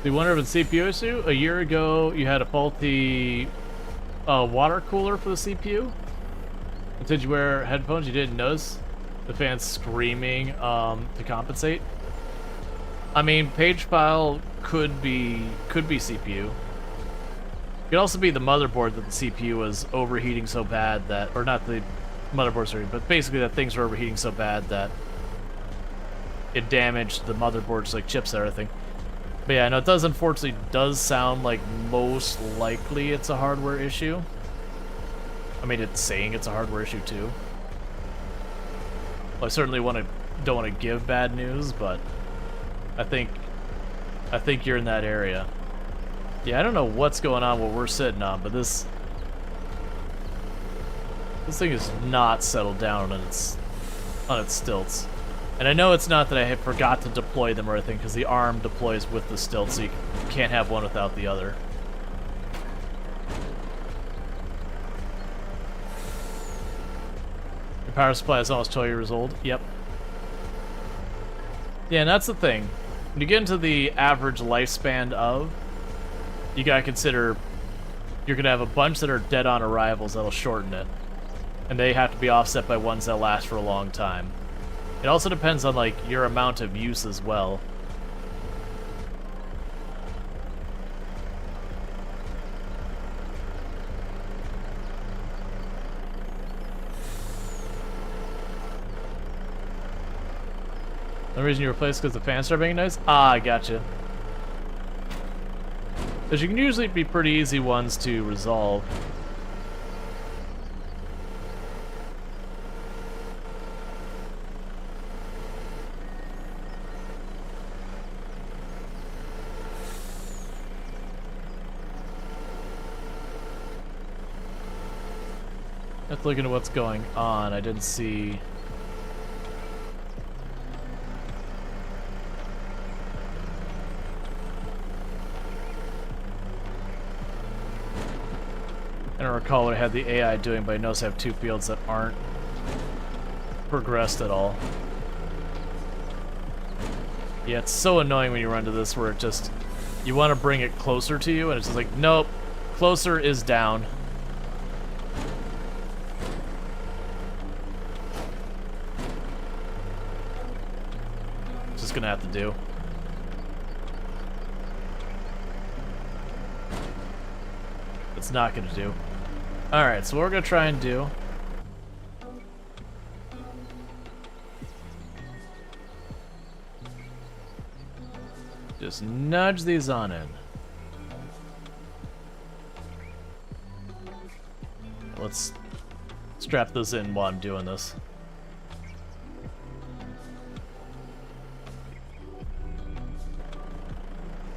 [SPEAKER 1] The wonder of a CPU issue? A year ago, you had a faulty water cooler for the CPU. Did you wear headphones? You didn't notice the fans screaming to compensate. I mean, page file could be CPU. It could also be the motherboard that the CPU was overheating so bad that, or not the motherboard, sorry, but basically that things were overheating so bad that it damaged the motherboard's like chips and everything. But yeah, no, it does unfortunately sound like most likely it's a hardware issue. I mean, it's saying it's a hardware issue too. Well, I certainly don't want to give bad news, but I think you're in that area. Yeah, I don't know what's going on what we're sitting on, but this thing is not settled down on its stilts. And I know it's not that I forgot to deploy them or anything, because the arm deploys with the stilt, so you can't have one without the other. Your Power supply is almost 12 years old. Yep. Yeah, and that's the thing. When you get into the average lifespan of, you gotta consider you're gonna have a bunch that are dead on arrivals that'll shorten it. And they have to be offset by ones that last for a long time. It also depends on, like, your amount of use as well. The reason you replace because the fans start making noise? Ah, I gotcha. Because you can usually be pretty easy ones to resolve. Let's look into what's going on. I didn't see... I don't recall what I had the AI doing, but I noticed I have two fields that aren't progressed at all. Yeah, it's so annoying when you run to this where it just... You want to bring it closer to you, and it's just like, nope, closer is down. Just gonna have to do. It's not gonna do. Alright, so what we're gonna try and do... Just nudge these on in. Let's strap those in while I'm doing this.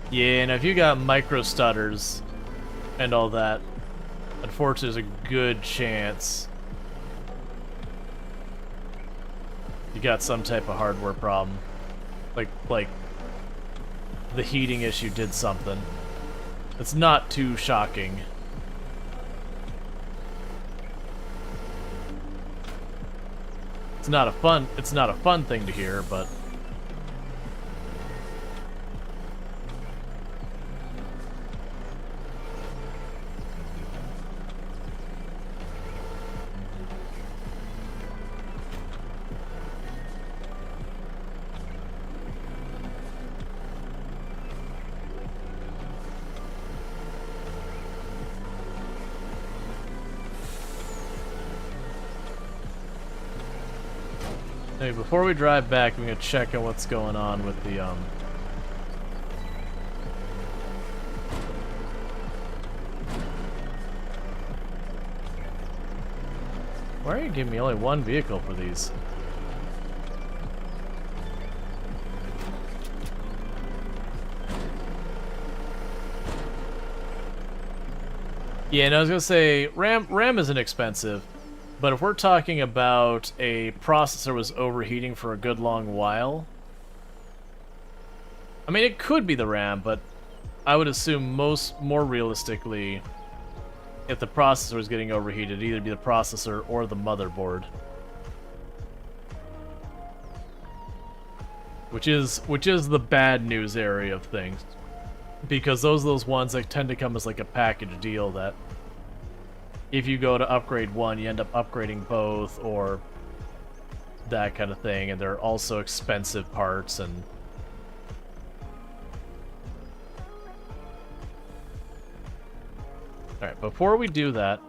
[SPEAKER 1] Yeah, and if you got micro stutters and all that, unfortunately there's a good chance you got some type of hardware problem. Like the heating issue did something. It's not too shocking. It's not a fun thing to hear, but hey, before we drive back, I'm gonna check on what's going on with the Why are you giving me only one vehicle for these? Yeah, and I was gonna say RAM isn't expensive. But if we're talking about a processor was overheating for a good long while, I mean, it could be the RAM, but I would assume more realistically, if the processor was getting overheated, it'd either be the processor or the motherboard. Which is the bad news area of things. Because those are those ones that tend to come as like a package deal that if you go to upgrade one, you end up upgrading both, or that kind of thing, and they're also expensive parts, and... Alright, before we do that...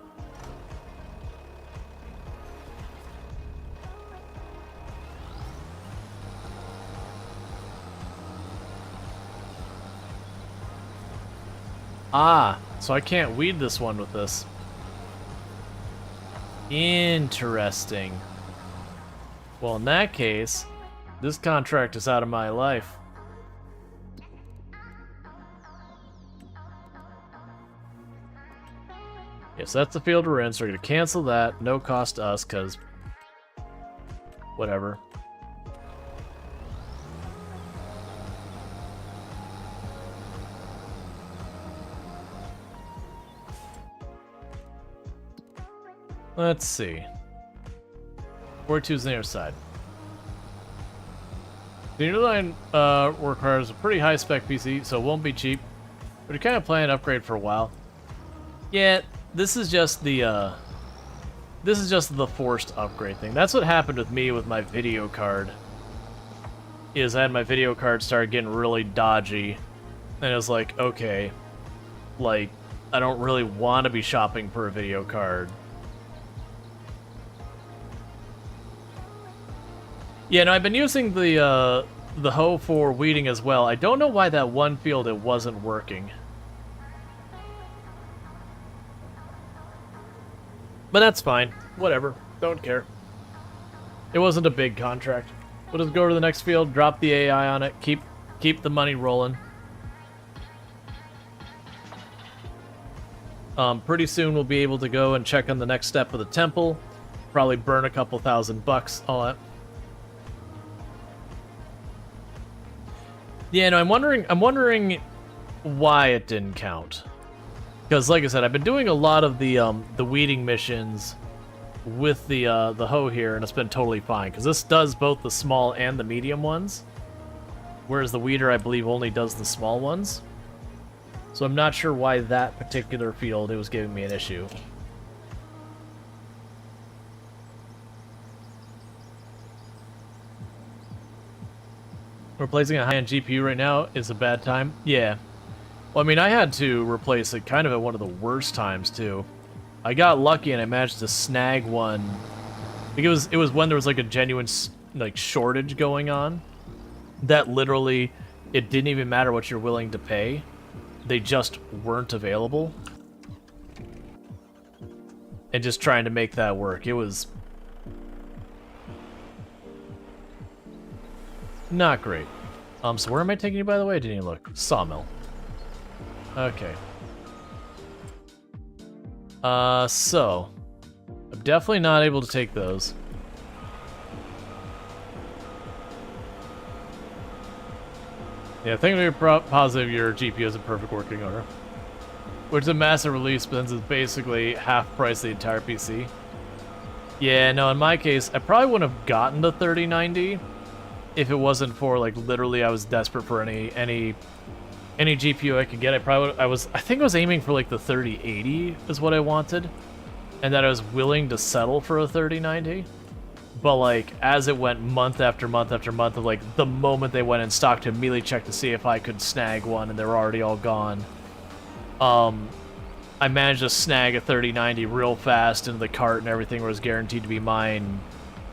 [SPEAKER 1] Ah, so I can't weed this one with this. Interesting. Well, in that case, this contract is out of my life. Yes, that's the field we're in, so we're going to cancel that. No cost to us, because... whatever. Let's see. 42 is on the other side. The new line requires a pretty high spec PC, so it won't be cheap. But you're kind of planning an upgrade for a while. Yeah, this is just the forced upgrade thing. That's what happened with me with my video card. Is I had my video card started getting really dodgy, and it was like, okay, like I don't really want to be shopping for a video card. Yeah, no, I've been using the hoe for weeding as well. I don't know why that one field it wasn't working. But that's fine. Whatever. Don't care. It wasn't a big contract. We'll just go to the next field, drop the AI on it, keep the money rolling. Pretty soon we'll be able to go and check on the next step of the temple. Probably burn a couple $1,000 on it. Yeah, no, I'm wondering why it didn't count. Because, like I said, I've been doing a lot of the weeding missions with the hoe here, and it's been totally fine. Because this does both the small and the medium ones, whereas the weeder, I believe, only does the small ones. So I'm not sure why that particular field it was giving me an issue. Replacing a high-end GPU right now is a bad time. Yeah. Well, I mean, I had to replace it kind of at one of the worst times, too. I got lucky and I managed to snag one. Because it was when there was, like, a genuine, like, shortage going on. That literally, it didn't even matter what you're willing to pay. They just weren't available. And just trying to make that work. It was not great. So where am I taking you, by the way? I didn't even look. Sawmill. Okay. So I'm definitely not able to take those. Yeah, I think we're positive your GPU is in perfect working order. Which is a massive release, but since it's basically half price of the entire PC. Yeah, no, in my case, I probably wouldn't have gotten the 3090 if it wasn't for, like, literally I was desperate for any GPU I could get. I think I was aiming for, like, the 3080 is what I wanted, and that I was willing to settle for a 3090. But, like, as it went month after month after month of, like, the moment they went in stock to immediately check to see if I could snag one, and they were already all gone. I managed to snag a 3090 real fast into the cart, and everything was guaranteed to be mine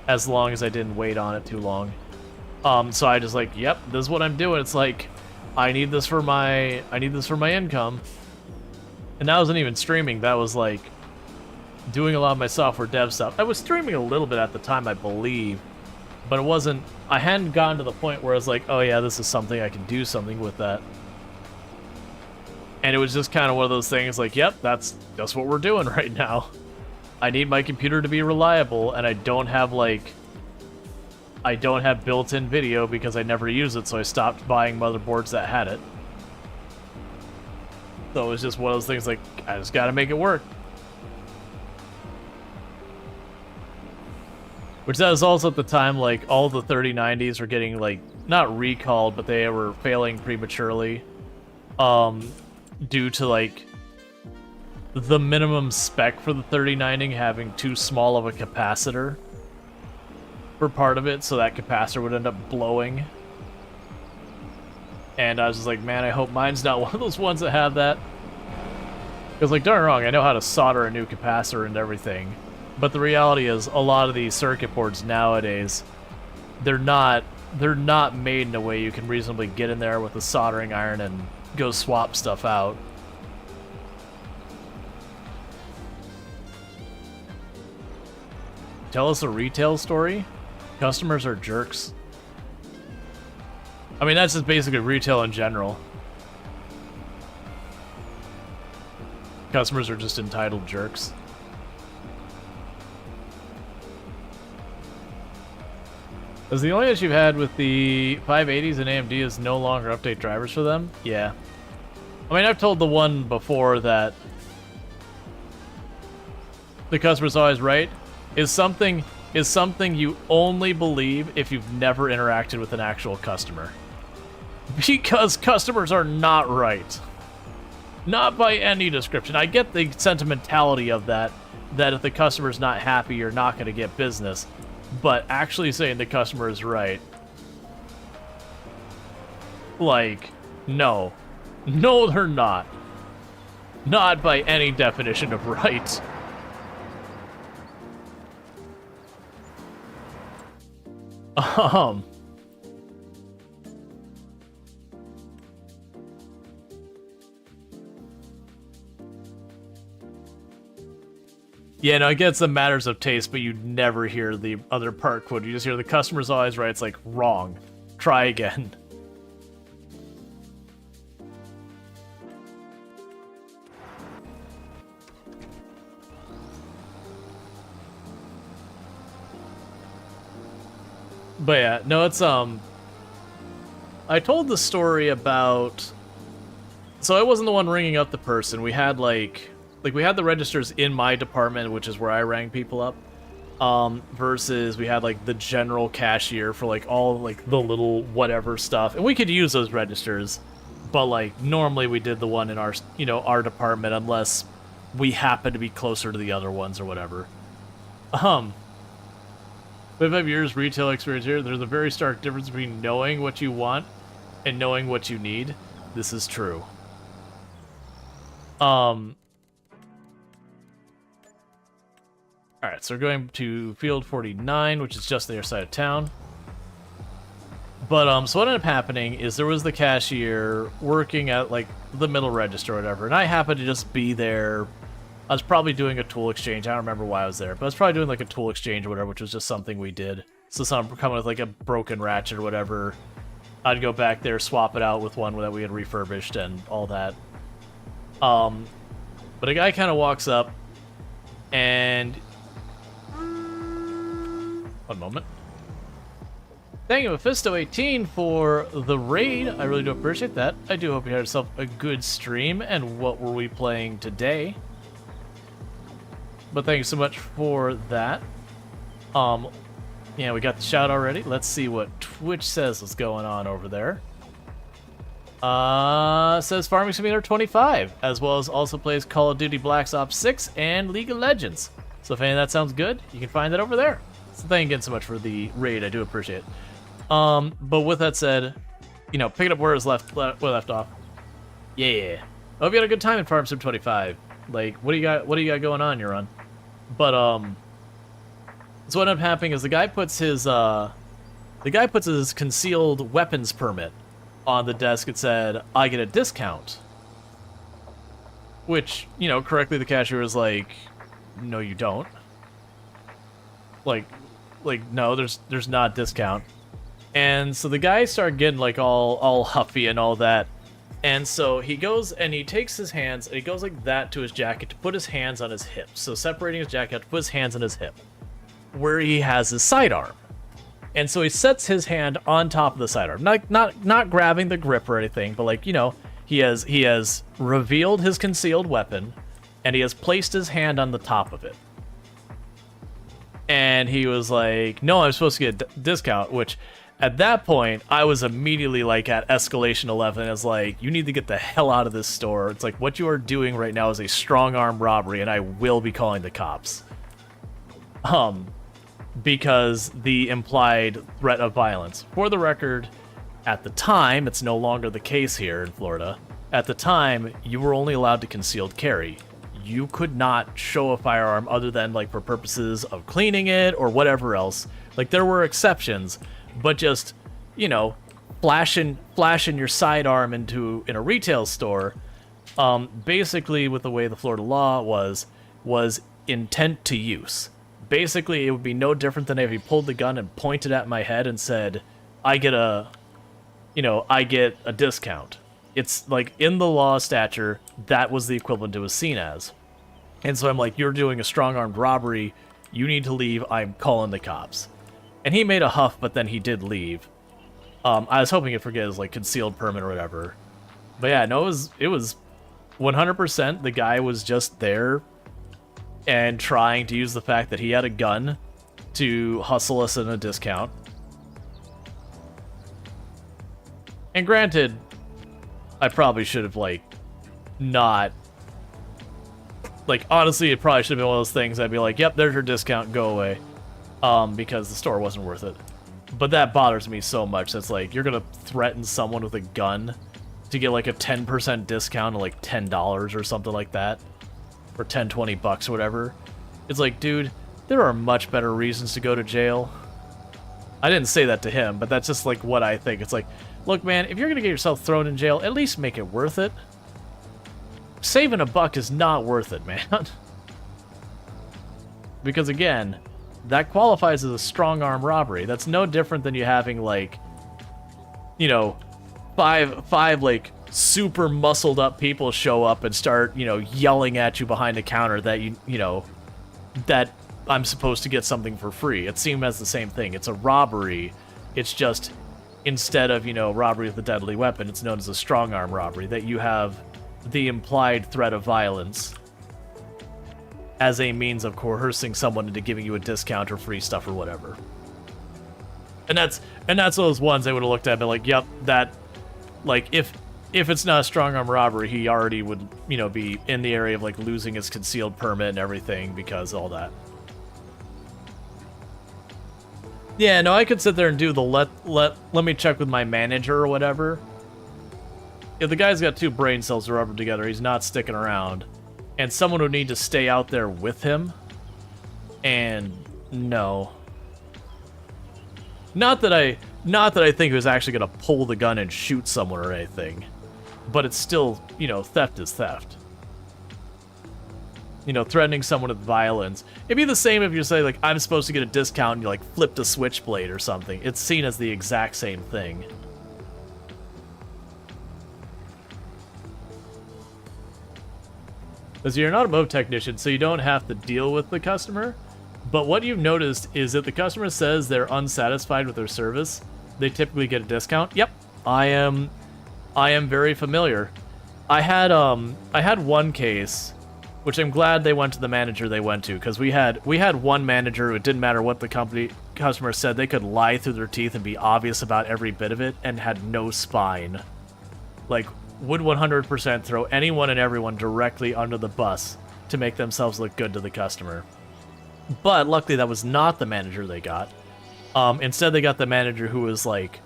[SPEAKER 1] as long as I didn't wait on it too long. So I just like, yep, this is what I'm doing. It's like, I need this for my income. And that wasn't even streaming. That was like doing a lot of my software dev stuff. I was streaming a little bit at the time, I believe, but it wasn't, I hadn't gotten to the point where I was like, oh yeah, this is something I can do something with that. And it was just kind of one of those things like, yep, that's what we're doing right now. I need my computer to be reliable, and I don't have built-in video because I never use it, so I stopped buying motherboards that had it. So it was just one of those things like, I just gotta make it work. Which that was also at the time, like, all the 3090s were getting, like, not recalled, but they were failing prematurely. Due to, like, the minimum spec for the 3090 having too small of a capacitor for part of it, so that capacitor would end up blowing. And I was just like, man, I hope mine's not one of those ones that have that. Because, like, don't get me wrong, I know how to solder a new capacitor and everything. But the reality is, a lot of these circuit boards nowadays, they're not made in a way you can reasonably get in there with a soldering iron and go swap stuff out. Tell us a retail story? Customers are jerks. I mean, that's just basically retail in general. Customers are just entitled jerks. Is the only issue you've had with the 580s and AMD is no longer update drivers for them? Yeah. I mean, I've told the one before that the customer's always right. Is something is something you only believe if you've never interacted with an actual customer. Because customers are not right. Not by any description. I get the sentimentality of that if the customer's not happy, you're not going to get business. But actually saying the customer is right, like, no. No, they're not. Not by any definition of right. Yeah, no, I get some matters of taste, but you never hear the other part quote. You just hear the customer's always right. It's like, wrong. Try again. But yeah, no, it's, I told the story about, so I wasn't the one ringing up the person. We had, like we had the registers in my department, which is where I rang people up, versus we had, like, the general cashier for, like, all, like, the little whatever stuff. And we could use those registers, but, like, normally we did the one in our, you know, our department, unless we happen to be closer to the other ones or whatever. 25 years retail experience here. There's a very stark difference between knowing what you want and knowing what you need. This is true. Alright, so we're going to Field 49, which is just the other side of town. But, so what ended up happening is there was the cashier working at, like, the middle register or whatever, and I happened to just be there. I was probably doing a tool exchange. I don't remember why I was there, but I was probably doing, like, a tool exchange or whatever, which was just something we did. So someone coming with, like, a broken ratchet or whatever, I'd go back there, swap it out with one that we had refurbished and all that. But a guy kind of walks up, and... One moment. Thank you, Mephisto18, for the raid. I really do appreciate that. I do hope you had yourself a good stream. And what were we playing today? But thank you so much for that. Yeah, we got the shout already. Let's see what Twitch says is going on over there. Says Farming Simulator 25, as well as also plays Call of Duty Black Ops 6 and League of Legends. So if any of that sounds good, you can find that over there. So thank you again so much for the raid. I do appreciate it. But with that said, you know, picking up where it was left off. Yeah. I hope you had a good time in Farm Sim 25. Like, what do you got going on in your run? But so what ended up happening is the guy puts his concealed weapons permit on the desk. It said, I get a discount. Which, you know, correctly the cashier was like, no you don't. Like no, there's not a discount. And so the guy started getting like all huffy and all that. And so he goes and he takes his hands and he goes like that to his jacket to put his hands on his hips. So separating his jacket to put his hands on his hip, where he has his sidearm. And so he sets his hand on top of the sidearm, not grabbing the grip or anything, but like, you know, he has revealed his concealed weapon, and he has placed his hand on the top of it. And he was like, no, I'm supposed to get a discount, which at that point, I was immediately like at escalation 11. It's like, you need to get the hell out of this store. It's like, what you are doing right now is a strong arm robbery, and I will be calling the cops. Because the implied threat of violence. For the record, at the time, it's no longer the case here in Florida. At the time, you were only allowed to concealed carry. You could not show a firearm other than like for purposes of cleaning it or whatever else. Like there were exceptions, but just, you know, flashing your sidearm in a retail store, basically with the way the Florida law was intent to use. Basically, it would be no different than if he pulled the gun and pointed at my head and said, I get a discount. It's like in the law stature, that was the equivalent it was seen as. And so I'm like, you're doing a strong-armed robbery. You need to leave. I'm calling the cops. And he made a huff, but then he did leave. I was hoping he'd forget his like concealed permit or whatever. But yeah, no, it was 100% the guy was just there and trying to use the fact that he had a gun to hustle us in a discount. And granted, I probably should have, like, not... Like, honestly, it probably should have been one of those things I'd be like, yep, there's your discount, go away. Because the store wasn't worth it. But that bothers me so much. It's like, you're gonna threaten someone with a gun to get, like, a 10% discount of, like, $10 or something like that. Or 10, 20 bucks or whatever. It's like, dude, there are much better reasons to go to jail. I didn't say that to him, but that's just, like, what I think. It's like, look, man, if you're gonna get yourself thrown in jail, at least make it worth it. Saving a buck is not worth it, man. Because again, that qualifies as a strong arm robbery. That's no different than you having, like, you know, five like super muscled up people show up and start, you know, yelling at you behind a counter that you know that I'm supposed to get something for free. It seems as the same thing. It's a robbery. It's just, instead of, you know, robbery with a deadly weapon, it's known as a strong arm robbery, that you have the implied threat of violence as a means of coercing someone into giving you a discount or free stuff or whatever. And that's those ones I would have looked at and been like, yep, that, like, if it's not a strong arm robbery, he already would, you know, be in the area of, like, losing his concealed permit and everything because all that. Yeah, no, I could sit there and do the let me check with my manager or whatever. If the guy's got two brain cells to rub them together, he's not sticking around. And someone would need to stay out there with him. And no. Not that I think he was actually going to pull the gun and shoot someone or anything. But it's still, you know, theft is theft. You know, threatening someone with violence. It'd be the same if you say, like, I'm supposed to get a discount and you, like, flipped a switchblade or something. It's seen as the exact same thing. Because you're an automotive technician, so you don't have to deal with the customer. But what you've noticed is that the customer says they're unsatisfied with their service, they typically get a discount. Yep, I am very familiar. I had one case, which I'm glad they went to the manager they went to, because we had one manager who, it didn't matter what the customer said, they could lie through their teeth and be obvious about every bit of it and had no spine. Like, would 100% throw anyone and everyone directly under the bus to make themselves look good to the customer. But luckily that was not the manager they got. Instead they got the manager who was, like,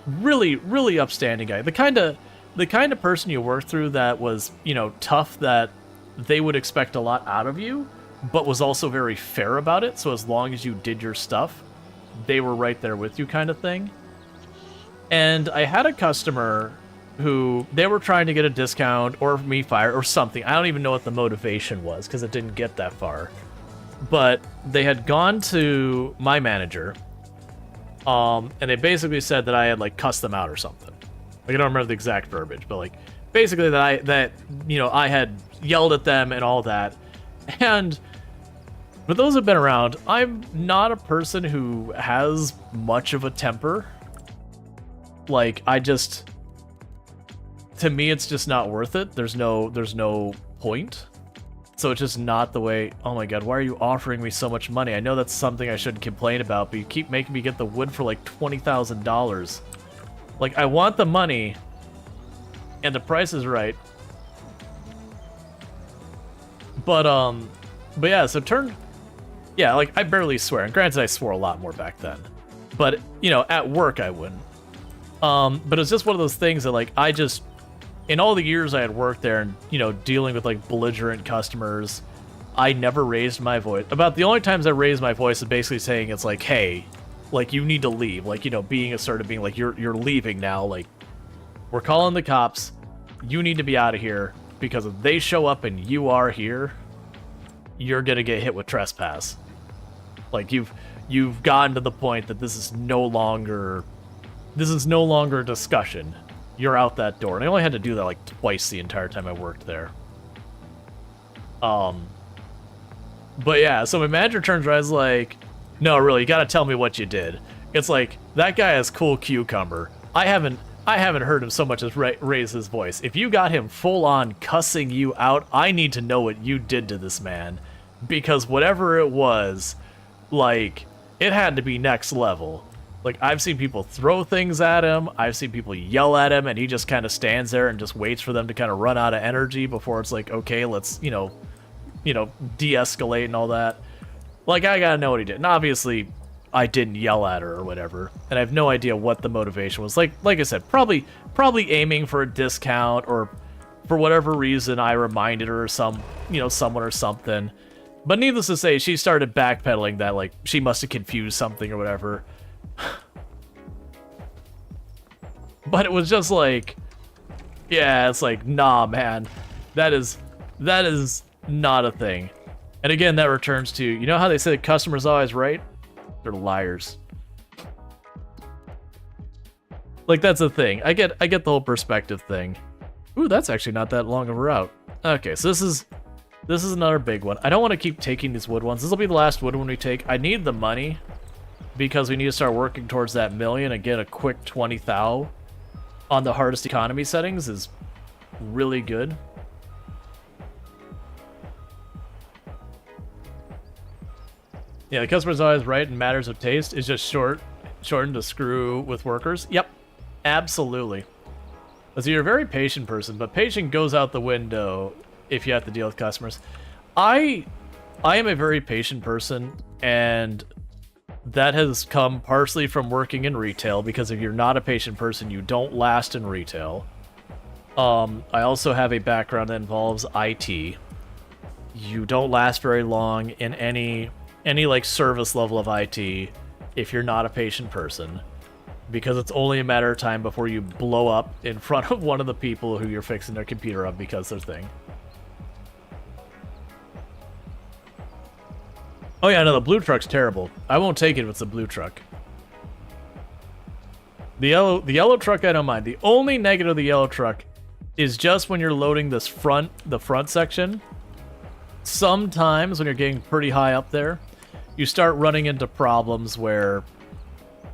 [SPEAKER 1] really, really upstanding guy. The kind of person you work through that was, you know, tough, that they would expect a lot out of you, but was also very fair about it. So as long as you did your stuff, they were right there with you, kind of thing. And I had a customer who, they were trying to get a discount or me fired or something. I don't even know what the motivation was because it didn't get that far. But they had gone to my manager, and they basically said that I had, like, cussed them out or something. Like, I don't remember the exact verbiage, but, like, basically that you know, I had yelled at them and all that. And for those who've been around, I'm not a person who has much of a temper. Like, to me, it's just not worth it. There's no point. So it's just not the way. Oh my god, why are you offering me so much money? I know that's something I shouldn't complain about, but you keep making me get the wood for, like, $20,000. Like, I want the money, and the price is right. But yeah, so yeah, like, I barely swear. And granted, I swore a lot more back then. But, you know, at work, I wouldn't. But it's just one of those things that, like, I just, in all the years I had worked there and, you know, dealing with, like, belligerent customers, I never raised my voice. About the only times I raised my voice is basically saying, it's like, hey, like, you need to leave. Like, you know, being assertive, being like, you're leaving now. Like, we're calling the cops. You need to be out of here, because if they show up and you are here, you're gonna get hit with trespass. Like, you've gotten to the point that this is no longer a discussion. You're out that door. And I only had to do that, like, twice the entire time I worked there. But yeah, so my manager turns around and is like, no, really, you gotta tell me what you did. It's like, that guy is cool cucumber. I haven't heard him so much as raise his voice. If you got him full on cussing you out, I need to know what you did to this man. Because whatever it was Like, it had to be next level. Like, I've seen people throw things at him, I've seen people yell at him, and he just kind of stands there and just waits for them to kind of run out of energy before it's like, okay, let's, de-escalate and all that. Like, I gotta know what he did. And obviously, I didn't yell at her or whatever, and I have no idea what the motivation was. Like I said, probably aiming for a discount, or for whatever reason I reminded her or someone or something. But needless to say, she started backpedaling that, like, she must have confused something or whatever. But it was just like, yeah, it's like, nah, man, that is not a thing. And again, that returns to, you know how they say the customer's always right? They're liars. Like, that's the thing. I get the whole perspective thing. Ooh, that's actually not that long of a route. Okay, so this is another big one. I don't want to keep taking these wood ones. This will be the last wood one we take. I need the money because we need to start working towards that million and get a quick 20 thou on the hardest economy settings is really good. Yeah, the customer's always right in matters of taste. It's just shortened to screw with workers. Yep, absolutely. So you're a very patient person, but patient goes out the window if you have to deal with customers. I am a very patient person, and that has come partially from working in retail, because if you're not a patient person, you don't last in retail. I also have a background that involves IT. You don't last very long in any like service level of IT if you're not a patient person, because it's only a matter of time before you blow up in front of one of the people who you're fixing their computer up because their thing. Oh yeah, no, the blue truck's terrible. I won't take it if it's a blue truck. The yellow truck I don't mind. The only negative of the yellow truck is just when you're loading the front section. Sometimes when you're getting pretty high up there, you start running into problems where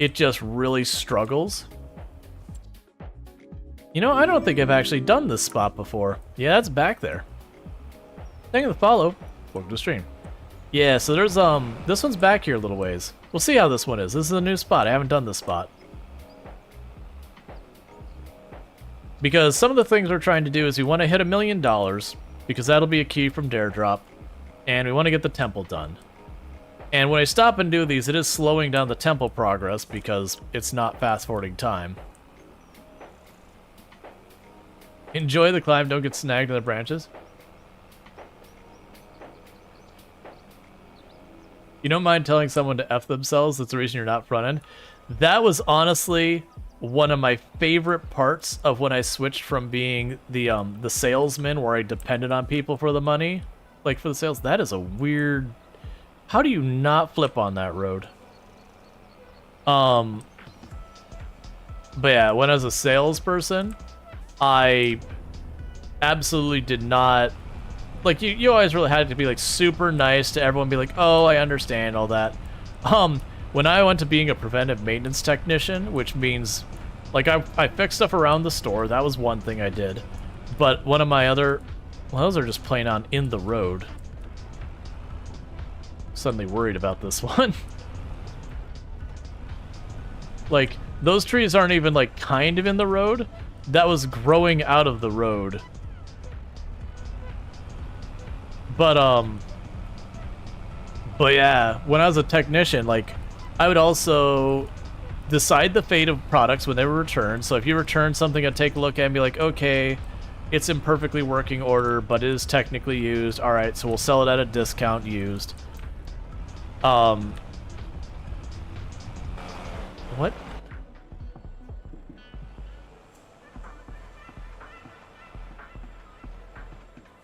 [SPEAKER 1] it just really struggles. You know, I don't think I've actually done this spot before. Yeah, that's back there. Thank you for the follow. Welcome to the stream. Yeah, so there's this one's back here a little ways. We'll see how this one is. This is a new spot. I haven't done this spot. Because some of the things we're trying to do is we want to hit $1 million, because that'll be a key from Dare Drop, and we want to get the temple done. And when I stop and do these, it is slowing down the temple progress because it's not fast-forwarding time. Enjoy the climb, don't get snagged in the branches. You don't mind telling someone to F themselves, that's the reason you're not front-end. That was honestly one of my favorite parts of when I switched from being the salesman, where I depended on people for the money, like for the sales. That is a weird... How do you not flip on that road? But yeah, when I was a salesperson, I absolutely did not... Like, you always really had to be, like, super nice to everyone, be like, oh, I understand all that. When I went to being a preventive maintenance technician, which means, like, I fixed stuff around the store, that was one thing I did. But one of my other... Well, those are just plain on in the road. Suddenly worried about this one. Like, those trees aren't even, like, kind of in the road. That was growing out of the road. But yeah, when I was a technician, like, I would also decide the fate of products when they were returned. So if you return something, I'd take a look at it and be like, okay, it's in perfectly working order, but it is technically used. All right, so we'll sell it at a discount used. What?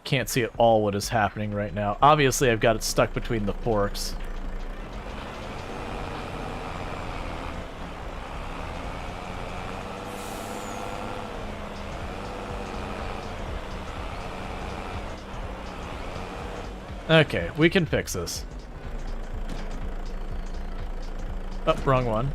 [SPEAKER 1] Can't see at all what is happening right now. Obviously, I've got it stuck between the forks. Okay, we can fix this. Oh, wrong one.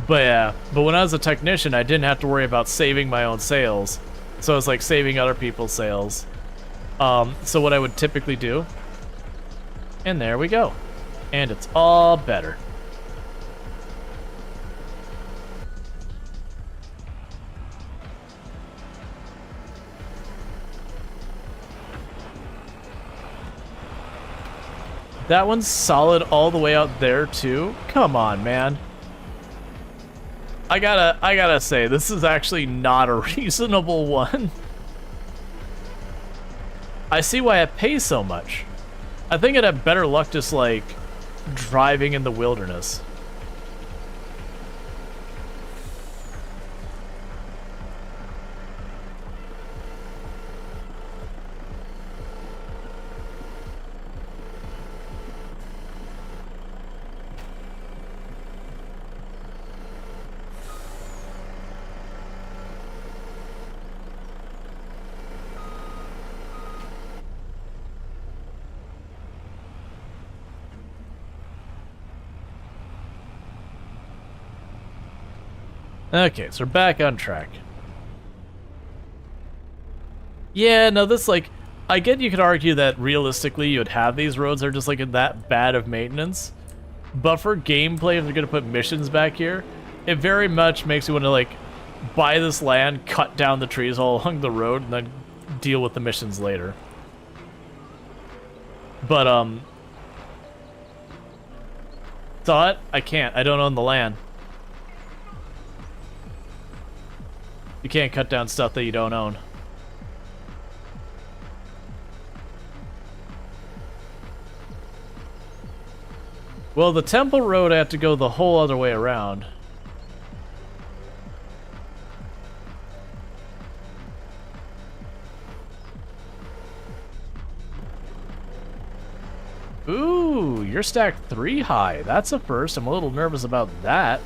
[SPEAKER 1] But yeah, but when I was a technician, I didn't have to worry about saving my own sails. So it was like saving other people's sails. So what I would typically do, and there we go. And it's all better. That one's solid all the way out there too. Come on, man. I gotta say, this is actually not a reasonable one. I see why it pays so much. I think I'd have better luck just like driving in the wilderness. Okay, so we're back on track. Yeah, no, this, like, I get you could argue that realistically you would have these roads that are just, like, that bad of maintenance. But for gameplay, if they're going to put missions back here, it very much makes you want to, like, buy this land, cut down the trees all along the road, and then deal with the missions later. But, thought? I can't. I don't own the land. You can't cut down stuff that you don't own. Well, the temple road I have to go the whole other way around. Ooh, you're stacked 3 high. That's a first. I'm a little nervous about that.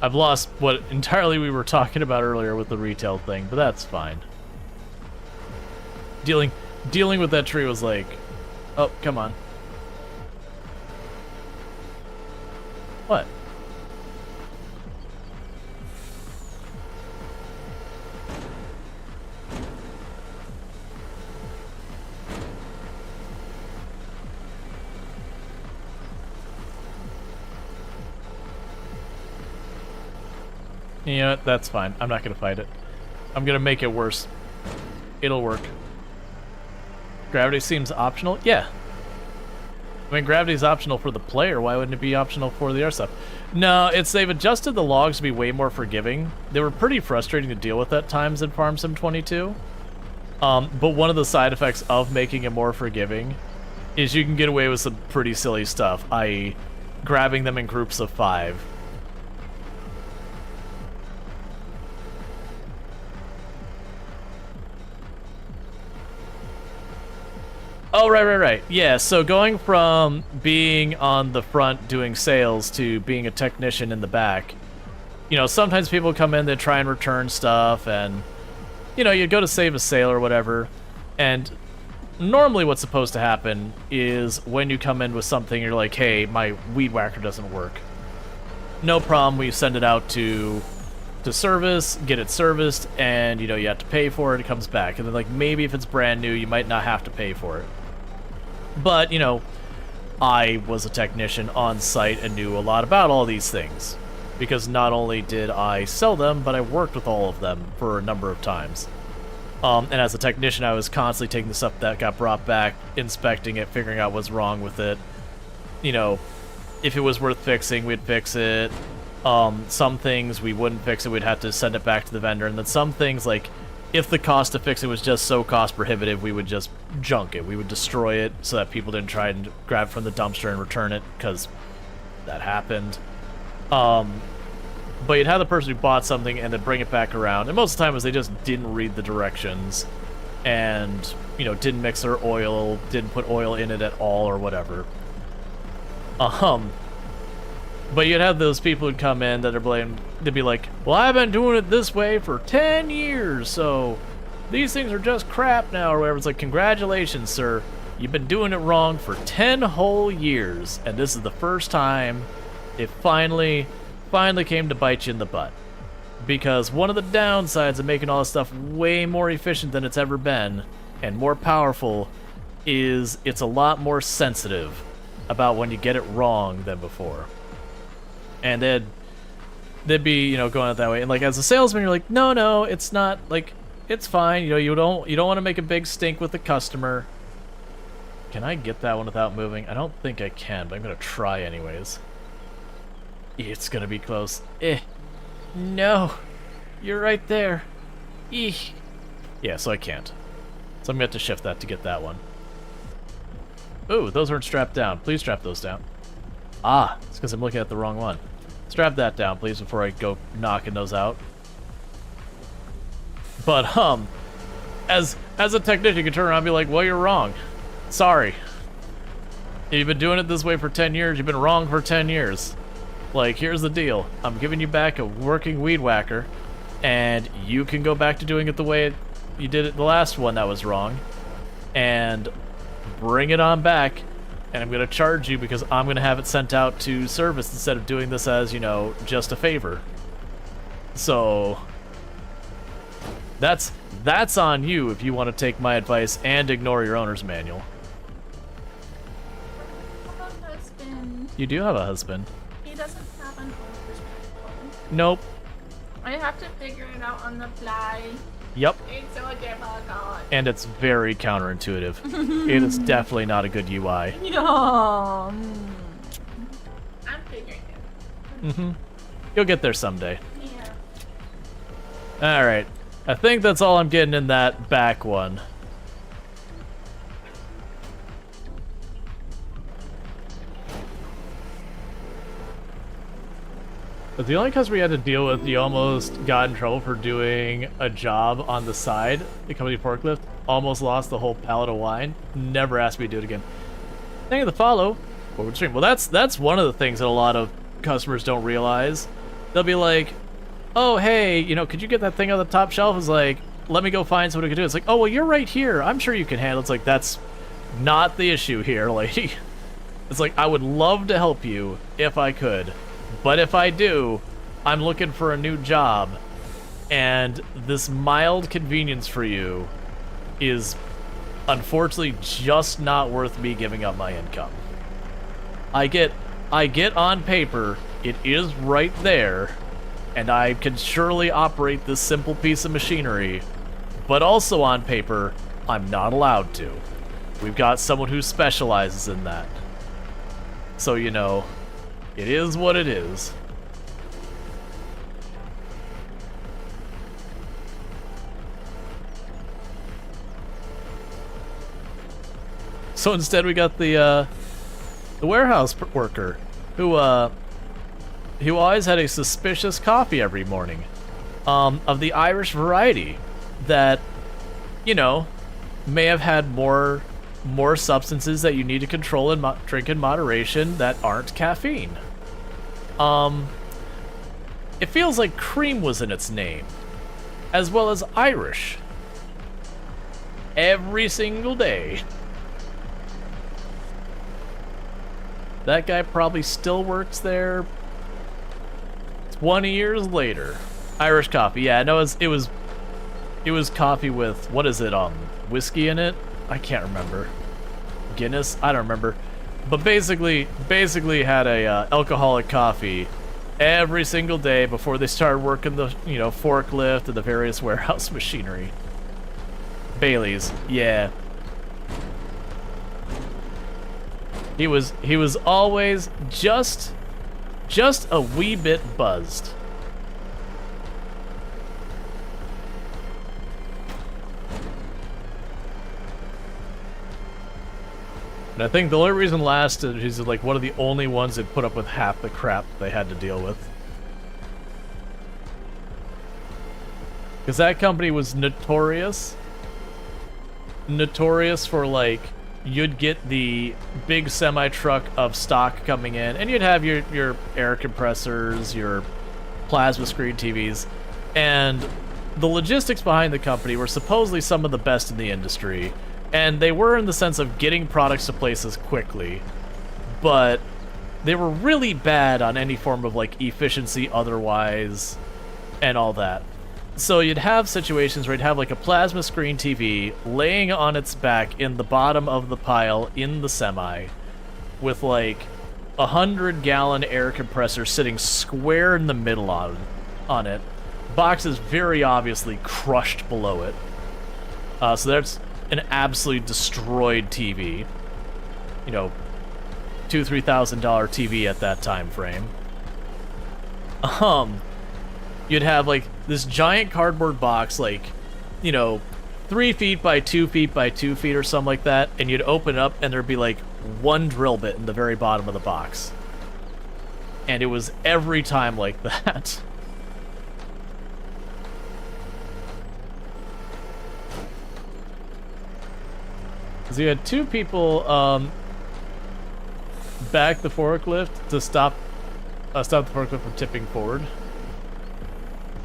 [SPEAKER 1] I've lost what entirely we were talking about earlier with the retail thing, but that's fine. Dealing with that tree was like, oh, come on. What? You know what? That's fine. I'm not gonna fight it. I'm gonna make it worse. It'll work. Gravity seems optional? Yeah. I mean, gravity's optional for the player. Why wouldn't it be optional for the other stuff? No, they've adjusted the logs to be way more forgiving. They were pretty frustrating to deal with at times in Farm Sim 22. But one of the side effects of making it more forgiving is you can get away with some pretty silly stuff, i.e. grabbing them in groups of 5. Oh, right. Yeah, so going from being on the front doing sales to being a technician in the back, you know, sometimes people come in, they try and return stuff, and, you know, you go to save a sale or whatever, and normally what's supposed to happen is when you come in with something, you're like, hey, my weed whacker doesn't work. No problem, we send it out to service, get it serviced, and, you know, you have to pay for it, it comes back. And then, like, maybe if it's brand new, you might not have to pay for it. But, you know, I was a technician on site and knew a lot about all these things. Because not only did I sell them, but I worked with all of them for a number of times. And as a technician, I was constantly taking the stuff that got brought back, inspecting it, figuring out what's wrong with it. You know, if it was worth fixing, we'd fix it. Some things we wouldn't fix it, we'd have to send it back to the vendor. And then some things, like, if the cost to fix it was just so cost prohibitive, we would just junk it. We would destroy it so that people didn't try and grab it from the dumpster and return it, because that happened. But you'd have the person who bought something and then bring it back around. And most of the time was they just didn't read the directions and, you know, didn't mix their oil, didn't put oil in it at all or whatever. But you'd have those people who'd come in that are blamed. They'd be like, well, I've been doing it this way for 10 years, so these things are just crap now, or whatever. It's like, congratulations, sir. You've been doing it wrong for 10 whole years, and this is the first time it finally came to bite you in the butt. Because one of the downsides of making all this stuff way more efficient than it's ever been, and more powerful, is it's a lot more sensitive about when you get it wrong than before. And they'd be, you know, going out that way. And like as a salesman, you're like, no, it's not, like, it's fine. You know, you don't want to make a big stink with the customer. Can I get that one without moving? I don't think I can, but I'm gonna try anyways. It's gonna be close. No, you're right there. Yeah, so I can't. So I'm gonna have to shift that to get that one. Ooh, those aren't strapped down. Please strap those down. Ah, it's because I'm looking at the wrong one. Strap that down, please, before I go knocking those out. But, as a technician, you can turn around and be like, well, you're wrong. Sorry. You've been doing it this way for 10 years. You've been wrong for 10 years. Like, here's the deal. I'm giving you back a working weed whacker, and you can go back to doing it the way you did it the last one that was wrong, and bring it on back, and I'm going to charge you because I'm going to have it sent out to service instead of doing this as, you know, just a favor. So that's on you if you want to take my advice and ignore your owner's manual.
[SPEAKER 4] I have a husband.
[SPEAKER 1] You do have a husband.
[SPEAKER 4] He doesn't have an owner's manual.
[SPEAKER 1] Nope.
[SPEAKER 4] I have to figure it out on the fly.
[SPEAKER 1] Yep.
[SPEAKER 4] It's so difficult.
[SPEAKER 1] And it's very counterintuitive. It is definitely not a good UI.
[SPEAKER 4] Yeah. I'm figuring it.
[SPEAKER 1] Mm-hmm. You'll get there someday.
[SPEAKER 4] Yeah.
[SPEAKER 1] Alright. I think that's all I'm getting in that back one. But the only customer we had to deal with, you almost got in trouble for doing a job on the side, the company forklift, almost lost the whole pallet of wine, never asked me to do it again. Thank you for the follow. Forward stream. Well, that's one of the things that a lot of customers don't realize. They'll be like, oh, hey, you know, could you get that thing on the top shelf? It's like, let me go find someone who can do it. It's like, oh, well, you're right here. I'm sure you can handle it. It's like, that's not the issue here, lady. It's like, I would love to help you if I could. But if I do, I'm looking for a new job, and this mild convenience for you is unfortunately just not worth me giving up my income. I get on paper, it is right there, and I can surely operate this simple piece of machinery, but also on paper, I'm not allowed to. We've got someone who specializes in that. So, you know, it is what it is. So instead we got the warehouse worker who always had a suspicious coffee every morning, of the Irish variety that, you know, may have had more substances that you need to control and drink in moderation that aren't caffeine. It feels like cream was in its name, as well as Irish. Every single day. That guy probably still works there 20 years later. Irish coffee, yeah, no, it was coffee with, what is it, whiskey in it? I can't remember. Guinness? I don't remember. But basically had a alcoholic coffee every single day before they started working the, you know, forklift and the various warehouse machinery. Bailey's, yeah. He was always just a wee bit buzzed. And I think the only reason lasted is he's like one of the only ones that put up with half the crap they had to deal with. Because that company was notorious for like you'd get the big semi-truck of stock coming in, and you'd have your air compressors, your plasma screen TVs, and the logistics behind the company were supposedly some of the best in the industry, and they were in the sense of getting products to places quickly, but they were really bad on any form of, like, efficiency otherwise and all that. So you'd have situations where you'd have, like, a plasma screen TV laying on its back in the bottom of the pile in the semi with, like, 100-gallon air compressor sitting square in the middle on it. Boxes very obviously crushed below it. So that's an absolutely destroyed TV. You know, $2,000-$3,000 TV at that time frame. You'd have, like, this giant cardboard box, like, you know, 3 feet by 2 feet by 2 feet or something like that, and you'd open it up and there'd be, like, one drill bit in the very bottom of the box. And it was every time like that. So you had 2 people back the forklift to stop the forklift from tipping forward.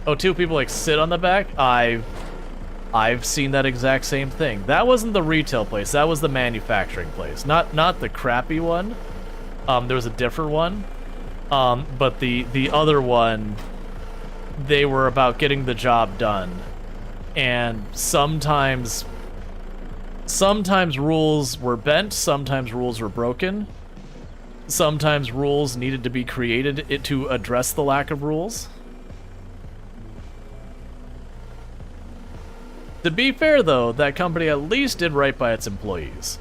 [SPEAKER 1] Oh, 2 people like sit on the back? I've seen that exact same thing. That wasn't the retail place, that was the manufacturing place. Not the crappy one. There was a different one. But the other one, they were about getting the job done. And sometimes rules were bent, sometimes rules were broken. Sometimes rules needed to be created to address the lack of rules. To be fair, though, that company at least did right by its employees.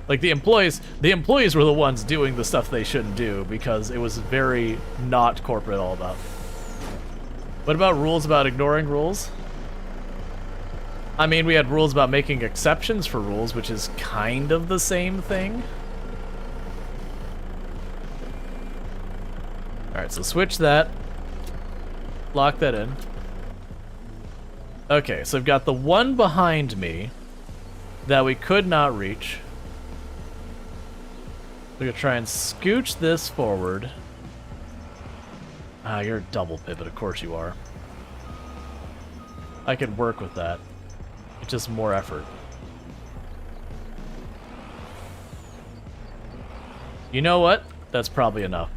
[SPEAKER 1] Like, the employees were the ones doing the stuff they shouldn't do because it was very not corporate all about. What about rules about ignoring rules? I mean, we had rules about making exceptions for rules, which is kind of the same thing. Alright, so switch that. Lock that in. Okay, so I've got the one behind me that we could not reach. We're gonna try and scooch this forward. Ah, you're a double pivot, of course you are. I could work with that. It's just more effort. You know what? That's probably enough.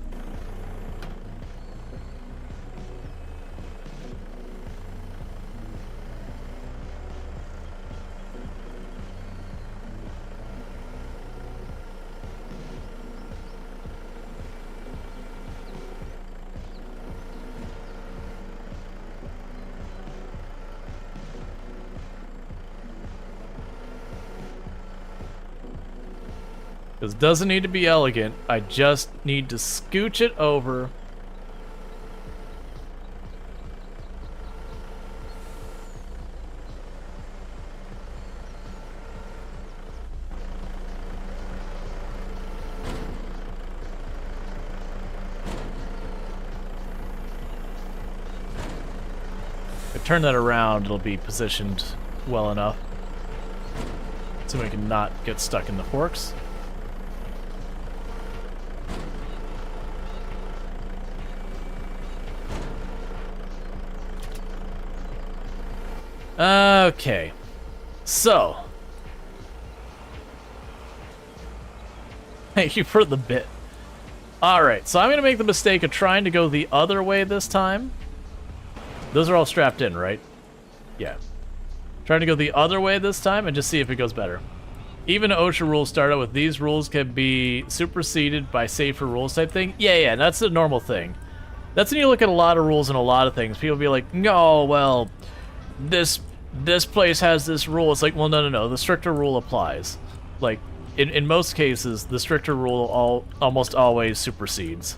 [SPEAKER 1] This doesn't need to be elegant. I just need to scooch it over. If I turn that around, it'll be positioned well enough so we can not get stuck in the forks. Okay, so thank you for the bit. Alright, so I'm gonna make the mistake of trying to go the other way this time. Those are all strapped in, right? Yeah. Trying to go the other way this time and just see if it goes better. Even OSHA rules start out with these rules can be superseded by safer rules type thing. Yeah, that's a normal thing. That's when you look at a lot of rules and a lot of things. People be like, no, well, this place has this rule. It's like, well, no. The stricter rule applies. Like, in most cases, the stricter rule almost always supersedes.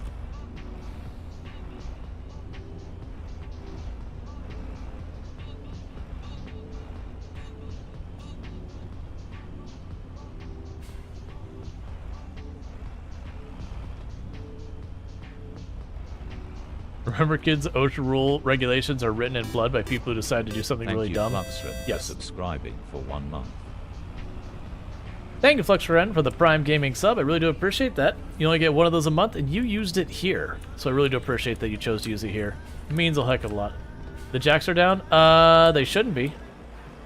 [SPEAKER 1] Remember, kids, OSHA rule regulations are written in blood by people who decide to do something
[SPEAKER 2] Thank
[SPEAKER 1] really
[SPEAKER 2] you,
[SPEAKER 1] dumb.
[SPEAKER 2] Fluxren,
[SPEAKER 1] Yes.
[SPEAKER 2] for subscribing for 1 month.
[SPEAKER 1] Thank you, Fluxren, for the Prime Gaming sub. I really do appreciate that. You only get one of those a month, and you used it here. So I really do appreciate that you chose to use it here. It means a heck of a lot. The jacks are down? They shouldn't be.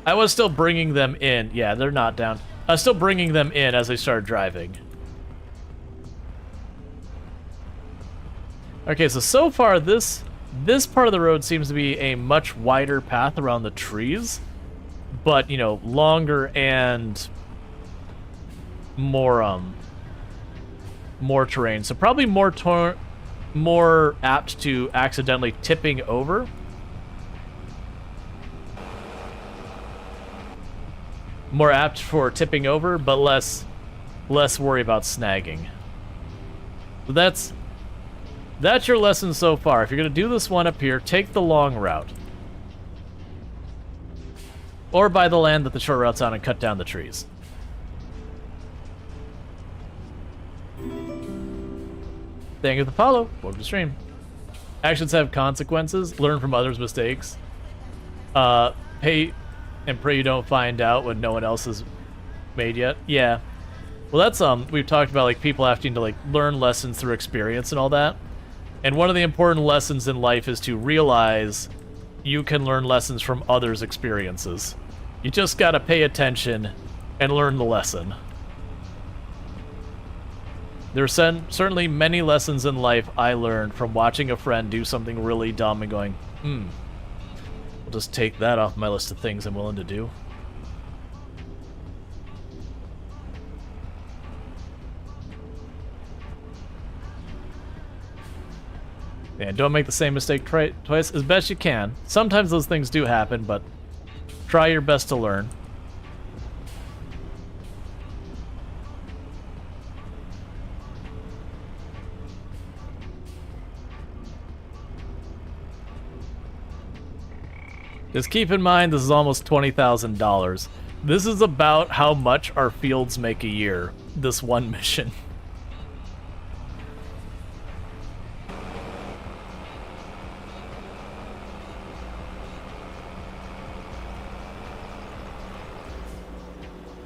[SPEAKER 1] I was still bringing them in. Yeah, they're not down. I was still bringing them in as I started driving. Okay, so far this part of the road seems to be a much wider path around the trees, but, you know, longer and more terrain. So probably more apt to accidentally tipping over. More apt for tipping over, but less worry about snagging. So that's your lesson so far. If you're going to do this one up here, take the long route. Or buy the land that the short route's on and cut down the trees. Thank you for the follow. Welcome to the stream. Actions have consequences. Learn from others' mistakes. Pay and pray you don't find out what no one else has made yet. Yeah. Well, that's, we've talked about, like, people having to, like, learn lessons through experience and all that. And one of the important lessons in life is to realize you can learn lessons from others' experiences. You just gotta pay attention and learn the lesson. There are certainly many lessons in life I learned from watching a friend do something really dumb and going, we'll just take that off my list of things I'm willing to do. And don't make the same mistake twice as best you can. Sometimes those things do happen, but try your best to learn. Just keep in mind, this is almost $20,000. This is about how much our fields make a year, this one mission.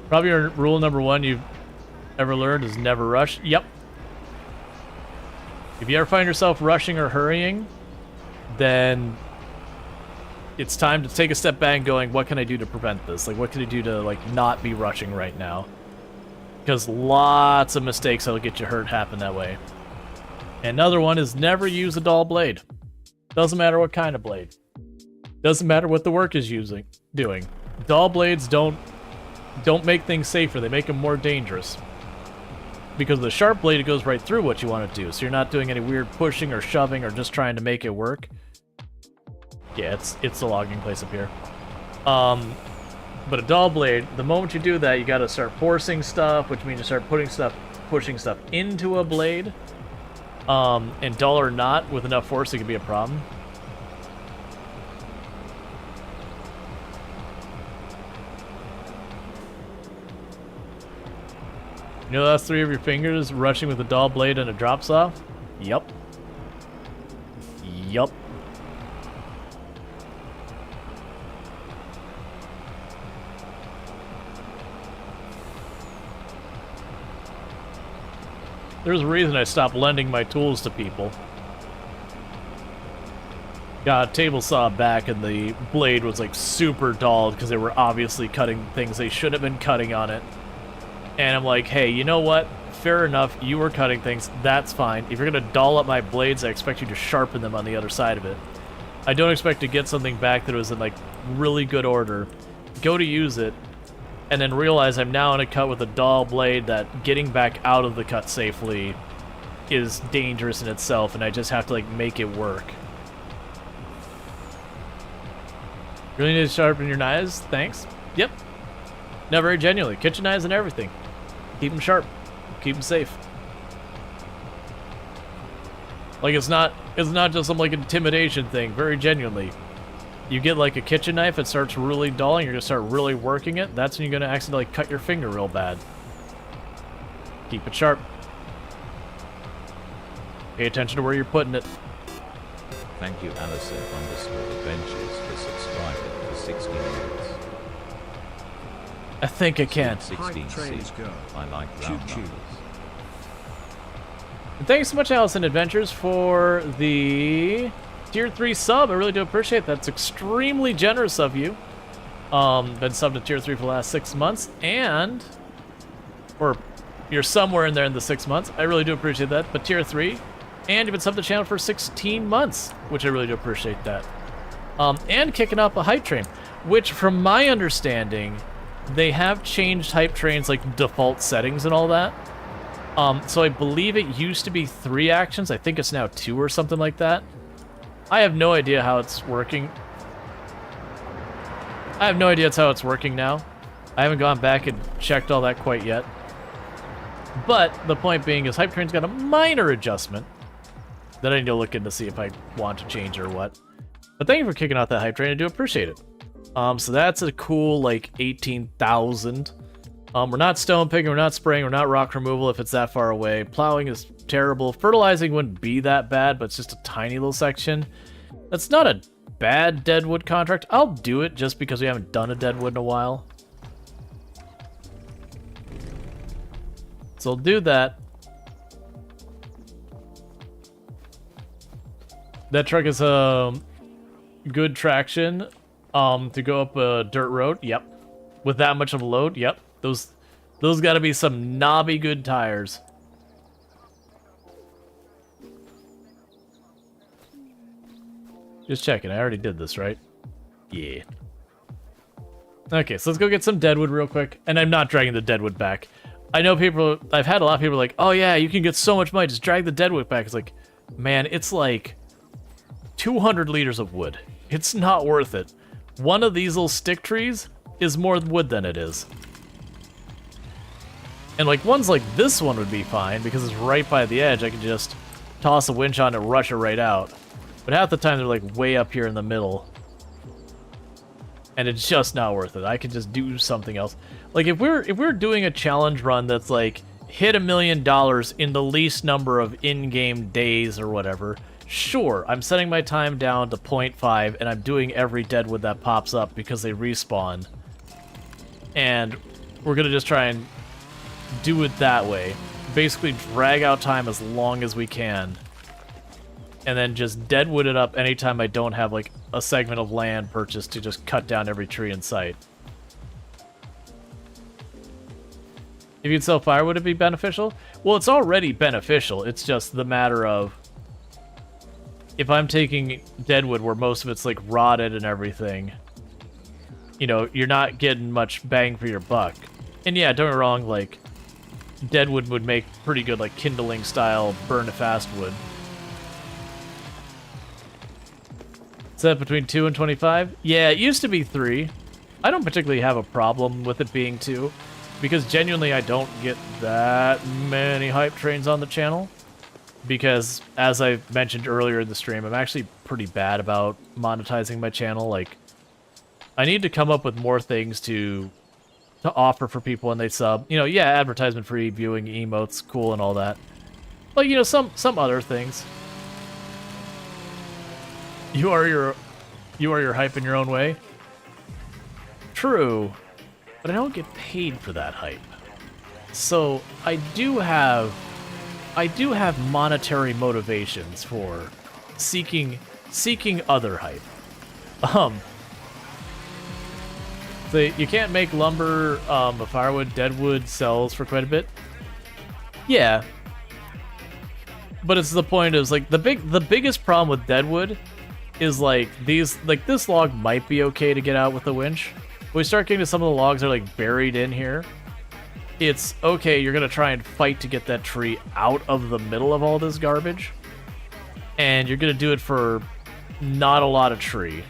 [SPEAKER 1] Probably your rule number one you've ever learned is never rush. Yep. If you ever find yourself rushing or hurrying, then it's time to take a step back and going, what can I do to prevent this? Like, what can I do to, like, not be rushing right now? Because lots of mistakes that'll get you hurt happen that way. Another one is never use a dull blade. Doesn't matter what kind of blade. Doesn't matter what the work is doing. Dull blades don't make things safer, they make them more dangerous. Because the sharp blade, it goes right through what you want to do, so you're not doing any weird pushing or shoving or just trying to make it work. Yeah, it's the logging place up here. But a dull blade, the moment you do that, you gotta start forcing stuff, which means you start pushing stuff into a blade. And dull or not, with enough force, it could be a problem. You know the last three of your fingers rushing with a dull blade and a drop saw? Yup. Yup. There's a reason I stopped lending my tools to people. Got a table saw back and the blade was like super dull because they were obviously cutting things they should have been cutting on it. And I'm like, hey, you know what? Fair enough, you were cutting things, that's fine. If you're gonna dull up my blades, I expect you to sharpen them on the other side of it. I don't expect to get something back that was in like really good order, go to use it, and then realize I'm now in a cut with a dull blade that getting back out of the cut safely is dangerous in itself, and I just have to like make it work. Really need to sharpen your knives? Thanks. Yep. No, very genuinely. Kitchen knives and everything. Keep them sharp. Keep them safe. Like, it's not just some, like, intimidation thing. Very genuinely. You get, like, a kitchen knife, it starts really dull, and you're going to start really working it. That's when you're going to accidentally cut your finger real bad. Keep it sharp. Pay attention to where you're putting it.
[SPEAKER 2] Thank you, Allison_Adventures, for subscribing for 16 minutes.
[SPEAKER 1] I think I can.
[SPEAKER 2] 16
[SPEAKER 5] trains
[SPEAKER 2] C.
[SPEAKER 5] go.
[SPEAKER 2] I like
[SPEAKER 5] Choo
[SPEAKER 2] round
[SPEAKER 5] choo.
[SPEAKER 2] numbers.
[SPEAKER 1] And thanks so much, Allison Adventures, for the tier 3 sub. I really do appreciate that. It's extremely generous of you. Been subbed to tier 3 for the last 6 months, and or you're somewhere in there in the 6 months. I really do appreciate that. But tier 3, and you've been subbed to the channel for 16 months, which I really do appreciate that. And kicking up a hype train, which from my understanding, they have changed hype trains like default settings and all that. So I believe it used to be 3 actions. I think it's now 2 or something like that. I have no idea how it's working. I have no idea how it's working now. I haven't gone back and checked all that quite yet. But the point being is hype train's got a minor adjustment that I need to look into to see if I want to change it or what. But thank you for kicking out that hype train. I do appreciate it. So that's a cool, like, 18,000. We're not stone picking, we're not spraying, we're not rock removal if it's that far away. Plowing is terrible. Fertilizing wouldn't be that bad, but it's just a tiny little section. That's not a bad deadwood contract. I'll do it just because we haven't done a deadwood in a while. So I'll do that. That truck is good traction to go up a dirt road. Yep. With that much of a load. Yep. Those got to be some knobby good tires. Just checking. I already did this, right? Yeah. Okay, so let's go get some deadwood real quick. And I'm not dragging the deadwood back. I know people, I've had a lot of people like, oh yeah, you can get so much money, just drag the deadwood back. It's like, man, it's like 200 liters of wood. It's not worth it. One of these little stick trees is more wood than it is. And like ones like this one would be fine because it's right by the edge. I can just toss a winch on it, rush it right out. But half the time they're like way up here in the middle. And it's just not worth it. I could just do something else. Like if we're doing a challenge run that's like hit $1 million in the least number of in-game days or whatever, sure, I'm setting my time down to 0.5 and I'm doing every deadwood that pops up because they respawn. And we're gonna just try and do it that way. Basically drag out time as long as we can. And then just deadwood it up anytime I don't have like a segment of land purchased to just cut down every tree in sight. If you'd sell fire, would it be beneficial? Well, it's already beneficial. It's just the matter of if I'm taking deadwood where most of it's like rotted and everything, you know, you're not getting much bang for your buck. And yeah, don't get me wrong, like deadwood would make pretty good like kindling style burn fast wood. Set between 2 and 25? Yeah, it used to be 3. I don't particularly have a problem with it being 2, because genuinely I don't get that many hype trains on the channel. Because, as I mentioned earlier in the stream, I'm actually pretty bad about monetizing my channel. Like, I need to come up with more things to offer for people when they sub. You know, yeah, advertisement-free viewing, emotes, cool and all that. But, you know, some other things. You are your hype in your own way. True, but I don't get paid for that hype. So I do have monetary motivations for seeking other hype. So you can't make lumber, firewood, deadwood sells for quite a bit. Yeah, but it's the point is like the biggest problem with deadwood is like this log might be okay to get out with the winch. When we start getting to some of the logs that are like buried in here, it's okay, you're gonna try and fight to get that tree out of the middle of all this garbage. And you're gonna do it for not a lot of tree.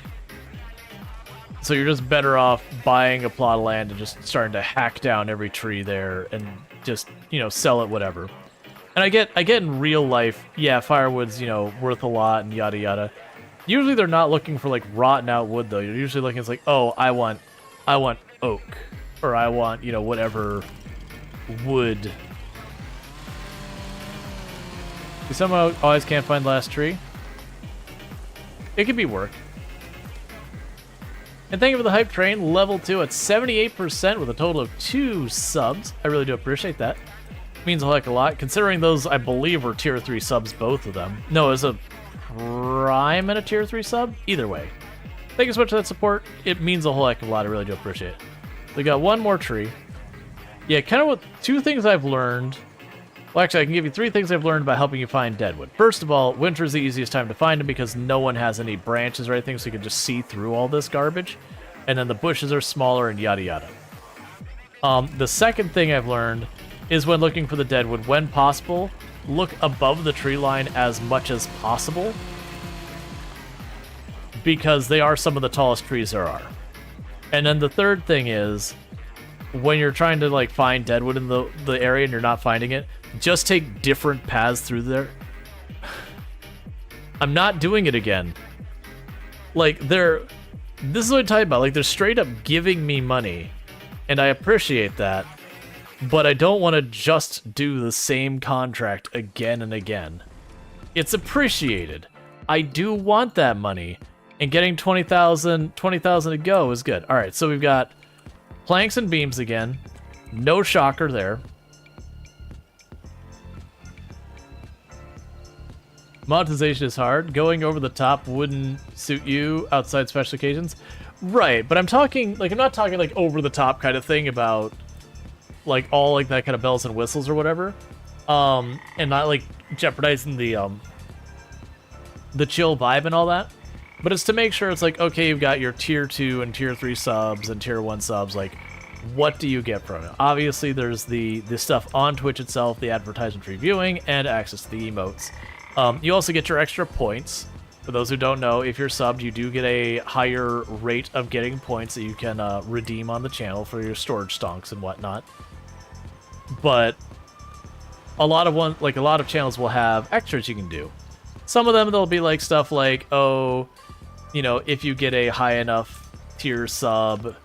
[SPEAKER 1] So you're just better off buying a plot of land and just starting to hack down every tree there and just, you know, sell it, whatever. And I get in real life, yeah, firewood's, you know, worth a lot and yada yada. Usually they're not looking for like rotten out wood though. You're usually looking, it's like, oh, I want oak, or I want, you know, whatever wood. You somehow always can't find the last tree. It could be work. And thank you for the hype train, level 2 at 78% with a total of 2 subs. I really do appreciate that. Means a heck of a lot, considering those, I believe, were tier 3 subs, both of them. No, it was a prime and a tier 3 sub? Either way. Thank you so much for that support. It means a whole heck of a lot. I really do appreciate it. We got one more tree. Yeah, kind of what 2 things I've learned. Well, actually, I can give you 3 things I've learned about helping you find deadwood. First of all, winter's the easiest time to find them because no one has any branches or anything, so you can just see through all this garbage. And then the bushes are smaller and yada yada. The second thing I've learned is when looking for the deadwood, when possible, look above the tree line as much as possible, because they are some of the tallest trees there are. And then the third thing is, when you're trying to like find deadwood in the area and you're not finding it, just take different paths through there. I'm not doing it again. Like, this is what I'm talking about. Like, they're straight up giving me money, and I appreciate that, but I don't want to just do the same contract again and again. It's appreciated. I do want that money, and getting 20,000 to go is good. All right, so we've got planks and beams again. No shocker there. Monetization is hard. Going over the top wouldn't suit you outside special occasions. Right, but I'm not talking like over the top kind of thing about like all like that kind of bells and whistles or whatever. And not like jeopardizing the chill vibe and all that. But it's to make sure it's like, okay, you've got your tier 2 and tier 3 subs and tier 1 subs, like what do you get from it? Obviously there's the stuff on Twitch itself, the advertisement reviewing, and access to the emotes. You also get your extra points. For those who don't know, if you're subbed, you do get a higher rate of getting points that you can redeem on the channel for your storage stonks and whatnot. But a lot of channels will have extras you can do. Some of them, they'll be like stuff like, oh, you know, if you get a high enough tier sub,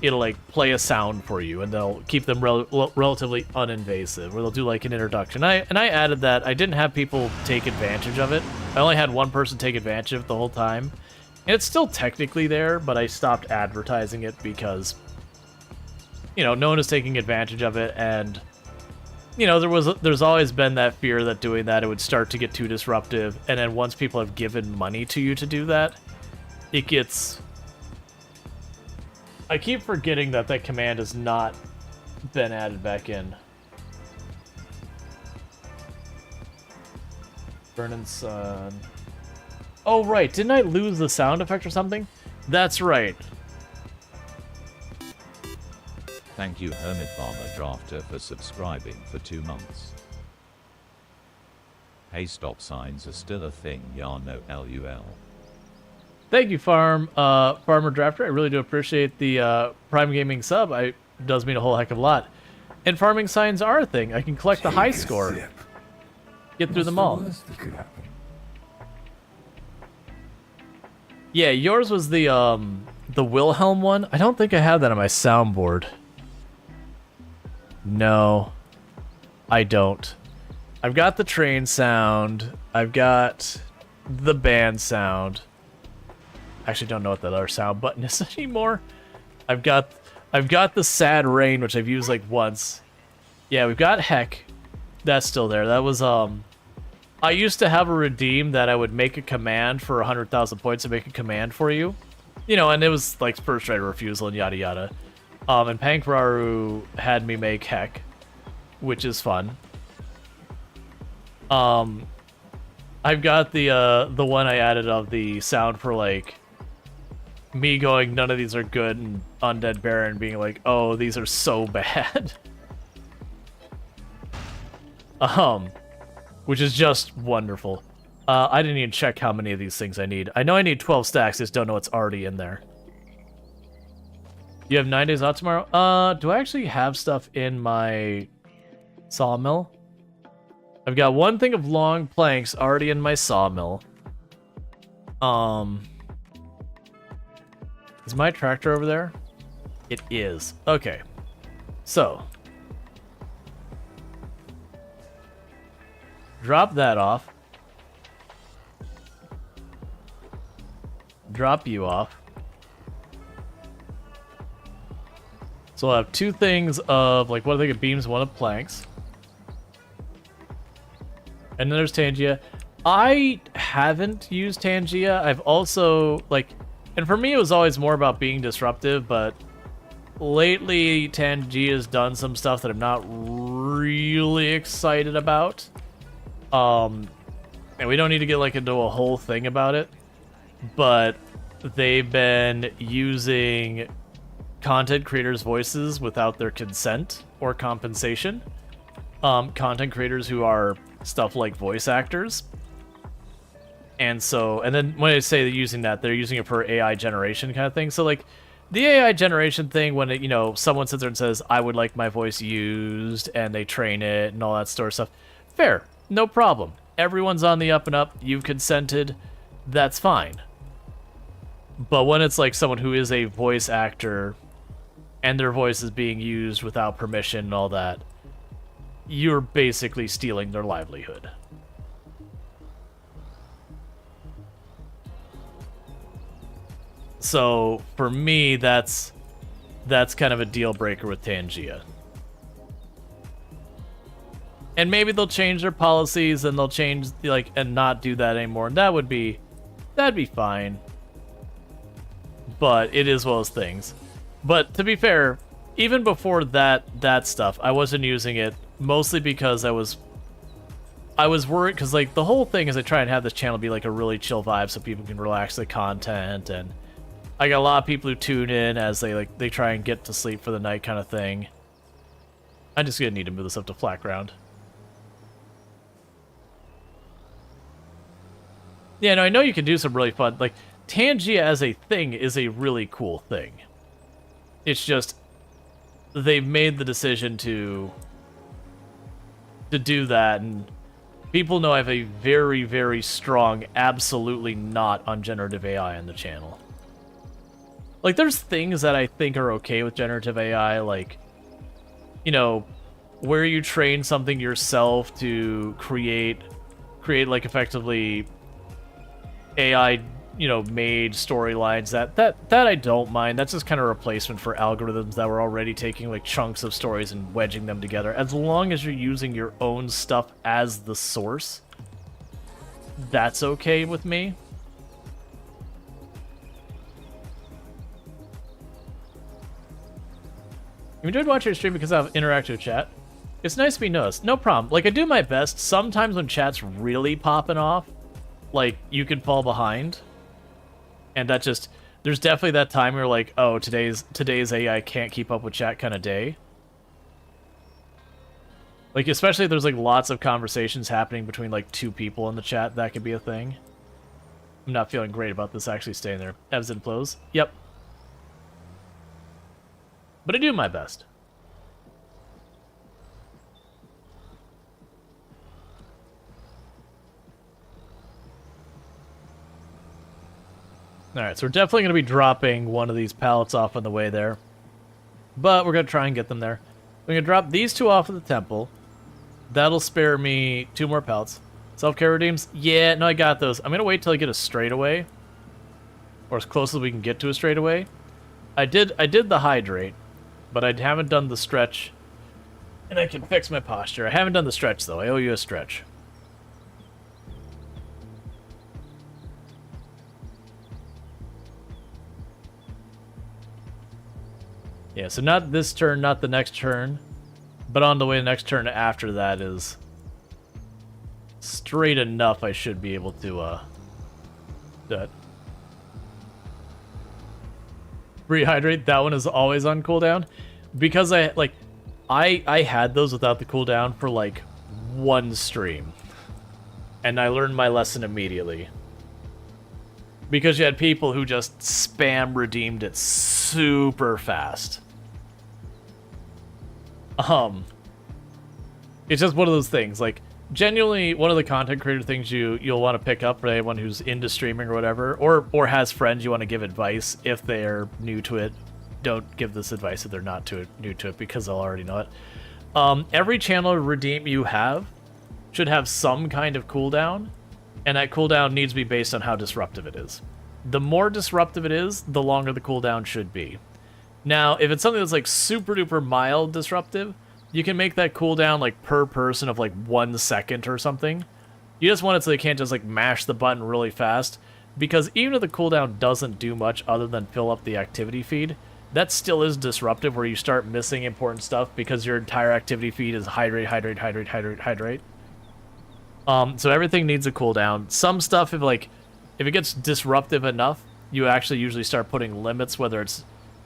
[SPEAKER 1] it'll like play a sound for you, and they'll keep them relatively uninvasive, or they'll do like an introduction. I added that. I didn't have people take advantage of it. I only had one person take advantage of it the whole time. And it's still technically there, but I stopped advertising it because, you know, no one is taking advantage of it, and you know, there's always been that fear that doing that it would start to get too disruptive, and then once people have given money to you to do that, it gets... I keep forgetting that command has not been added back in. Burning Sun. Oh, right. Didn't I lose the sound effect or something? That's right.
[SPEAKER 2] Thank you, Hermit Farmer Drafter, for subscribing for 2 months. Hey, stop signs are still a thing, ya no LUL.
[SPEAKER 1] Thank you, Farmer Drafter. I really do appreciate the Prime Gaming sub. It does mean a whole heck of a lot. And farming signs are a thing. I can collect the high score. Get through them all. Yeah, yours was the Wilhelm one. I don't think I have that on my soundboard. No, I don't. I've got the train sound. I've got the band sound. I actually don't know what that other sound button is anymore. I've got the sad rain, which I've used like once. Yeah, we've got heck. That's still there. That was I used to have a redeem that I would make a command for 100,000 points to make a command for you. You know, and it was like first right of refusal and yada yada. And Pankvararu had me make heck, which is fun. I've got the one I added of the sound for like me going, none of these are good, and Undead Baron being like, oh, these are so bad. Which is just wonderful. I didn't even check how many of these things I need. I know I need 12 stacks, I just don't know what's already in there. You have 9 days out tomorrow? Do I actually have stuff in my sawmill? I've got one thing of long planks already in my sawmill. Is my tractor over there? It is. Okay. So. Drop that off. drop you off. So I'll have 2 things of, like, what I think of beams, 1 of planks. And then there's Tangia. I haven't used Tangia. I've also, like, and for me it was always more about being disruptive, but lately Tangia's done some stuff that I'm not really excited about. And we don't need to get, like, into a whole thing about it, but they've been using content creators' voices without their consent or compensation. Content creators who are stuff like voice actors. And so, and then when I say they're using that, they're using it for AI generation kind of thing. So, like, the AI generation thing, when it, you know, someone sits there and says, I would like my voice used, and they train it and all that sort of stuff. Fair. No problem. Everyone's on the up and up. You've consented. That's fine. But when it's like someone who is a voice actor and their voice is being used without permission and all that, you're basically stealing their livelihood. So for me, that's kind of a deal breaker with Tangia. And maybe they'll change their policies and they'll change, like, and not do that anymore. That'd be fine. But it is one of those things. But to be fair, even before that stuff, I wasn't using it mostly because I was worried, because, like, the whole thing is I try and have this channel be like a really chill vibe so people can relax the content, and I got a lot of people who tune in as they try and get to sleep for the night kind of thing. I'm just gonna need to move this up to flat ground. Yeah, no, I know you can do some really fun, like, Tangia as a thing is a really cool thing. It's just, they've made the decision to do that, and people know I have a very, very strong, absolutely not on generative AI on the channel. Like, there's things that I think are okay with generative AI, like, you know, where you train something yourself to create like, effectively AI, you know, made storylines. That I don't mind. That's just kind of a replacement for algorithms that were already taking, like, chunks of stories and wedging them together. As long as you're using your own stuff as the source, that's okay with me. You enjoyed watching your stream because I have interactive chat. It's nice to be noticed. No problem. Like, I do my best. Sometimes when chat's really popping off, like, you can fall behind. And that just, there's definitely that time where, like, oh, today's AI can't keep up with chat kind of day. Like, especially if there's, like, lots of conversations happening between, like, 2 people in the chat, that could be a thing. I'm not feeling great about this actually staying there. Ebbs and flows. Yep. But I do my best. Alright, so we're definitely going to be dropping one of these pallets off on the way there. But we're going to try and get them there. We're going to drop these 2 off at the temple. That'll spare me 2 more pallets. Self-care redeems? Yeah, no, I got those. I'm going to wait till I get a straightaway. Or as close as we can get to a straightaway. I did the hydrate, but I haven't done the stretch. And I can fix my posture. I haven't done the stretch, though. I owe you a stretch. Yeah, so not this turn, not the next turn, but on the way the next turn after that is straight enough. I should be able to do it. Rehydrate, that one is always on cooldown. Because I had those without the cooldown for like 1 stream. And I learned my lesson immediately. Because you had people who just spam redeemed it super fast. It's just one of those things, like, genuinely one of the content creator things you'll want to pick up for anyone who's into streaming or whatever, or has friends you want to give advice if they're new to it. Don't give this advice if they're not new to it, because they'll already know it. Every channel redeem you have should have some kind of cooldown, and that cooldown needs to be based on how disruptive it is. the more disruptive it is, the longer the cooldown should be. Now, if it's something that's like super duper mild disruptive, you can make that cooldown like per person of like 1 second or something. You just want it so they can't just like mash the button really fast, because even if the cooldown doesn't do much other than fill up the activity feed, that still is disruptive where you start missing important stuff because your entire activity feed is hydrate, hydrate, hydrate, hydrate, hydrate. So everything needs a cooldown. Some stuff, if it gets disruptive enough, you actually usually start putting limits, whether it's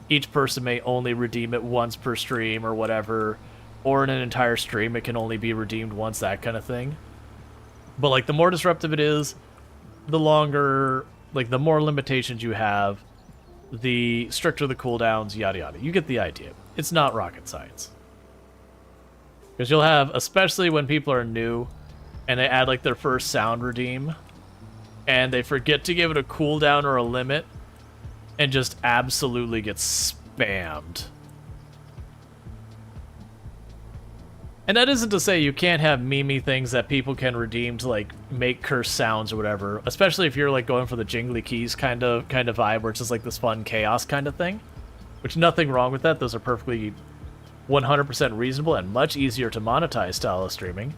[SPEAKER 1] each person may only redeem it once per stream or whatever, or in an entire stream it can only be redeemed once, that kind of thing. But like the more disruptive it is, the longer, like the more limitations you have, the stricter the cooldowns, yada yada. You get the idea. It's not rocket science. Because you'll have, especially when people are new and they add like their first sound redeem and they forget to give it a cooldown or a limit and just absolutely get spammed. And that isn't to say you can't have meme-y things that people can redeem to like make curse sounds or whatever, especially if you're like going for the jingly keys kind of vibe where it's just like this fun chaos kind of thing. Which, nothing wrong with that. Those are perfectly 100% reasonable and much easier to monetize style of streaming.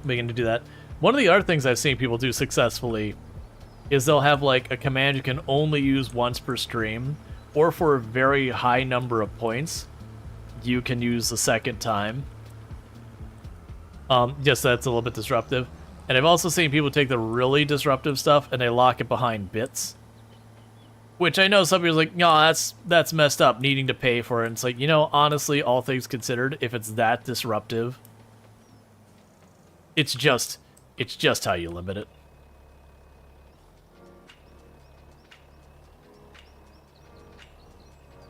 [SPEAKER 1] Begin to do that. One of the other things I've seen people do successfully is they'll have like a command you can only use once per stream, or for a very high number of points, you can use the second time. Just that's a little bit disruptive. And I've also seen people take the really disruptive stuff and they lock it behind bits. Which I know some people are like, no, that's messed up, needing to pay for it. And it's like, you know, honestly, all things considered, if it's that disruptive, it's just how you limit it.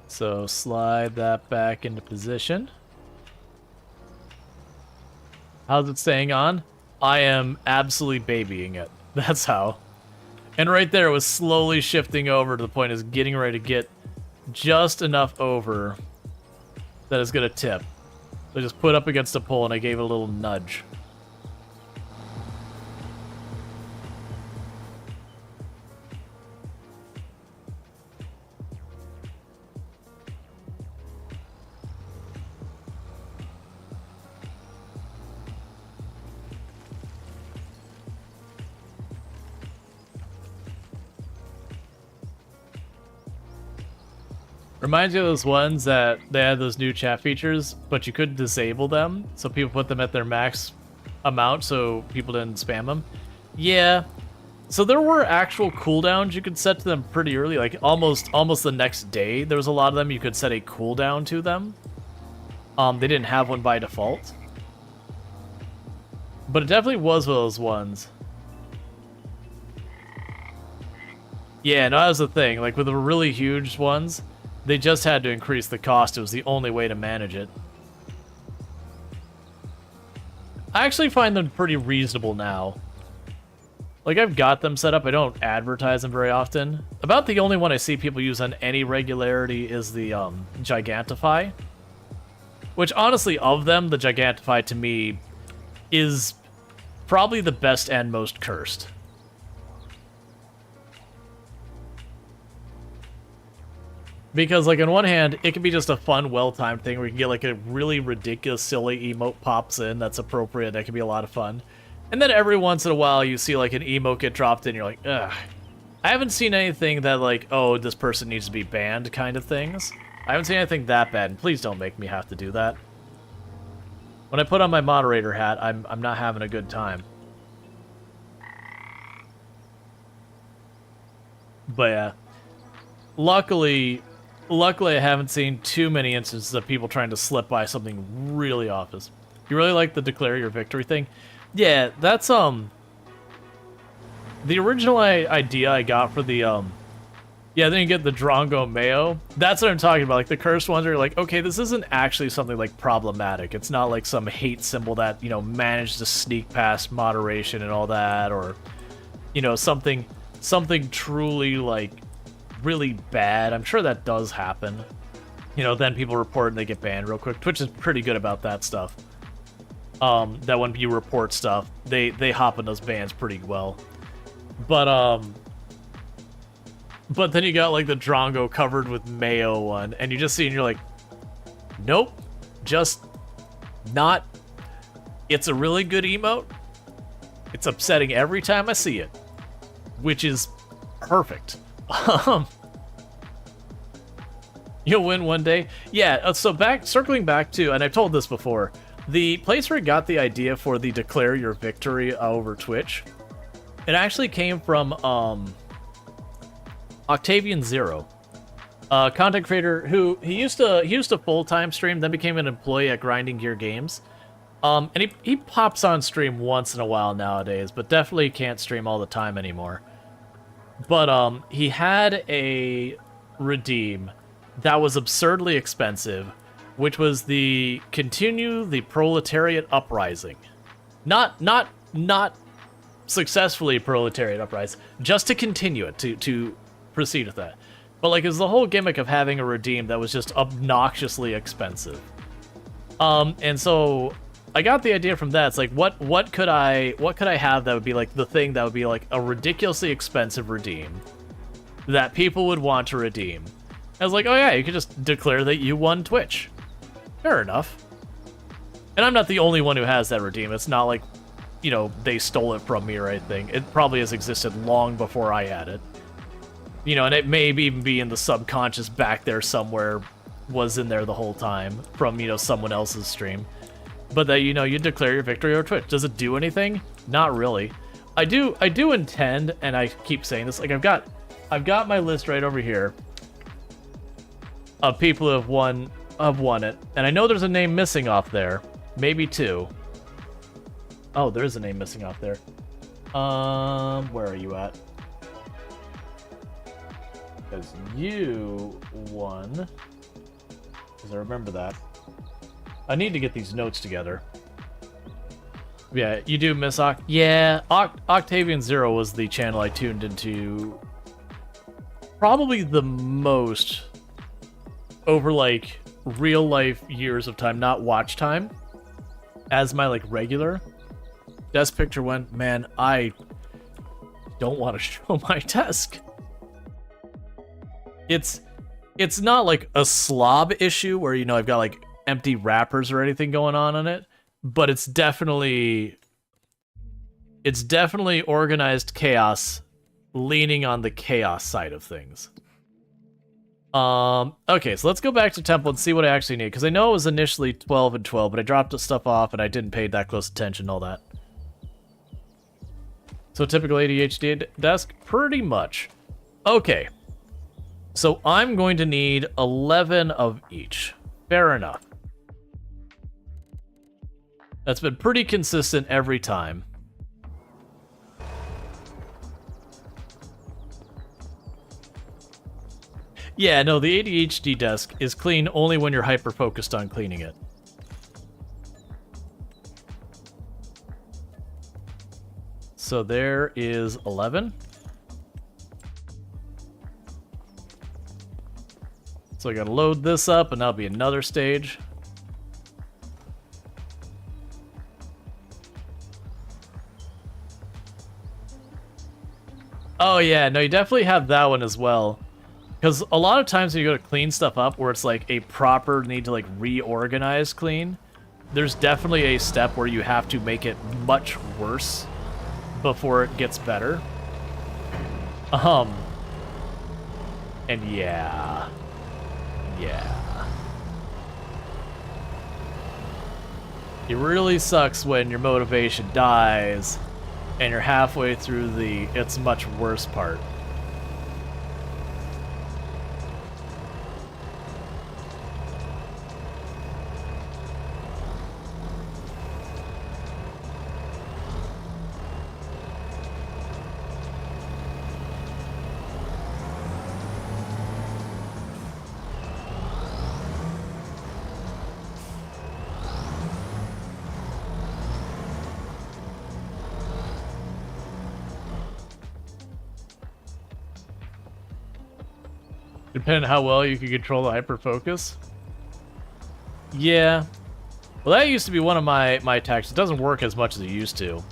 [SPEAKER 1] So slide that back into position. How's it staying on? I am absolutely babying it. That's how. And right there it was slowly shifting over to the point it's getting ready to get just enough over that it's going to tip. So I just put up against a pole and I gave it a little nudge. Reminds you of those ones that they had those new chat features, but you couldn't disable them, so people put them at their max amount so people didn't spam them. Yeah, so there were actual cooldowns you could set to them pretty early, like almost the next day. There was a lot of them you could set a cooldown to them. They didn't have one by default, but it definitely was one of those ones. Yeah, no, that was the thing. Like with the really huge ones, they just had to increase the cost. It was the only way to manage it. I actually find them pretty reasonable now. Like, I've got them set up. I don't advertise them very often. About the only one I see people use on any regularity is the Gigantify. Which, honestly, of them, the Gigantify, to me, is probably the best and most cursed. Because, like, on one hand, it can be just a fun, well-timed thing where you can get, like, a really ridiculous, silly emote pops in that's appropriate. That can be a lot of fun. And then every once in a while, you see, like, an emote get dropped in, and you're like, ugh. I haven't seen anything that, like, oh, this person needs to be banned kind of things. I haven't seen anything that bad, and please don't make me have to do that. When I put on my moderator hat, I'm not having a good time. But, yeah. Luckily, I haven't seen too many instances of people trying to slip by something really obvious. You really like the declare your victory thing? Yeah, that's, the original idea I got for the, yeah, then you get the Drongo Mayo. That's what I'm talking about. Like, the cursed ones are like, okay, this isn't actually something, like, problematic. It's not like some hate symbol that, you know, managed to sneak past moderation and all that, or, you know, something truly, like, really bad. I'm sure that does happen. You know, then people report and they get banned real quick. Twitch is pretty good about that stuff. That when you report stuff, they hop in those bans pretty well. But then you got like the Drongo covered with mayo one, and you just see and you're like, nope, just not. It's a really good emote. It's upsetting every time I see it, which is perfect. You'll win one day. Yeah, so circling back to, and I've told this before, the place where I got the idea for the declare your victory over Twitch, it actually came from Octavian Zero, a content creator who he used to full-time stream, then became an employee at Grinding Gear Games. And he pops on stream once in a while nowadays, but definitely can't stream all the time anymore. But he had a redeem that was absurdly expensive, which was the continue the proletariat uprising. Not successfully proletariat uprising, just to continue it, to proceed with that. But like, it was the whole gimmick of having a redeem that was just obnoxiously expensive. And so I got the idea from that. It's like, what could I have that would be like the thing that would be like a ridiculously expensive redeem that people would want to redeem? I was like, oh yeah, you could just declare that you won Twitch. Fair enough. And I'm not the only one who has that redeem. It's not like, you know, they stole it from me or anything. It probably has existed long before I had it. You know, and it may even be in the subconscious back there somewhere, was in there the whole time from, you know, someone else's stream. But that, you know, you declare your victory over Twitch. Does it do anything? Not really. I do intend, and I keep saying this, like I've got my list right over here of people who have won it, and I know there's a name missing off there, maybe two. Oh, there is a name missing off there. Where are you at? Because you won. Because I remember that. I need to get these notes together. Yeah, you do miss Yeah, Octavian Zero was the channel I tuned into probably the most over like real life years of time, not watch time, as my like regular. Desk picture went, man, I don't want to show my desk. It's not like a slob issue where, you know, I've got like empty wrappers or anything going on it, but it's definitely organized chaos leaning on the chaos side of things. Okay, so let's go back to Temple and see what I actually need, because I know it was initially 12 and 12, but I dropped the stuff off and I didn't pay that close attention and all that. So typical ADHD desk? Pretty much. Okay. So I'm going to need 11 of each. Fair enough. That's been pretty consistent every time. Yeah, no, the ADHD desk is clean only when you're hyper-focused on cleaning it. So there is 11. So I gotta load this up, and that'll be another stage. Oh yeah, no, you definitely have that one as well. Because a lot of times when you go to clean stuff up, where it's like a proper need to like reorganize clean, there's definitely a step where you have to make it much worse before it gets better. And yeah. It really sucks when your motivation dies and you're halfway through the it's much worse part. Depending on how well you can control the hyperfocus. Yeah. Well, that used to be one of my tactics. It doesn't work as much as it used to.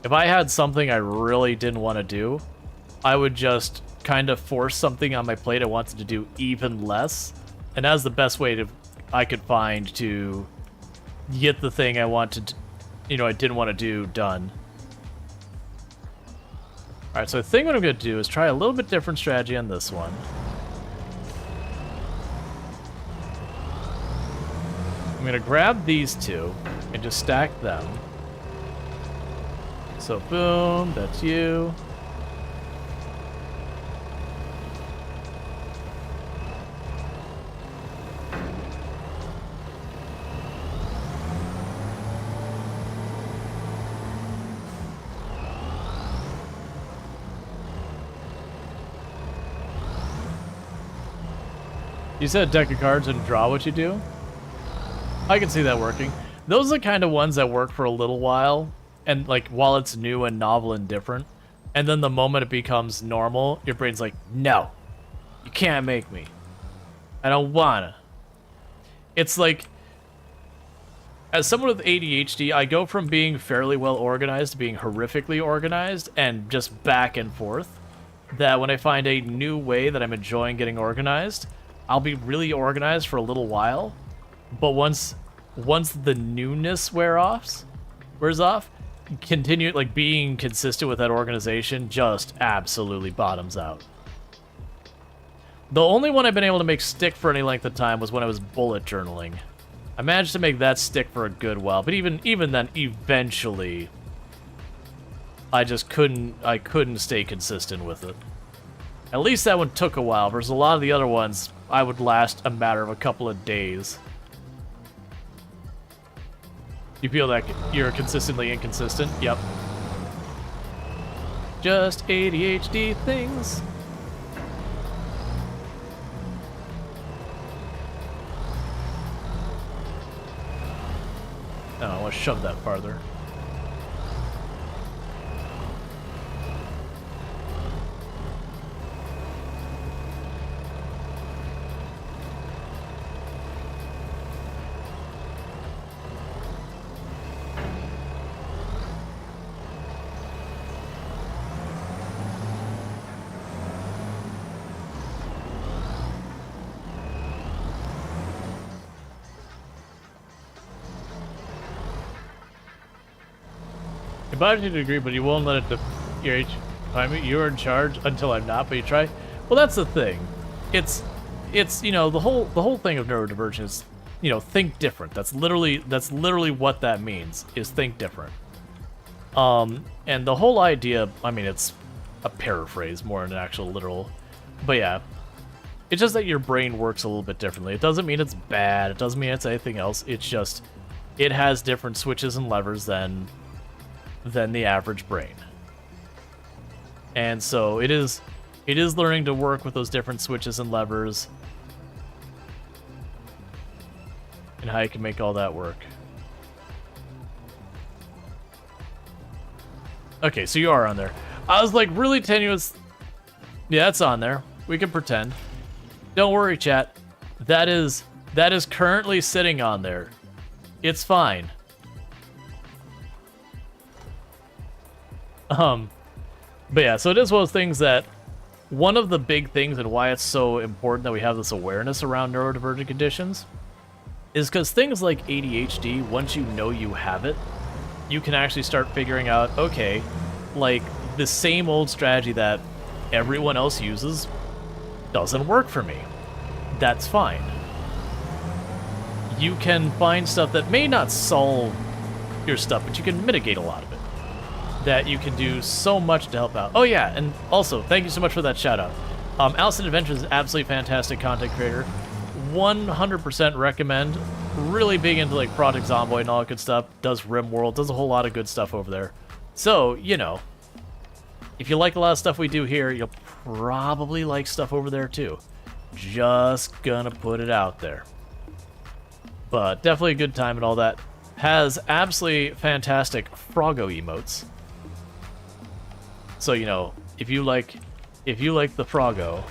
[SPEAKER 1] If I had something I really didn't want to do, I would just kind of force something on my plate I wanted to do even less, and that's the best way I could find to get the thing I wanted, I didn't want to do done. All right, so I think what I'm going to do is try a little bit different strategy on this one. I'm going to grab these two and just stack them. So boom, that's you. You said deck of cards and draw what you do? I can see that working. Those are the kind of ones that work for a little while, and like while it's new and novel and different, and then the moment it becomes normal, your brain's like, no, you can't make me. I don't wanna. It's like, as someone with ADHD, I go from being fairly well organized to being horrifically organized and just back and forth, that when I find a new way that I'm enjoying getting organized, I'll be really organized for a little while, but once the newness wears off, continue like being consistent with that organization just absolutely bottoms out. The only one I've been able to make stick for any length of time was when I was bullet journaling. I managed to make that stick for a good while, but even then, eventually, I just couldn't stay consistent with it. At least that one took a while, versus a lot of the other ones, I would last a matter of a couple of days. You feel like you're consistently inconsistent? Yep. Just ADHD things. Oh, I want to shove that farther. About you to agree, but you won't let it you're in charge until I'm not, but you try. Well, that's the thing. It's the whole thing of neurodivergent is, think different. That's literally what that means, is think different. And the whole idea, I mean, it's a paraphrase more than an actual literal, but yeah. It's just that your brain works a little bit differently. It doesn't mean it's bad. It doesn't mean it's anything else. It's just, it has different switches and levers than the average brain. And so it is learning to work with those different switches and levers and how you can make all that work. Okay, so you are on there. I was like really tenuous. Yeah, it's on there. We can pretend. Don't worry, chat. That is currently sitting on there. It's fine. But yeah, so it is one of those things that one of the big things and why it's so important that we have this awareness around neurodivergent conditions is because things like ADHD, once you know you have it, you can actually start figuring out, okay, like the same old strategy that everyone else uses doesn't work for me. That's fine. You can find stuff that may not solve your stuff, but you can mitigate a lot of it. That you can do so much to help out. Oh yeah, and also, thank you so much for that shout out. Allison Adventures is an absolutely fantastic content creator. 100% recommend. Really big into like Project Zomboid and all that good stuff. Does RimWorld, does a whole lot of good stuff over there. So, if you like a lot of stuff we do here, you'll probably like stuff over there too. Just gonna put it out there. But definitely a good time and all that. Has absolutely fantastic Froggo emotes. So, if you like the Froggo,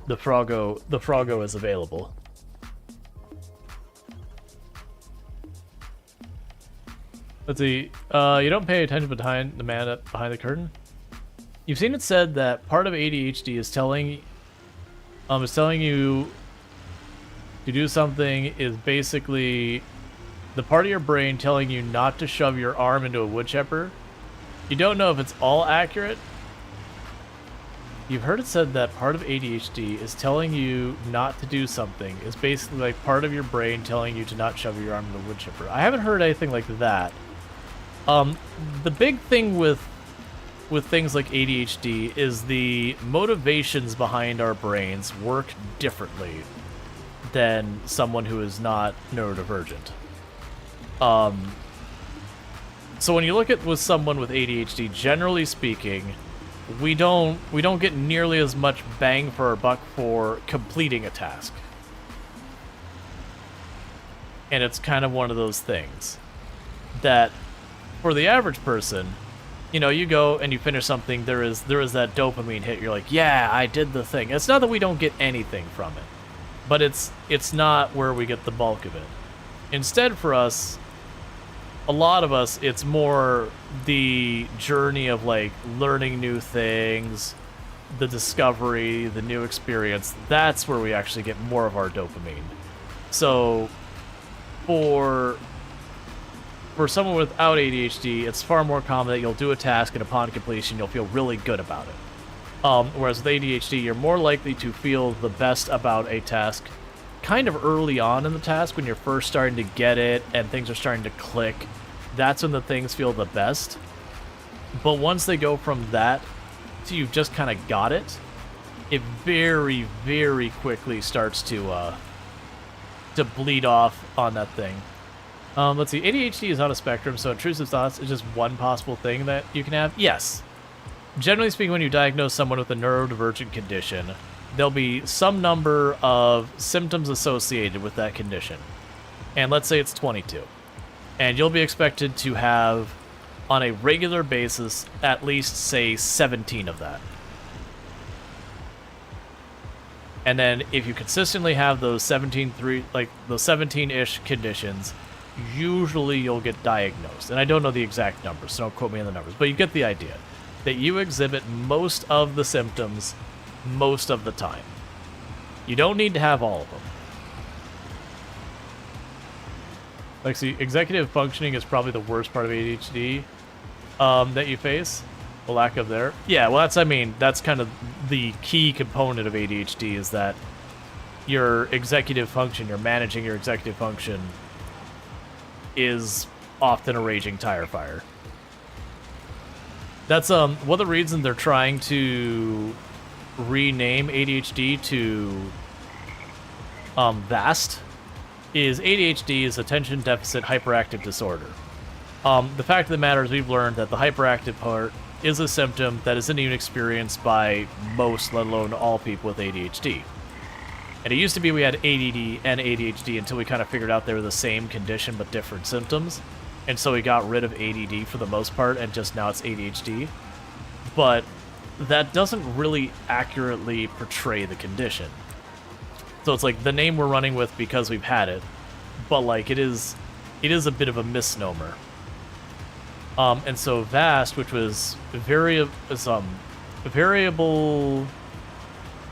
[SPEAKER 1] the Froggo is available. Let's see. You don't pay attention behind the man behind the curtain. You've seen it said that part of ADHD is telling you to do something is basically the part of your brain telling you not to shove your arm into a wood chipper. You don't know if it's all accurate. You've heard it said that part of ADHD is telling you not to do something is basically like part of your brain telling you to not shove your arm into a wood chipper. I haven't heard anything like that. The big thing with things like ADHD is the motivations behind our brains work differently than someone who is not neurodivergent. So when you look at with someone with ADHD, generally speaking, we don't get nearly as much bang for our buck for completing a task. And it's kind of one of those things that for the average person, you know, you go and you finish something, there is that dopamine hit. You're like, yeah, I did the thing. It's not that we don't get anything from it, but it's not where we get the bulk of it. Instead, for us, a lot of us, it's more the journey of like learning new things, the discovery, the new experience. That's where we actually get more of our dopamine. So for someone without ADHD, it's far more common that you'll do a task and upon completion, you'll feel really good about it. Whereas with ADHD, you're more likely to feel the best about a task kind of early on in the task when you're first starting to get it and things are starting to click. That's when the things feel the best. But once they go from that to you've just kind of got it, it very, very quickly starts to bleed off on that thing. Let's see. ADHD is on a spectrum, so intrusive thoughts is just one possible thing that you can have. Yes. Generally speaking, when you diagnose someone with a neurodivergent condition, there'll be some number of symptoms associated with that condition. And let's say it's 22. And you'll be expected to have, on a regular basis, at least, say, 17 of that. And then if you consistently have those 17-ish conditions, usually you'll get diagnosed. And I don't know the exact numbers, so don't quote me on the numbers, but you get the idea. That you exhibit most of the symptoms most of the time. You don't need to have all of them. Like, see, executive functioning is probably the worst part of ADHD that you face. The lack of there. Yeah, well, that's kind of the key component of ADHD is that your executive function, you're managing your executive function, is often a raging tire fire. That's one of the reasons they're trying to rename ADHD to VAST is ADHD is attention deficit hyperactive disorder. The fact of the matter is we've learned that the hyperactive part is a symptom that isn't even experienced by most, let alone all people with ADHD. And it used to be we had ADD and ADHD until we kind of figured out they were the same condition but different symptoms. And so we got rid of ADD for the most part and just now it's ADHD. But that doesn't really accurately portray the condition. So it's like the name we're running with because we've had it, but like it is a bit of a misnomer. And so VAST, which was variable,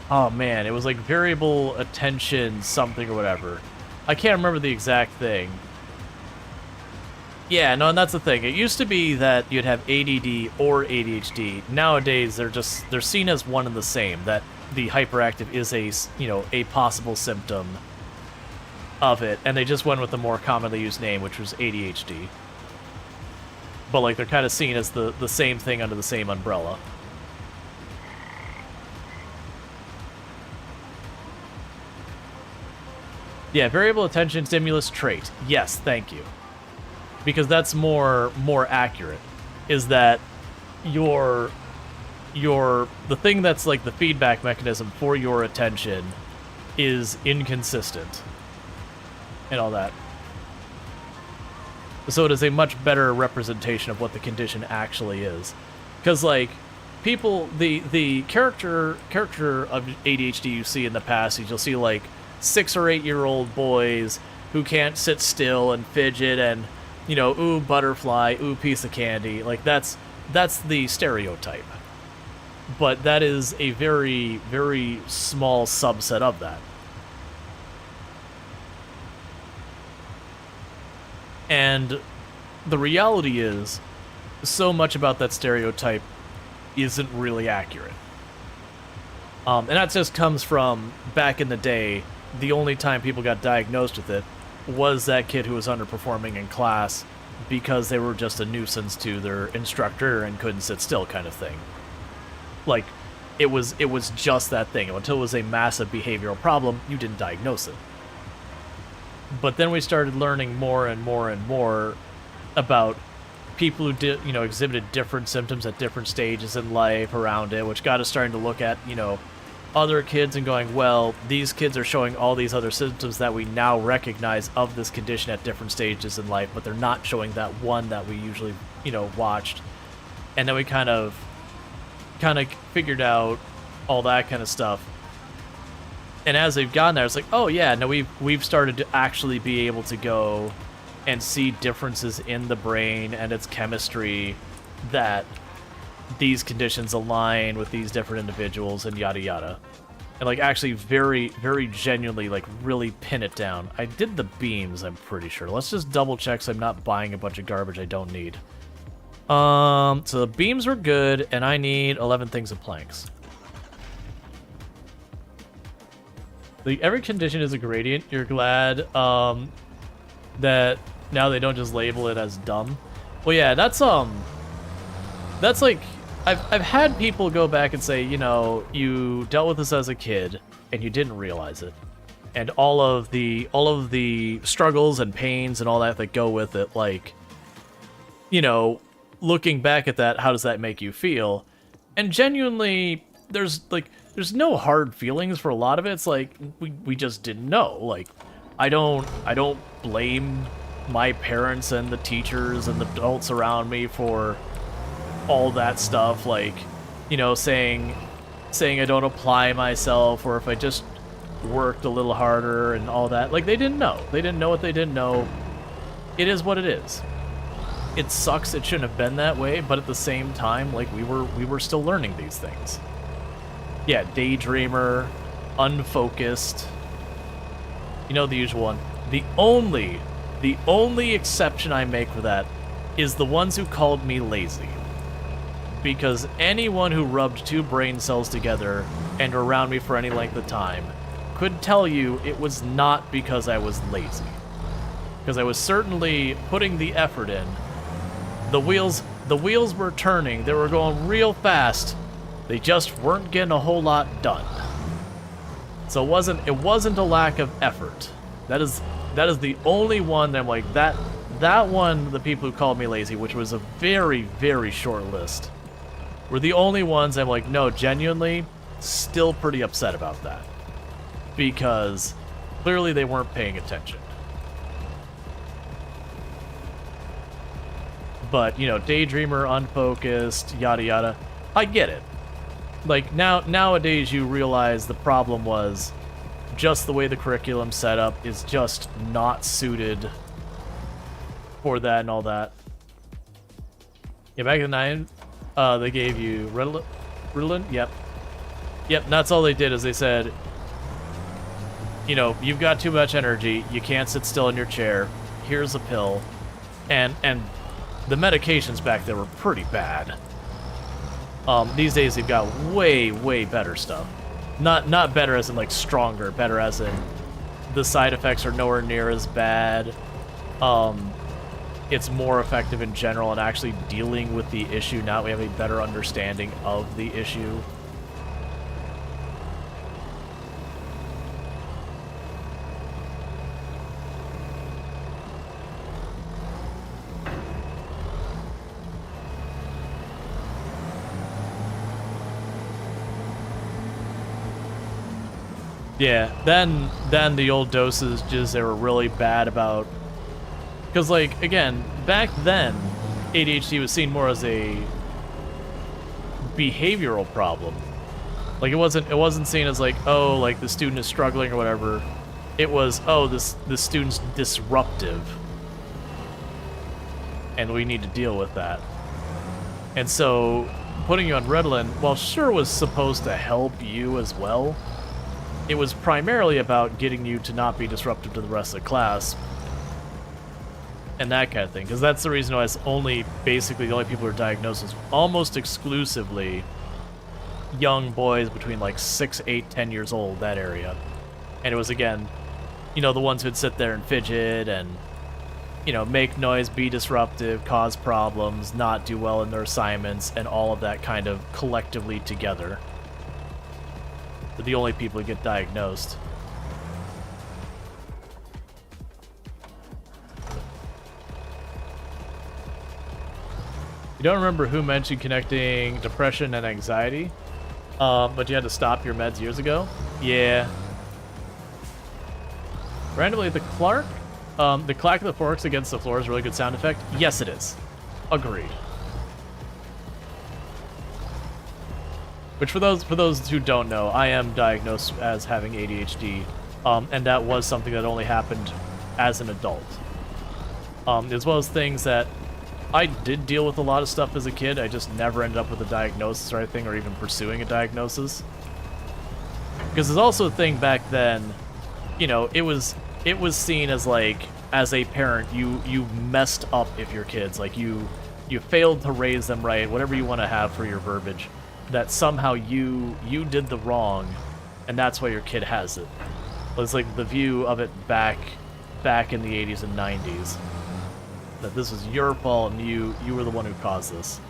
[SPEAKER 1] oh man, it was like variable attention something or whatever. I can't remember the exact thing. Yeah, no, and that's the thing. It used to be that you'd have ADD or ADHD. Nowadays, they're seen as one and the same. That the hyperactive is a possible symptom of it, and they just went with the more commonly used name, which was ADHD. But like they're kind of seen as the same thing under the same umbrella. Yeah, variable attention stimulus trait. Yes, thank you. Because that's more accurate, is that the thing that's like the feedback mechanism for your attention is inconsistent and all that. So it is a much better representation of what the condition actually is. Because like people, the character of ADHD you see in the past is you'll see like 6 or 8 year old boys who can't sit still and fidget and you know, ooh, butterfly, ooh, piece of candy. Like, that's the stereotype. But that is a very, very small subset of that. And the reality is, so much about that stereotype isn't really accurate. And that just comes from back in the day, the only time people got diagnosed with it was that kid who was underperforming in class because they were just a nuisance to their instructor and couldn't sit still kind of thing. Like, it was just that thing. Until it was a massive behavioral problem, you didn't diagnose it. But then we started learning more and more and more about people who did, you know, exhibited different symptoms at different stages in life around it, which got us starting to look at, you know, other kids and going, well, these kids are showing all these other symptoms that we now recognize of this condition at different stages in life, but they're not showing that one that we usually, you know, watched. And then we kind of figured out all that kind of stuff. And as they've gotten there, it's like, oh yeah, no, we've started to actually be able to go and see differences in the brain and its chemistry that these conditions align with these different individuals and yada yada. And like actually very, very genuinely like really pin it down. I did the beams, I'm pretty sure. Let's just double check so I'm not buying a bunch of garbage I don't need. So the beams were good, and I need 11 things of planks. Like, every condition is a gradient. You're glad that now they don't just label it as dumb. Well, yeah, that's like I've had people go back and say, you know, you dealt with this as a kid and you didn't realize it, and all of the struggles and pains and all that go with it. Like, you know, looking back at that, how does that make you feel? And genuinely, there's no hard feelings for a lot of it. It's like we just didn't know. Like, I don't blame my parents and the teachers and the adults around me for all that stuff. Like, you know, saying I don't apply myself, or if I just worked a little harder and all that. Like, they didn't know. They didn't know what they didn't know. It is what it is. It sucks. It shouldn't have been that way, but at the same time, like, we were still learning these things. Yeah, daydreamer, unfocused. You know, the usual one. The only exception I make for that is the ones who called me lazy. Because anyone who rubbed two brain cells together and around me for any length of time could tell you it was not because I was lazy. Because I was certainly putting the effort in. The wheels were turning. They were going real fast. They just weren't getting a whole lot done. So it wasn't a lack of effort. That is the only one that I'm like, that one, the people who called me lazy, which was a very, very short list, were the only ones I'm like, no, genuinely, still pretty upset about that. Because clearly they weren't paying attention. But, you know, daydreamer, unfocused, yada yada, I get it. Like, nowadays you realize the problem was just the way the curriculum set up is just not suited for that and all that. Yeah, back in the 90s, they gave you Ritalin? Yep. Yep, and that's all they did is they said, you know, you've got too much energy, you can't sit still in your chair, here's a pill. And the medications back there were pretty bad. These days they've got way, way better stuff. Not better as in like stronger, better as in the side effects are nowhere near as bad. It's more effective in general in actually dealing with the issue. Now we have a better understanding of the issue. Yeah, then the old dosages, they were really bad about... Because, like, again, back then, ADHD was seen more as a behavioral problem. Like, it wasn't seen as, like, oh, like, the student is struggling or whatever. It was, oh, this student's disruptive. and we need to deal with that. And so putting you on Ritalin, while sure was supposed to help you as well, it was primarily about getting you to not be disruptive to the rest of the class and that kind of thing, because that's the reason why it's only basically the only people who are diagnosed is almost exclusively young boys between like 6, 8, 10 years old, that area. And it was, again, you know, the ones who'd sit there and fidget and, you know, make noise, be disruptive, cause problems, not do well in their assignments, and all of that kind of collectively together. They're the only people who get diagnosed. You don't remember who mentioned connecting depression and anxiety, but you had to stop your meds years ago? Yeah. Randomly, the clack of the forks against the floor is a really good sound effect. Yes, it is. Agreed. Which, for those who don't know, I am diagnosed as having ADHD, and that was something that only happened as an adult. As well as things that I did deal with a lot of stuff as a kid. I just never ended up with a diagnosis or anything, or even pursuing a diagnosis. Because there's also a thing back then, you know, it was seen as like, as a parent, you messed up if your kids, like you failed to raise them right, whatever you want to have for your verbiage, that somehow you did the wrong, and that's why your kid has it. It's like the view of it back in the 80s and 90s. That this was your fault and you were the one who caused this,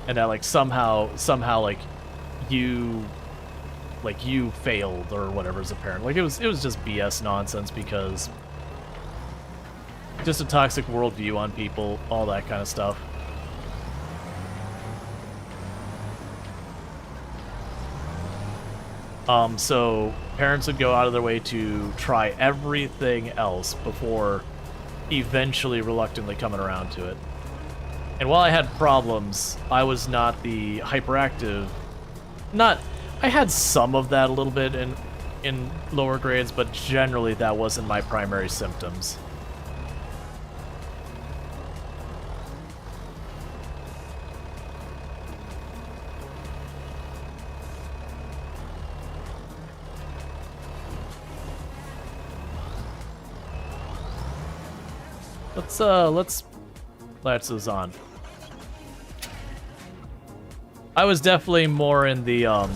[SPEAKER 1] and that like somehow like you failed or whatever as a parent. Like it was just BS nonsense, because just a toxic worldview on people, all that kind of stuff. So parents would go out of their way to try everything else before eventually reluctantly coming around to it. And while I had problems, I was not the hyperactive. I had some of that a little bit in lower grades, but generally that wasn't my primary symptoms. Let's latch those on. I was definitely more in the,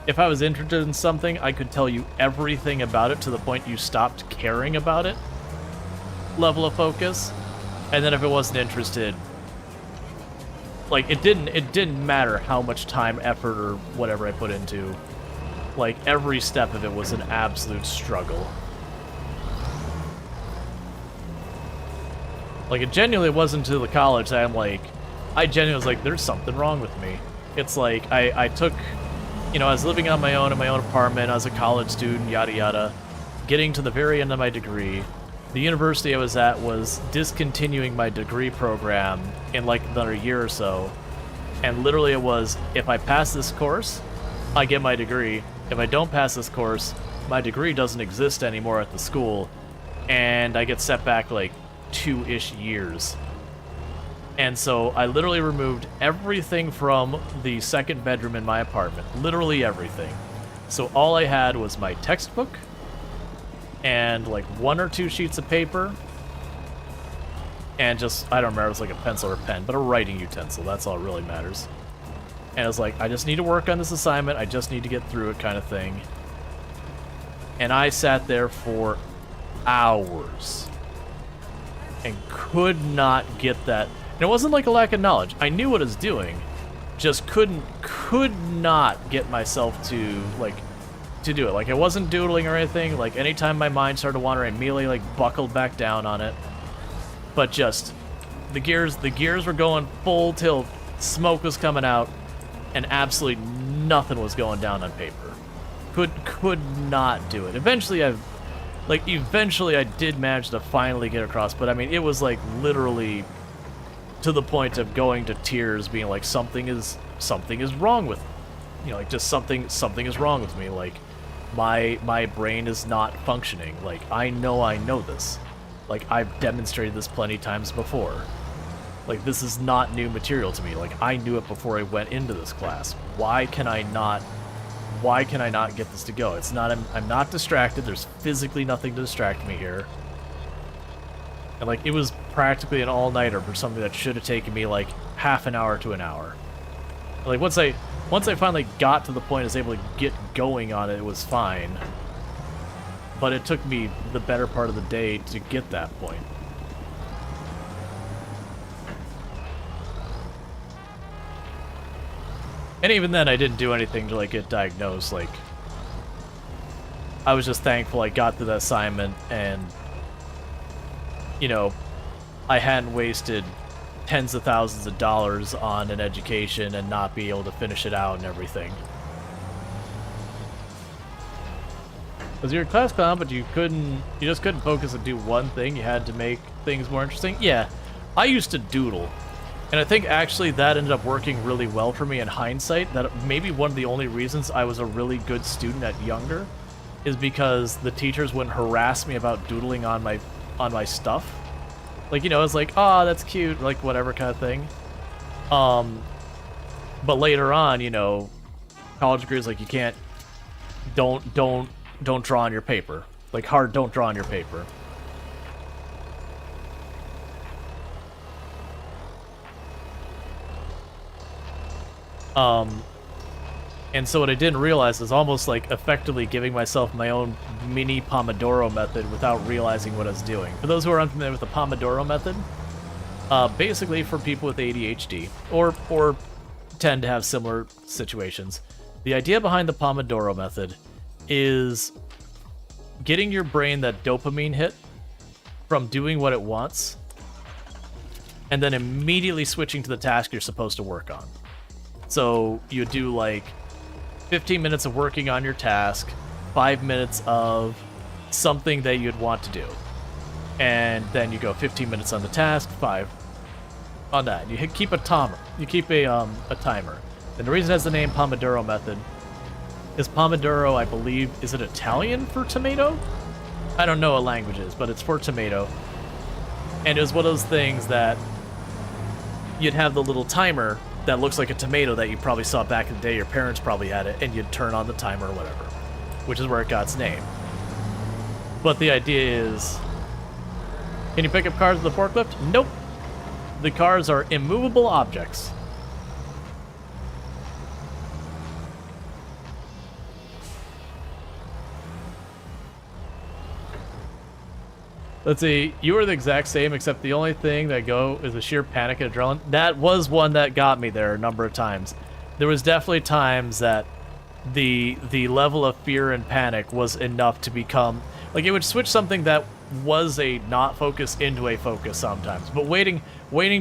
[SPEAKER 1] if I was interested in something, I could tell you everything about it to the point you stopped caring about it level of focus. And then if it wasn't interested, like, it didn't matter how much time, effort, or whatever I put into. Like, every step of it was an absolute struggle. Like, it genuinely wasn't until the college that I genuinely was like, there's something wrong with me. It's like, I took, you know, I was living on my own in my own apartment, I was a college student, yada yada. Getting to the very end of my degree, the university I was at was discontinuing my degree program in like another year or so. And literally it was, if I pass this course, I get my degree. If I don't pass this course, my degree doesn't exist anymore at the school, and I get set back like 2-ish years. And so I literally removed everything from the second bedroom in my apartment. Literally everything. So all I had was my textbook and like 1 or 2 sheets of paper and just, I don't remember, it was like a pencil or a pen, but a writing utensil. That's all that really matters. And I was like, I just need to work on this assignment. I just need to get through it, kind of thing. And I sat there for hours and could not get that. And it wasn't like a lack of knowledge. I knew what I was doing, just could not get myself to do it. Like, I wasn't doodling or anything. Like, anytime my mind started to wander, I immediately like buckled back down on it. But just the gears were going full tilt, smoke was coming out, and absolutely nothing was going down on paper. Could not do it. Eventually I did manage to finally get across, but I mean, it was like literally to the point of going to tears, being like, something is wrong with, you know, like, just something is wrong with me. Like, my brain is not functioning. Like, I know this. Like, I've demonstrated this plenty times before. Like, this is not new material to me. Like, I knew it before I went into this class. Why can I not get this to go? It's not, I'm not distracted. There's physically nothing to distract me here. And, like, it was practically an all-nighter for something that should have taken me, like, half an hour to an hour. Like, once I finally got to the point I was able to get going on it, it was fine. But it took me the better part of the day to get that point. And even then, I didn't do anything to, like, get diagnosed. Like, I was just thankful I got to the assignment and, you know, I hadn't wasted tens of thousands of dollars on an education and not be able to finish it out and everything. Was your class clown, but you just couldn't focus and do one thing? You had to make things more interesting? Yeah, I used to doodle. And I think actually that ended up working really well for me in hindsight. That maybe one of the only reasons I was a really good student at younger is because the teachers wouldn't harass me about doodling on my stuff. Like, you know, it's like, oh, that's cute, like whatever kind of thing. But later on, you know, college degrees, like, you can't, don't draw on your paper. Like, hard, don't draw on your paper. And so what I didn't realize is almost like effectively giving myself my own mini Pomodoro method without realizing what I was doing. For those who are unfamiliar with the Pomodoro method, basically for people with ADHD, or tend to have similar situations, the idea behind the Pomodoro method is getting your brain that dopamine hit from doing what it wants, and then immediately switching to the task you're supposed to work on. So you do like 15 minutes of working on your task, 5 minutes of something that you'd want to do. And then you go 15 minutes on the task, 5 on that. You keep a timer. You keep a timer. And the reason it has the name Pomodoro method is Pomodoro, I believe, is it Italian for tomato? I don't know what language it is, but it's for tomato. And it was one of those things that you'd have the little timer that looks like a tomato that you probably saw back in the day. Your parents probably had it, and you'd turn on the timer or whatever, which is where it got its name. But the idea is, can you pick up cars with a forklift? Nope. The cars are immovable objects. Let's see, you were the exact same, except the only thing that go is the sheer panic and adrenaline. That was one that got me there a number of times. There was definitely times that the level of fear and panic was enough to become, like, it would switch something that was a not focus into a focus sometimes. But waiting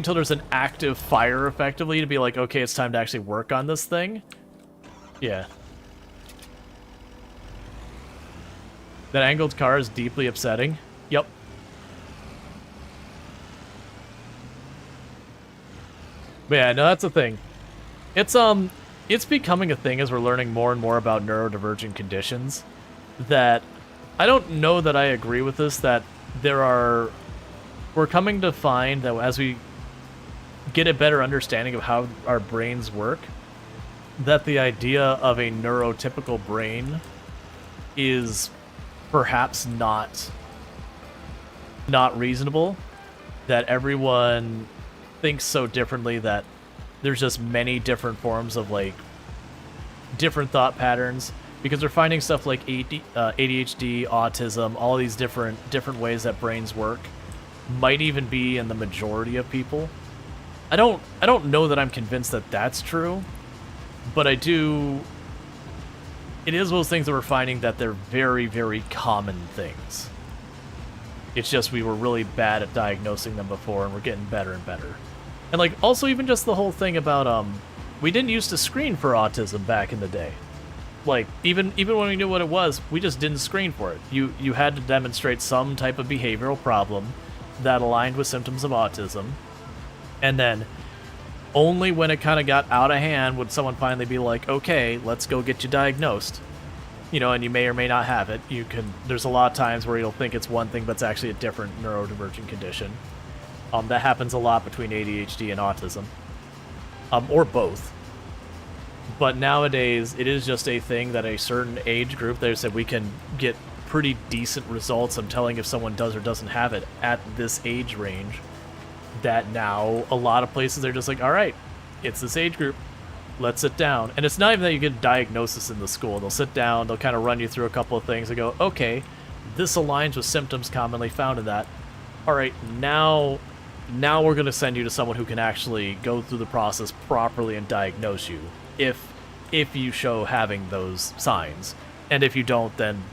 [SPEAKER 1] till there's an active fire, effectively, to be like, okay, it's time to actually work on this thing. Yeah. That angled car is deeply upsetting. Yep. But yeah, no, that's the thing. It's becoming a thing as we're learning more and more about neurodivergent conditions, that I don't know that I agree with this, that we're coming to find that as we get a better understanding of how our brains work, that the idea of a neurotypical brain is perhaps not reasonable, that everyone thinks so differently, that there's just many different forms of, like, different thought patterns, because they're finding stuff like ADHD, autism, all these different ways that brains work might even be in the majority of people. I don't know that I'm convinced that that's true, but it is one of those things that we're finding that they're very, very common things. It's just we were really bad at diagnosing them before, and we're getting better and better. And, like, also even just the whole thing about, we didn't used to screen for autism back in the day. Like, even when we knew what it was, we just didn't screen for it. You had to demonstrate some type of behavioral problem that aligned with symptoms of autism. And then only when it kind of got out of hand would someone finally be like, okay, let's go get you diagnosed. You know, and you may or may not have it. There's a lot of times where you'll think it's one thing, but it's actually a different neurodivergent condition. That happens a lot between ADHD and autism, or both. But nowadays, it is just a thing that a certain age group, they said we can get pretty decent results. I'm telling if someone does or doesn't have it at this age range, that now a lot of places are just like, all right, it's this age group, let's sit down. And it's not even that you get a diagnosis in the school. They'll sit down, they'll kind of run you through a couple of things and go, okay, this aligns with symptoms commonly found in that. All right, now we're going to send you to someone who can actually go through the process properly and diagnose you if you show having those signs. And if you don't, then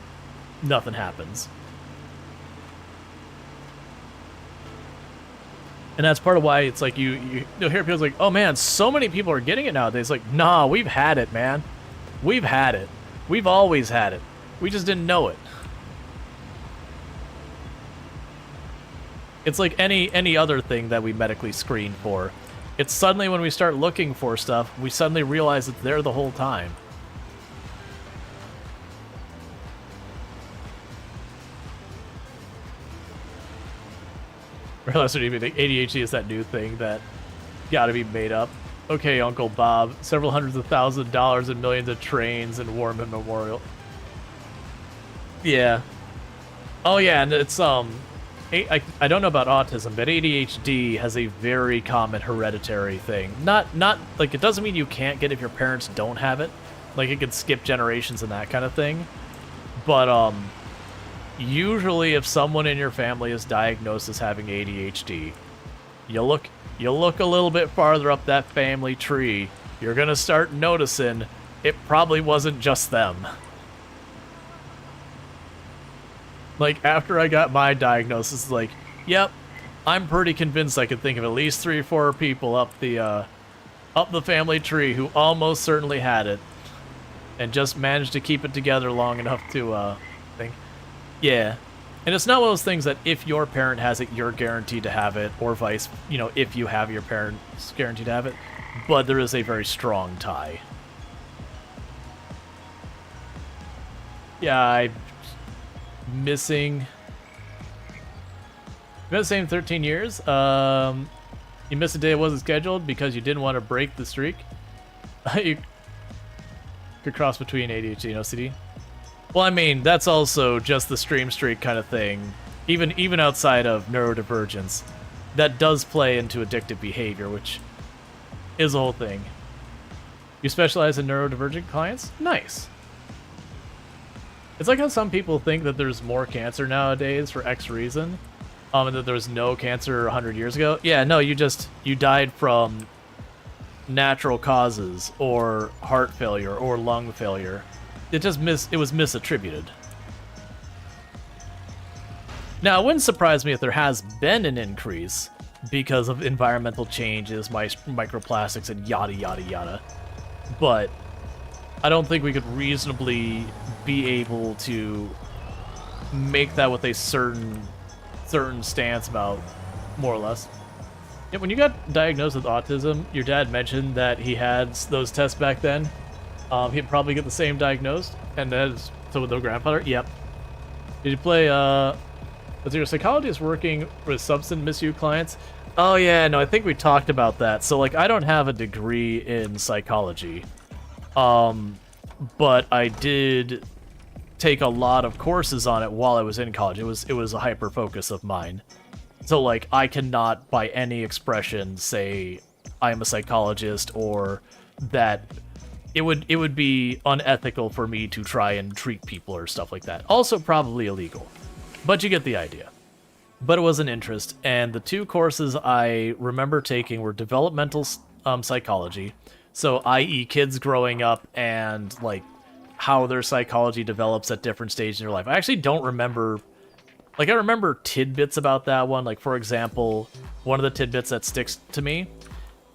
[SPEAKER 1] nothing happens. And that's part of why it's like you'll hear people like, oh man, so many people are getting it nowadays. Like, nah, we've had it, man. We've had it. We've always had it. We just didn't know it. It's like any other thing that we medically screen for. It's suddenly when we start looking for stuff, we suddenly realize it's there the whole time. Realize what you mean. ADHD is that new thing that gotta be made up. Okay, Uncle Bob. Several hundreds of $1,000s and millions of trains and War Memorial. Yeah. Oh yeah, and it's I don't know about autism, but ADHD has a very common hereditary thing. Not like, it doesn't mean you can't get it if your parents don't have it. Like, it could skip generations and that kind of thing. But usually if someone in your family is diagnosed as having ADHD, you look a little bit farther up that family tree, you're gonna start noticing it probably wasn't just them. Like, after I got my diagnosis, like, yep, I'm pretty convinced I could think of at least 3 or 4 people up the family tree who almost certainly had it, and just managed to keep it together long enough to think. Yeah, and it's not one of those things that if your parent has it, you're guaranteed to have it, or vice, if you have your parents guaranteed to have it. But there is a very strong tie. Yeah, missing the same 13 years. You missed a day it wasn't scheduled because you didn't want to break the streak. You could cross between ADHD and OCD. Well, I mean, that's also just the stream streak kind of thing. Even outside of neurodivergence, that does play into addictive behavior, which is a whole thing. You specialize in neurodivergent clients? Nice. It's like how some people think that there's more cancer nowadays for X reason, and that there was no cancer 100 years ago. Yeah, no, you died from natural causes, or heart failure, or lung failure. It was misattributed. Now, it wouldn't surprise me if there has been an increase because of environmental changes, microplastics, and yada yada yada. But I don't think we could reasonably be able to make that with a certain stance about, more or less. Yeah, when you got diagnosed with autism, your dad mentioned that he had those tests back then. He'd probably get the same diagnosed, and as so with their grandfather. Yep. Did you play? Was your psychologist working with substance misuse clients? Oh yeah, no, I think we talked about that. So like, I don't have a degree in psychology. But I did take a lot of courses on it while I was in college. It was a hyper focus of mine. So like, I cannot by any expression say I am a psychologist, or that it would be unethical for me to try and treat people or stuff like that. Also probably illegal. But you get the idea. But it was an interest, and the 2 courses I remember taking were developmental psychology. So, i.e. kids growing up and, like, how their psychology develops at different stages in their life. I actually don't remember... Like, I remember tidbits about that one. Like, for example, one of the tidbits that sticks to me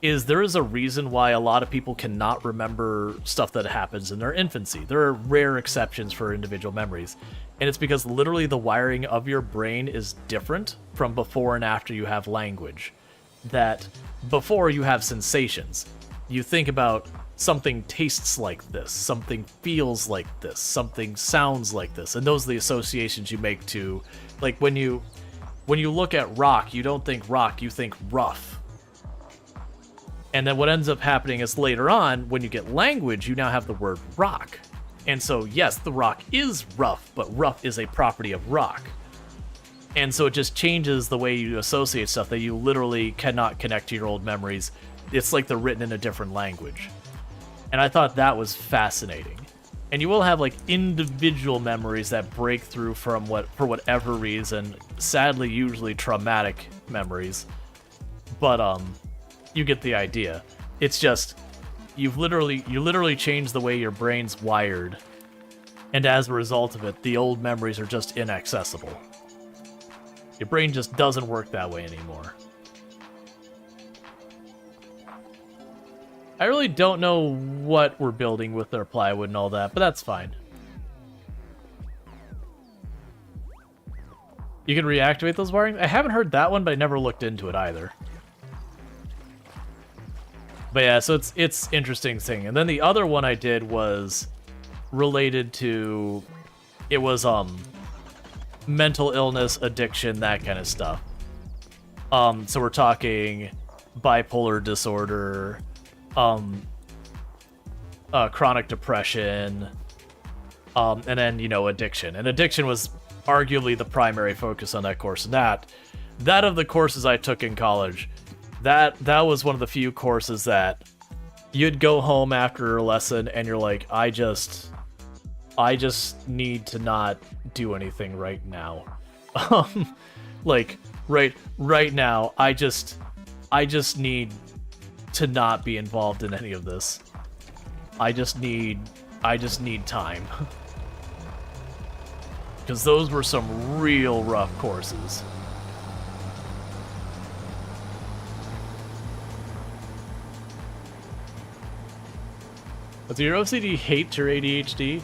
[SPEAKER 1] is there is a reason why a lot of people cannot remember stuff that happens in their infancy. There are rare exceptions for individual memories. And it's because literally the wiring of your brain is different from before and after you have language. That before you have sensations. You think about something tastes like this, something feels like this, something sounds like this, and those are the associations you make to, like, when you when you look at rock, you don't think rock, you think rough. And then what ends up happening is later on, when you get language, you now have the word rock. And so, yes, the rock is rough, but rough is a property of rock. And so it just changes the way you associate stuff that you literally cannot connect to your old memories. It's like they're written in a different language. And I thought that was fascinating. And you will have like individual memories that break through from for whatever reason, sadly usually traumatic memories. But you get the idea. It's just you literally changed the way your brain's wired. And as a result of it, the old memories are just inaccessible. Your brain just doesn't work that way anymore. I really don't know what we're building with our plywood and all that, but that's fine. You can reactivate those wirings? I haven't heard that one, but I never looked into it either. But yeah, so it's interesting thing. And then the other one I did was related to, it was mental illness, addiction, that kind of stuff. So we're talking bipolar disorder, chronic depression, and then, you know, addiction. And addiction was arguably the primary focus on that course. And that of the courses I took in college, that was one of the few courses that you'd go home after a lesson and you're like, I just need to not do anything right now. Like right now, I just need to not be involved in any of this. I just need time. Because those were some real rough courses. Does your OCD hate your ADHD?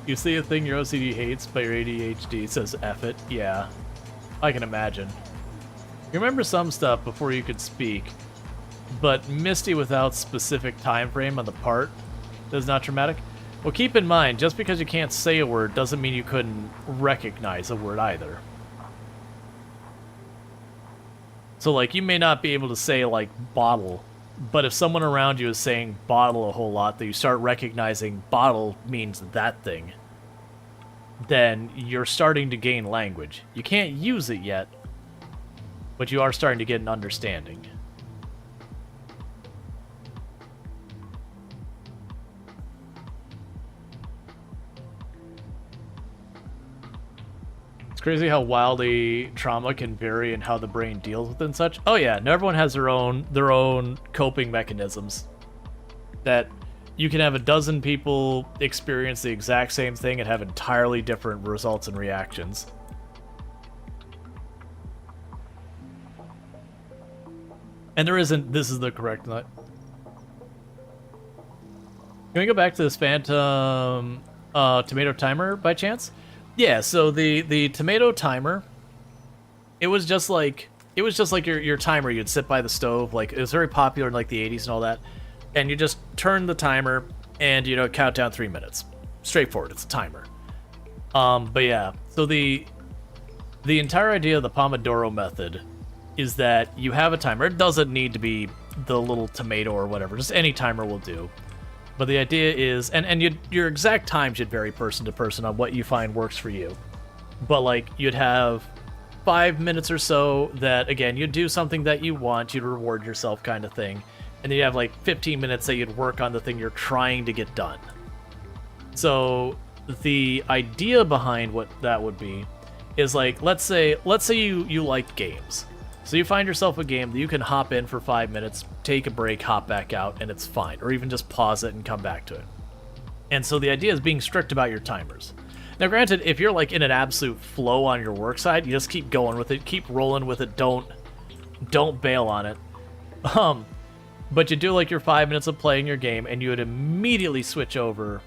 [SPEAKER 1] You see a thing your OCD hates, but your ADHD says F it? Yeah. I can imagine. You remember some stuff before you could speak, but misty without specific time frame on the part that's not traumatic? Well, keep in mind, just because you can't say a word doesn't mean you couldn't recognize a word either. So, like, you may not be able to say, like, bottle, but if someone around you is saying bottle a whole lot, that you start recognizing bottle means that thing, then you're starting to gain language. You can't use it yet, but you are starting to get an understanding. It's crazy how wildly trauma can vary and how the brain deals with it and such. Oh yeah, no, everyone has their own coping mechanisms. That you can have a dozen people experience the exact same thing and have entirely different results and reactions. And there isn't, this is the correct nut. Can we go back to this phantom tomato timer by chance? Yeah, so the tomato timer, it was just like your timer. You'd sit by the stove, like it was very popular in like the 80s and all that, and you just turn the timer and, you know, count down 3 minutes. Straightforward, it's a timer. But yeah, so the entire idea of the Pomodoro method is that you have a timer. It doesn't need to be the little tomato or whatever, just any timer will do. But the idea is, and your exact time should vary person to person on what you find works for you. But like, you'd have 5 minutes or so that, again, you'd do something that you want, you'd reward yourself kind of thing. And then you have like 15 minutes that you'd work on the thing you're trying to get done. So the idea behind what that would be is like, let's say you like games. So you find yourself a game that you can hop in for 5 minutes, take a break, hop back out, and it's fine. Or even just pause it and come back to it. And so the idea is being strict about your timers. Now granted, if you're like in an absolute flow on your work side, you just keep going with it, keep rolling with it, don't bail on it. But you do like your 5 minutes of playing your game, and you would immediately switch over.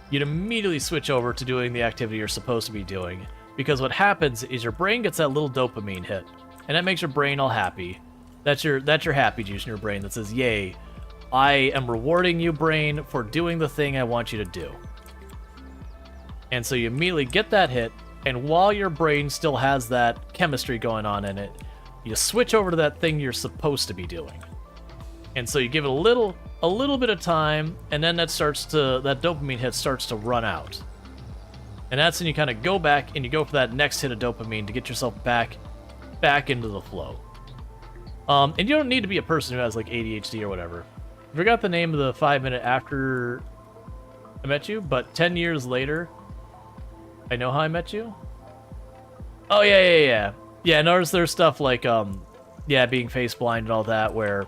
[SPEAKER 1] You'd immediately switch over to doing the activity you're supposed to be doing. Because what happens is your brain gets that little dopamine hit, and that makes your brain all happy. That's your happy juice in your brain that says, yay, I am rewarding you, brain, for doing the thing I want you to do. And so you immediately get that hit, and while your brain still has that chemistry going on in it, you switch over to that thing you're supposed to be doing. And so you give it a little bit of time, and then that dopamine hit starts to run out. And that's when you kind of go back and you go for that next hit of dopamine to get yourself back into the flow. And you don't need to be a person who has like ADHD or whatever. I forgot the name of the 5 minute after I met you, but 10 years later, I know how I met you. Oh yeah. Notice there's stuff like being face blind and all that, where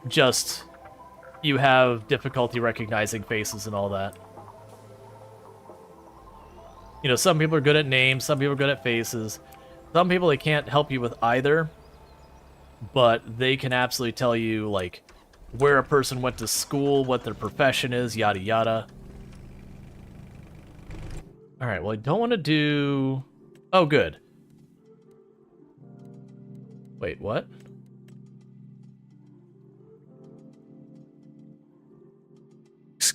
[SPEAKER 1] just you have difficulty recognizing faces and all that. You know, some people are good at names, some people are good at faces. Some people, they can't help you with either, but they can absolutely tell you, like, where a person went to school, what their profession is, yada yada. Alright, well, I don't want to do... Oh, good. Wait, what?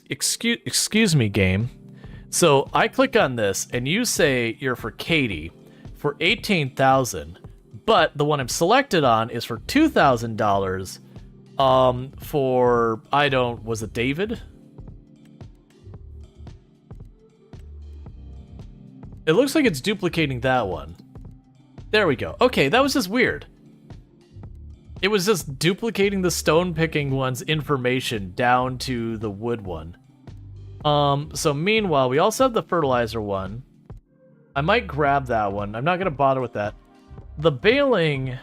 [SPEAKER 1] Excuse me, game. So I click on this, and you say you're for Katie for $18,000, but the one I'm selected on is for $2,000. Was it David? It looks like it's duplicating that one. There we go. Okay, that was just weird. It was just duplicating the stone picking one's information down to the wood one. So meanwhile, we also have the fertilizer one. I might grab that one. I'm not gonna bother with that. The baling...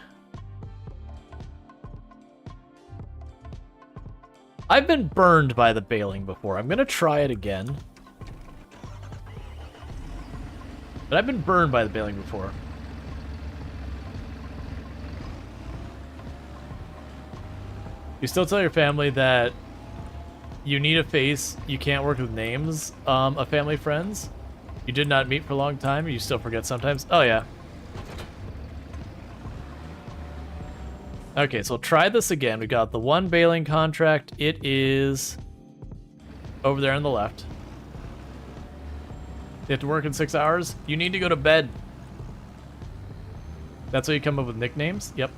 [SPEAKER 1] I've been burned by the baling before. I'm gonna try it again. But I've been burned by the baling before. You still tell your family that you need a face, you can't work with names of family friends? You did not meet for a long time, you still forget sometimes? Oh, yeah. Okay, so try this again. We got the one baling contract. It is over there on the left. You have to work in 6 hours? You need to go to bed. That's how you come up with nicknames? Yep.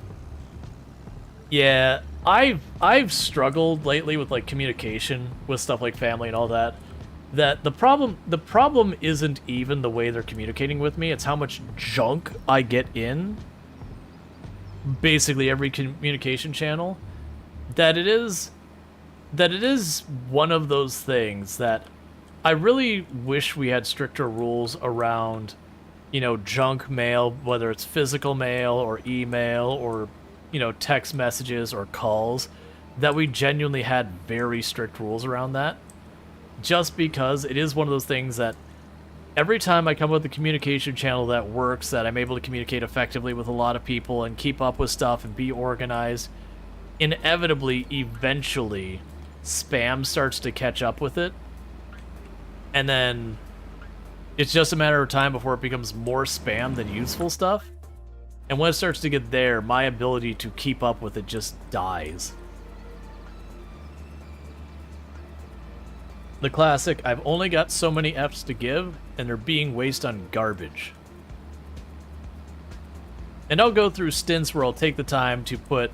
[SPEAKER 1] Yeah, I've struggled lately with like communication with stuff like family and all that. That the problem isn't even the way they're communicating with me, it's how much junk I get in basically every communication channel. That it is one of those things that I really wish we had stricter rules around, you know, junk mail, whether it's physical mail or email or, you know, text messages or calls, that we genuinely had very strict rules around that. Just because it is one of those things that every time I come up with a communication channel that works, that I'm able to communicate effectively with a lot of people and keep up with stuff and be organized, inevitably, eventually, spam starts to catch up with it. And then it's just a matter of time before it becomes more spam than useful stuff. And when it starts to get there, my ability to keep up with it just dies. The classic, I've only got so many Fs to give, and they're being wasted on garbage. And I'll go through stints where I'll take the time to put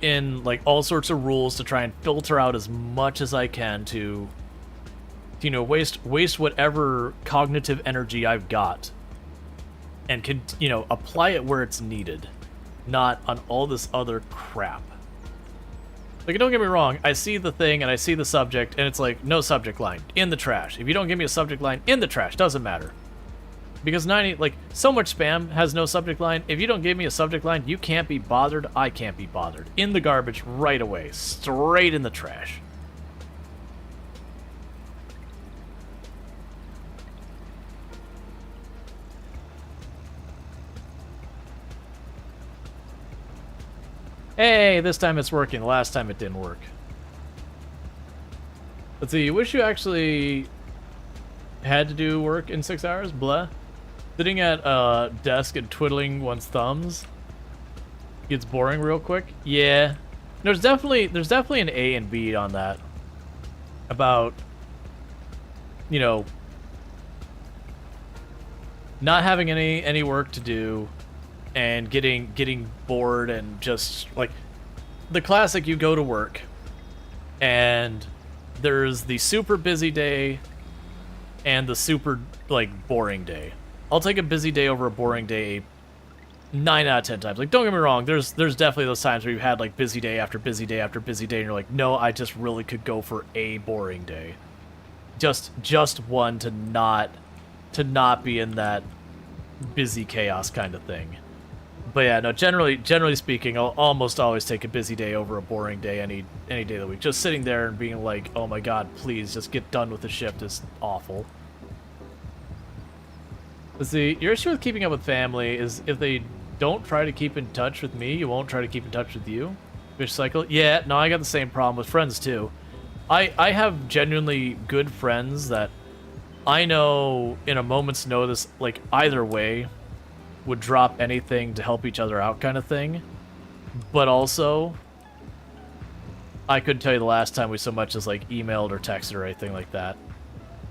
[SPEAKER 1] in like all sorts of rules to try and filter out as much as I can to you know, waste whatever cognitive energy I've got and can, you know, apply it where it's needed, not on all this other crap. Like, don't get me wrong, I see the thing and I see the subject and it's like, no subject line, in the trash. If you don't give me a subject line, in the trash, doesn't matter. Because so much spam has no subject line. If you don't give me a subject line, you can't be bothered, I can't be bothered. In the garbage right away, straight in the trash. Hey, this time it's working. Last time it didn't work. Let's see, you wish you actually had to do work in 6 hours? Blah. Sitting at a desk and twiddling one's thumbs gets boring real quick. Yeah. There's definitely an A and B on that. About, you know, not having any work to do, and getting bored, and just like the classic, you go to work and there's the super busy day and the super like boring day. I'll take a busy day over a boring day 9 out of 10 times. Like, don't get me wrong, there's definitely those times where you've had like busy day after busy day after busy day and you're like, no, I just really could go for a boring day. Just one to not be in that busy chaos kind of thing. But yeah, no, generally speaking, I'll almost always take a busy day over a boring day any day of the week. Just sitting there and being like, oh my god, please just get done with the shift is awful. But see, your issue with keeping up with family is if they don't try to keep in touch with me, you won't try to keep in touch with you. Fish cycle. Yeah, no, I got the same problem with friends too. I have genuinely good friends that I know in a moment's notice, like either way, would drop anything to help each other out kind of thing. But also, I couldn't tell you the last time we so much as like emailed or texted or anything like that.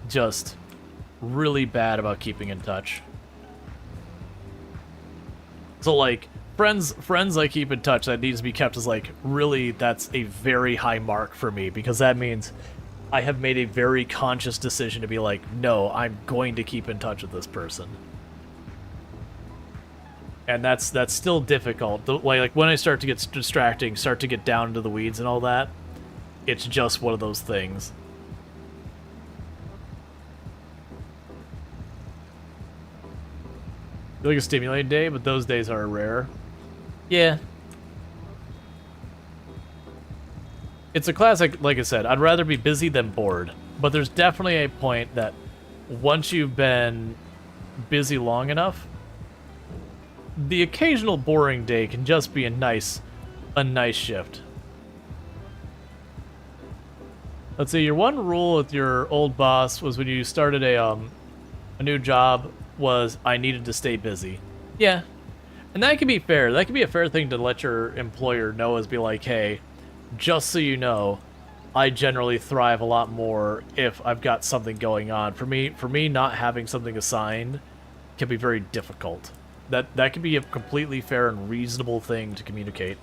[SPEAKER 1] Just really bad about keeping in touch. So like friends I keep in touch, that needs to be kept as like really, that's a very high mark for me, because that means I have made a very conscious decision to be like, no, I'm going to keep in touch with this person. And that's still difficult. Like when I start to get distracting, start to get down into the weeds and all that, it's just one of those things. Feel like a stimulating day, but those days are rare. Yeah. It's a classic, like I said, I'd rather be busy than bored. But there's definitely a point that once you've been busy long enough, the occasional boring day can just be a nice shift. Let's see, your one rule with your old boss was when you started a new job was I needed to stay busy. Yeah. And that can be fair. That can be a fair thing to let your employer know, is be like, hey, just so you know, I generally thrive a lot more if I've got something going on. For me not having something assigned can be very difficult. That can be a completely fair and reasonable thing to communicate.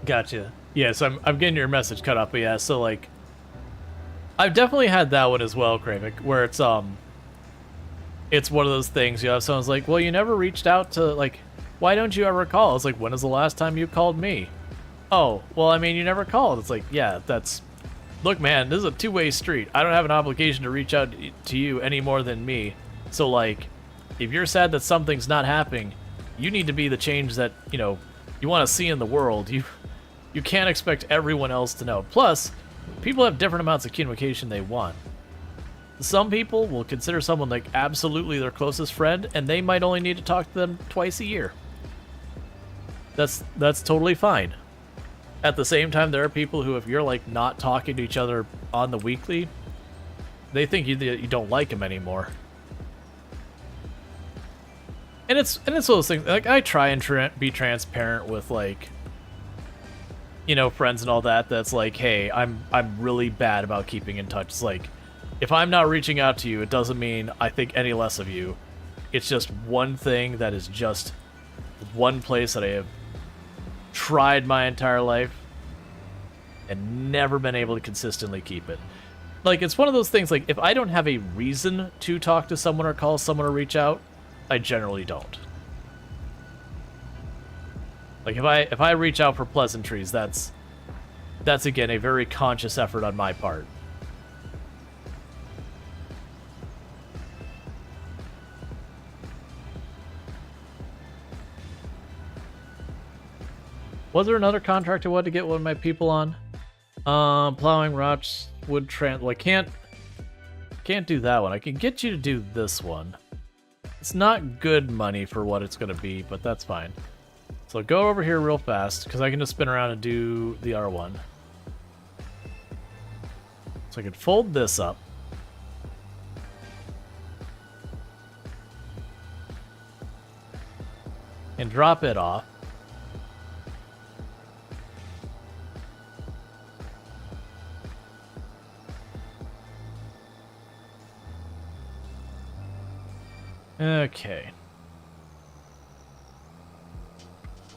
[SPEAKER 1] Gotcha. Yeah, so I'm getting your message cut off, but yeah, so like I've definitely had that one as well, Kravik, where it's one of those things, you have someone's like, well, you never reached out to, like, why don't you ever call? It's like, when is the last time you called me? Oh, well, I mean, you never called. It's like, yeah, look, man, this is a two-way street. I don't have an obligation to reach out to you any more than me. So, like, if you're sad that something's not happening, you need to be the change that, you know, you want to see in the world. You can't expect everyone else to know. Plus, people have different amounts of communication they want. Some people will consider someone like absolutely their closest friend, and they might only need to talk to them twice a year. That's totally fine. At the same time, there are people who, if you're like not talking to each other on the weekly, they think you don't like them anymore. And it's one of those things. Like, I try and be transparent with, like, you know, friends and all that. That's like, hey, I'm really bad about keeping in touch. It's like, if I'm not reaching out to you, it doesn't mean I think any less of you. It's just one thing that is just one place that I have tried my entire life and never been able to consistently keep it. Like, it's one of those things, like, if I don't have a reason to talk to someone or call someone or reach out, I generally don't. Like, if I reach out for pleasantries, that's again a very conscious effort on my part. Was there another contract I wanted to get one of my people on? Plowing rocks, wood well, I can't do that one. I can get you to do this one. It's not good money for what it's going to be, but that's fine. So go over here real fast, because I can just spin around and do the R1. So I could fold this up. And drop it off. Okay.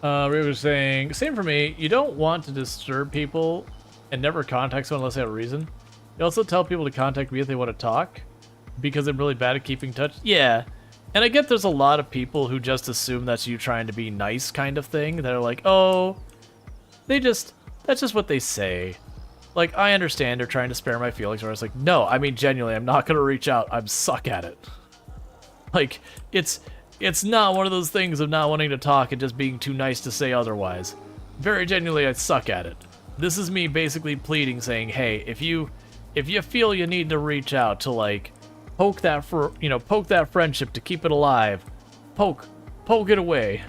[SPEAKER 1] We were saying, same for me, you don't want to disturb people and never contact someone unless they have a reason. You also tell people to contact me if they want to talk, because I'm really bad at keeping touch. Yeah, and I get there's a lot of people who just assume that's you trying to be nice kind of thing. They're like, oh, that's just what they say. Like, I understand they're trying to spare my feelings, or I was like, no, I mean, genuinely, I'm not going to reach out. I'm suck at it. Like, it's not one of those things of not wanting to talk and just being too nice to say otherwise. Very genuinely, I suck at it. This is me basically pleading, saying, hey, if you feel you need to reach out to, like, poke that friendship to keep it alive, poke it away.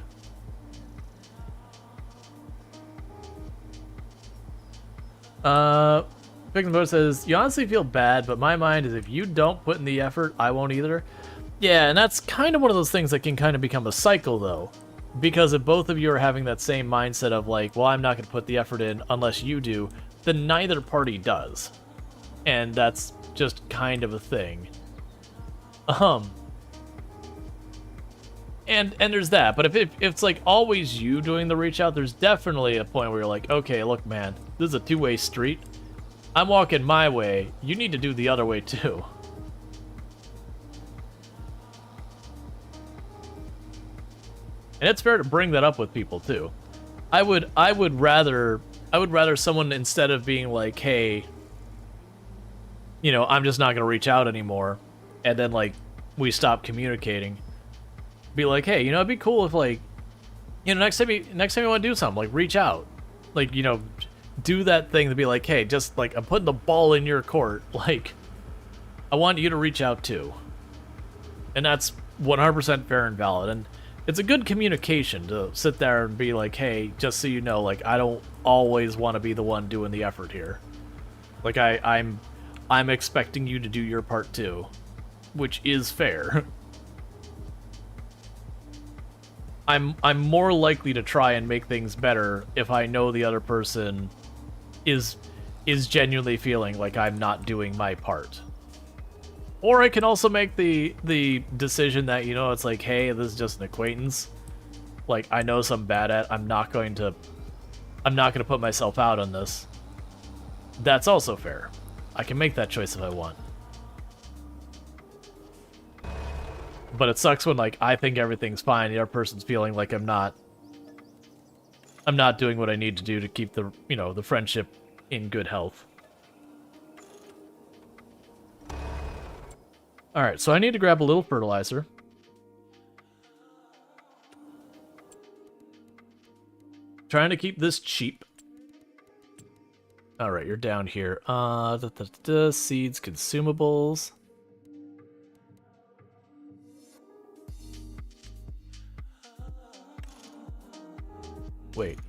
[SPEAKER 1] Picking the Boat says, you honestly feel bad, but my mind is if you don't put in the effort, I won't either. Yeah, and that's kind of one of those things that can kind of become a cycle, though. Because if both of you are having that same mindset of, like, well, I'm not going to put the effort in unless you do, then neither party does. And that's just kind of a thing. And there's that. But if it's, like, always you doing the reach out, there's definitely a point where you're like, okay, look, man, this is a two-way street. I'm walking my way. You need to do the other way, too. And it's fair to bring that up with people too. I would rather someone, instead of being like, hey, you know, I'm just not gonna reach out anymore, and then like we stop communicating, be like, hey, you know, it'd be cool if, like, you know, next time you want to do something, like, reach out, like, you know, do that thing to be like, hey, just like, I'm putting the ball in your court, like, I want you to reach out too. And that's 100% fair and valid. And it's a good communication to sit there and be like, hey, just so you know, like, I don't always want to be the one doing the effort here. Like, I'm expecting you to do your part too, which is fair. I'm more likely to try and make things better if I know the other person is genuinely feeling like I'm not doing my part. Or I can also make the decision that, you know, it's like, hey, this is just an acquaintance. Like, I know some bad at. I'm not going to put myself out on this. That's also fair. I can make that choice if I want. But it sucks when, like, I think everything's fine, the other person's feeling like I'm not doing what I need to do to keep the, you know, the friendship in good health. Alright, so I need to grab a little fertilizer. Trying to keep this cheap. Alright, you're down here. Seeds, consumables. Wait.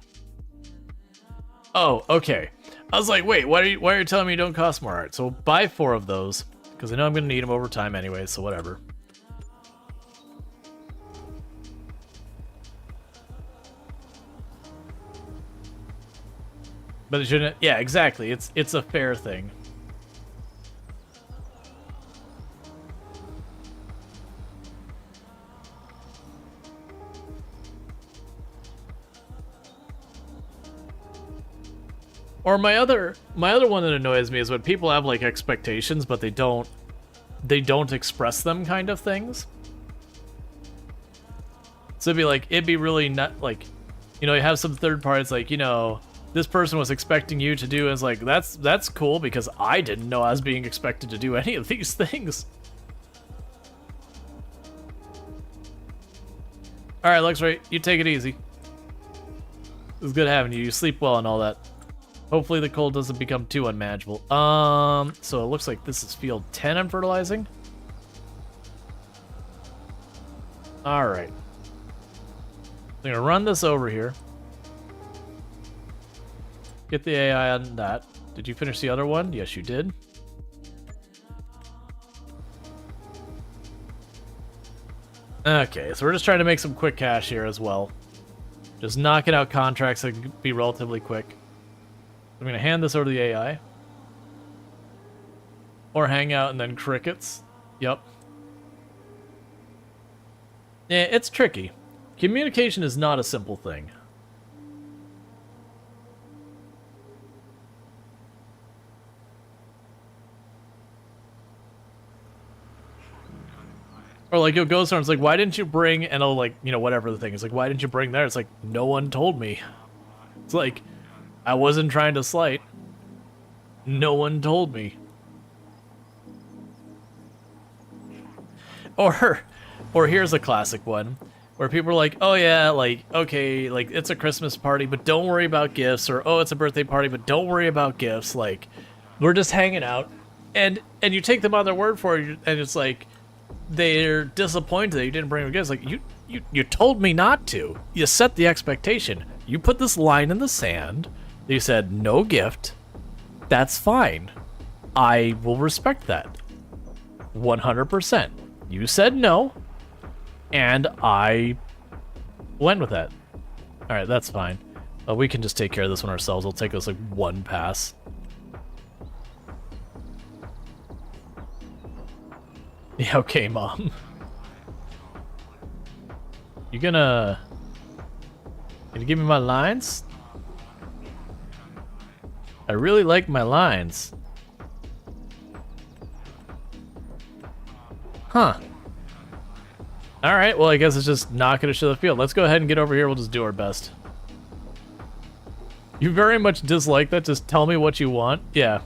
[SPEAKER 1] Oh, okay. I was like, wait, why are you telling me you don't cost more? Alright, so we'll buy 4 of those. Because I know I'm going to need them over time anyway, so whatever. But it shouldn't... Yeah, exactly. It's a fair thing. Or my other one that annoys me is when people have, like, expectations, but they don't express them, kind of things. So it'd be really not, like, you know, you have some third parties, like, you know, this person was expecting you to do, and it's like, that's cool, because I didn't know I was being expected to do any of these things. Alright, Luxray, you take it easy. It was good having you. You sleep well and all that. Hopefully the cold doesn't become too unmanageable. So it looks like this is field 10 I'm fertilizing. Alright. I'm gonna run this over here. Get the AI on that. Did you finish the other one? Yes, you did. Okay, so we're just trying to make some quick cash here as well. Just knocking out contracts that can be relatively quick. I'm going to hand this over to the AI. Or hang out and then crickets. Yep. Yeah, it's tricky. Communication is not a simple thing. Or like, you'll go somewhere, it's like, why didn't you bring, and I'll like, you know, whatever the thing is, like, why didn't you bring there? It's like, no one told me. It's like, I wasn't trying to slight. No one told me. Or here's a classic one, where people are like, oh yeah, like, okay, like, it's a Christmas party, but don't worry about gifts, or, oh, it's a birthday party, but don't worry about gifts, like, we're just hanging out, and you take them on their word for it, and it's like, they're disappointed that you didn't bring them gifts. Like, you told me not to. You set the expectation. You put this line in the sand. You said, no gift. That's fine. I will respect that. 100%. You said no, and I went with that. Alright, that's fine. We can just take care of this one ourselves. It'll take us like one pass. Yeah, okay, Mom. You gonna give me my lines? I really like my lines. Huh. Alright, well I guess it's just not gonna show the field. Let's go ahead and get over here, we'll just do our best. You very much dislike that, just tell me what you want? Yeah.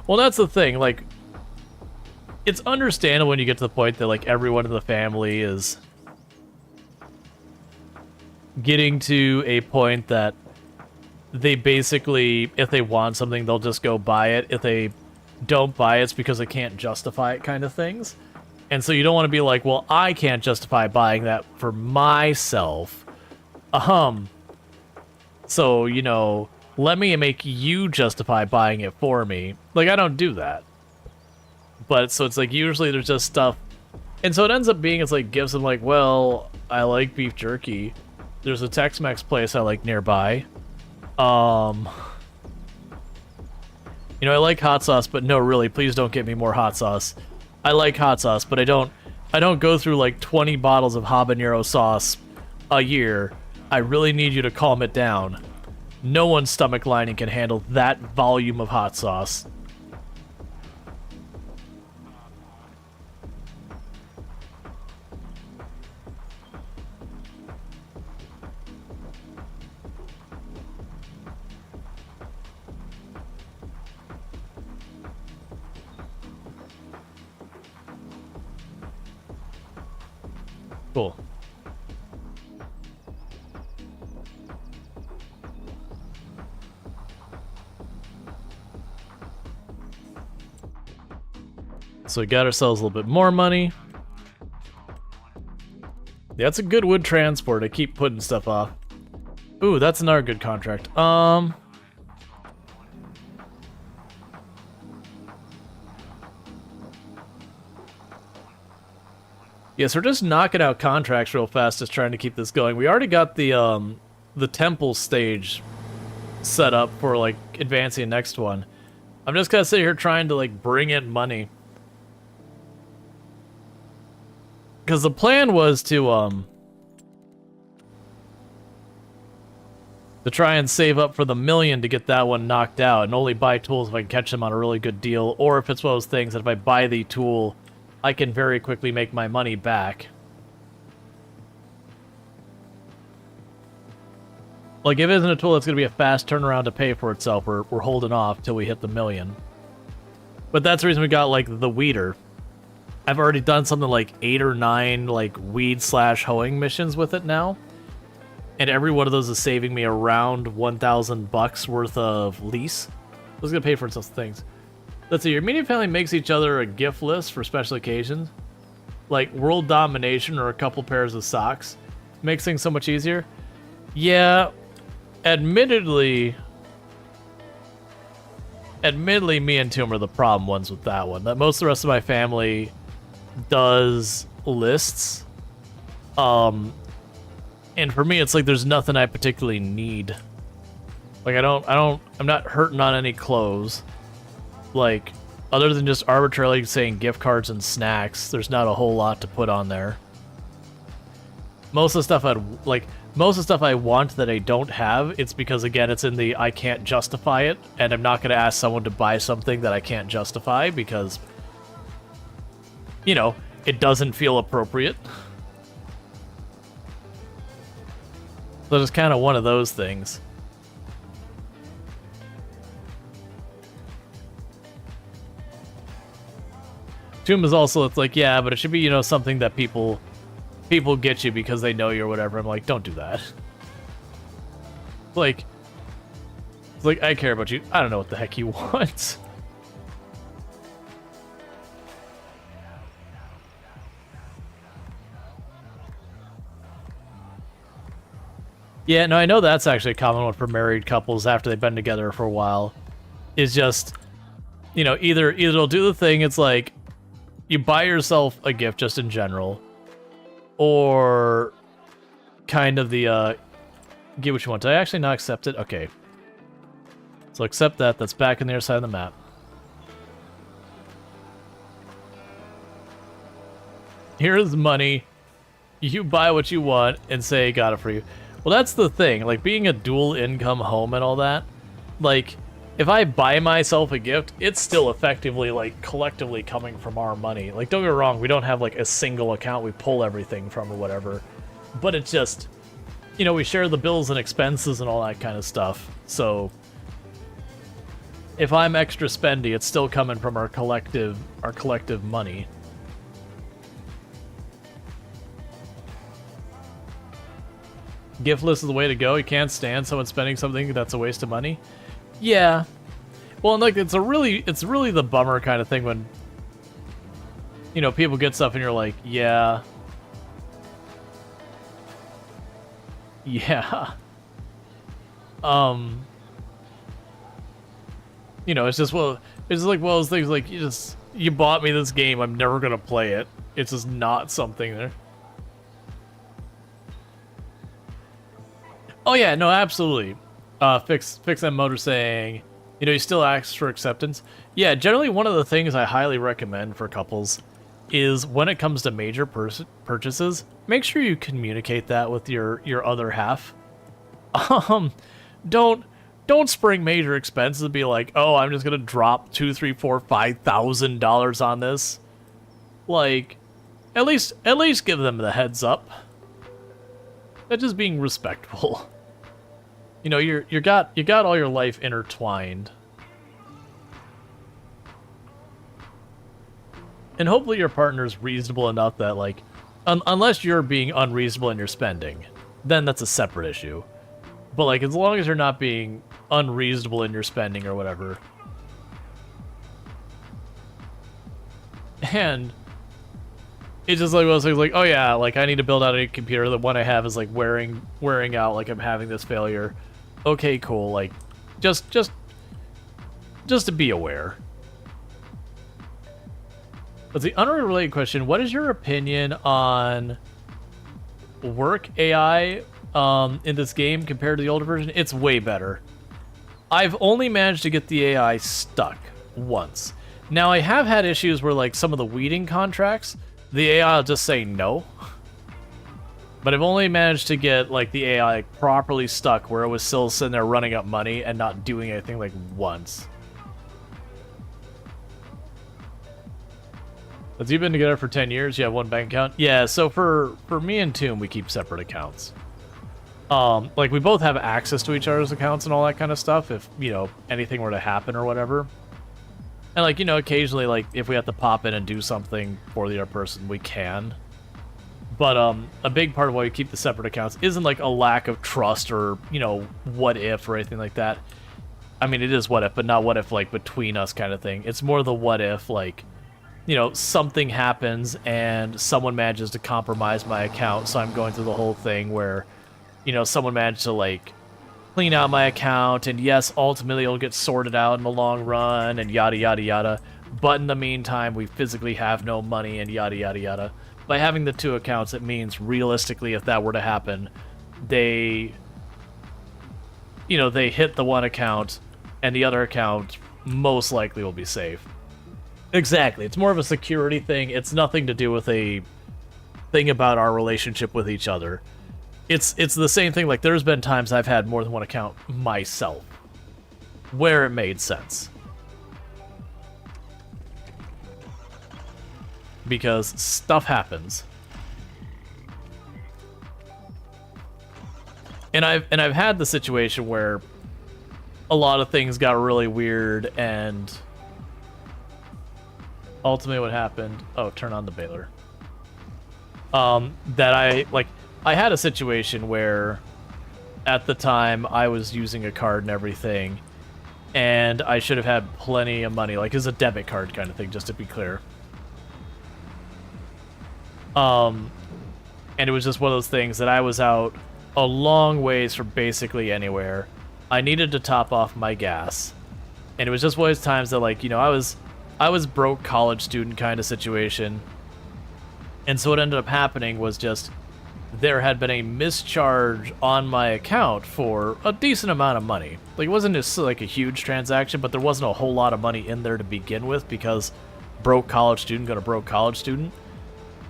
[SPEAKER 1] Well, that's the thing, like, it's understandable when you get to the point that, like, everyone in the family is getting to a point that they basically, if they want something, they'll just go buy it. If they don't buy it, it's because they can't justify it kind of things. And so you don't want to be like, well, I can't justify buying that for myself. So, you know, let me make you justify buying it for me. Like, I don't do that. But, so it's like, usually there's just stuff. And so it ends up being, it's like, gives them like, well, I like beef jerky. There's a Tex-Mex place I like nearby. You know, I like hot sauce, but no, really, please don't get me more hot sauce. I like hot sauce, but I don't go through like 20 bottles of habanero sauce a year. I really need you to calm it down. No one's stomach lining can handle that volume of hot sauce. Cool. So we got ourselves a little bit more money. Yeah, that's a good wood transport. I keep putting stuff off. Ooh, that's another good contract. Yeah, so we're just knocking out contracts real fast, just trying to keep this going. We already got the temple stage set up for, like, advancing the next one. I'm just gonna sit here trying to, like, bring in money. Because the plan was to try and save up for the 1 million to get that one knocked out, and only buy tools if I can catch them on a really good deal, or if it's one of those things that if I buy the tool, I can very quickly make my money back. Like, if it isn't a tool that's going to be a fast turnaround to pay for itself, we're holding off till we hit the 1 million. But that's the reason we got, like, the weeder. I've already done something like 8 or 9, like, weed/hoeing missions with it now. And every one of those is saving me around 1,000 bucks worth of lease. I was going to pay for some things. Let's see, your immediate family makes each other a gift list for special occasions. Like world domination or a couple pairs of socks. Makes things so much easier. Yeah, admittedly, me and Tom are the problem ones with that one. That most of the rest of my family does lists. And for me, it's like there's nothing I particularly need. Like I'm not hurting on any clothes. Like, other than just arbitrarily saying gift cards and snacks, there's not a whole lot to put on there. Most of the stuff I want that I don't have, it's because, again, it's in the I can't justify it, and I'm not going to ask someone to buy something that I can't justify because, you know, it doesn't feel appropriate. So it's kind of one of those things. Tomb is also, it's like, yeah, but it should be, you know, something that people get you because they know you or whatever. I'm like, don't do that. Like, it's like, I care about you. I don't know what the heck you want. Yeah, no, I know that's actually a common one for married couples after they've been together for a while. Is just, you know, either it'll do the thing, it's like, you buy yourself a gift just in general, or kind of the, get what you want. Did I actually not accept it? Okay. So accept that. That's back on the other side of the map. Here's money. You buy what you want and say, got it for you. Well, that's the thing. Like, being a dual income home and all that, like, if I buy myself a gift, it's still effectively, like, collectively coming from our money. Like, don't get me wrong, we don't have, like, a single account we pull everything from or whatever. But it's just, you know, we share the bills and expenses and all that kind of stuff. So, if I'm extra spendy, it's still coming from our collective money. Gift list is the way to go. You can't stand someone spending something that's a waste of money. Yeah. Well, and like, it's really the bummer kind of thing when, you know, people get stuff and you're like, yeah. Yeah. You know, it's just, well, it's like, well, it's things like, you bought me this game, I'm never gonna play it. It's just not something there. Oh yeah, no, absolutely. Fix that motor saying, you know, you still ask for acceptance. Yeah, generally one of the things I highly recommend for couples is when it comes to major purchases, make sure you communicate that with your other half. Don't spring major expenses and be like, oh, I'm just gonna drop $2,000, $3,000, $4,000, $5,000 on this. Like, at least give them the heads up. That's just being respectful. You know, you got all your life intertwined. And hopefully your partner's reasonable enough that, like, unless you're being unreasonable in your spending, then that's a separate issue. But, like, as long as you're not being unreasonable in your spending or whatever. And it's just like one of those things like, oh yeah, like, I need to build out a computer. The one I have is, like, wearing out, like, I'm having this failure. Okay, cool. Like, just to be aware. But the unrelated question, what is your opinion on work AI in this game compared to the older version? It's way better. I've only managed to get the AI stuck once. Now, I have had issues where, like, some of the weeding contracts, the AI will just say no. But I've only managed to get, like, the AI properly stuck where it was still sitting there running up money and not doing anything, like, once. Have you been together for 10 years? You have one bank account? Yeah, so for me and Tomb, we keep separate accounts. Like, we both have access to each other's accounts and all that kind of stuff if, you know, anything were to happen or whatever. And, like, you know, occasionally, like, if we have to pop in and do something for the other person, we can. But a big part of why we keep the separate accounts isn't, like, a lack of trust or, you know, what if or anything like that. I mean, it is what if, but not what if, like, between us kind of thing. It's more the what if, like, you know, something happens and someone manages to compromise my account, so I'm going through the whole thing where, you know, someone managed to, like, clean out my account, and yes, ultimately it'll get sorted out in the long run, and yada yada yada. But in the meantime, we physically have no money, and yada yada yada. By having the two accounts, it means realistically, if that were to happen, they hit the one account, and the other account most likely will be safe. Exactly. It's more of a security thing. It's nothing to do with a thing about our relationship with each other. It's the same thing. Like, there's been times I've had more than one account myself where it made sense. Because stuff happens. And I've had the situation where a lot of things got really weird, and ultimately what happened, turn on the baler. That I had a situation where at the time I was using a card and everything, and I should have had plenty of money, like it's a debit card kind of thing, just to be clear. And it was just one of those things that I was out a long ways from basically anywhere. I needed to top off my gas, and it was just one of those times that, like, I was broke college student kind of situation. And so what ended up happening was just there had been a mischarge on my account for a decent amount of money. Like, it wasn't just like a huge transaction, but there wasn't a whole lot of money in there to begin with, because broke college student got a broke college student.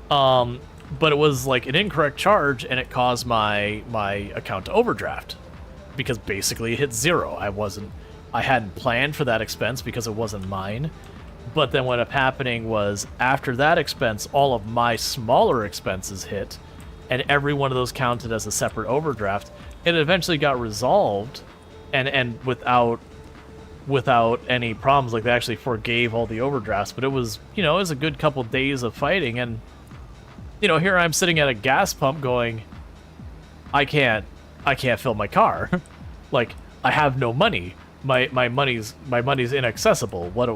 [SPEAKER 1] But it was like an incorrect charge, and it caused my account to overdraft, because basically it hit zero. I hadn't planned for that expense because it wasn't mine. But then what ended up happening was, after that expense, all of my smaller expenses hit, and every one of those counted as a separate overdraft. It eventually got resolved, and without any problems. Like, they actually forgave all the overdrafts, but it was a good couple days of fighting. And here I'm sitting at a gas pump going, I can't fill my car. Like, I have no money. My money's inaccessible. What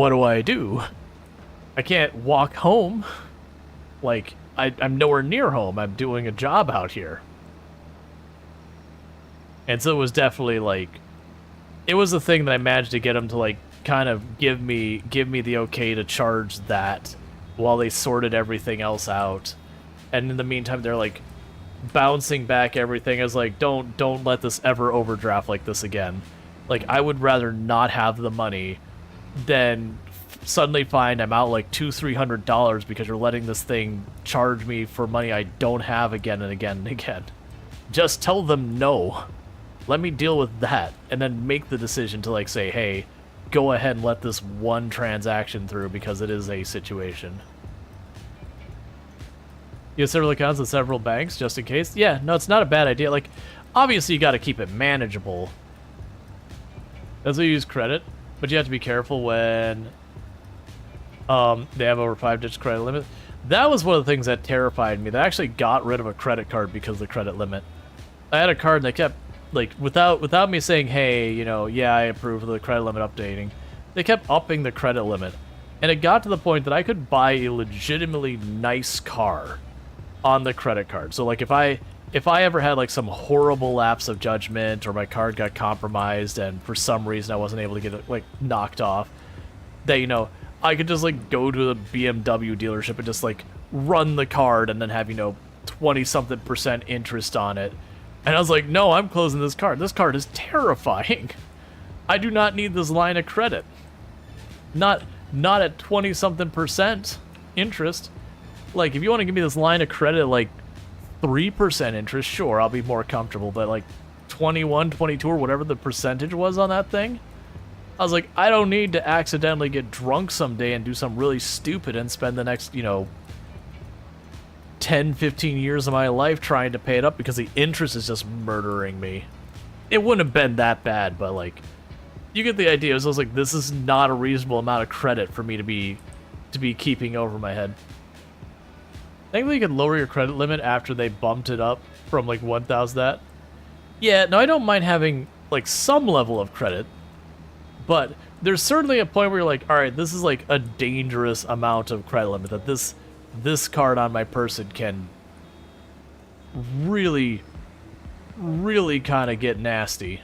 [SPEAKER 1] do I do? I can't walk home. Like, I'm nowhere near home. I'm doing a job out here. And so it was definitely like, it was a thing that I managed to get them to, like, kind of give me the okay to charge that while they sorted everything else out. And in the meantime, they're like bouncing back everything. I was like, don't let this ever overdraft like this again. Like, I would rather not have the money than suddenly find I'm out like $200-300 because you're letting this thing charge me for money I don't have again and again and again. Just tell them no. Let me deal with that, and then make the decision to, like, say, hey, go ahead and let this one transaction through, because it is a situation. You have several accounts with several banks, just in case? Yeah, no, it's not a bad idea. Like, obviously you got to keep it manageable. That's why you use credit, but you have to be careful when they have over 5-digit credit limit. That was one of the things that terrified me. They actually got rid of a credit card because of the credit limit. I had a card and they kept, like, without me saying, hey, yeah, I approve of the credit limit updating, they kept upping the credit limit. And it got to the point that I could buy a legitimately nice car on the credit card. So, like, if I ever had, like, some horrible lapse of judgment, or my card got compromised and for some reason I wasn't able to get it, like, knocked off, that, I could just, like, go to the BMW dealership and just, like, run the card and then have, 20-something% interest on it. And I was like, no, I'm closing this card. This card is terrifying. I do not need this line of credit. Not at 20-something% interest. Like, if you want to give me this line of credit at, like, 3% interest, sure, I'll be more comfortable. But, like, 21, 22, or whatever the percentage was on that thing, I was like, I don't need to accidentally get drunk someday and do something really stupid and spend the next, 10, 15 years of my life trying to pay it up because the interest is just murdering me. It wouldn't have been that bad, but, like, you get the idea. So I was like, this is not a reasonable amount of credit for me to be keeping over my head. Thankfully, you can lower your credit limit after they bumped it up from, like, 1,000 that. Yeah, no, I don't mind having, like, some level of credit, but there's certainly a point where you're like, all right, this is, like, a dangerous amount of credit limit, that this card on my person can really, really kind of get nasty.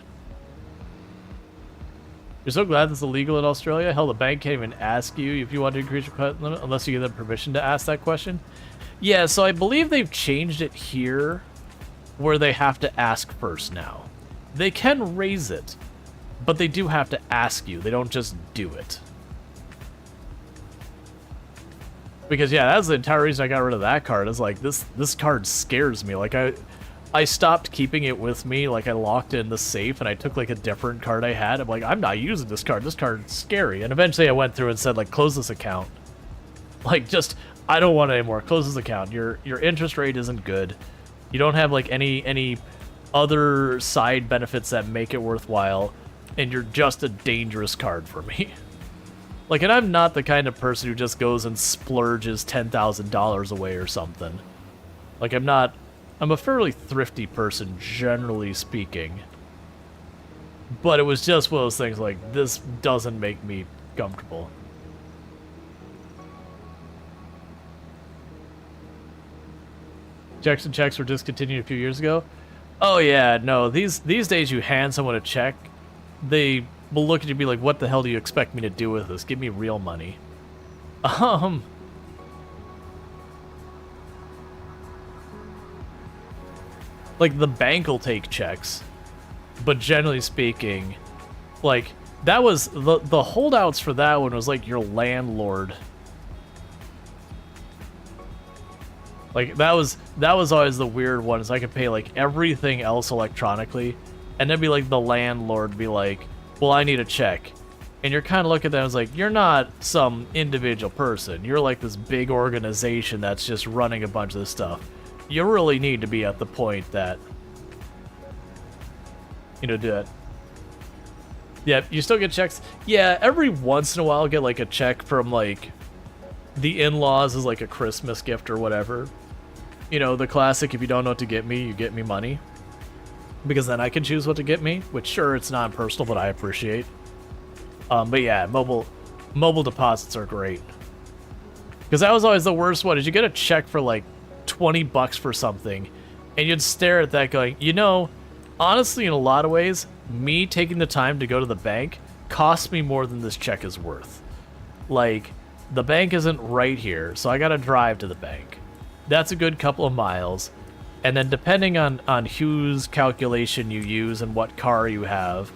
[SPEAKER 1] You're so glad this is illegal in Australia? Hell, the bank can't even ask you if you want to increase your credit limit unless you give them permission to ask that question. Yeah, so I believe they've changed it here where they have to ask first now. They can raise it, but they do have to ask you. They don't just do it. Because, yeah, that's the entire reason I got rid of that card. Is like, this card scares me. Like, I stopped keeping it with me. Like, I locked it in the safe, and I took, like, a different card I had. I'm like, I'm not using this card. This card's scary. And eventually I went through and said, like, close this account. Like, just, I don't want it anymore. Close this account. Your interest rate isn't good. You don't have, like, any other side benefits that make it worthwhile. And you're just a dangerous card for me. Like, and I'm not the kind of person who just goes and splurges $10,000 away or something. Like, I'm a fairly thrifty person, generally speaking. But it was just one of those things like, this doesn't make me comfortable. Checks and checks were discontinued a few years ago. Oh yeah, no, these days you hand someone a check, they will look at you and be like, what the hell do you expect me to do with this? Give me real money. Like, the bank will take checks, but generally speaking, like, that was, the holdouts for that one was, like, your landlord. Like, that was always the weird one, is I could pay, like, everything else electronically, and then be like, the landlord be like, well, I need a check. And you're kind of looking at them as like, you're not some individual person. You're like this big organization that's just running a bunch of this stuff. You really need to be at the point that, you know, do it. Yeah, you still get checks. Yeah, every once in a while I'll get like a check from like the in-laws as like a Christmas gift or whatever. You know, the classic, if you don't know what to get me, you get me money. Because then I can choose what to get me, which sure, it's not personal, but I appreciate. But yeah, mobile deposits are great. Because that was always the worst one, is you get a check for like $20 for something, and you'd stare at that going, you know, honestly, in a lot of ways, me taking the time to go to the bank costs me more than this check is worth. Like, the bank isn't right here, so I gotta drive to the bank. That's a good couple of miles. And then depending on whose calculation you use and what car you have,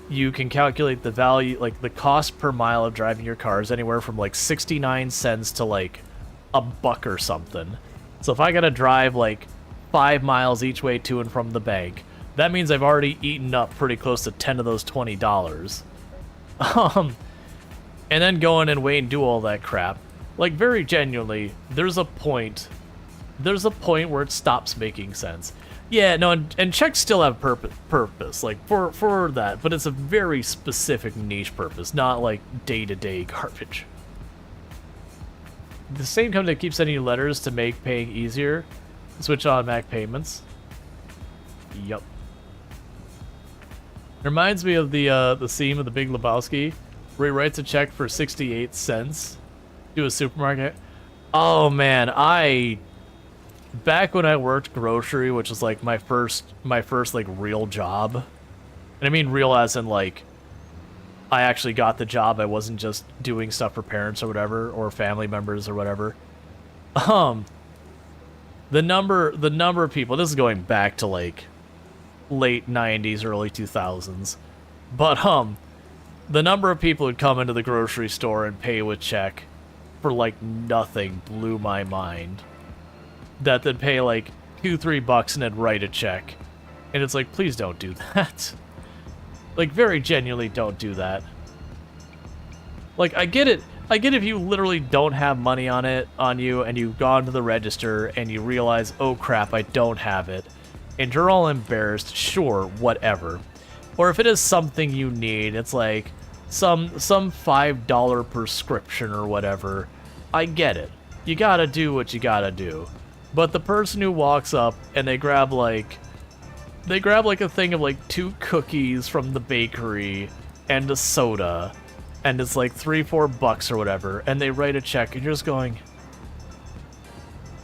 [SPEAKER 1] you can calculate the value, like the cost per mile of driving your car is anywhere from like 69 cents to like $1 or something. So if I gotta drive like 5 miles each way to and from the bank, that means I've already eaten up pretty close to 10 of those $20. And then go in and wait and do all that crap. Like, very genuinely, there's a point where it stops making sense. Yeah, no, and checks still have purpose, like, for that, but it's a very specific niche purpose, not, like, day-to-day garbage. The same company that keeps sending you letters to make paying easier, switch on Mac payments. Yup. Reminds me of the scene of The Big Lebowski, where he writes a check for 68 cents to a supermarket. Oh, man, back when I worked grocery, which was like my first like real job, and I mean real as in like I actually got the job. I wasn't just doing stuff for parents or whatever, or family members or whatever. The number of people, this is going back to like late 90s, early 2000s, but the number of people who'd come into the grocery store and pay with check for like nothing blew my mind. That they'd pay like $2-3 and then write a check. And it's like, please don't do that. Like, very genuinely don't do that. Like, I get it if you literally don't have money on you and you've gone to the register and you realize, oh crap, I don't have it. And you're all embarrassed, sure, whatever. Or if it is something you need, it's like some $5 prescription or whatever. I get it. You gotta do what you gotta do. But the person who walks up and they grab like a thing of like 2 cookies from the bakery and a soda, and it's like $3-4 or whatever, and they write a check, and you're just going,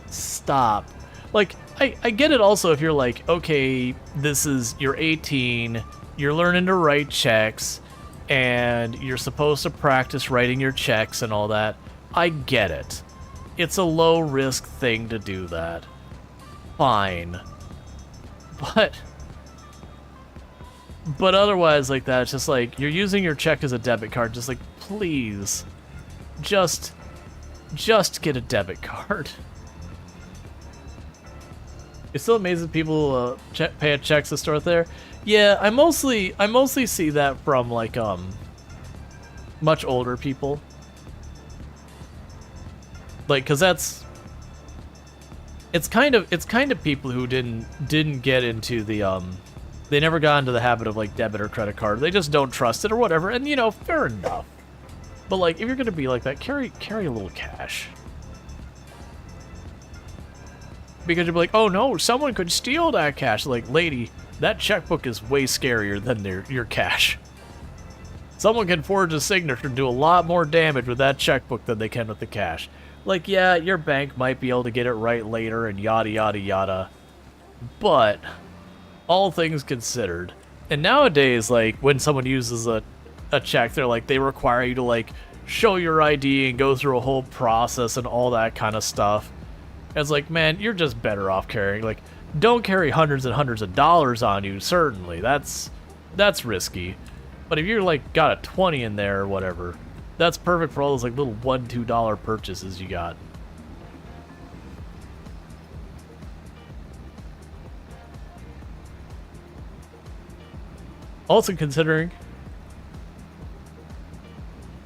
[SPEAKER 1] stop. Like, I get it also if you're like, okay, you're 18, you're learning to write checks, and you're supposed to practice writing your checks and all that. I get it. It's a low-risk thing to do that. Fine. But otherwise, like that, it's just like, you're using your check as a debit card, just like, please, just get a debit card. It still amazes people pay checks to store there. Yeah, I mostly see that from like much older people. Like, cause it's kind of people who didn't get into the they never got into the habit of like debit or credit card. They just don't trust it or whatever, and you know, fair enough. But like, if you're gonna be like that, carry a little cash. Because you'll be like, oh no, someone could steal that cash. Like, lady, that checkbook is way scarier than your cash. Someone can forge a signature and do a lot more damage with that checkbook than they can with the cash. Like, yeah, your bank might be able to get it right later and yada yada yada. But, all things considered. And nowadays, like, when someone uses a check, they require you to, like, show your ID and go through a whole process and all that kind of stuff. It's like, man, you're just better off carrying, like, don't carry hundreds and hundreds of dollars on you, certainly. That's risky. But if you're, like, got a 20 in there or whatever, that's perfect for all those, like, little $1, $2 purchases you got. Also considering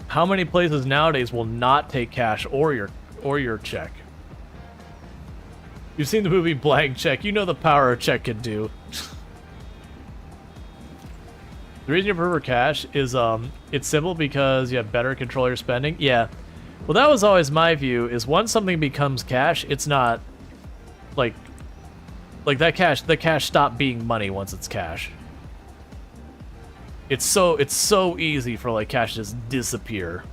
[SPEAKER 1] how many places nowadays will not take cash or your check. You've seen the movie Blank Check. You know the power a check can do. The reason you prefer cash is it's simple because you have better control of your spending. Yeah. Well, that was always my view, is once something becomes cash, it's not like that cash, the cash stopped being money once it's cash. It's so easy for like cash to just disappear.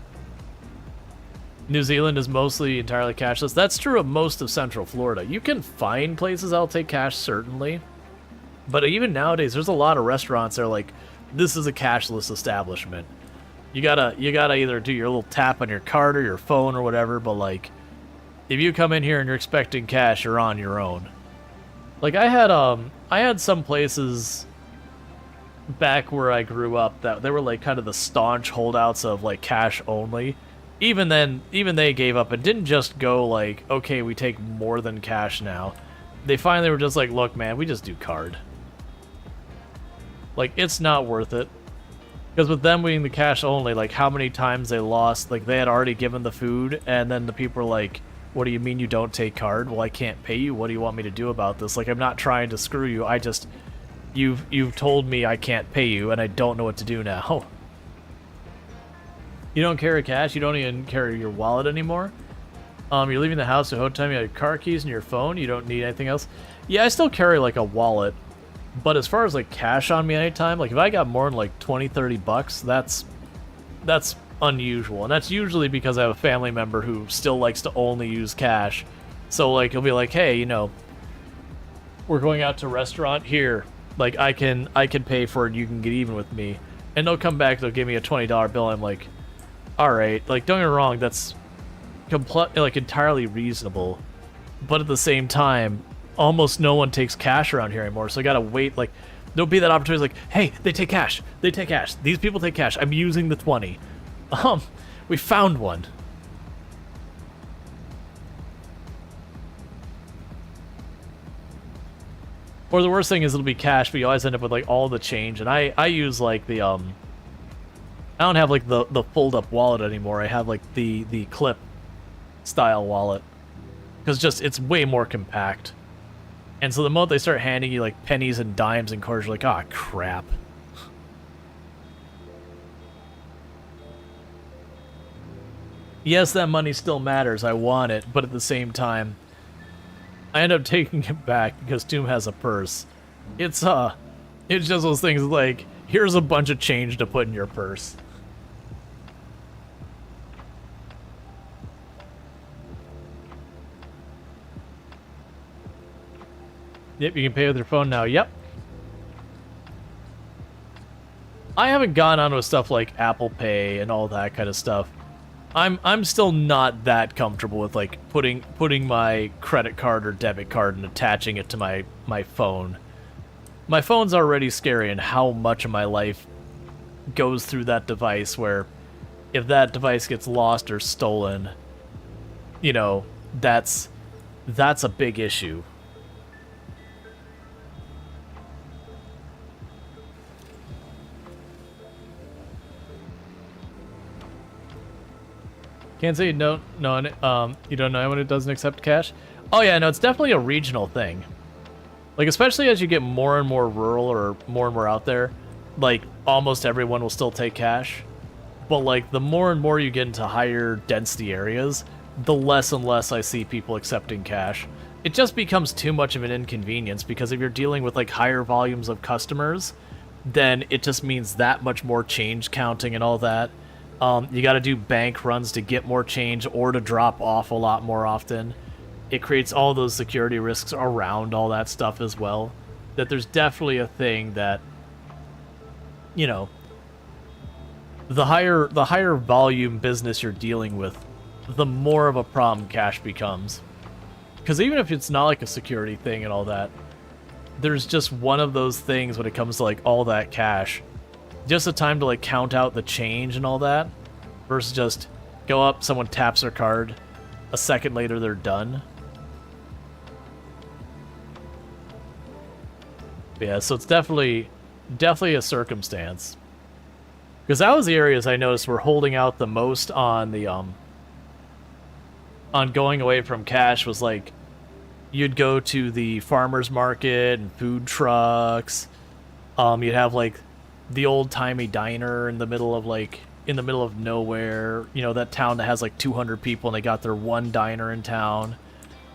[SPEAKER 1] New Zealand is mostly entirely cashless. That's true of most of Central Florida. You can find places that'll take cash, certainly. But even nowadays, there's a lot of restaurants that are like, this is a cashless establishment. You gotta either do your little tap on your card or your phone or whatever, but like, if you come in here and you're expecting cash, you're on your own. Like, I had some places back where I grew up that they were like kind of the staunch holdouts of like cash only. Even then, even they gave up and didn't just go like, okay, we take more than cash now. They finally were just like, look, man, we just do card. Like, it's not worth it. Because with them being the cash only, like, how many times they lost, like, they had already given the food, and then the people were like, what do you mean you don't take card? Well, I can't pay you. What do you want me to do about this? Like, I'm not trying to screw you. I just, you've told me I can't pay you, and I don't know what to do now. You don't carry cash? You don't even carry your wallet anymore? You're leaving the house at home time, you have your car keys and your phone, you don't need anything else? Yeah, I still carry, like, a wallet. But as far as, like, cash on me anytime, like, if I got more than, like, 20, 30 bucks, that's unusual. And that's usually because I have a family member who still likes to only use cash. So, like, he'll be like, hey, you know, we're going out to a restaurant here. Like, I can pay for it, you can get even with me. And they'll come back, they'll give me a $20 bill, I'm like, alright. Like, don't get me wrong, that's like, entirely reasonable. But at the same time, almost no one takes cash around here anymore, so I gotta wait. Like, there'll be that opportunity, like, hey, they take cash. They take cash. These people take cash. I'm using the 20. We found one. Or the worst thing is it'll be cash, but you always end up with, like, all the change. And I use, like, the, I don't have, like, the fold-up wallet anymore. I have, like, the clip-style wallet. Because just, it's way more compact. And so the moment they start handing you, like, pennies and dimes and quarters, you're like, ah, crap. Yes, that money still matters. I want it. But at the same time, I end up taking it back because Toom has a purse. It's just those things like, here's a bunch of change to put in your purse. Yep, you can pay with your phone now. Yep. I haven't gone on with stuff like Apple Pay and all that kind of stuff. I'm still not that comfortable with like putting my credit card or debit card and attaching it to my phone. My phone's already scary, and how much of my life goes through that device, where if that device gets lost or stolen, you know, that's a big issue. Can't say you don't know you don't know anyone who doesn't accept cash. Oh yeah, no, it's definitely a regional thing. Like, especially as you get more and more rural or more and more out there, like, almost everyone will still take cash. But, like, the more and more you get into higher density areas, the less and less I see people accepting cash. It just becomes too much of an inconvenience, because if you're dealing with, like, higher volumes of customers, then it just means that much more change counting and all that. You gotta do bank runs to get more change or to drop off a lot more often. It creates all those security risks around all that stuff as well. That there's definitely a thing that, you know, the higher volume business you're dealing with, the more of a problem cash becomes. Because even if it's not like a security thing and all that, there's just one of those things when it comes to like all that cash. Just a time to like count out the change and all that, versus just go up, someone taps their card, a second later they're done. But yeah, so it's definitely a circumstance. Because that was the areas I noticed were holding out the most on the on going away from cash, was like you'd go to the farmers market and food trucks. You'd have like the old-timey diner in the middle of nowhere, you know, that town that has like 200 people and they got their one diner in town.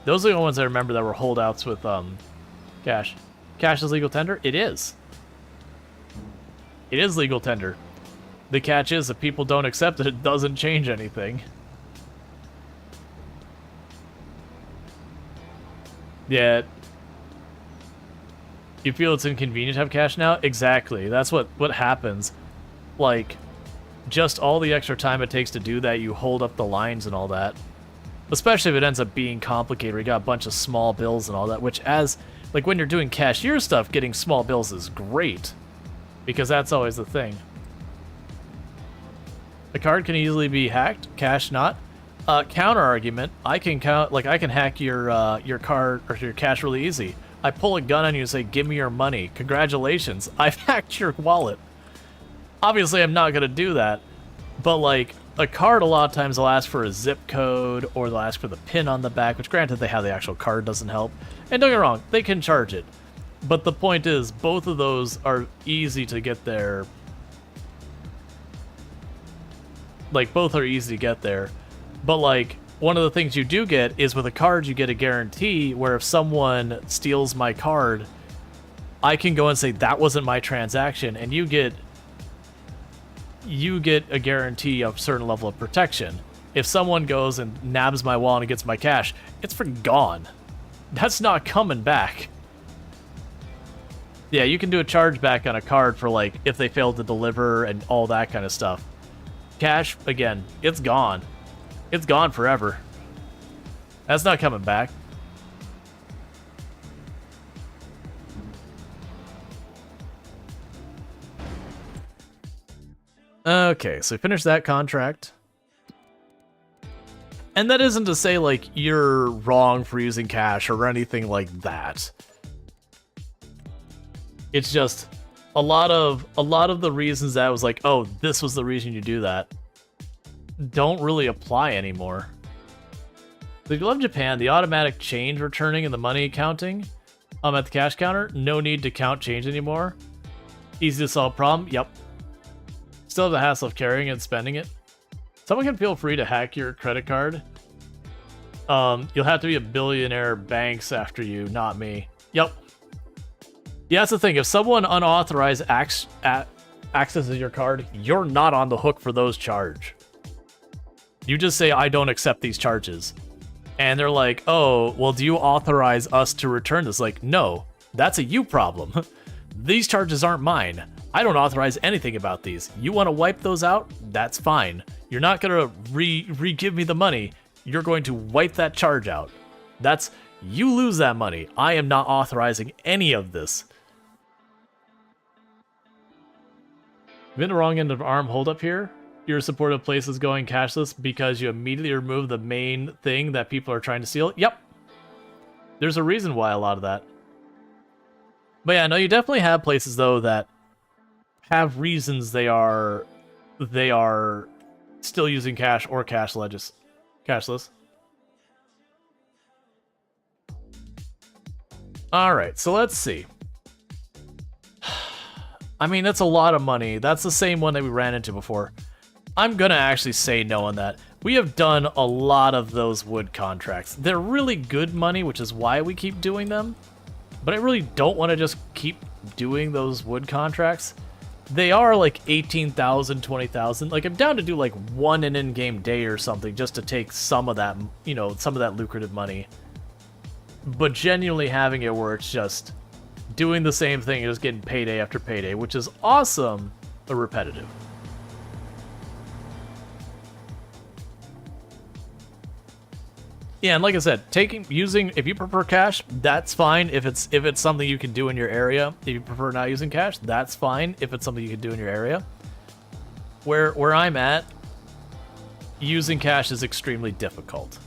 [SPEAKER 1] Those are the ones I remember that were holdouts with cash. Cash is legal tender? It is. It is legal tender. The catch is, if people don't accept it, it doesn't change anything. Yeah. You feel it's inconvenient to have cash now? Exactly. That's what happens. Like, just all the extra time it takes to do that, you hold up the lines and all that. Especially if it ends up being complicated, where you got a bunch of small bills and all that, which like when you're doing cashier stuff, getting small bills is great. Because that's always the thing. The card can easily be hacked, cash not. Counter argument, I can hack your card or your cash really easy. I pull a gun on you and say, give me your money. Congratulations, I've hacked your wallet. Obviously, I'm not going to do that. But, like, a card a lot of times will ask for a zip code, or they'll ask for the PIN on the back, which granted they have the actual card doesn't help. And don't get me wrong, they can charge it. But the point is, both of those are easy to get there. Like, both are easy to get there. But, like, one of the things you do get is with a card, you get a guarantee where if someone steals my card, I can go and say, that wasn't my transaction, and you get a guarantee of a certain level of protection. If someone goes and nabs my wallet and gets my cash, it's freaking gone. That's not coming back. Yeah, you can do a chargeback on a card for, like, if they failed to deliver and all that kind of stuff. Cash, again, it's gone. It's gone forever. That's not coming back. Okay, so finish that contract. And that isn't to say, like, you're wrong for using cash or anything like that. It's just a lot of the reasons that was like, oh, this was the reason you do that, don't really apply anymore. So if you love Japan, the automatic change returning and the money counting at the cash counter, no need to count change anymore. Easy to solve problem, yep. Still have the hassle of carrying and spending it. Someone can feel free to hack your credit card. You'll have to be a billionaire banks after you, not me. Yep. Yeah, that's the thing. If someone unauthorized accesses your card, you're not on the hook for those charges. You just say, I don't accept these charges. And they're like, oh, well, do you authorize us to return this? Like, no. That's a you problem. These charges aren't mine. I don't authorize anything about these. You want to wipe those out? That's fine. You're not going to re-give me the money. You're going to wipe that charge out. That's, you lose that money. I am not authorizing any of this. You've been the wrong end of arm hold up here. Your supportive place is going cashless because you immediately remove the main thing that people are trying to steal. Yep. There's a reason why a lot of that. But yeah, no, you definitely have places though that have reasons they are still using cash or cashless. All right, so let's see. I mean, that's a lot of money. That's the same one that we ran into before. I'm gonna actually say no on that. We have done a lot of those wood contracts. They're really good money, which is why we keep doing them. But I really don't want to just keep doing those wood contracts. They are like 18,000, 20,000. Like, I'm down to do like one an in-game day or something just to take some of that, you know, some of that lucrative money. But genuinely having it where it's just doing the same thing and just getting payday after payday, which is awesome, but repetitive. Yeah, and like I said, if you prefer cash, that's fine. If it's something you can do in your area. If you prefer not using cash, that's fine. If it's something you can do in your area. Where I'm at, using cash is extremely difficult.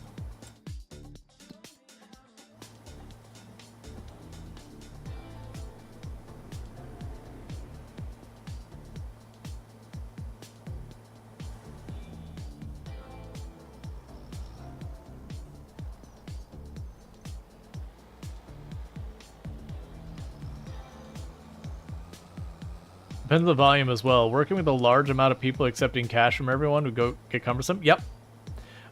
[SPEAKER 1] Depends on the volume as well. Working with a large amount of people accepting cash from everyone would get cumbersome. Yep.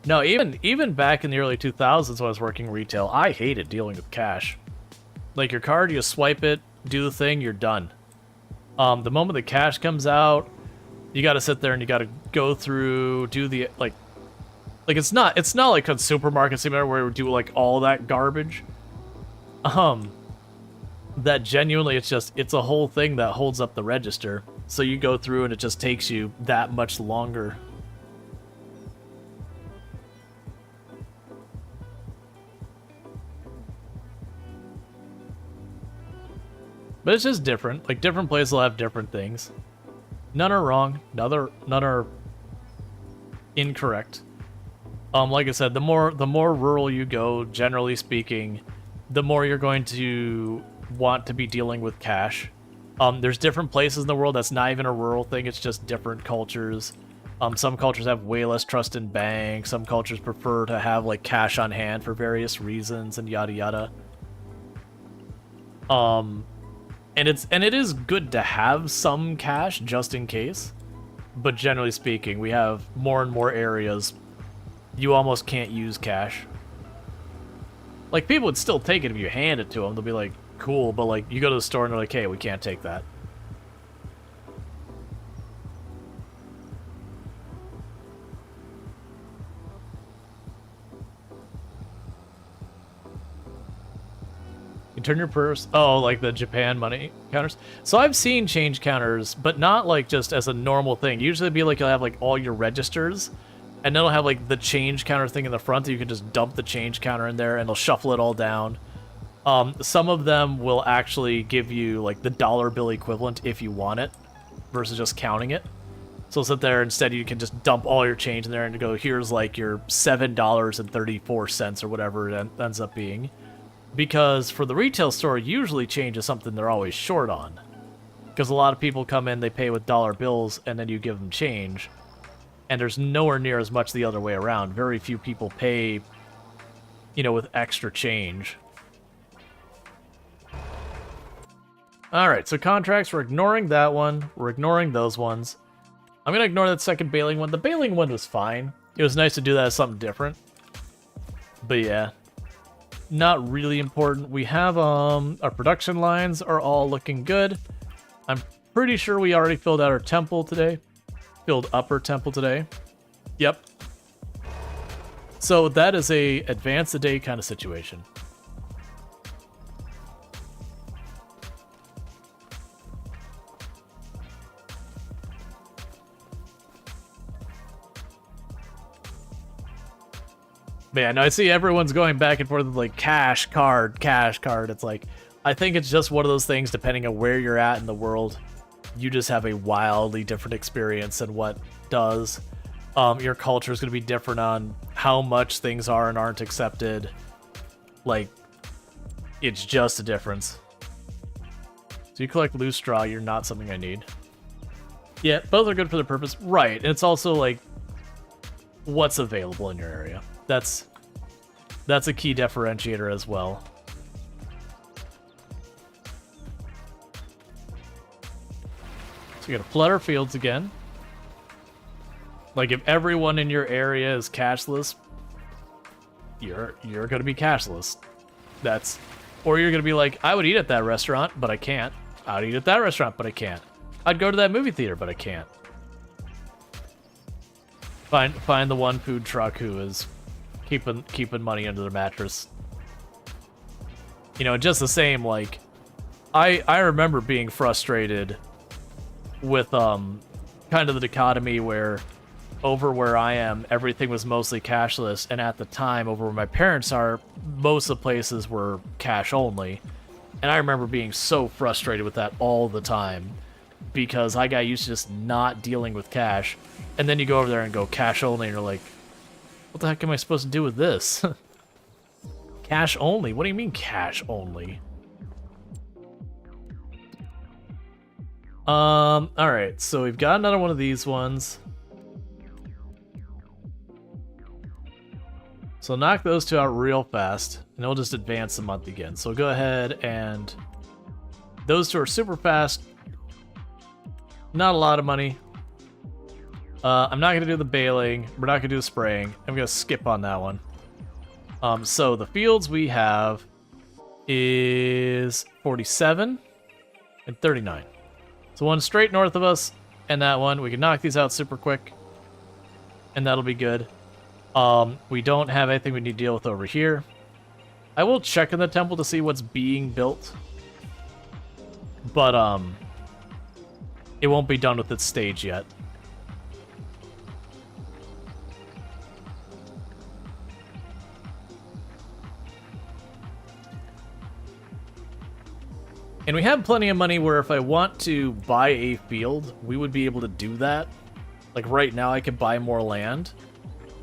[SPEAKER 1] No, even back in the early 2000s when I was working retail, I hated dealing with cash. Like, your card, you swipe it, do the thing, you're done. The moment the cash comes out, you got to sit there and you got to go through, do the like it's not like a supermarket simulator where we do like all that garbage. That genuinely, it's a whole thing that holds up the register. So you go through and it just takes you that much longer. But it's just different. Like, different places will have different things. None are wrong. None are incorrect. Like I said, the more rural you go, generally speaking, the more you're going to want to be dealing with cash. There's different places in the world that's not even a rural thing, it's just different cultures. Some cultures have way less trust in banks, some cultures prefer to have like cash on hand for various reasons and yada yada. And it is good to have some cash just in case, but generally speaking, we have more and more areas you almost can't use cash. Like, people would still take it if you hand it to them. They'll be like, cool, but like, you go to the store and they're like, hey, we can't take that. You turn your purse, oh, like the Japan money counters. So I've seen change counters, but not like just as a normal thing. Usually it'd be like, you'll have like all your registers, and then it'll have like the change counter thing in the front that you can just dump the change counter in there and it'll shuffle it all down. Some of them will actually give you like the dollar bill equivalent if you want it, versus just counting it. So sit there, instead you can just dump all your change in there and go, here's like your $7.34 or whatever it ends up being. Because for the retail store, usually change is something they're always short on. Because a lot of people come in, they pay with dollar bills, and then you give them change. And there's nowhere near as much the other way around. Very few people pay, you know, with extra change. Alright, so contracts, we're ignoring that one. We're ignoring those ones. I'm going to ignore that second bailing one. The bailing one was fine. It was nice to do that as something different. But yeah, not really important. We have, our production lines are all looking good. I'm pretty sure we already filled out our temple today. Filled up our temple today. Yep. So that is a advance a day kind of situation. Man, I see everyone's going back and forth with like cash card. It's like, I think it's just one of those things, depending on where you're at in the world, you just have a wildly different experience than what does. Your culture is going to be different on how much things are and aren't accepted. Like, it's just a difference. So you collect loose straw, you're not something I need. Yeah, both are good for their purpose. Right, and it's also like, what's available in your area. That's a key differentiator as well. So you gotta flood our fields again. Like, if everyone in your area is cashless, you're gonna be cashless. Or you're gonna be like, I would eat at that restaurant, but I can't. I'd eat at that restaurant, but I can't. I'd go to that movie theater, but I can't. Find the one food truck who is keeping money under their mattress. You know, just the same, like, I remember being frustrated with kind of the dichotomy where over where I am, everything was mostly cashless, and at the time, over where my parents are, most of the places were cash only. And I remember being so frustrated with that all the time, because I got used to just not dealing with cash. And then you go over there and go cash only, and you're like, what the heck am I supposed to do with this? Cash only? What do you mean cash only? Alright, so we've got another one of these ones. So knock those two out real fast, and it'll just advance the month again. So go ahead and... Those two are super fast. Not a lot of money. I'm not going to do the baling. We're not going to do the spraying. I'm going to skip on that one. So the fields we have is 47 and 39. So one straight north of us, and that one. We can knock these out super quick, and that'll be good. We don't have anything we need to deal with over here. I will check in the temple to see what's being built, but it won't be done with its stage yet. And we have plenty of money where if I want to buy a field, we would be able to do that. Like right now, I could buy more land.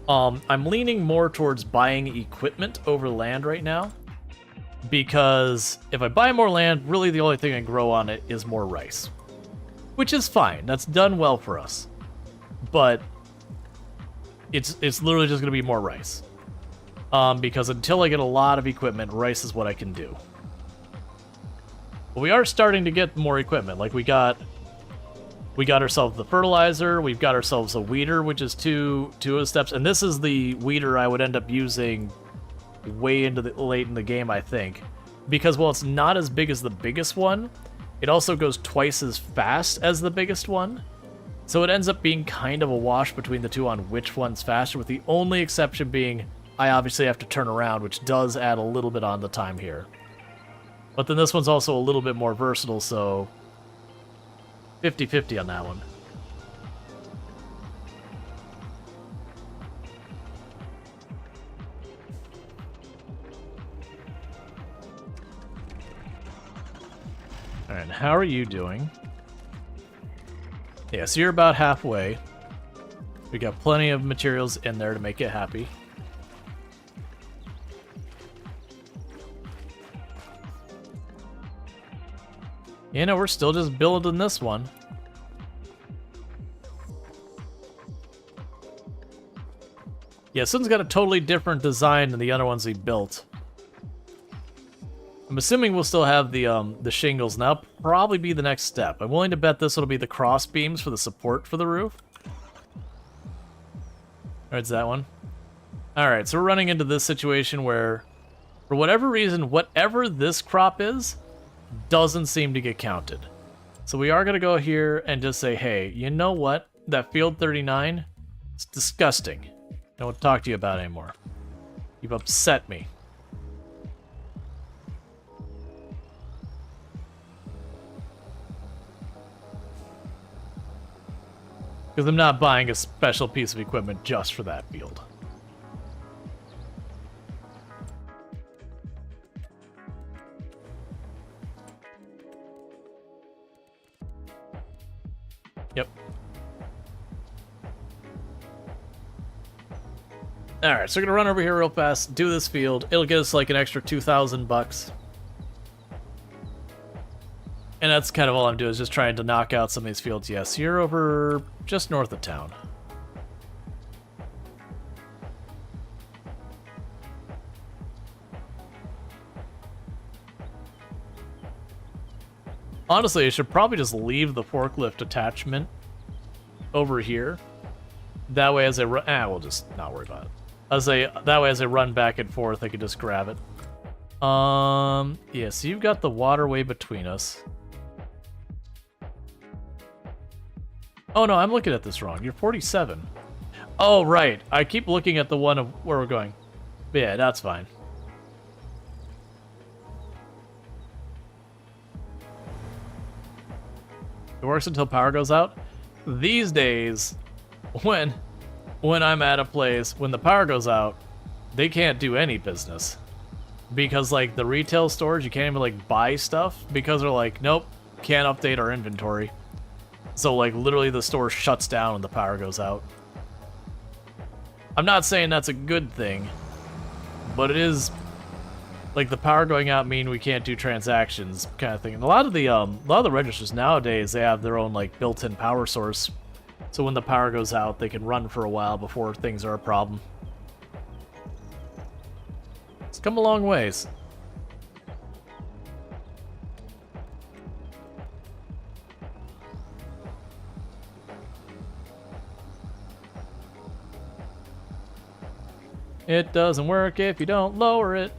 [SPEAKER 1] I'm leaning more towards buying equipment over land right now, because if I buy more land, really the only thing I grow on it is more rice, which is fine. That's done well for us, but it's literally just going to be more rice, because until I get a lot of equipment, rice is what I can do. But we are starting to get more equipment. Like we got ourselves the fertilizer, we've got ourselves a weeder, which is two of the steps, and this is the weeder I would end up using way into the late in the game, I think, because while it's not as big as the biggest one, it also goes twice as fast as the biggest one, so it ends up being kind of a wash between the two on which one's faster, with the only exception being I obviously have to turn around, which does add a little bit on the time here. But then this one's also a little bit more versatile, so 50-50 on that one. Alright, and how are you doing? Yeah, so you're about halfway. We got plenty of materials in there to make it happy. You know, we're still just building this one. Yeah, this one's got a totally different design than the other ones we built. I'm assuming we'll still have the shingles, and that'll probably be the next step. I'm willing to bet this will be the cross beams for the support for the roof. Alright, it's that one. Alright, so we're running into this situation where, for whatever reason, whatever this crop is, doesn't seem to get counted. So we are going to go here and just say, hey, you know what? That field 39, it's disgusting. I don't want to talk to you about it anymore. You've upset me. Because I'm not buying a special piece of equipment just for that field. Yep. Alright, so we're gonna run over here real fast, do this field. It'll get us like an extra 2,000 bucks. And that's kind of all I'm doing, is just trying to knock out some of these fields. Yes, you're over just north of town. Honestly, I should probably just leave the forklift attachment over here. That way as I run... we'll just not worry about it. That way as I run back and forth, I can just grab it. Yeah, so you've got the waterway between us. Oh no, I'm looking at this wrong. You're 47. Oh, right. I keep looking at the one of where we're going. But yeah, that's fine. It works until power goes out. These days, when I'm at a place, when the power goes out, they can't do any business. Because, like, the retail stores, you can't even, like, buy stuff. Because they're like, nope, can't update our inventory. So, like, literally the store shuts down when the power goes out. I'm not saying that's a good thing. But it is... Like, the power going out mean we can't do transactions kind of thing. And a lot of the registers nowadays, they have their own, like, built-in power source. So when the power goes out, they can run for a while before things are a problem. It's come a long ways. It doesn't work if you don't lower it.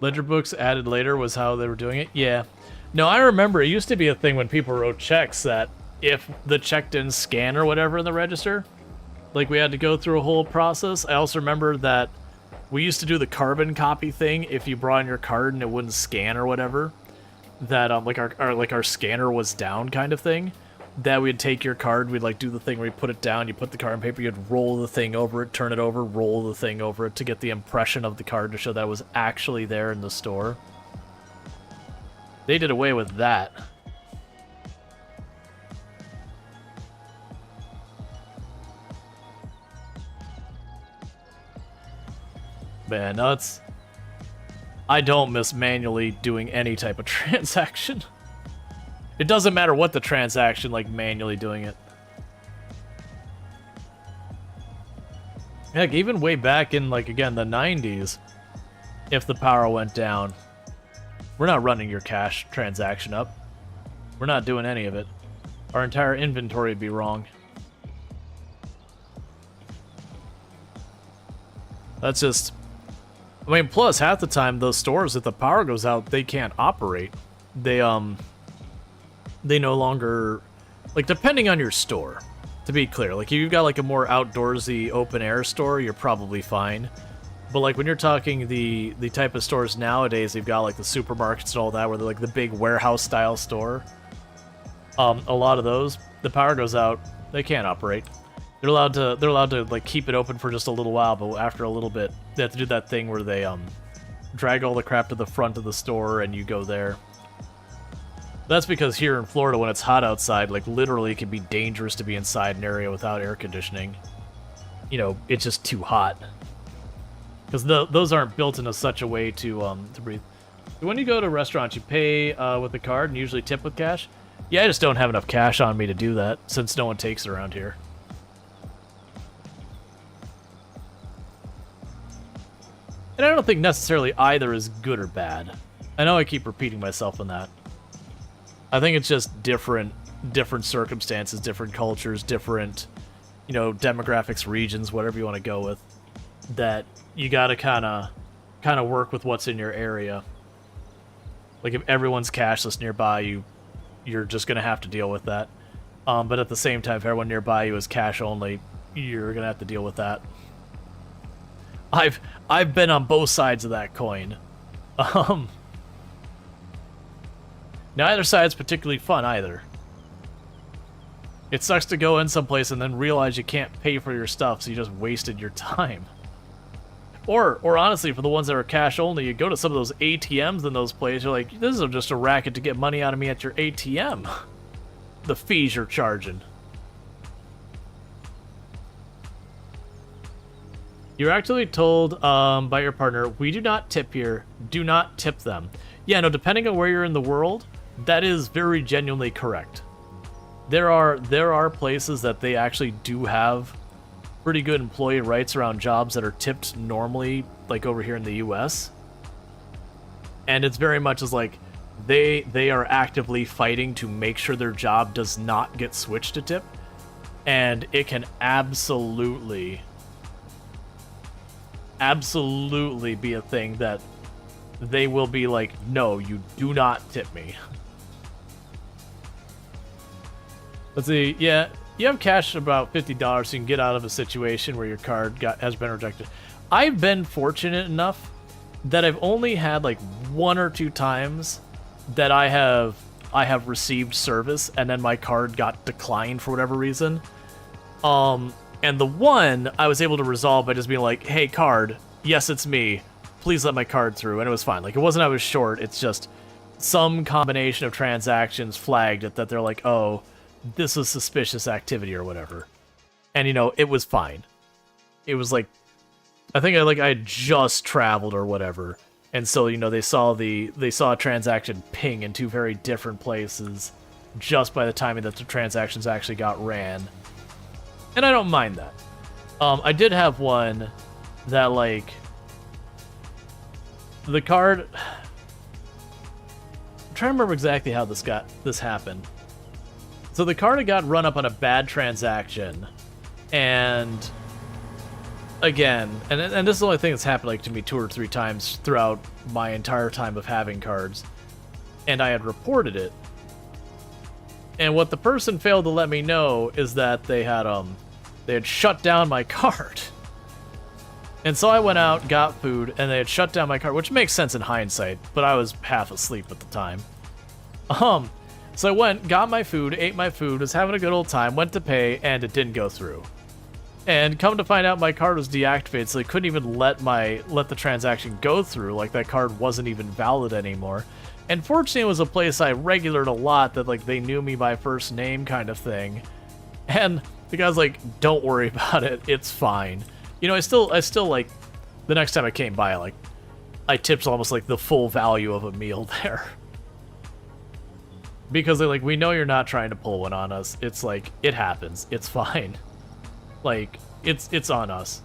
[SPEAKER 1] Ledger books added later was how they were doing it? Yeah. No, I remember it used to be a thing when people wrote checks that if the check didn't scan or whatever in the register, like we had to go through a whole process. I also remember that we used to do the carbon copy thing if you brought in your card and it wouldn't scan or whatever. That like our scanner was down kind of thing. That we'd take your card, we'd like do the thing where you put it down, you put the card in paper, you'd roll the thing over it, turn it over, roll the thing over it to get the impression of the card to show that it was actually there in the store. They did away with that. Man, no, I don't miss manually doing any type of transaction. It doesn't matter what the transaction, like manually doing it. Heck, even way back in, like, again, the 90s, if the power went down, we're not running your cash transaction up. We're not doing any of it. Our entire inventory would be wrong. That's just... I mean, plus, half the time, those stores, if the power goes out, they can't operate. They no longer, like, depending on your store, to be clear, like, if you've got, like, a more outdoorsy open-air store, you're probably fine. But, like, when you're talking the type of stores nowadays, they've got, like, the supermarkets and all that, where they're, like, the big warehouse-style store, a lot of those, the power goes out, they can't operate. They're allowed to, like, keep it open for just a little while, but after a little bit, they have to do that thing where they, drag all the crap to the front of the store, and you go there. That's because here in Florida, when it's hot outside, like, literally it can be dangerous to be inside an area without air conditioning. You know, it's just too hot. Because those aren't built in such a way to breathe. When you go to restaurants, you pay with a card and usually tip with cash? Yeah, I just don't have enough cash on me to do that, since no one takes it around here. And I don't think necessarily either is good or bad. I know I keep repeating myself on that. I think it's just different circumstances, different cultures, different, you know, demographics, regions, whatever you want to go with, that you gotta kind of work with what's in your area. Like, if everyone's cashless nearby, you're just gonna have to deal with that. But at the same time, if everyone nearby you is cash only, you're gonna have to deal with that. I've been on both sides of that coin. Neither side's particularly fun either. It sucks to go in someplace and then realize you can't pay for your stuff, so you just wasted your time. Or honestly, for the ones that are cash only, you go to some of those ATMs in those places, you're like, this is just a racket to get money out of me at your ATM. The fees you're charging. You're actually told by your partner, we do not tip here. Do not tip them. Yeah, no, depending on where you're in the world, that is very genuinely correct. There are places that they actually do have pretty good employee rights around jobs that are tipped normally, like over here in the US. And it's very much as like they are actively fighting to make sure their job does not get switched to tip. And it can absolutely be a thing that they will be like, no, you do not tip me. Let's see, yeah. You have cash about $50 so you can get out of a situation where your card has been rejected. I've been fortunate enough that I've only had like 1 or 2 times that I have received service and then my card got declined for whatever reason. And the one I was able to resolve by just being like, hey card, yes it's me, please let my card through, and it was fine. Like it wasn't I was short, it's just some combination of transactions flagged it that they're like, oh, this was suspicious activity or whatever. And, you know, it was fine. It was like, I think I had just traveled or whatever. And so, you know, they saw a transaction ping in 2 very different places just by the timing that the transactions actually got ran. And I don't mind that. I did have one that, like, the card... I'm trying to remember exactly how this happened. So the card had got run up on a bad transaction, and again, and this is the only thing that's happened like to me 2 or 3 times throughout my entire time of having cards, and I had reported it. And what the person failed to let me know is that they had shut down my card. And so I went out, got food, and they had shut down my card, which makes sense in hindsight, but I was half asleep at the time. So I went, got my food, ate my food, was having a good old time, went to pay, and it didn't go through. And come to find out my card was deactivated, so they couldn't even let the transaction go through, like that card wasn't even valid anymore. And fortunately it was a place I regulared a lot that like they knew me by first name kind of thing. And the guy's like, don't worry about it, it's fine. You know, I still like, the next time I came by, like, I tipped almost like the full value of a meal there. Because they're like, we know you're not trying to pull one on us. It's like, it happens. It's fine. Like, it's on us.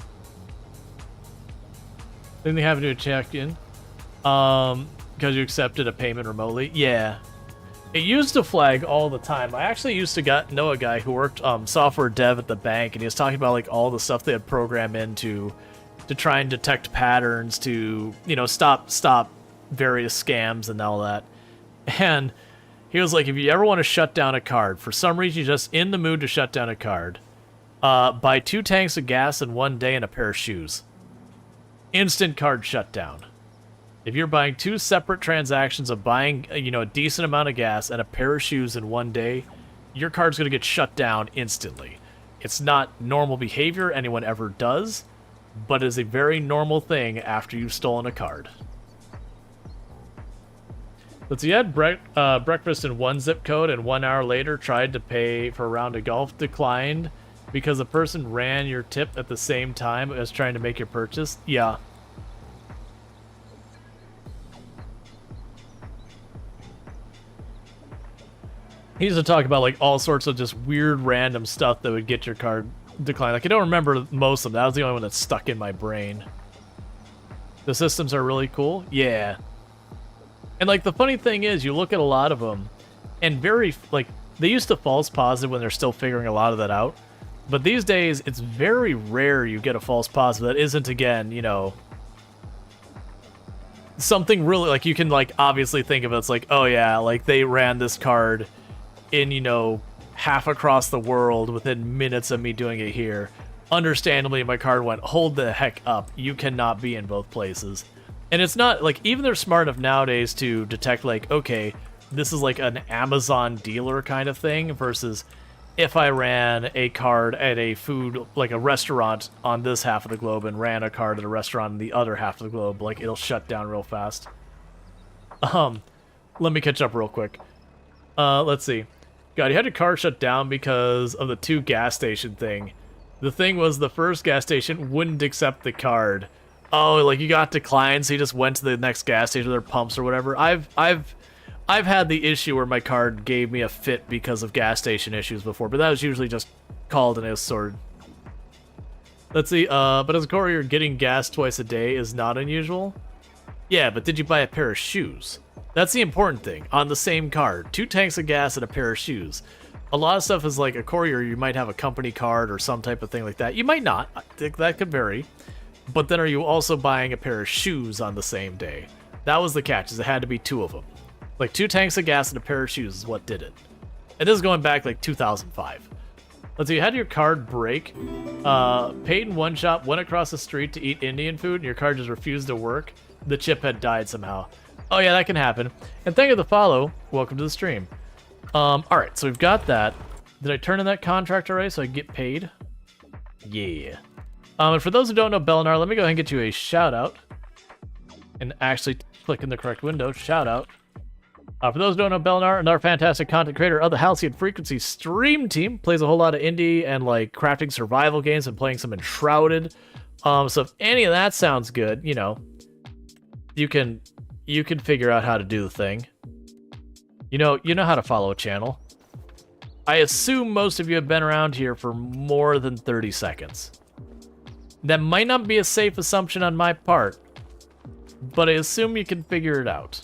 [SPEAKER 1] Then they have to do a check-in. Because you accepted a payment remotely. Yeah. It used to flag all the time. I actually used to know a guy who worked software dev at the bank, and he was talking about like all the stuff they had programmed into to try and detect patterns to, you know, stop various scams and all that. And he was like, if you ever want to shut down a card, for some reason you're just in the mood to shut down a card, buy 2 tanks of gas in 1 day and a pair of shoes. Instant card shutdown. If you're buying 2 separate transactions of buying, you know, a decent amount of gas and a pair of shoes in 1 day, your card's going to get shut down instantly. It's not normal behavior anyone ever does, but is a very normal thing after you've stolen a card. Let's see, you had breakfast in 1 zip code and 1 hour later tried to pay for a round of golf, declined because the person ran your tip at the same time as trying to make your purchase. Yeah. He used to talk about like all sorts of just weird random stuff that would get your card declined. Like I don't remember most of them. That was the only one that stuck in my brain. The systems are really cool. Yeah. And like the funny thing is, you look at a lot of them, and very like they used to false positive when they're still figuring a lot of that out. But these days, it's very rare you get a false positive that isn't again, you know, something really like you can like obviously think of it. It's like, oh yeah, like they ran this card in, you know, half across the world within minutes of me doing it here. Understandably, my card went, hold the heck up. You cannot be in both places. And it's not, like, even they're smart enough nowadays to detect, like, okay, this is like an Amazon dealer kind of thing versus if I ran a card at a food, like a restaurant on this half of the globe and ran a card at a restaurant on the other half of the globe, like it'll shut down real fast. Let me catch up real quick. Let's see. God, you had your card shut down because of the 2 gas station thing. The thing was the first gas station wouldn't accept the card. Oh, like you got declined, so you just went to the next gas station with their pumps or whatever. I've had the issue where my card gave me a fit because of gas station issues before, but that was usually just called and it was sorted. Let's see, but as a courier, getting gas twice a day is not unusual. Yeah, but did you buy a pair of shoes? That's the important thing. On the same card, 2 tanks of gas and a pair of shoes. A lot of stuff is like a courier, you might have a company card or some type of thing like that. You might not. I think that could vary. But then are you also buying a pair of shoes on the same day? That was the catch, is it had to be 2 of them. Like 2 tanks of gas and a pair of shoes is what did it. And this is going back like 2005. Let's see, you had your card break, paid in one shop, went across the street to eat Indian food, and your card just refused to work. The chip had died somehow. Oh yeah, that can happen. And thank you for the follow. Welcome to the stream. Alright, so we've got that. Did I turn in that contract already so I can get paid? Yeah. And for those who don't know Belnar, let me go ahead and get you a shout out. And actually click in the correct window, shout out. For those who don't know Belnar, another fantastic content creator of the Halcyon Frequency stream team, plays a whole lot of indie and like crafting survival games and playing some Enshrouded. So if any of that sounds good, you know, you can figure out how to do the thing. You know how to follow a channel. I assume most of you have been around here for more than 30 seconds. That might not be a safe assumption on my part, but I assume you can figure it out.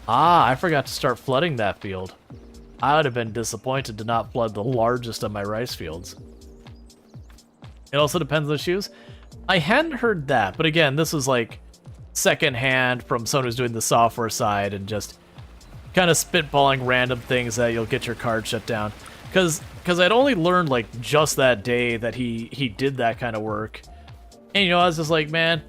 [SPEAKER 1] Ah, I forgot to start flooding that field. I would have been disappointed to not flood the largest of my rice fields. It also depends on the shoes. I hadn't heard that, but again, this was like secondhand from someone who's doing the software side and just kind of spitballing random things that you'll get your card shut down. Because I'd only learned like just that day that he did that kind of work. And you know, I was just like, man,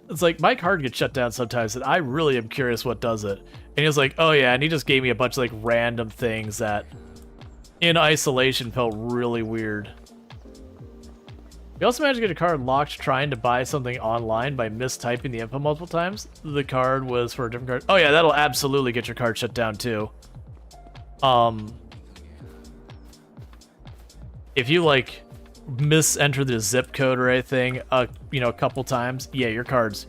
[SPEAKER 1] it's like my card gets shut down sometimes and I really am curious what does it. And he was like, oh yeah, and he just gave me a bunch of like random things that in isolation felt really weird. You also managed to get a card locked trying to buy something online by mistyping the info multiple times. The card was for a different card. Oh yeah, that'll absolutely get your card shut down too. If you like misenter the zip code or anything, you know, a couple times, yeah, your card's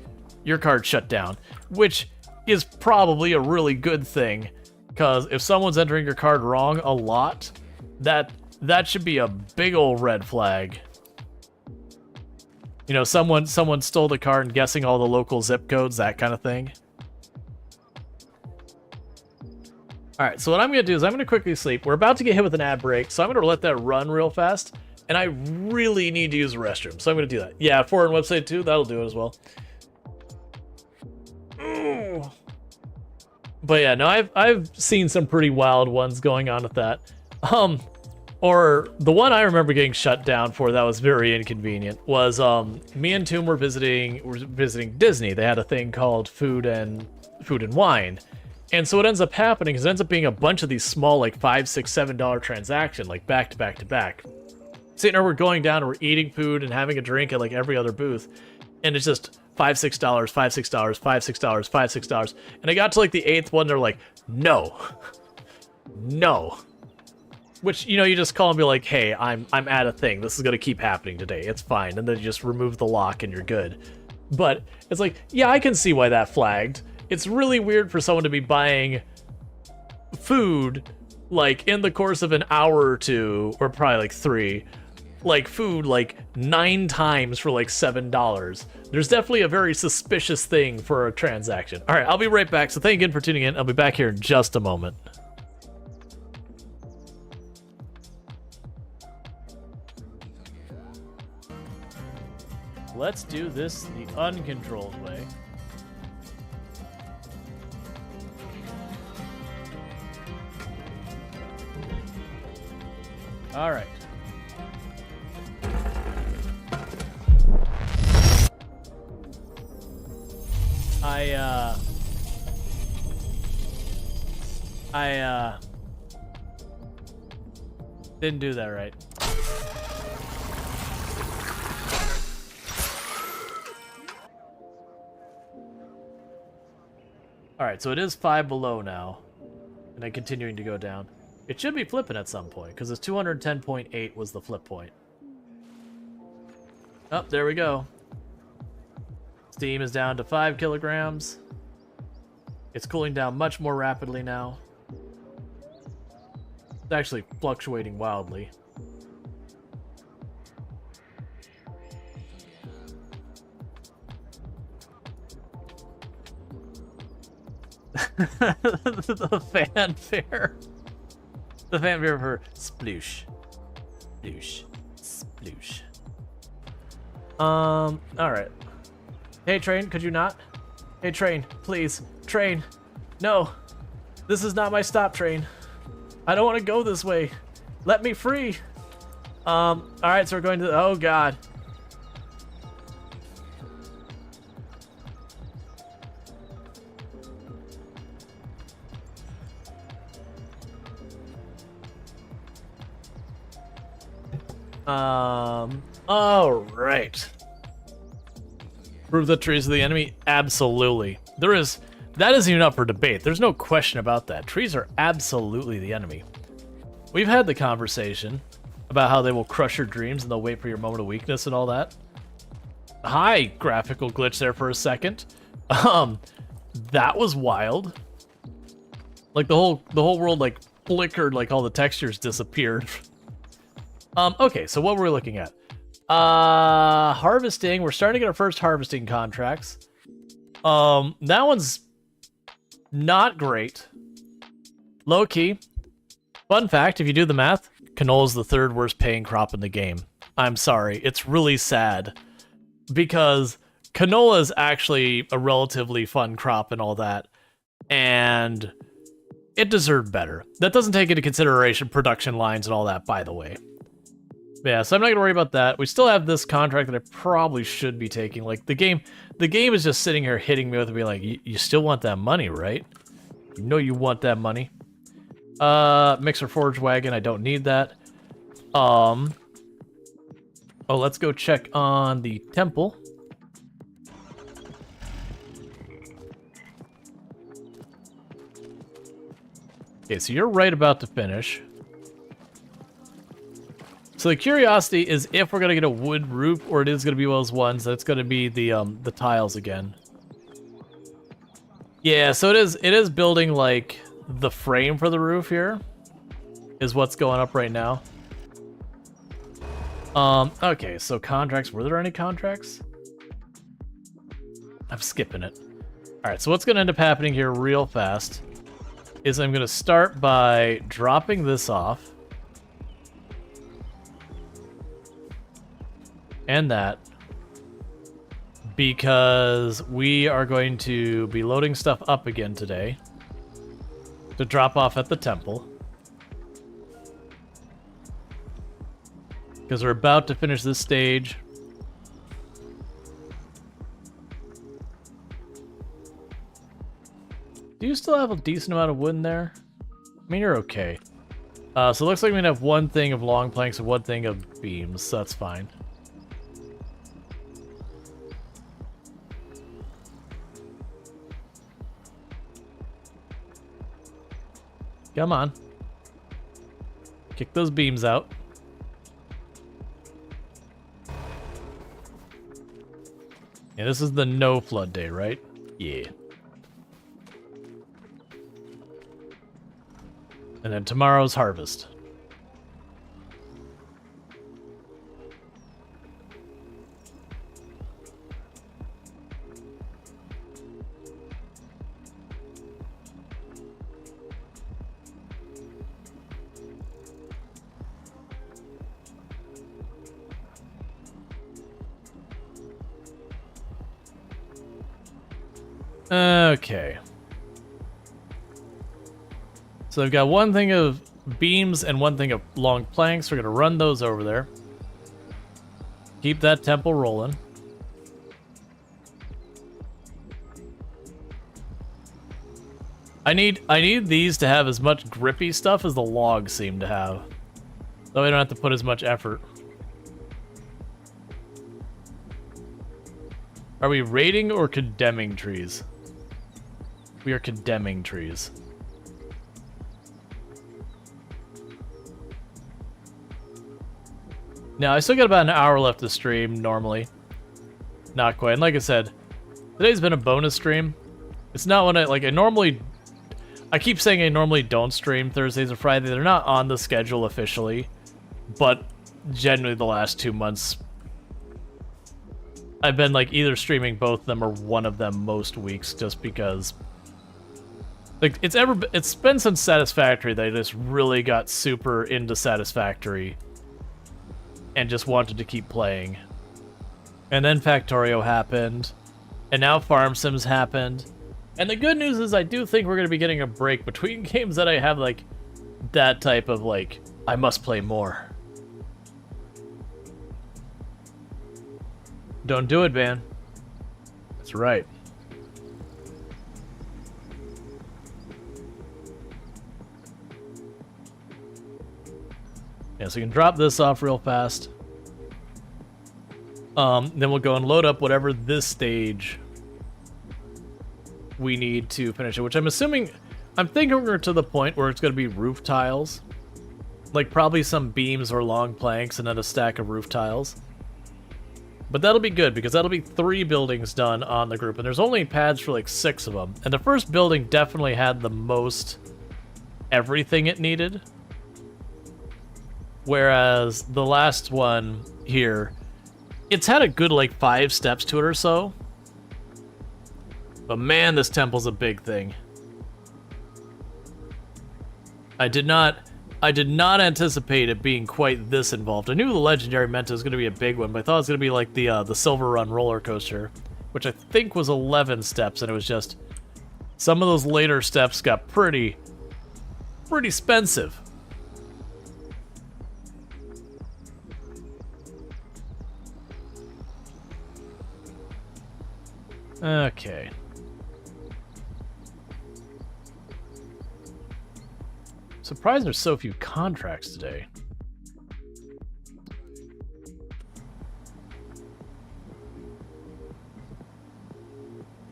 [SPEAKER 1] shut down, which is probably a really good thing, because if someone's entering your card wrong a lot, that should be a big old red flag. You know, someone stole the card and guessing all the local zip codes, that kind of thing. Alright, so what I'm going to do is I'm going to quickly sleep. We're about to get hit with an ad break, so I'm going to let that run real fast. And I really need to use the restroom, so I'm going to do that. Yeah, foreign website too, that'll do it as well. Ooh. But yeah, no, I've seen some pretty wild ones going on with that. Or the one I remember getting shut down for that was very inconvenient was me and Toom were visiting Disney. They had a thing called Food and Wine. And so what ends up happening is it ends up being a bunch of these small like $5, $6, $7 transaction, like back to back to back. Sitting there, we're going down and we're eating food and having a drink at like every other booth. And it's just $5, $6, $5, $6, $5, $6, $5, $6. And I got to like the 8th one, they're like, no. No. Which, you know, you just call and be like, hey, I'm at a thing. This is going to keep happening today. It's fine. And then you just remove the lock and you're good. But it's like, yeah, I can see why that flagged. It's really weird for someone to be buying food, like, in the course of an hour or two, or probably like 3, like, food, like, 9 times for, like, $7. There's definitely a very suspicious thing for a transaction. All right, I'll be right back. So thank you again for tuning in. I'll be back here in just a moment. Let's do this the uncontrolled way. All right. I didn't do that right. Alright, so it is 5 below now. And then continuing to go down. It should be flipping at some point, because it's 210.8 was the flip point. Oh, there we go. Steam is down to 5 kilograms. It's cooling down much more rapidly now. It's actually fluctuating wildly. The fanfare. The fanfare for sploosh. Sploosh. Sploosh. Alright. Hey, train, could you not? Hey, train, please. Train. No. This is not my stop, train. I don't want to go this way. Let me free. Alright, so we're going to... Oh, God. All right. Prove the trees are the enemy? Absolutely. That isn't even up for debate. There's no question about that. Trees are absolutely the enemy. We've had the conversation about how they will crush your dreams and they'll wait for your moment of weakness and all that. Hi, graphical glitch there for a second. That was wild. Like the whole world like flickered, like all the textures disappeared. Okay, so what were we looking at? Harvesting. We're starting to get our first harvesting contracts. That one's not great. Low key. Fun fact, if you do the math, canola's the 3rd worst paying crop in the game. I'm sorry, it's really sad. Because canola is actually a relatively fun crop and all that. And it deserved better. That doesn't take into consideration production lines and all that, by the way. Yeah, so I'm not gonna worry about that. We still have this contract that I probably should be taking. Like, the game is just sitting here hitting me with it, be like, you still want that money, right? You know you want that money. Mixer forge wagon, I don't need that. Oh, let's go check on the temple. Okay, so you're right about to finish. So the curiosity is if we're gonna get a wood roof, or it is gonna be one of those ones that's gonna be the tiles again. Yeah, so it is building like the frame for the roof here, is what's going up right now. Okay, so contracts. Were there any contracts? I'm skipping it. All right, so what's gonna end up happening here real fast is I'm gonna start by dropping this off. And that, because we are going to be loading stuff up again today to drop off at the temple. Because we're about to finish this stage. Do you still have a decent amount of wood in there? I mean, you're okay. So it looks like we're gonna have one thing of long planks and one thing of beams, so that's fine. Come on. Kick those beams out. Yeah, this is the no flood day, right? Yeah. And then tomorrow's harvest. Okay. So I've got one thing of beams and one thing of long planks. We're going to run those over there. Keep that temple rolling. I need these to have as much grippy stuff as the logs seem to have. So I don't have to put as much effort. Are we raiding or condemning trees? We are condemning trees. Now, I still got about an hour left to stream, normally. Not quite. And like I said, today's been a bonus stream. It's not when I keep saying I normally don't stream Thursdays or Fridays. They're not on the schedule officially. But generally the last 2 months, I've been like either streaming both of them or one of them most weeks, just because like it's been since Satisfactory that I just really got super into Satisfactory and just wanted to keep playing. And then Factorio happened, and now Farm Sims happened. And the good news is I do think we're going to be getting a break between games that I have like that type of like, I must play more. Don't do it, man. That's right. Yeah, so you can drop this off real fast. Then we'll go and load up whatever this stage we need to finish it, which I'm assuming, I'm thinking we're to the point where it's going to be roof tiles. Like probably some beams or long planks and then a stack of roof tiles. But that'll be good, because that'll be 3 buildings done on the group, and there's only pads for like 6 of them. And the first building definitely had the most everything it needed. Whereas the last one here, it's had a good like 5 steps to it or so. But man, this temple's a big thing. I did not anticipate it being quite this involved. I knew the legendary meant it was going to be a big one, but I thought it was going to be like the Silver Run roller coaster, which I think was 11 steps, and it was just some of those later steps got pretty expensive. Okay. Surprised there's so few contracts today.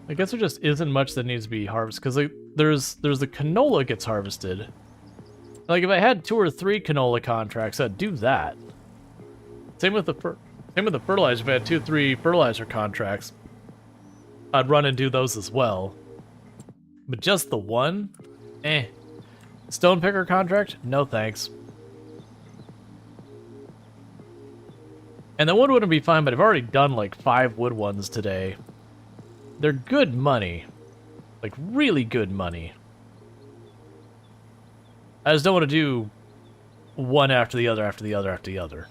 [SPEAKER 1] I guess there just isn't much that needs to be harvested, because like, there's the canola gets harvested. Like if I had 2 or 3 canola contracts, I'd do that. Same with the fertilizer. If I had 2 or 3 fertilizer contracts, I'd run and do those as well. But just the one? Eh. Stone picker contract? No thanks. And the wood wouldn't be fine, but I've already done like 5 wood ones today. They're good money. Like really good money. I just don't want to do one after the other, after the other, after the other.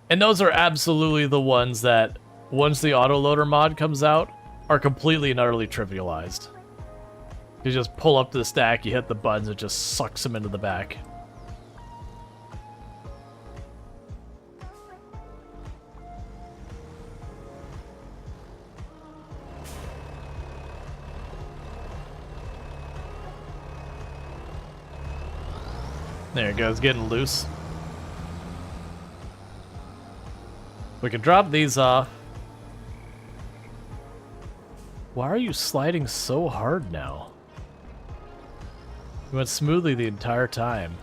[SPEAKER 1] And those are absolutely the ones that, once the autoloader mod comes out, are completely and utterly trivialized. You just pull up to the stack, you hit the buttons, it just sucks them into the back. There it goes, getting loose. We can drop these off. Why are you sliding so hard now? You went smoothly the entire time.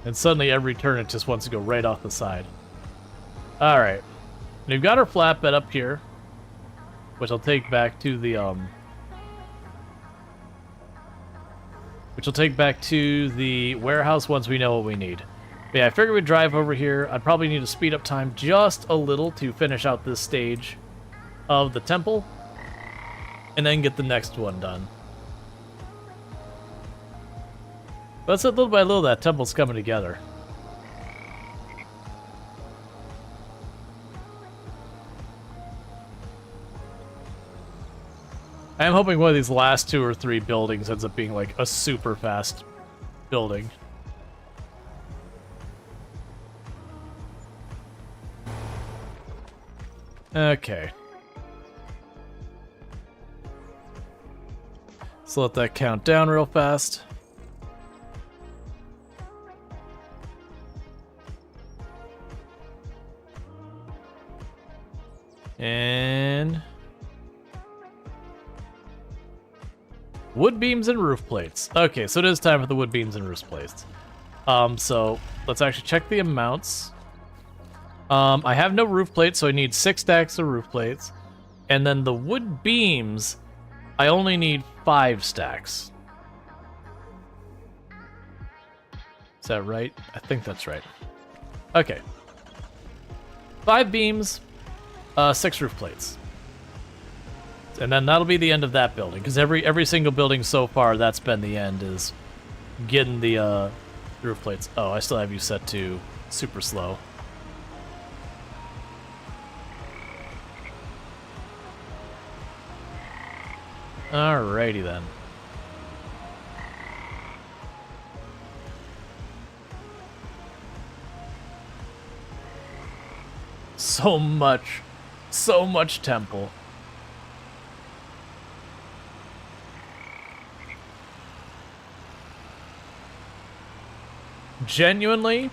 [SPEAKER 1] And suddenly every turn it just wants to go right off the side. Alright. We've got our flatbed up here, which I'll take back to the warehouse once we know what we need. But yeah, I figured we'd drive over here. I'd probably need to speed up time just a little to finish out this stage of the temple, and then get the next one done. But that's it, little by little, that temple's coming together. I am hoping one of these last 2 or 3 buildings ends up being like a super fast building. Okay. So let that count down real fast. And wood beams and roof plates. Okay, so it is time for the wood beams and roof plates. So let's actually check the amounts. I have no roof plates, so I need 6 stacks of roof plates. And then the wood beams, I only need 5 stacks. Is that right? I think that's right. Okay. 5 beams, 6 roof plates. And then that'll be the end of that building, because every single building so far, that's been the end, is getting the roof plates. Oh, I still have you set to super slow. Alrighty then. So much temple. Genuinely,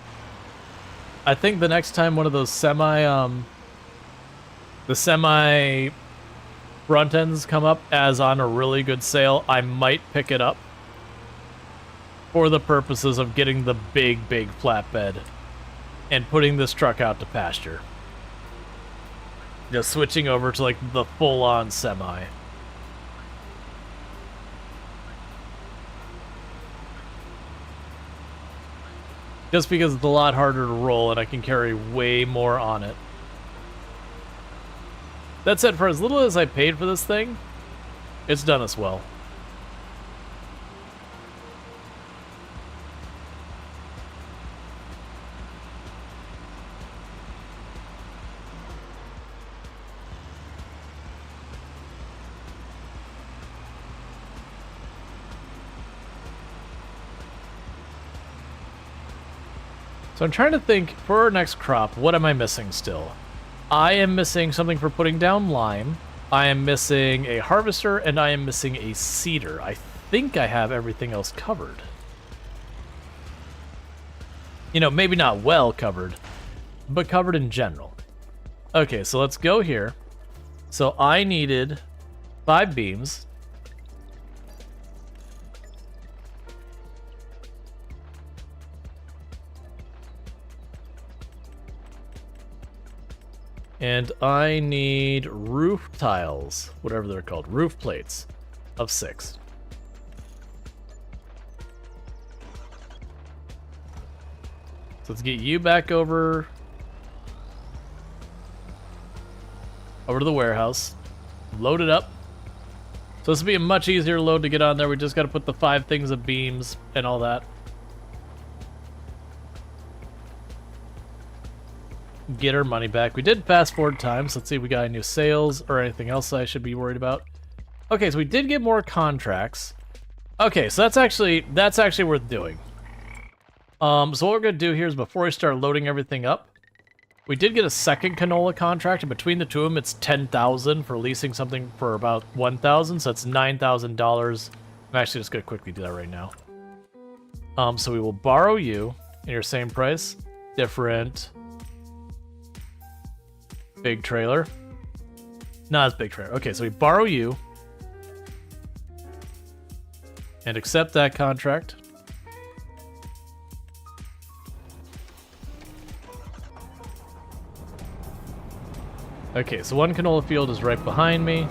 [SPEAKER 1] I think the next time one of those the semi front ends come up as on a really good sale, I might pick it up for the purposes of getting the big flatbed and putting this truck out to pasture. Just switching over to like the full-on semi. Just because it's a lot harder to roll and I can carry way more on it. That said, for as little as I paid for this thing, it's done us well. So I'm trying to think, for our next crop, what am I missing still? I am missing something for putting down lime. I am missing a harvester, and I am missing a seeder. I think I have everything else covered. You know, maybe not well covered, but covered in general. Okay, so let's go here. So I needed 5 beams. And I need roof tiles, whatever they're called, roof plates of 6. So let's get you back over to the warehouse, load it up. So this will be a much easier load to get on there. We just got to put the 5 things of beams and all that. Get our money back. We did fast forward time, so let's see if we got any new sales or anything else I should be worried about. Okay, so we did get more contracts. Okay, so that's actually worth doing. So what we're gonna do here is, before we start loading everything up, we did get a second canola contract, and between the two of them, it's 10,000 for leasing something for about 1,000, so it's $9,000. I'm actually just gonna quickly do that right now. So we will borrow you in your same price, different. Big trailer. Not as big trailer. Okay, so we borrow you and accept that contract. Okay, so one canola field is right behind me.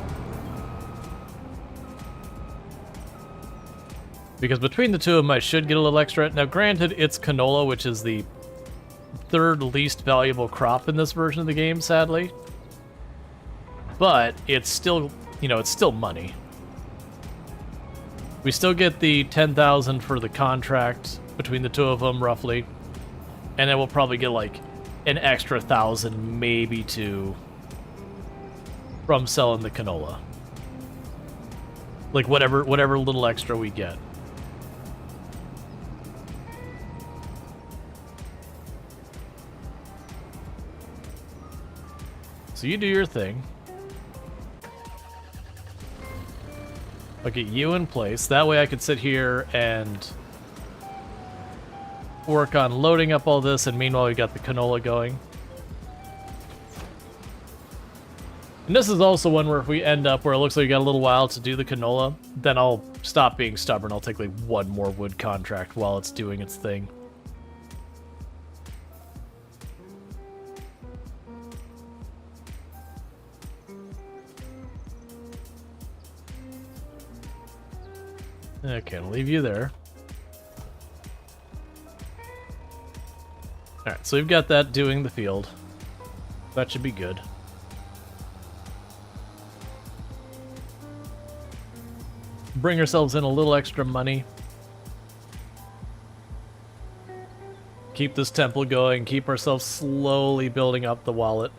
[SPEAKER 1] Because between the two of them, I should get a little extra. Now, granted, it's canola, which is the 3rd least valuable crop in this version of the game, sadly. But it's still, you know, it's still money. We still get the 10,000 for the contract between the two of them, roughly. And then we'll probably get like an extra 1,000, maybe 2, from selling the canola. Like whatever little extra we get. So you do your thing. I'll get you in place. That way I can sit here and work on loading up all this, and meanwhile we got the canola going. And this is also one where if we end up where it looks like we got a little while to do the canola, then I'll stop being stubborn. I'll take like one more wood contract while it's doing its thing. Okay, I'll leave you there. Alright, so we've got that doing the field. That should be good. Bring ourselves in a little extra money. Keep this temple going, keep ourselves slowly building up the wallet.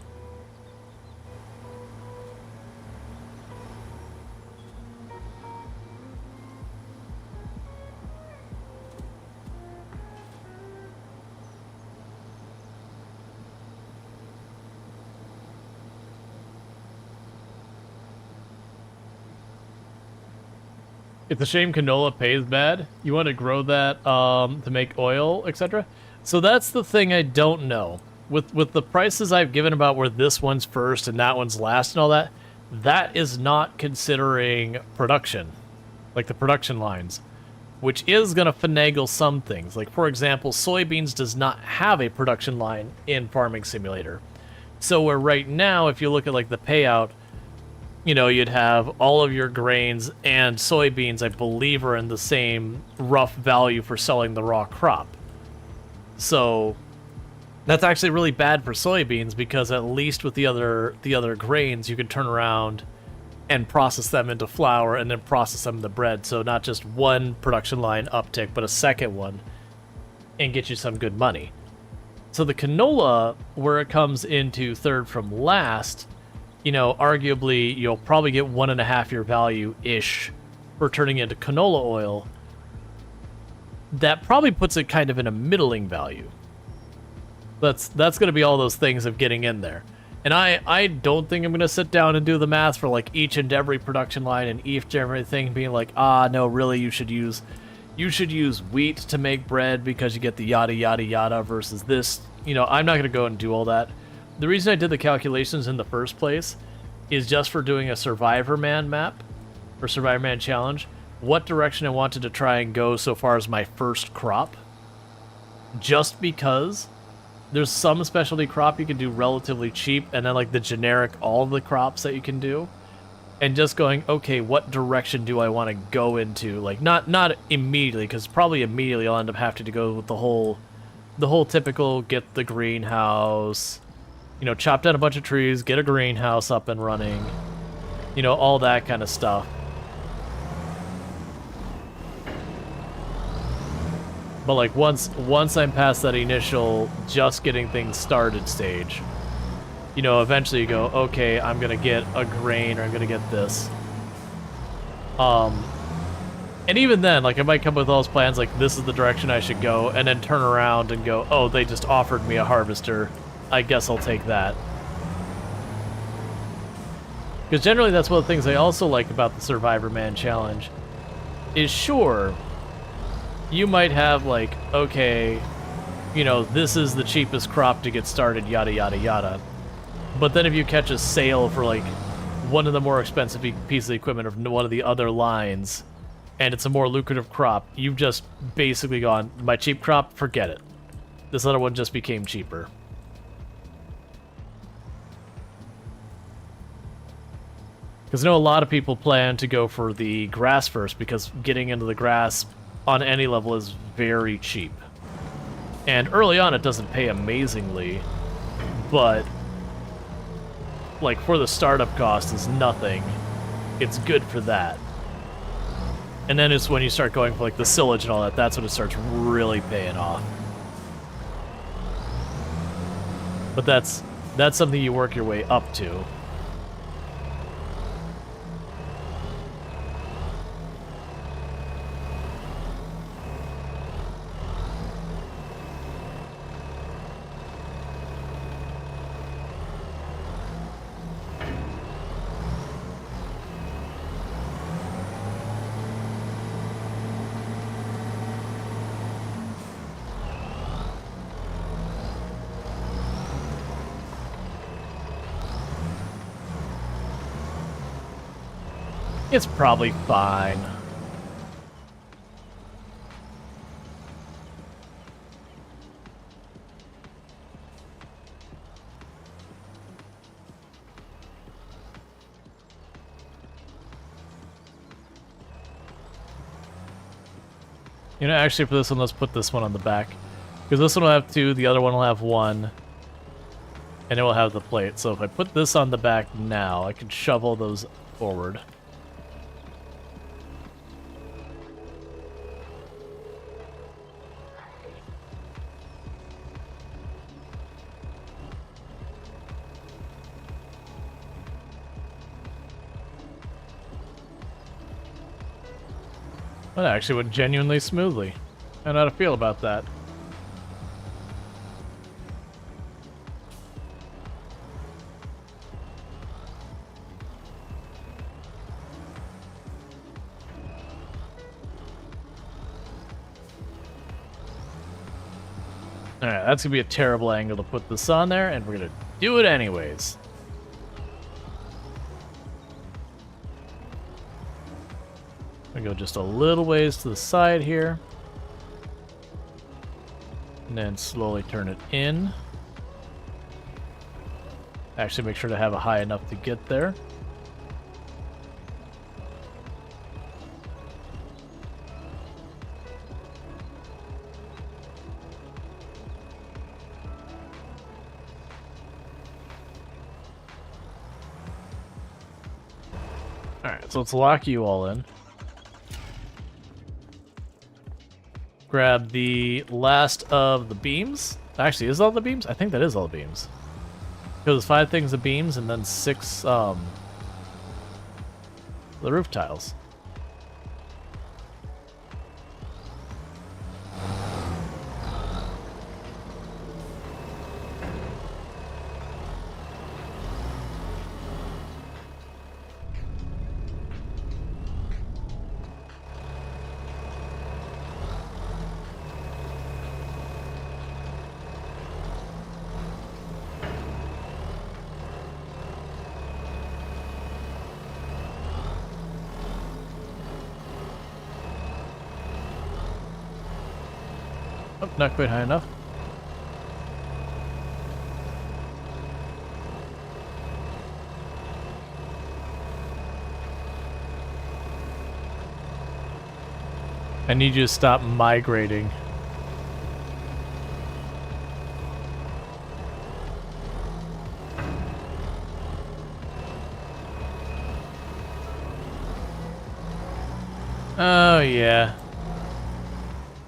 [SPEAKER 1] It's a shame canola pays bad. You want to grow that to make oil, etc. So that's the thing I don't know. With the prices I've given about where this one's first and that one's last and all that, that is not considering production, like the production lines, which is going to finagle some things. Like, for example, soybeans does not have a production line in Farming Simulator. So where right now, if you look at like the payout, you know, you'd have all of your grains and soybeans, I believe, are in the same rough value for selling the raw crop. So that's actually really bad for soybeans, because at least with the other grains, you can turn around and process them into flour and then process them into bread. So not just one production line uptick, but a second one, and get you some good money. So the canola, where it comes into third from last, you know, arguably you'll probably get 1.5 year value-ish for turning into canola oil. That probably puts it kind of in a middling value. That's going to be all those things of getting in there. And I don't think I'm going to sit down and do the math for like each and every production line and each and everything, being like, no, really, you should use wheat to make bread because you get the yada yada yada versus this. You know, I'm not going to go and do all that. The reason I did the calculations in the first place is just for doing a Survivor Man map, or Survivor Man challenge, what direction I wanted to try and go so far as my first crop. Just because there's some specialty crop you can do relatively cheap, and then like the generic all of the crops that you can do. And just going, okay, what direction do I want to go into? Like, not immediately, because probably immediately I'll end up having to go with the whole typical get the greenhouse, you know, chop down a bunch of trees, get a greenhouse up and running, you know, all that kind of stuff. But like once I'm past that initial just getting things started stage, you know, eventually you go, okay, I'm gonna get a grain, or I'm gonna get this. And even then, like, I might come with all those plans, like, this is the direction I should go, and then turn around and go, oh, they just offered me a harvester. I guess I'll take that. Because generally that's one of the things I also like about the Survivor Man challenge, is sure, you might have, like, okay, you know, this is the cheapest crop to get started, yada, yada, yada. But then if you catch a sale for, like, one of the more expensive pieces of equipment of one of the other lines, and it's a more lucrative crop, you've just basically gone, my cheap crop, forget it. This other one just became cheaper. Because I know a lot of people plan to go for the grass first, because getting into the grass on any level is very cheap. And early on it doesn't pay amazingly, but like for the startup cost is nothing. It's good for that. And then it's when you start going for like the silage and all that, that's when it starts really paying off. But that's something you work your way up to. It's probably fine. You know, actually for this one, let's put this one on the back. Because this one will have 2, the other one will have 1. And it will have the plate. So if I put this on the back now, I can shovel those forward. That actually went genuinely smoothly. I don't know how to feel about that. Alright, that's gonna be a terrible angle to put this on there, and we're gonna do it anyways. We go just a little ways to the side here. And then slowly turn it in. Actually make sure to have it high enough to get there. Alright, so let's lock you all in. Grab the last of the beams. Actually, is all the beams? I think that is all the beams. Because 5 things of beams and then 6 the roof tiles. Oh, not quite high enough. I need you to stop migrating. Oh, yeah.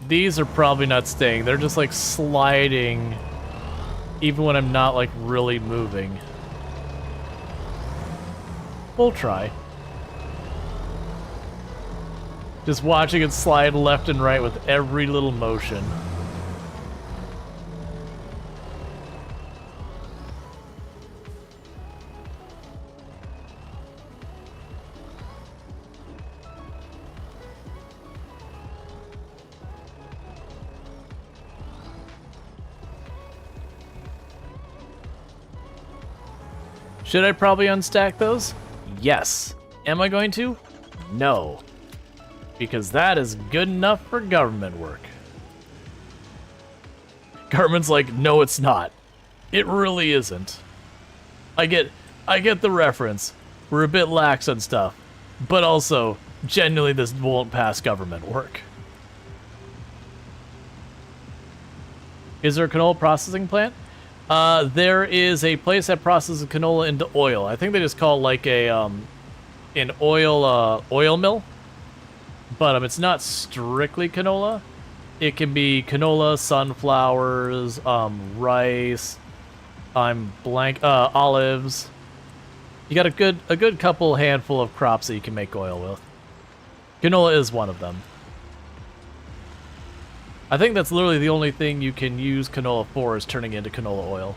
[SPEAKER 1] These are probably not staying. They're just like sliding even when I'm not like really moving. We'll try. Just watching it slide left and right with every little motion. Should I probably unstack those? Yes. Am I going to? No. Because that is good enough for government work. Government's like, no, it's not. It really isn't. I get the reference. We're a bit lax on stuff. But also, genuinely, this won't pass government work. Is there a canola processing plant? There is a place that processes canola into oil. I think they just call it like a an oil mill. But it's not strictly canola. It can be canola, sunflowers, rice, olives. You got a good couple handful of crops that you can make oil with. Canola is one of them. I think that's literally the only thing you can use canola for, is turning into canola oil.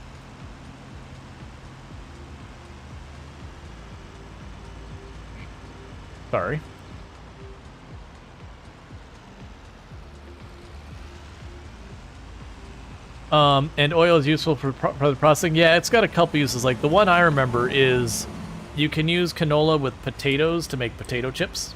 [SPEAKER 1] Sorry. And oil is useful for the processing. Yeah, it's got a couple uses. Like the one I remember is You can use canola with potatoes to make potato chips.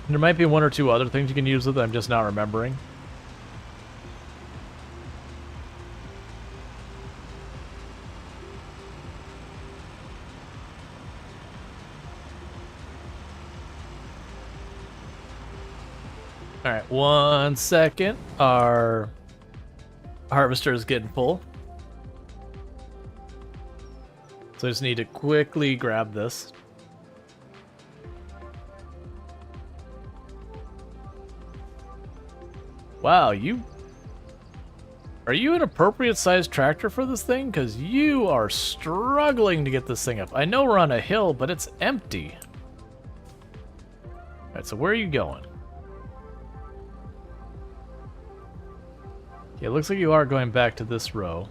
[SPEAKER 1] There might be one or two other things you can use with it, I'm just not remembering. Alright, 1 second. Our harvester is getting full. So I just need to quickly grab this. Wow, are you an appropriate sized tractor for this thing? Because you are struggling to get this thing up. I know we're on a hill, but it's empty. Alright, so where are you going? Okay, it looks like you are going back to this row.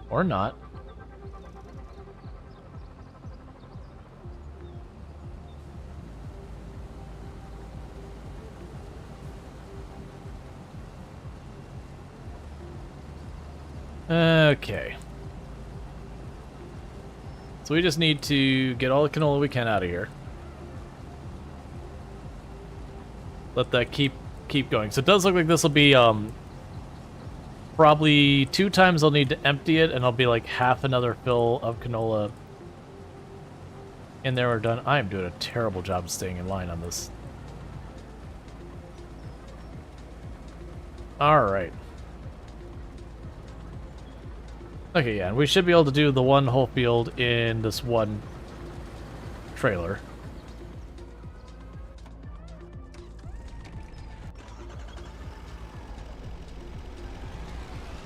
[SPEAKER 1] Or not. Okay. So we just need to get all the canola we can out of here. Let that keep going. So it does look like this will be probably 2 times I'll need to empty it, and I'll be like half another fill of canola in there. We're done. I am doing a terrible job of staying in line on this. Alright. Okay, yeah, and we should be able to do the one whole field in this one trailer.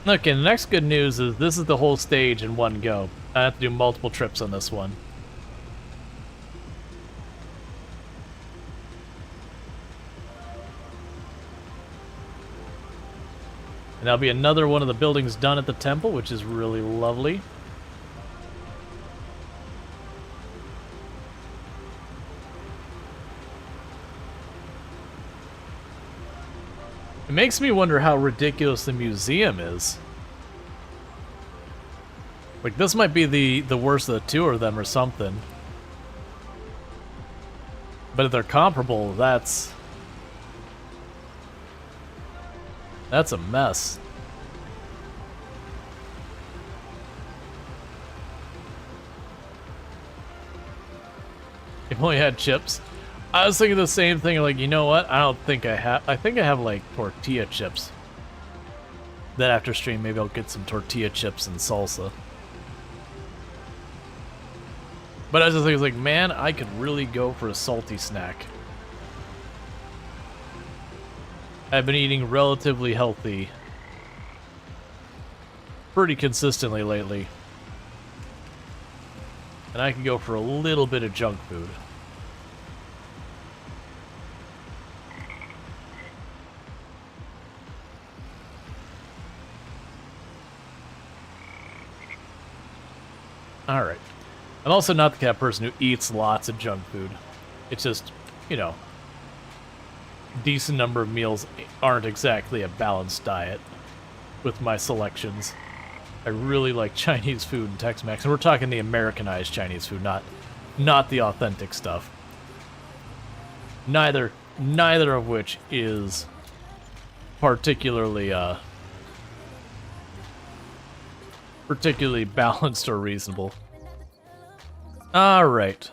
[SPEAKER 1] Okay, the next good news is this is the whole stage in one go. I have to do multiple trips on this one. And that'll be another one of the buildings done at the temple, which is really lovely. It makes me wonder how ridiculous the museum is. Like, this might be the worst of the two of them or something. But if they're comparable, that's a mess. If only had chips. I was thinking the same thing, like, you know what? I don't think I have. I think I have, like, tortilla chips. That after stream, maybe I'll get some tortilla chips and salsa. But I was just thinking, like, man, I could really go for a salty snack. I've been eating relatively healthy pretty consistently lately. And I can go for a little bit of junk food. Alright. I'm also not the kind of person who eats lots of junk food. It's just, you know, decent number of meals aren't exactly a balanced diet with my selections. I really like Chinese food and Tex-Mex, and we're talking the Americanized Chinese food, not the authentic stuff. Neither of which is particularly balanced or reasonable. All right.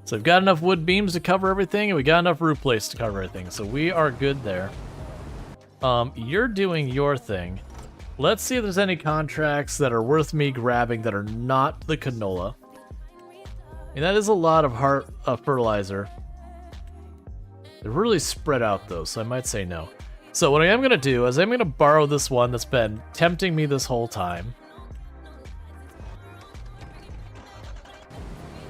[SPEAKER 1] So we've got enough wood beams to cover everything, and we got enough roof plates to cover everything, so we are good there. You're doing your thing. Let's see if there's any contracts that are worth me grabbing that are not the canola. And that is a lot of fertilizer. They're really spread out, though, so I might say no. So what I am going to do is I'm going to borrow this one that's been tempting me this whole time.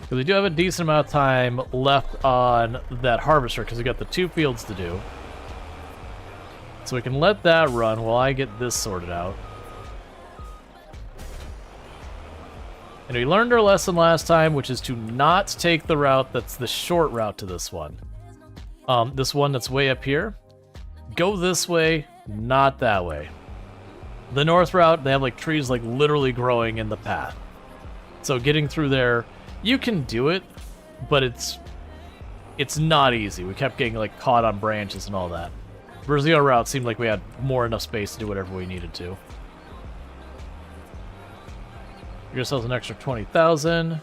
[SPEAKER 1] Because we do have a decent amount of time left on that harvester, because we got the 2 fields to do. So we can let that run while I get this sorted out. And we learned our lesson last time, which is to not take the route that's the short route to this one. This one that's way up here. Go this way, not that way. The north route, they have like trees like literally growing in the path. So getting through there, you can do it, but it's not easy. We kept getting like caught on branches and all that. Brazil route seemed like we had more enough space to do whatever we needed to. Give yourselves an extra 20,000.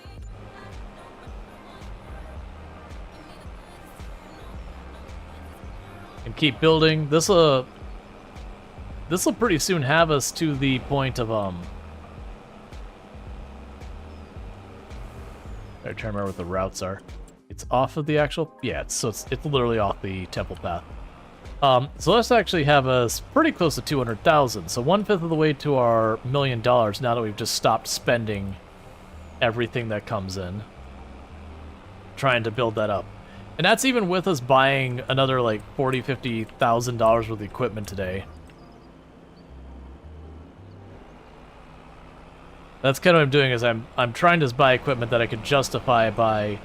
[SPEAKER 1] And keep building. This'll pretty soon have us to the point of I'm trying to remember what the routes are. It's off of the actual, yeah. It's literally off the temple path. So let's actually have us pretty close to 200,000. So 1/5 of the way to our $1 million. Now that we've just stopped spending everything that comes in, trying to build that up. And that's even with us buying another like $40,000-$50,000 worth of equipment today. That's kind of what I'm doing, is I'm trying to buy equipment that I could justify by,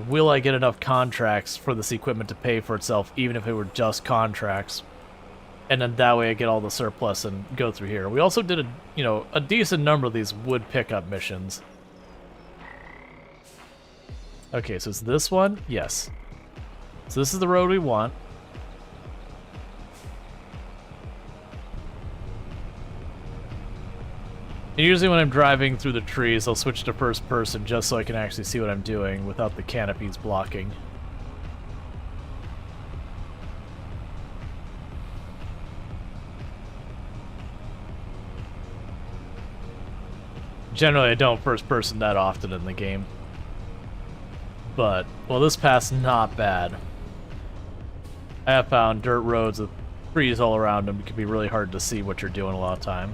[SPEAKER 1] will I get enough contracts for this equipment to pay for itself, even if it were just contracts? And then that way I get all the surplus and go through here. We also did a decent number of these wood pickup missions. Okay, so it's this one? Yes. So this is the road we want. And usually when I'm driving through the trees, I'll switch to first person just so I can actually see what I'm doing without the canopies blocking. Generally, I don't first person that often in the game. But, well, this path's not bad. I have found dirt roads with trees all around them. It can be really hard to see what you're doing a lot of time.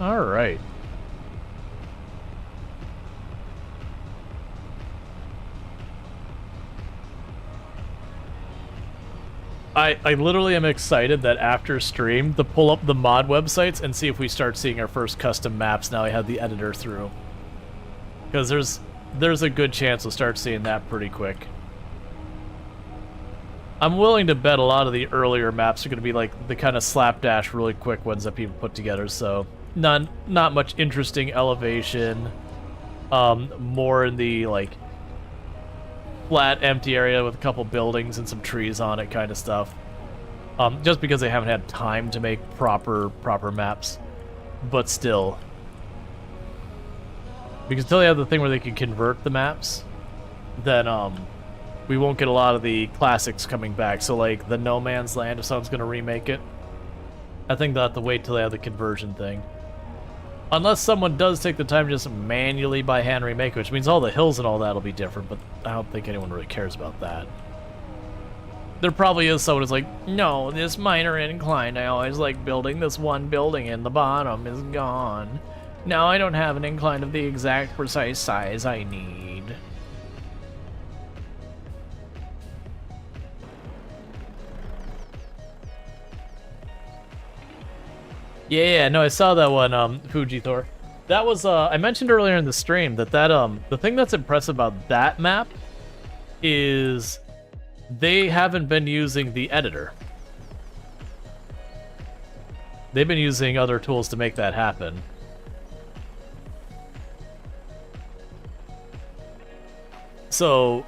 [SPEAKER 1] Alright. I literally am excited that after stream to pull up the mod websites and see if we start seeing our first custom maps now I have the editor through. Because there's a good chance we'll start seeing that pretty quick. I'm willing to bet a lot of the earlier maps are going to be like the kind of slapdash really quick ones that people put together, so not much interesting elevation. More in the like flat, empty area with a couple buildings and some trees on it kind of stuff. Just because they haven't had time to make proper maps. But still. Because until they have the thing where they can convert the maps, then we won't get a lot of the classics coming back. So like the No Man's Land, if someone's going to remake it, I think they'll have to wait till they have the conversion thing. Unless someone does take the time to just manually by hand remake it, which means all the hills and all that will be different, but I don't think anyone really cares about that. There probably is someone who's like, no, this minor incline, I always like building this one building and the bottom is gone. Now I don't have an incline of the exact precise size I need. Yeah, no, I saw that one, Fuji Thor. That was, I mentioned earlier in the stream that the thing that's impressive about that map is they haven't been using the editor. They've been using other tools to make that happen. So,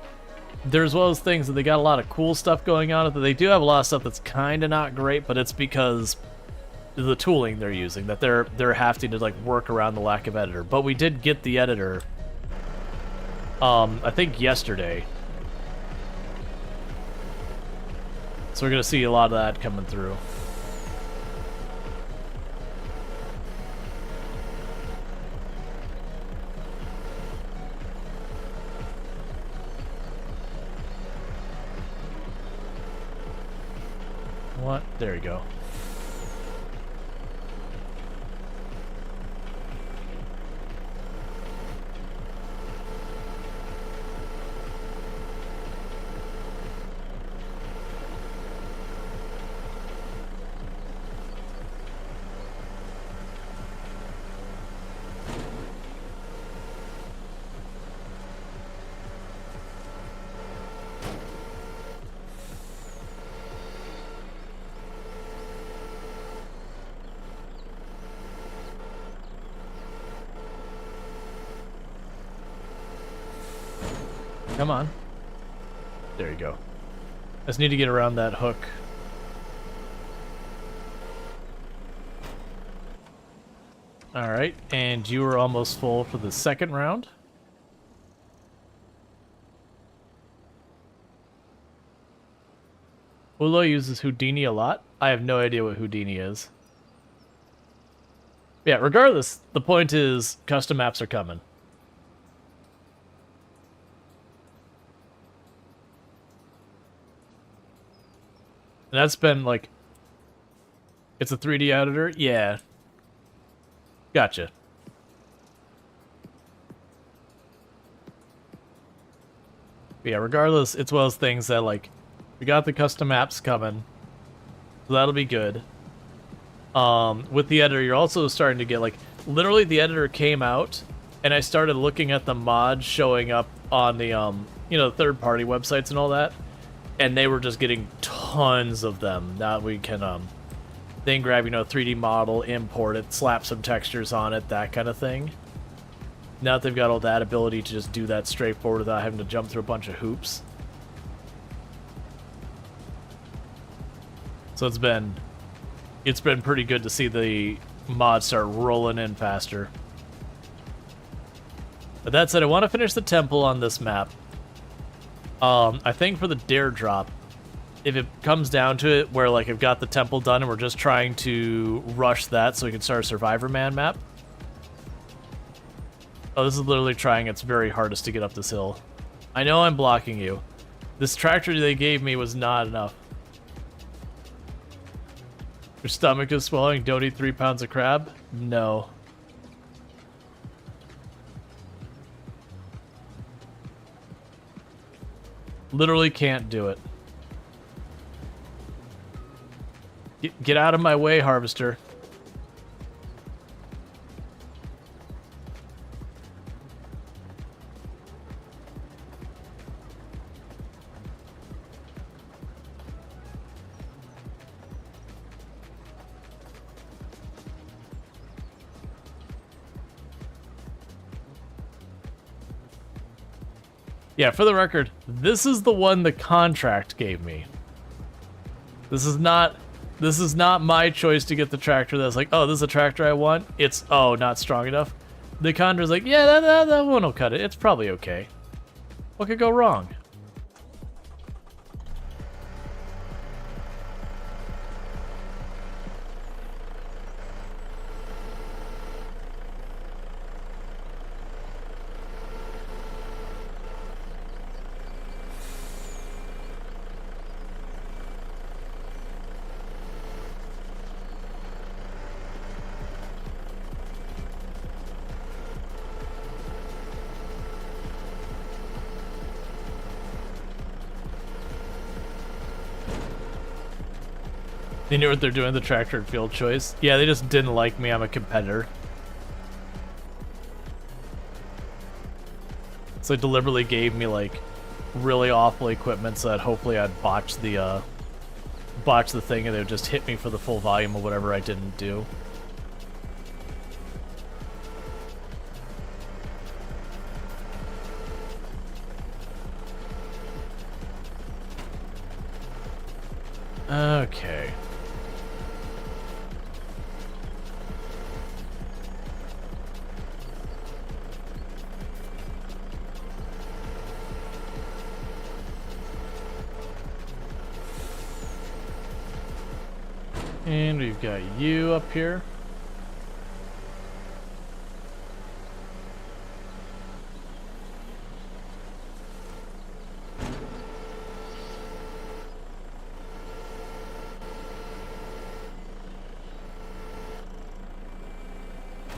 [SPEAKER 1] there's one of those things that they got a lot of cool stuff going on, that they do have a lot of stuff that's kind of not great, but it's because the tooling they're using, that they're having to like work around the lack of editor. But we did get the editor, I think yesterday. So we're gonna see a lot of that coming through. What? There you go. Come on. There you go. I just need to get around that hook. Alright, and you were almost full for the second round. Ulo uses Houdini a lot. I have no idea what Houdini is. Yeah, regardless, the point is custom maps are coming. And that's been like... It's a 3D editor? Yeah. Gotcha. But yeah, regardless, it's one of those things that, like, we got the custom maps coming, so that'll be good. With the editor, you're also starting to get, like, literally the editor came out, and I started looking at the mods showing up on the, you know, third-party websites and all that, and they were just getting tons of them. Now we can, then grab, you know, 3D model, import it, slap some textures on it, that kind of thing. Now that they've got all that ability to just do that straightforward without having to jump through a bunch of hoops. So it's been pretty good to see the mods start rolling in faster. But that said, I want to finish the temple on this map. I think for the dare drop, if it comes down to it where, like, I've got the temple done and we're just trying to rush that so we can start a Survivor Man map. Oh, this is literally trying its very hardest to get up this hill. I know I'm blocking you. This tractor they gave me was not enough. Your stomach is swelling, don't eat 3 pounds of crab? No. Literally can't do it. Get out of my way, Harvester. Yeah, for the record, this is the one the contract gave me. This is not my choice to get the tractor that's like, oh, this is a tractor I want. It's, oh, not strong enough. The contractor's like, yeah, that one will cut it. It's probably okay. What could go wrong? They knew what they're doing, the tractor and field choice. Yeah, they just didn't like me. I'm a competitor. So they deliberately gave me, like, really awful equipment so that hopefully I'd botch the thing and they would just hit me for the full volume of whatever I didn't do. Okay. And we've got you up here.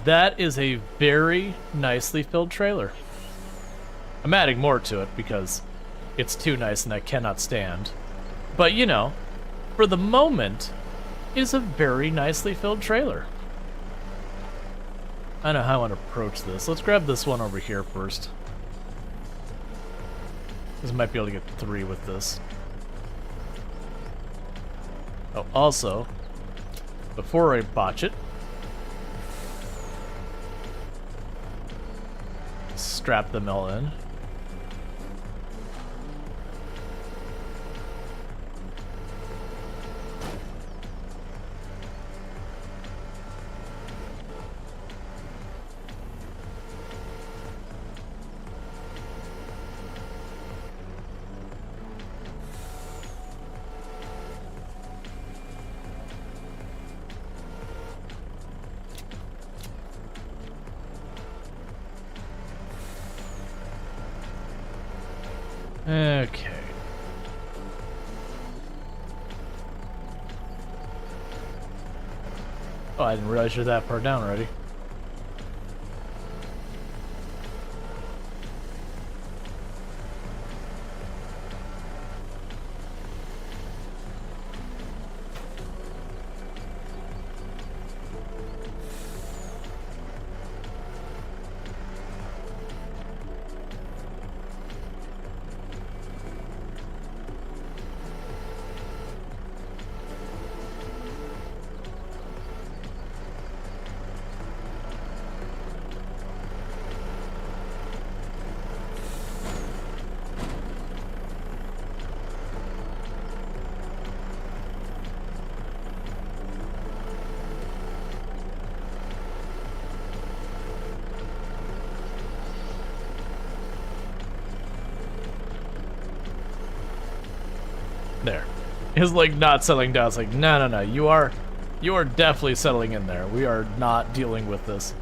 [SPEAKER 1] That is a very nicely filled trailer. I'm adding more to it because it's too nice and I cannot stand. But, you know, for the moment, it is a very nicely filled trailer. I know how I want to approach this. Let's grab this one over here first. Because I might be able to get 3 with this. Oh, also, before I botch it, strap the mill in. Okay. Oh, I didn't realize you're that far down already. There. It's like not settling down. It's like, no. You are definitely settling in there. We are not dealing with this.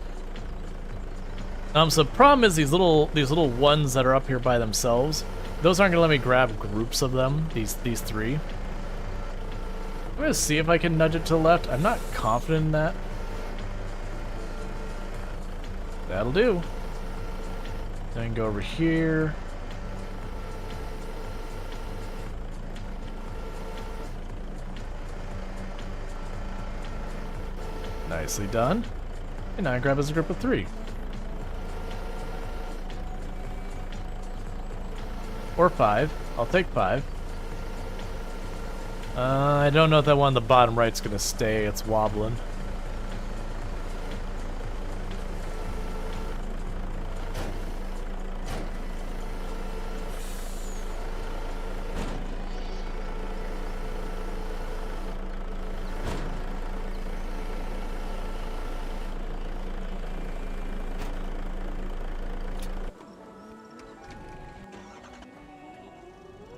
[SPEAKER 1] So the problem is these little ones that are up here by themselves. Those aren't gonna let me grab groups of them. These three. I'm gonna see if I can nudge it to the left. I'm not confident in that. That'll do. Then go over here. Nicely done. And now I grab as a group of 3. Or 5. I'll take 5. I don't know if that one on the bottom right's gonna stay. It's wobbling.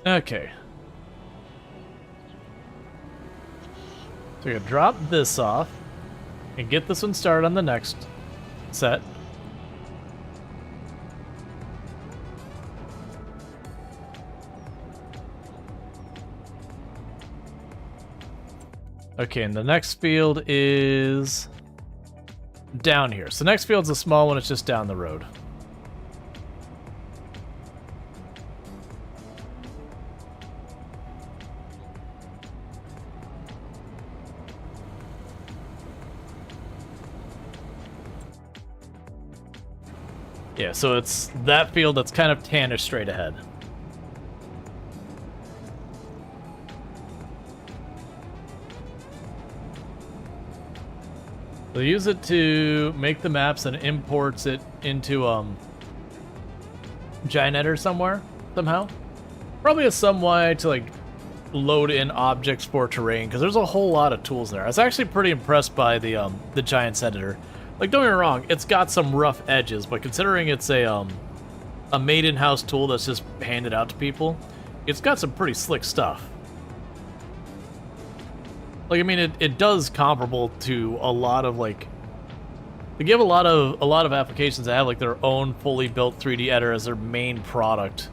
[SPEAKER 1] Okay. So we're gonna drop this off and get this one started on the next set. Okay, and the next field is down here. So the next field's a small one, it's just down the road. Yeah, so it's that field that's kind of tannish straight ahead. They'll use it to make the maps and imports it into Giant Editor somewhere, somehow. Probably a some way to like load in objects for terrain, because there's a whole lot of tools there. I was actually pretty impressed by the Giants Editor. Like, don't get me wrong, it's got some rough edges, but considering it's a made-in-house tool that's just handed out to people, it's got some pretty slick stuff. Like, I mean, it does comparable to a lot of, like... They give a lot of applications that have, like, their own fully built 3D editor as their main product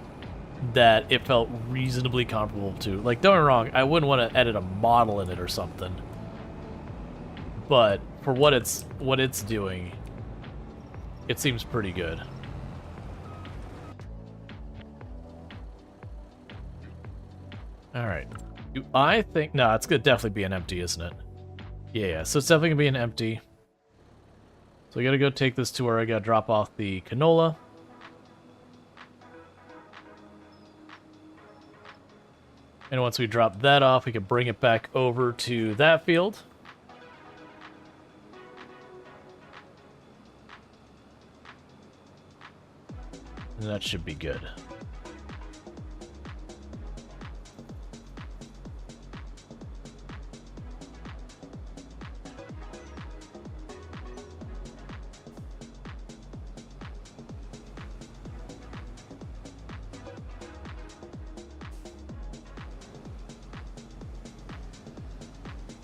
[SPEAKER 1] that it felt reasonably comparable to. Like, don't get me wrong, I wouldn't want to edit a model in it or something. But for what it's doing, it seems pretty good. All right. Do I think... No, it's gonna definitely be an empty, isn't it? Yeah, so it's definitely gonna be an empty. So we gotta go take this to where I gotta drop off the canola. And once we drop that off, we can bring it back over to that field. And that should be good.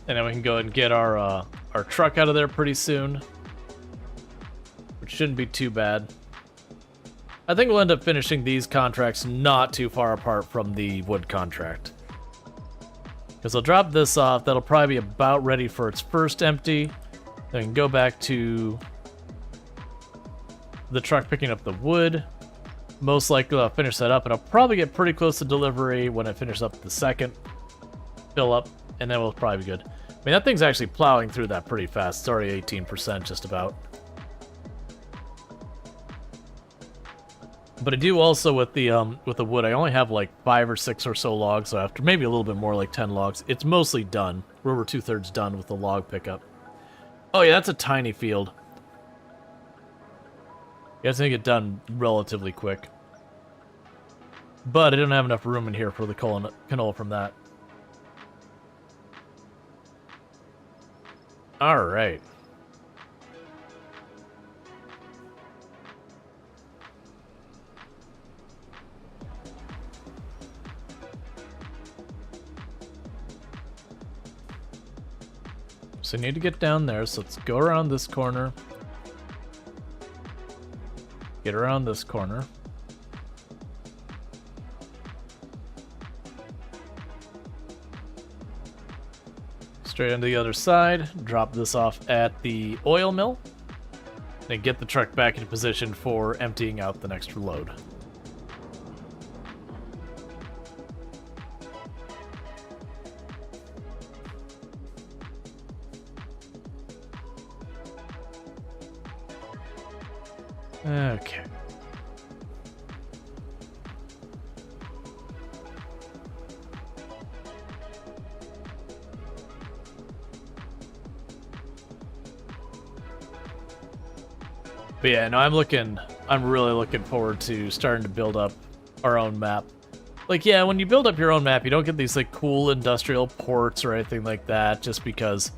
[SPEAKER 1] And then we can go and get our truck out of there pretty soon, which shouldn't be too bad. I think we'll end up finishing these contracts not too far apart from the wood contract. Because I'll drop this off. That'll probably be about ready for its first empty. Then we can go back to the truck picking up the wood. Most likely I'll finish that up, and I'll probably get pretty close to delivery when I finish up the second fill up, and then we'll probably be good. I mean, that thing's actually plowing through that pretty fast. It's already 18% just about. But I do also with the wood, I only have like 5 or 6 or so logs, so after maybe a little bit more, like 10 logs, it's mostly done. We're over 2/3 done with the log pickup. Oh yeah, that's a tiny field. Yeah, it's gonna get done relatively quick. But I don't have enough room in here for the canola from that. Alright. So I need to get down there, so let's go around this corner. Get around this corner. Straight onto the other side, drop this off at the oil mill, then get the truck back into position for emptying out the next load. Okay. But yeah, no, I'm really looking forward to starting to build up our own map. Like, yeah, when you build up your own map, you don't get these, like, cool industrial ports or anything like that, just because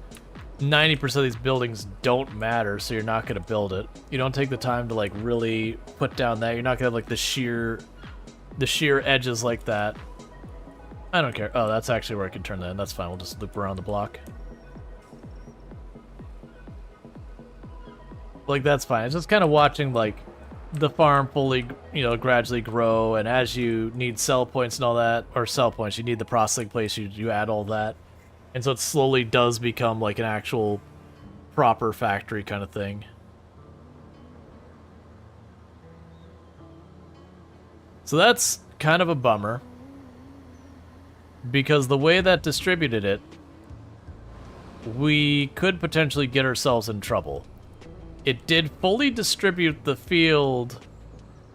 [SPEAKER 1] 90% of these buildings don't matter, so you're not going to build it. You don't take the time to, like, really put down that. You're not going to have, like, the sheer edges like that. I don't care. Oh, that's actually where I can turn that in. That's fine. We'll just loop around the block. Like, that's fine. It's just kind of watching, like, the farm fully, gradually grow, and as you need sell points and all that, or sell points, you need the processing place, you add all that. And so it slowly does become like an actual proper factory kind of thing. So that's kind of a bummer, because the way that distributed it, we could potentially get ourselves in trouble. It did fully distribute the field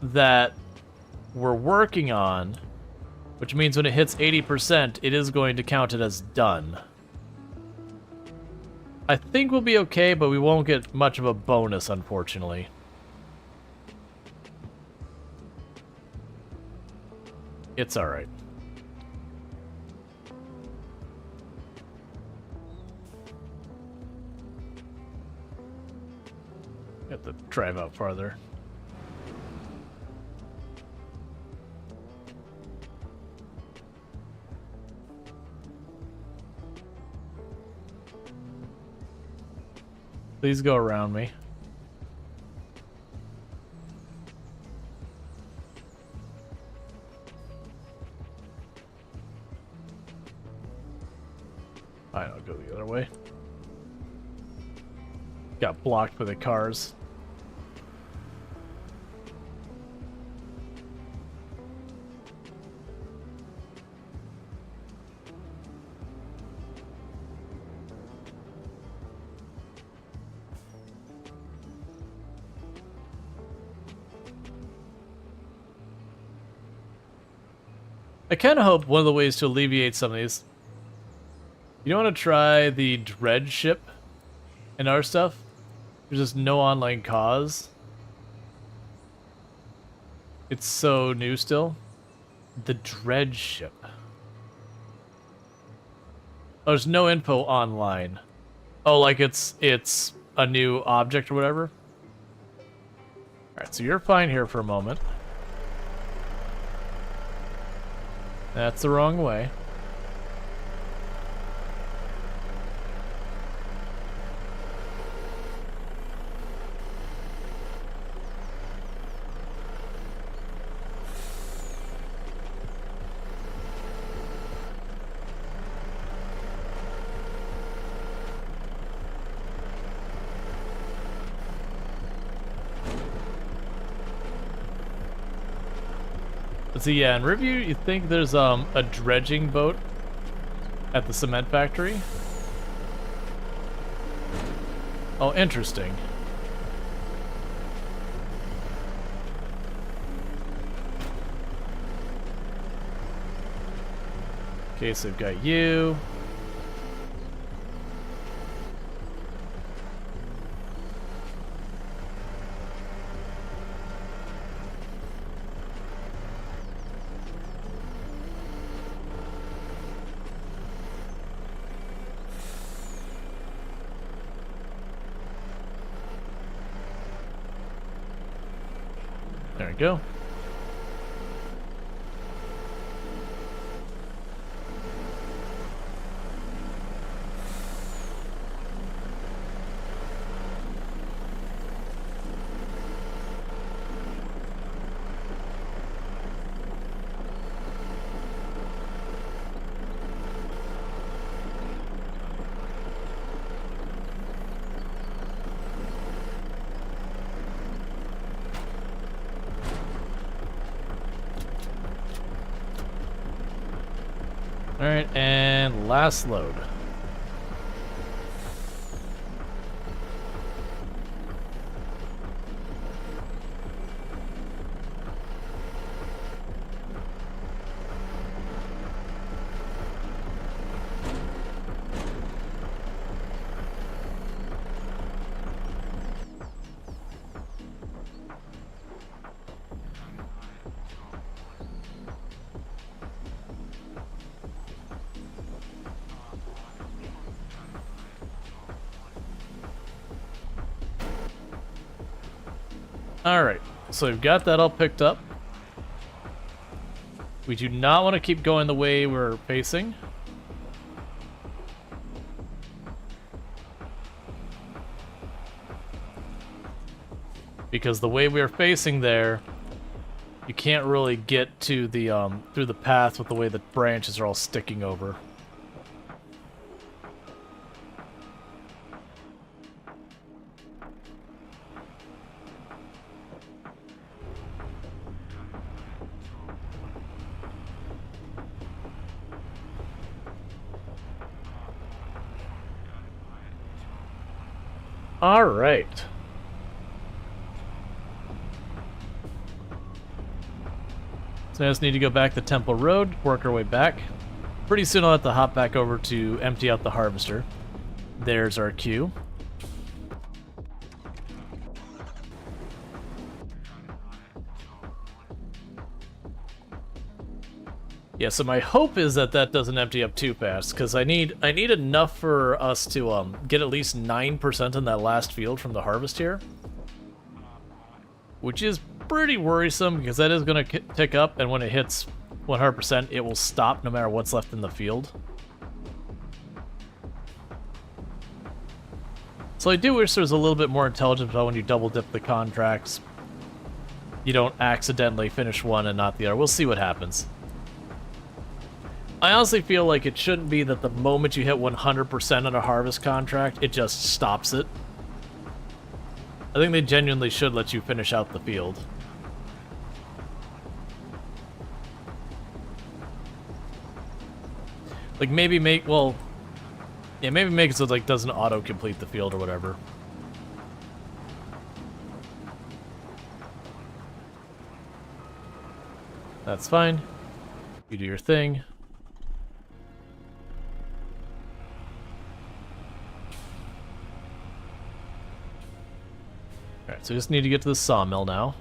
[SPEAKER 1] that we're working on, which means when it hits 80%, it is going to count it as done. I think we'll be okay, but we won't get much of a bonus, unfortunately. It's alright. Have to drive out farther. Please go around me. Fine, I'll go the other way. Got blocked by the cars. I kind of hope one of the ways to alleviate some of these... You don't want to try the dredge ship in our stuff? There's just no online cause. It's so new still. The dredge ship. Oh, there's no info online. Oh, like it's a new object or whatever? Alright, so you're fine here for a moment. That's the wrong way. So yeah, in review, you think there's a dredging boat at the cement factory? Oh, interesting. Okay, so we've got you. There we go. Alright, and last load. Alright, so we've got that all picked up. We do not want to keep going the way we're facing. Because the way we're facing there, you can't really get to the through the path with the way the branches are all sticking over. All right. So I just need to go back the Temple Road, work our way back. Pretty soon I'll have to hop back over to empty out the harvester. There's our queue. Yeah, so my hope is that that doesn't empty up too fast, because I need enough for us to get at least 9% in that last field from the harvest here, which is pretty worrisome because that is going to tick up, and when it hits 100%, it will stop no matter what's left in the field. So I do wish there was a little bit more intelligence about when you double dip the contracts. You don't accidentally finish one and not the other. We'll see what happens. I honestly feel like it shouldn't be that the moment you hit 100% on a harvest contract, it just stops it. I think they genuinely should let you finish out the field. Like maybe make it so it like doesn't auto-complete the field or whatever. That's fine. You do your thing. Alright, so we just need to get to the sawmill now.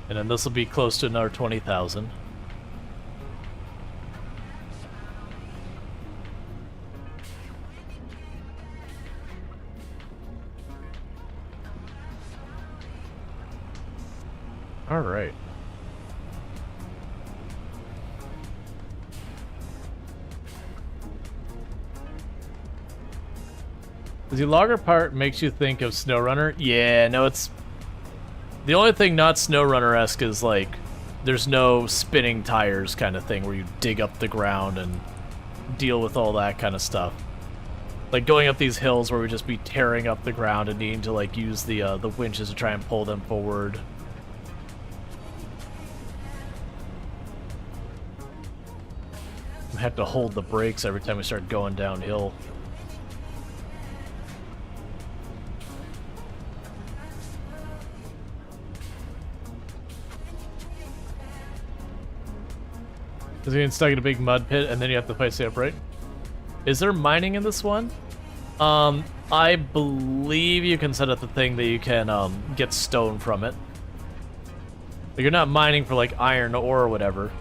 [SPEAKER 1] And then this will be close to another 20,000. Alright. The logger part makes you think of SnowRunner. Yeah, no, it's... The only thing not SnowRunner-esque is, like, there's no spinning tires kind of thing where you dig up the ground and deal with all that kind of stuff. Like going up these hills where we just be tearing up the ground and needing to like use the winches to try and pull them forward. I have to hold the brakes every time we start going downhill. Because you're getting stuck in a big mud pit and then you have to fight stay upright. Is there mining in this one? I believe you can set up the thing that you can get stone from it. Like, you're not mining for like iron ore or whatever,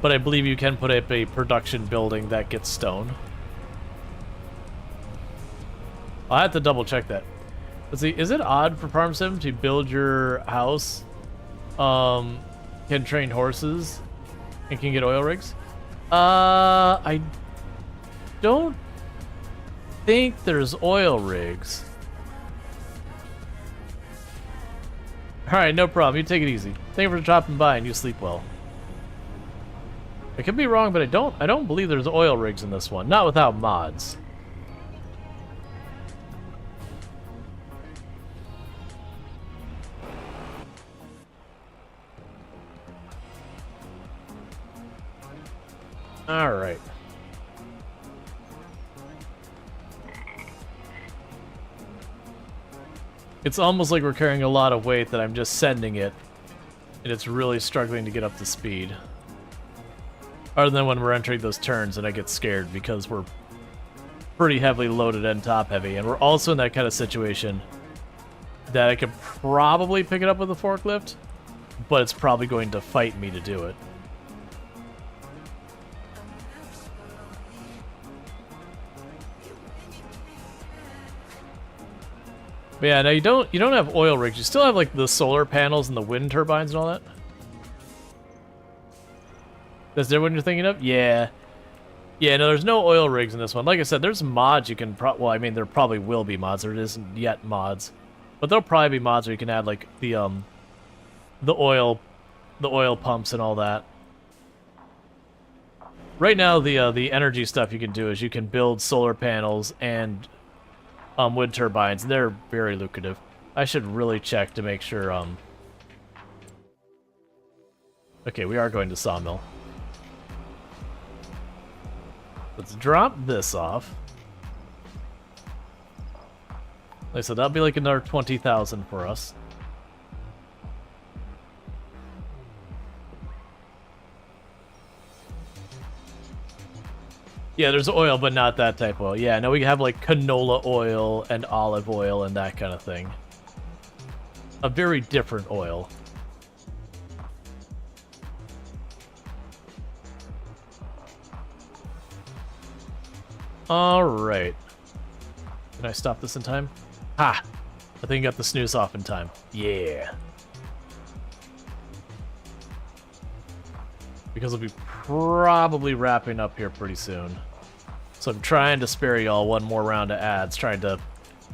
[SPEAKER 1] but I believe you can put up a production building that gets stone. I'll have to double check that. Let's see, is it odd for Farm Sim to build your house, can train horses, and can get oil rigs? I don't think there's oil rigs. Alright, no problem. You take it easy. Thank you for dropping by and you sleep well. I could be wrong, but I don't believe there's oil rigs in this one. Not without mods. Alright. It's almost like we're carrying a lot of weight that I'm just sending it, and it's really struggling to get up to speed. Other than when we're entering those turns and I get scared because we're pretty heavily loaded and top heavy, and we're also in that kind of situation that I could probably pick it up with a forklift, but it's probably going to fight me to do it. But yeah, no, you don't have oil rigs. You still have like the solar panels and the wind turbines and all that. Is that what you're thinking of? Yeah. Yeah, no, there's no oil rigs in this one. Like I said, there's mods you can well, I mean, there probably will be mods. There isn't yet mods. But there'll probably be mods where you can add like the oil pumps and all that. Right now, the energy stuff you can do is you can build solar panels and wind turbines. They're very lucrative. I should really check to make sure. Okay, we are going to Sawmill. Let's drop this off. Like I said, that'll be like another 20,000 for us. Yeah, there's oil, but not that type of oil. Yeah, no, we have like canola oil and olive oil and that kind of thing. A very different oil. Alright. Can I stop this in time? Ha! I think I got the snooze off in time. Yeah. Because we'll be probably wrapping up here pretty soon. So I'm trying to spare y'all one more round of ads, trying to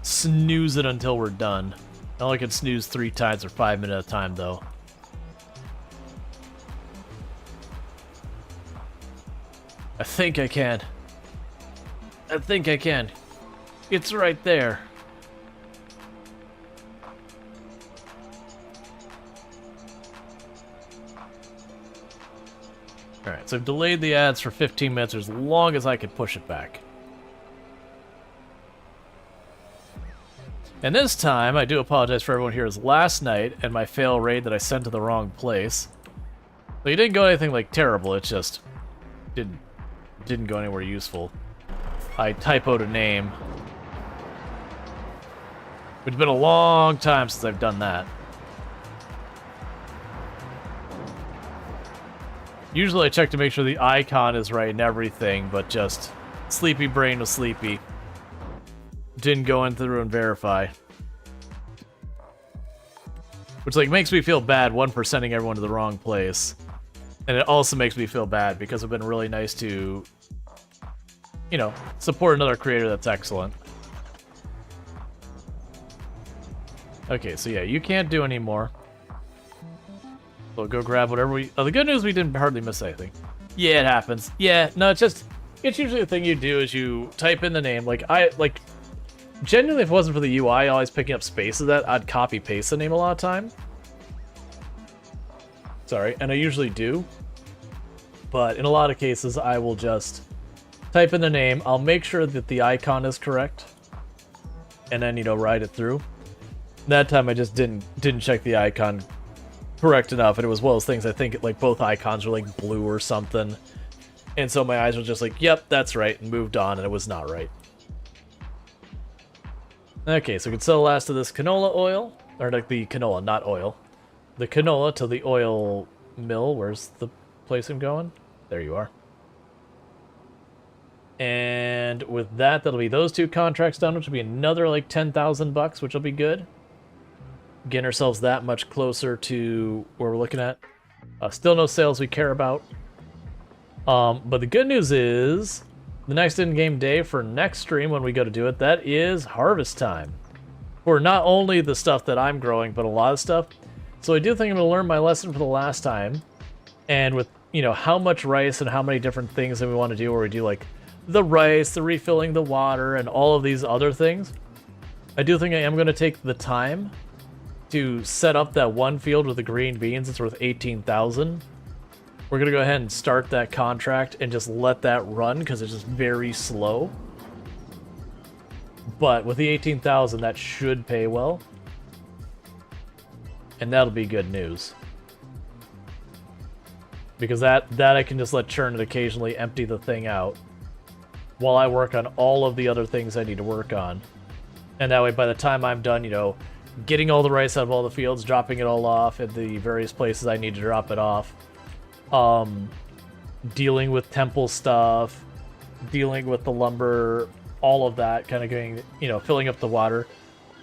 [SPEAKER 1] snooze it until we're done. I only can snooze 3 times or 5 minutes at a time, though. I think I can. I think I can. It's right there. Alright, so I've delayed the ads for 15 minutes as long as I could push it back. And this time, I do apologize for everyone here's last night and my fail raid that I sent to the wrong place. But you didn't go anything like terrible, it just didn't go anywhere useful. I typoed a name. It's been a long time since I've done that. Usually I check to make sure the icon is right and everything, but just sleepy brain was sleepy. Didn't go in through and verify. Which like makes me feel bad, one, for sending everyone to the wrong place. And it also makes me feel bad because it's been really nice to, you know, support another creator that's excellent. Okay, so yeah, you can't do any more. So go grab whatever we... Oh, the good news, we didn't hardly miss anything. Yeah, it happens. Yeah, no, it's it's usually the thing you do is you type in the name. Like genuinely, if it wasn't for the UI always picking up spaces, that I'd copy paste the name a lot of time. Sorry, and I usually do. But in a lot of cases, I will just type in the name. I'll make sure that the icon is correct, and then write it through. That time I just didn't check the icon correct enough, and it was one of those things. I think like both icons were like blue or something, and so my eyes were just like, "Yep, that's right," and moved on, and it was not right. Okay, so we can sell the last of this canola oil, or like the canola, not oil, the canola to the oil mill. Where's the place I'm going? There you are. And with that, that'll be those two contracts done, which will be another like 10,000 bucks, which will be good. Getting ourselves that much closer to where we're looking at. Still no sales we care about. But the good news is the next in-game day for next stream when we go to do it, that is harvest time. For not only the stuff that I'm growing, but a lot of stuff. So I do think I'm going to learn my lesson for the last time. And with, how much rice and how many different things that we want to do, where we do like the rice, the refilling the water, and all of these other things. I do think I am going to take the time to set up that one field with the green beans. It's worth 18,000. We're going to go ahead and start that contract and just let that run because it's just very slow. But with the 18,000, that should pay well. And that'll be good news. Because that I can just let churn and occasionally empty the thing out while I work on all of the other things I need to work on. And that way, by the time I'm done, getting all the rice out of all the fields, dropping it all off at the various places I need to drop it off, dealing with temple stuff, dealing with the lumber, all of that, kind of getting, filling up the water.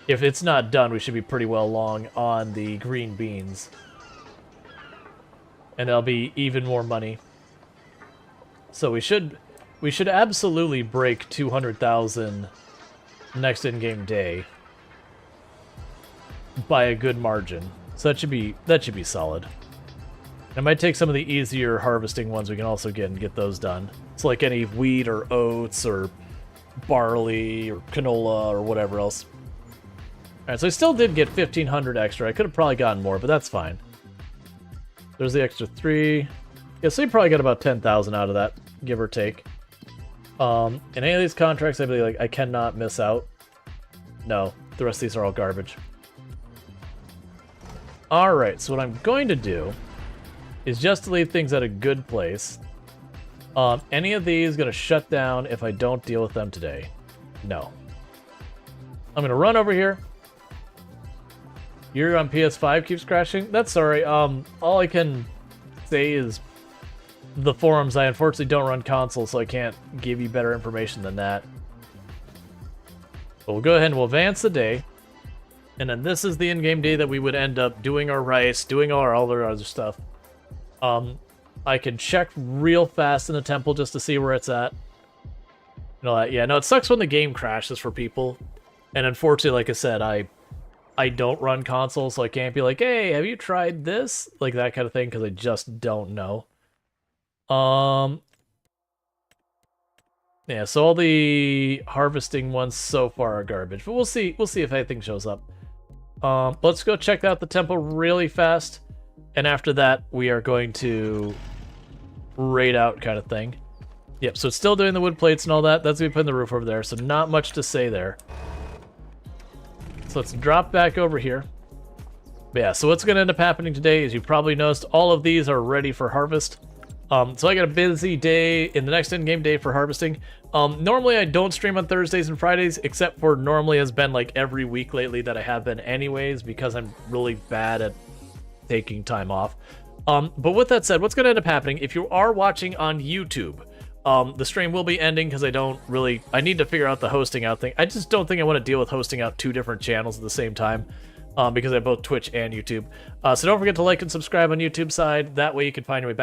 [SPEAKER 1] If it's not done, we should be pretty well along on the green beans. And that'll be even more money. So we should absolutely break 200,000 next in-game day by a good margin. So that should be solid. It might take some of the easier harvesting ones we can also get those done. It's like any wheat or oats or barley or canola or whatever else. Alright, so I still did get 1,500 extra. I could have probably gotten more, but that's fine. There's the extra 3. Yeah, so you probably got about 10,000 out of that, give or take. In any of these contracts, I'd be like, I cannot miss out. No, the rest of these are all garbage. Alright, so what I'm going to do is just to leave things at a good place. Any of these going to shut down if I don't deal with them today? No. I'm going to run over here. You're on PS5 keeps crashing? That's sorry. All I can say is the forums. I unfortunately don't run console, so I can't give you better information than that. But we'll go ahead and we'll advance the day. And then this is the in-game day that we would end up doing our rice, doing all our other stuff. I can check real fast in the temple just to see where it's at. And all that. Yeah, no, it sucks when the game crashes for people. And unfortunately, like I said, I don't run console, so I can't be like, hey, have you tried this? Like that kind of thing, because I just don't know. Yeah, so all the harvesting ones so far are garbage, but we'll see if anything shows up. Let's go check out the temple really fast, and after that, we are going to raid out kind of thing. Yep, so it's still doing the wood plates and all that. That's going to be putting the roof over there, so not much to say there. So let's drop back over here. But yeah, so what's going to end up happening today is you probably noticed all of these are ready for harvest. So I got a busy day in the next in-game day for harvesting. Normally I don't stream on Thursdays and Fridays, except for normally has been like every week lately that I have been anyways, because I'm really bad at taking time off. But with that said, what's going to end up happening, if you are watching on YouTube, the stream will be ending because I need to figure out the hosting out thing. I just don't think I want to deal with hosting out 2 different channels at the same time, because I have both Twitch and YouTube. So don't forget to like and subscribe on YouTube side. That way you can find your way back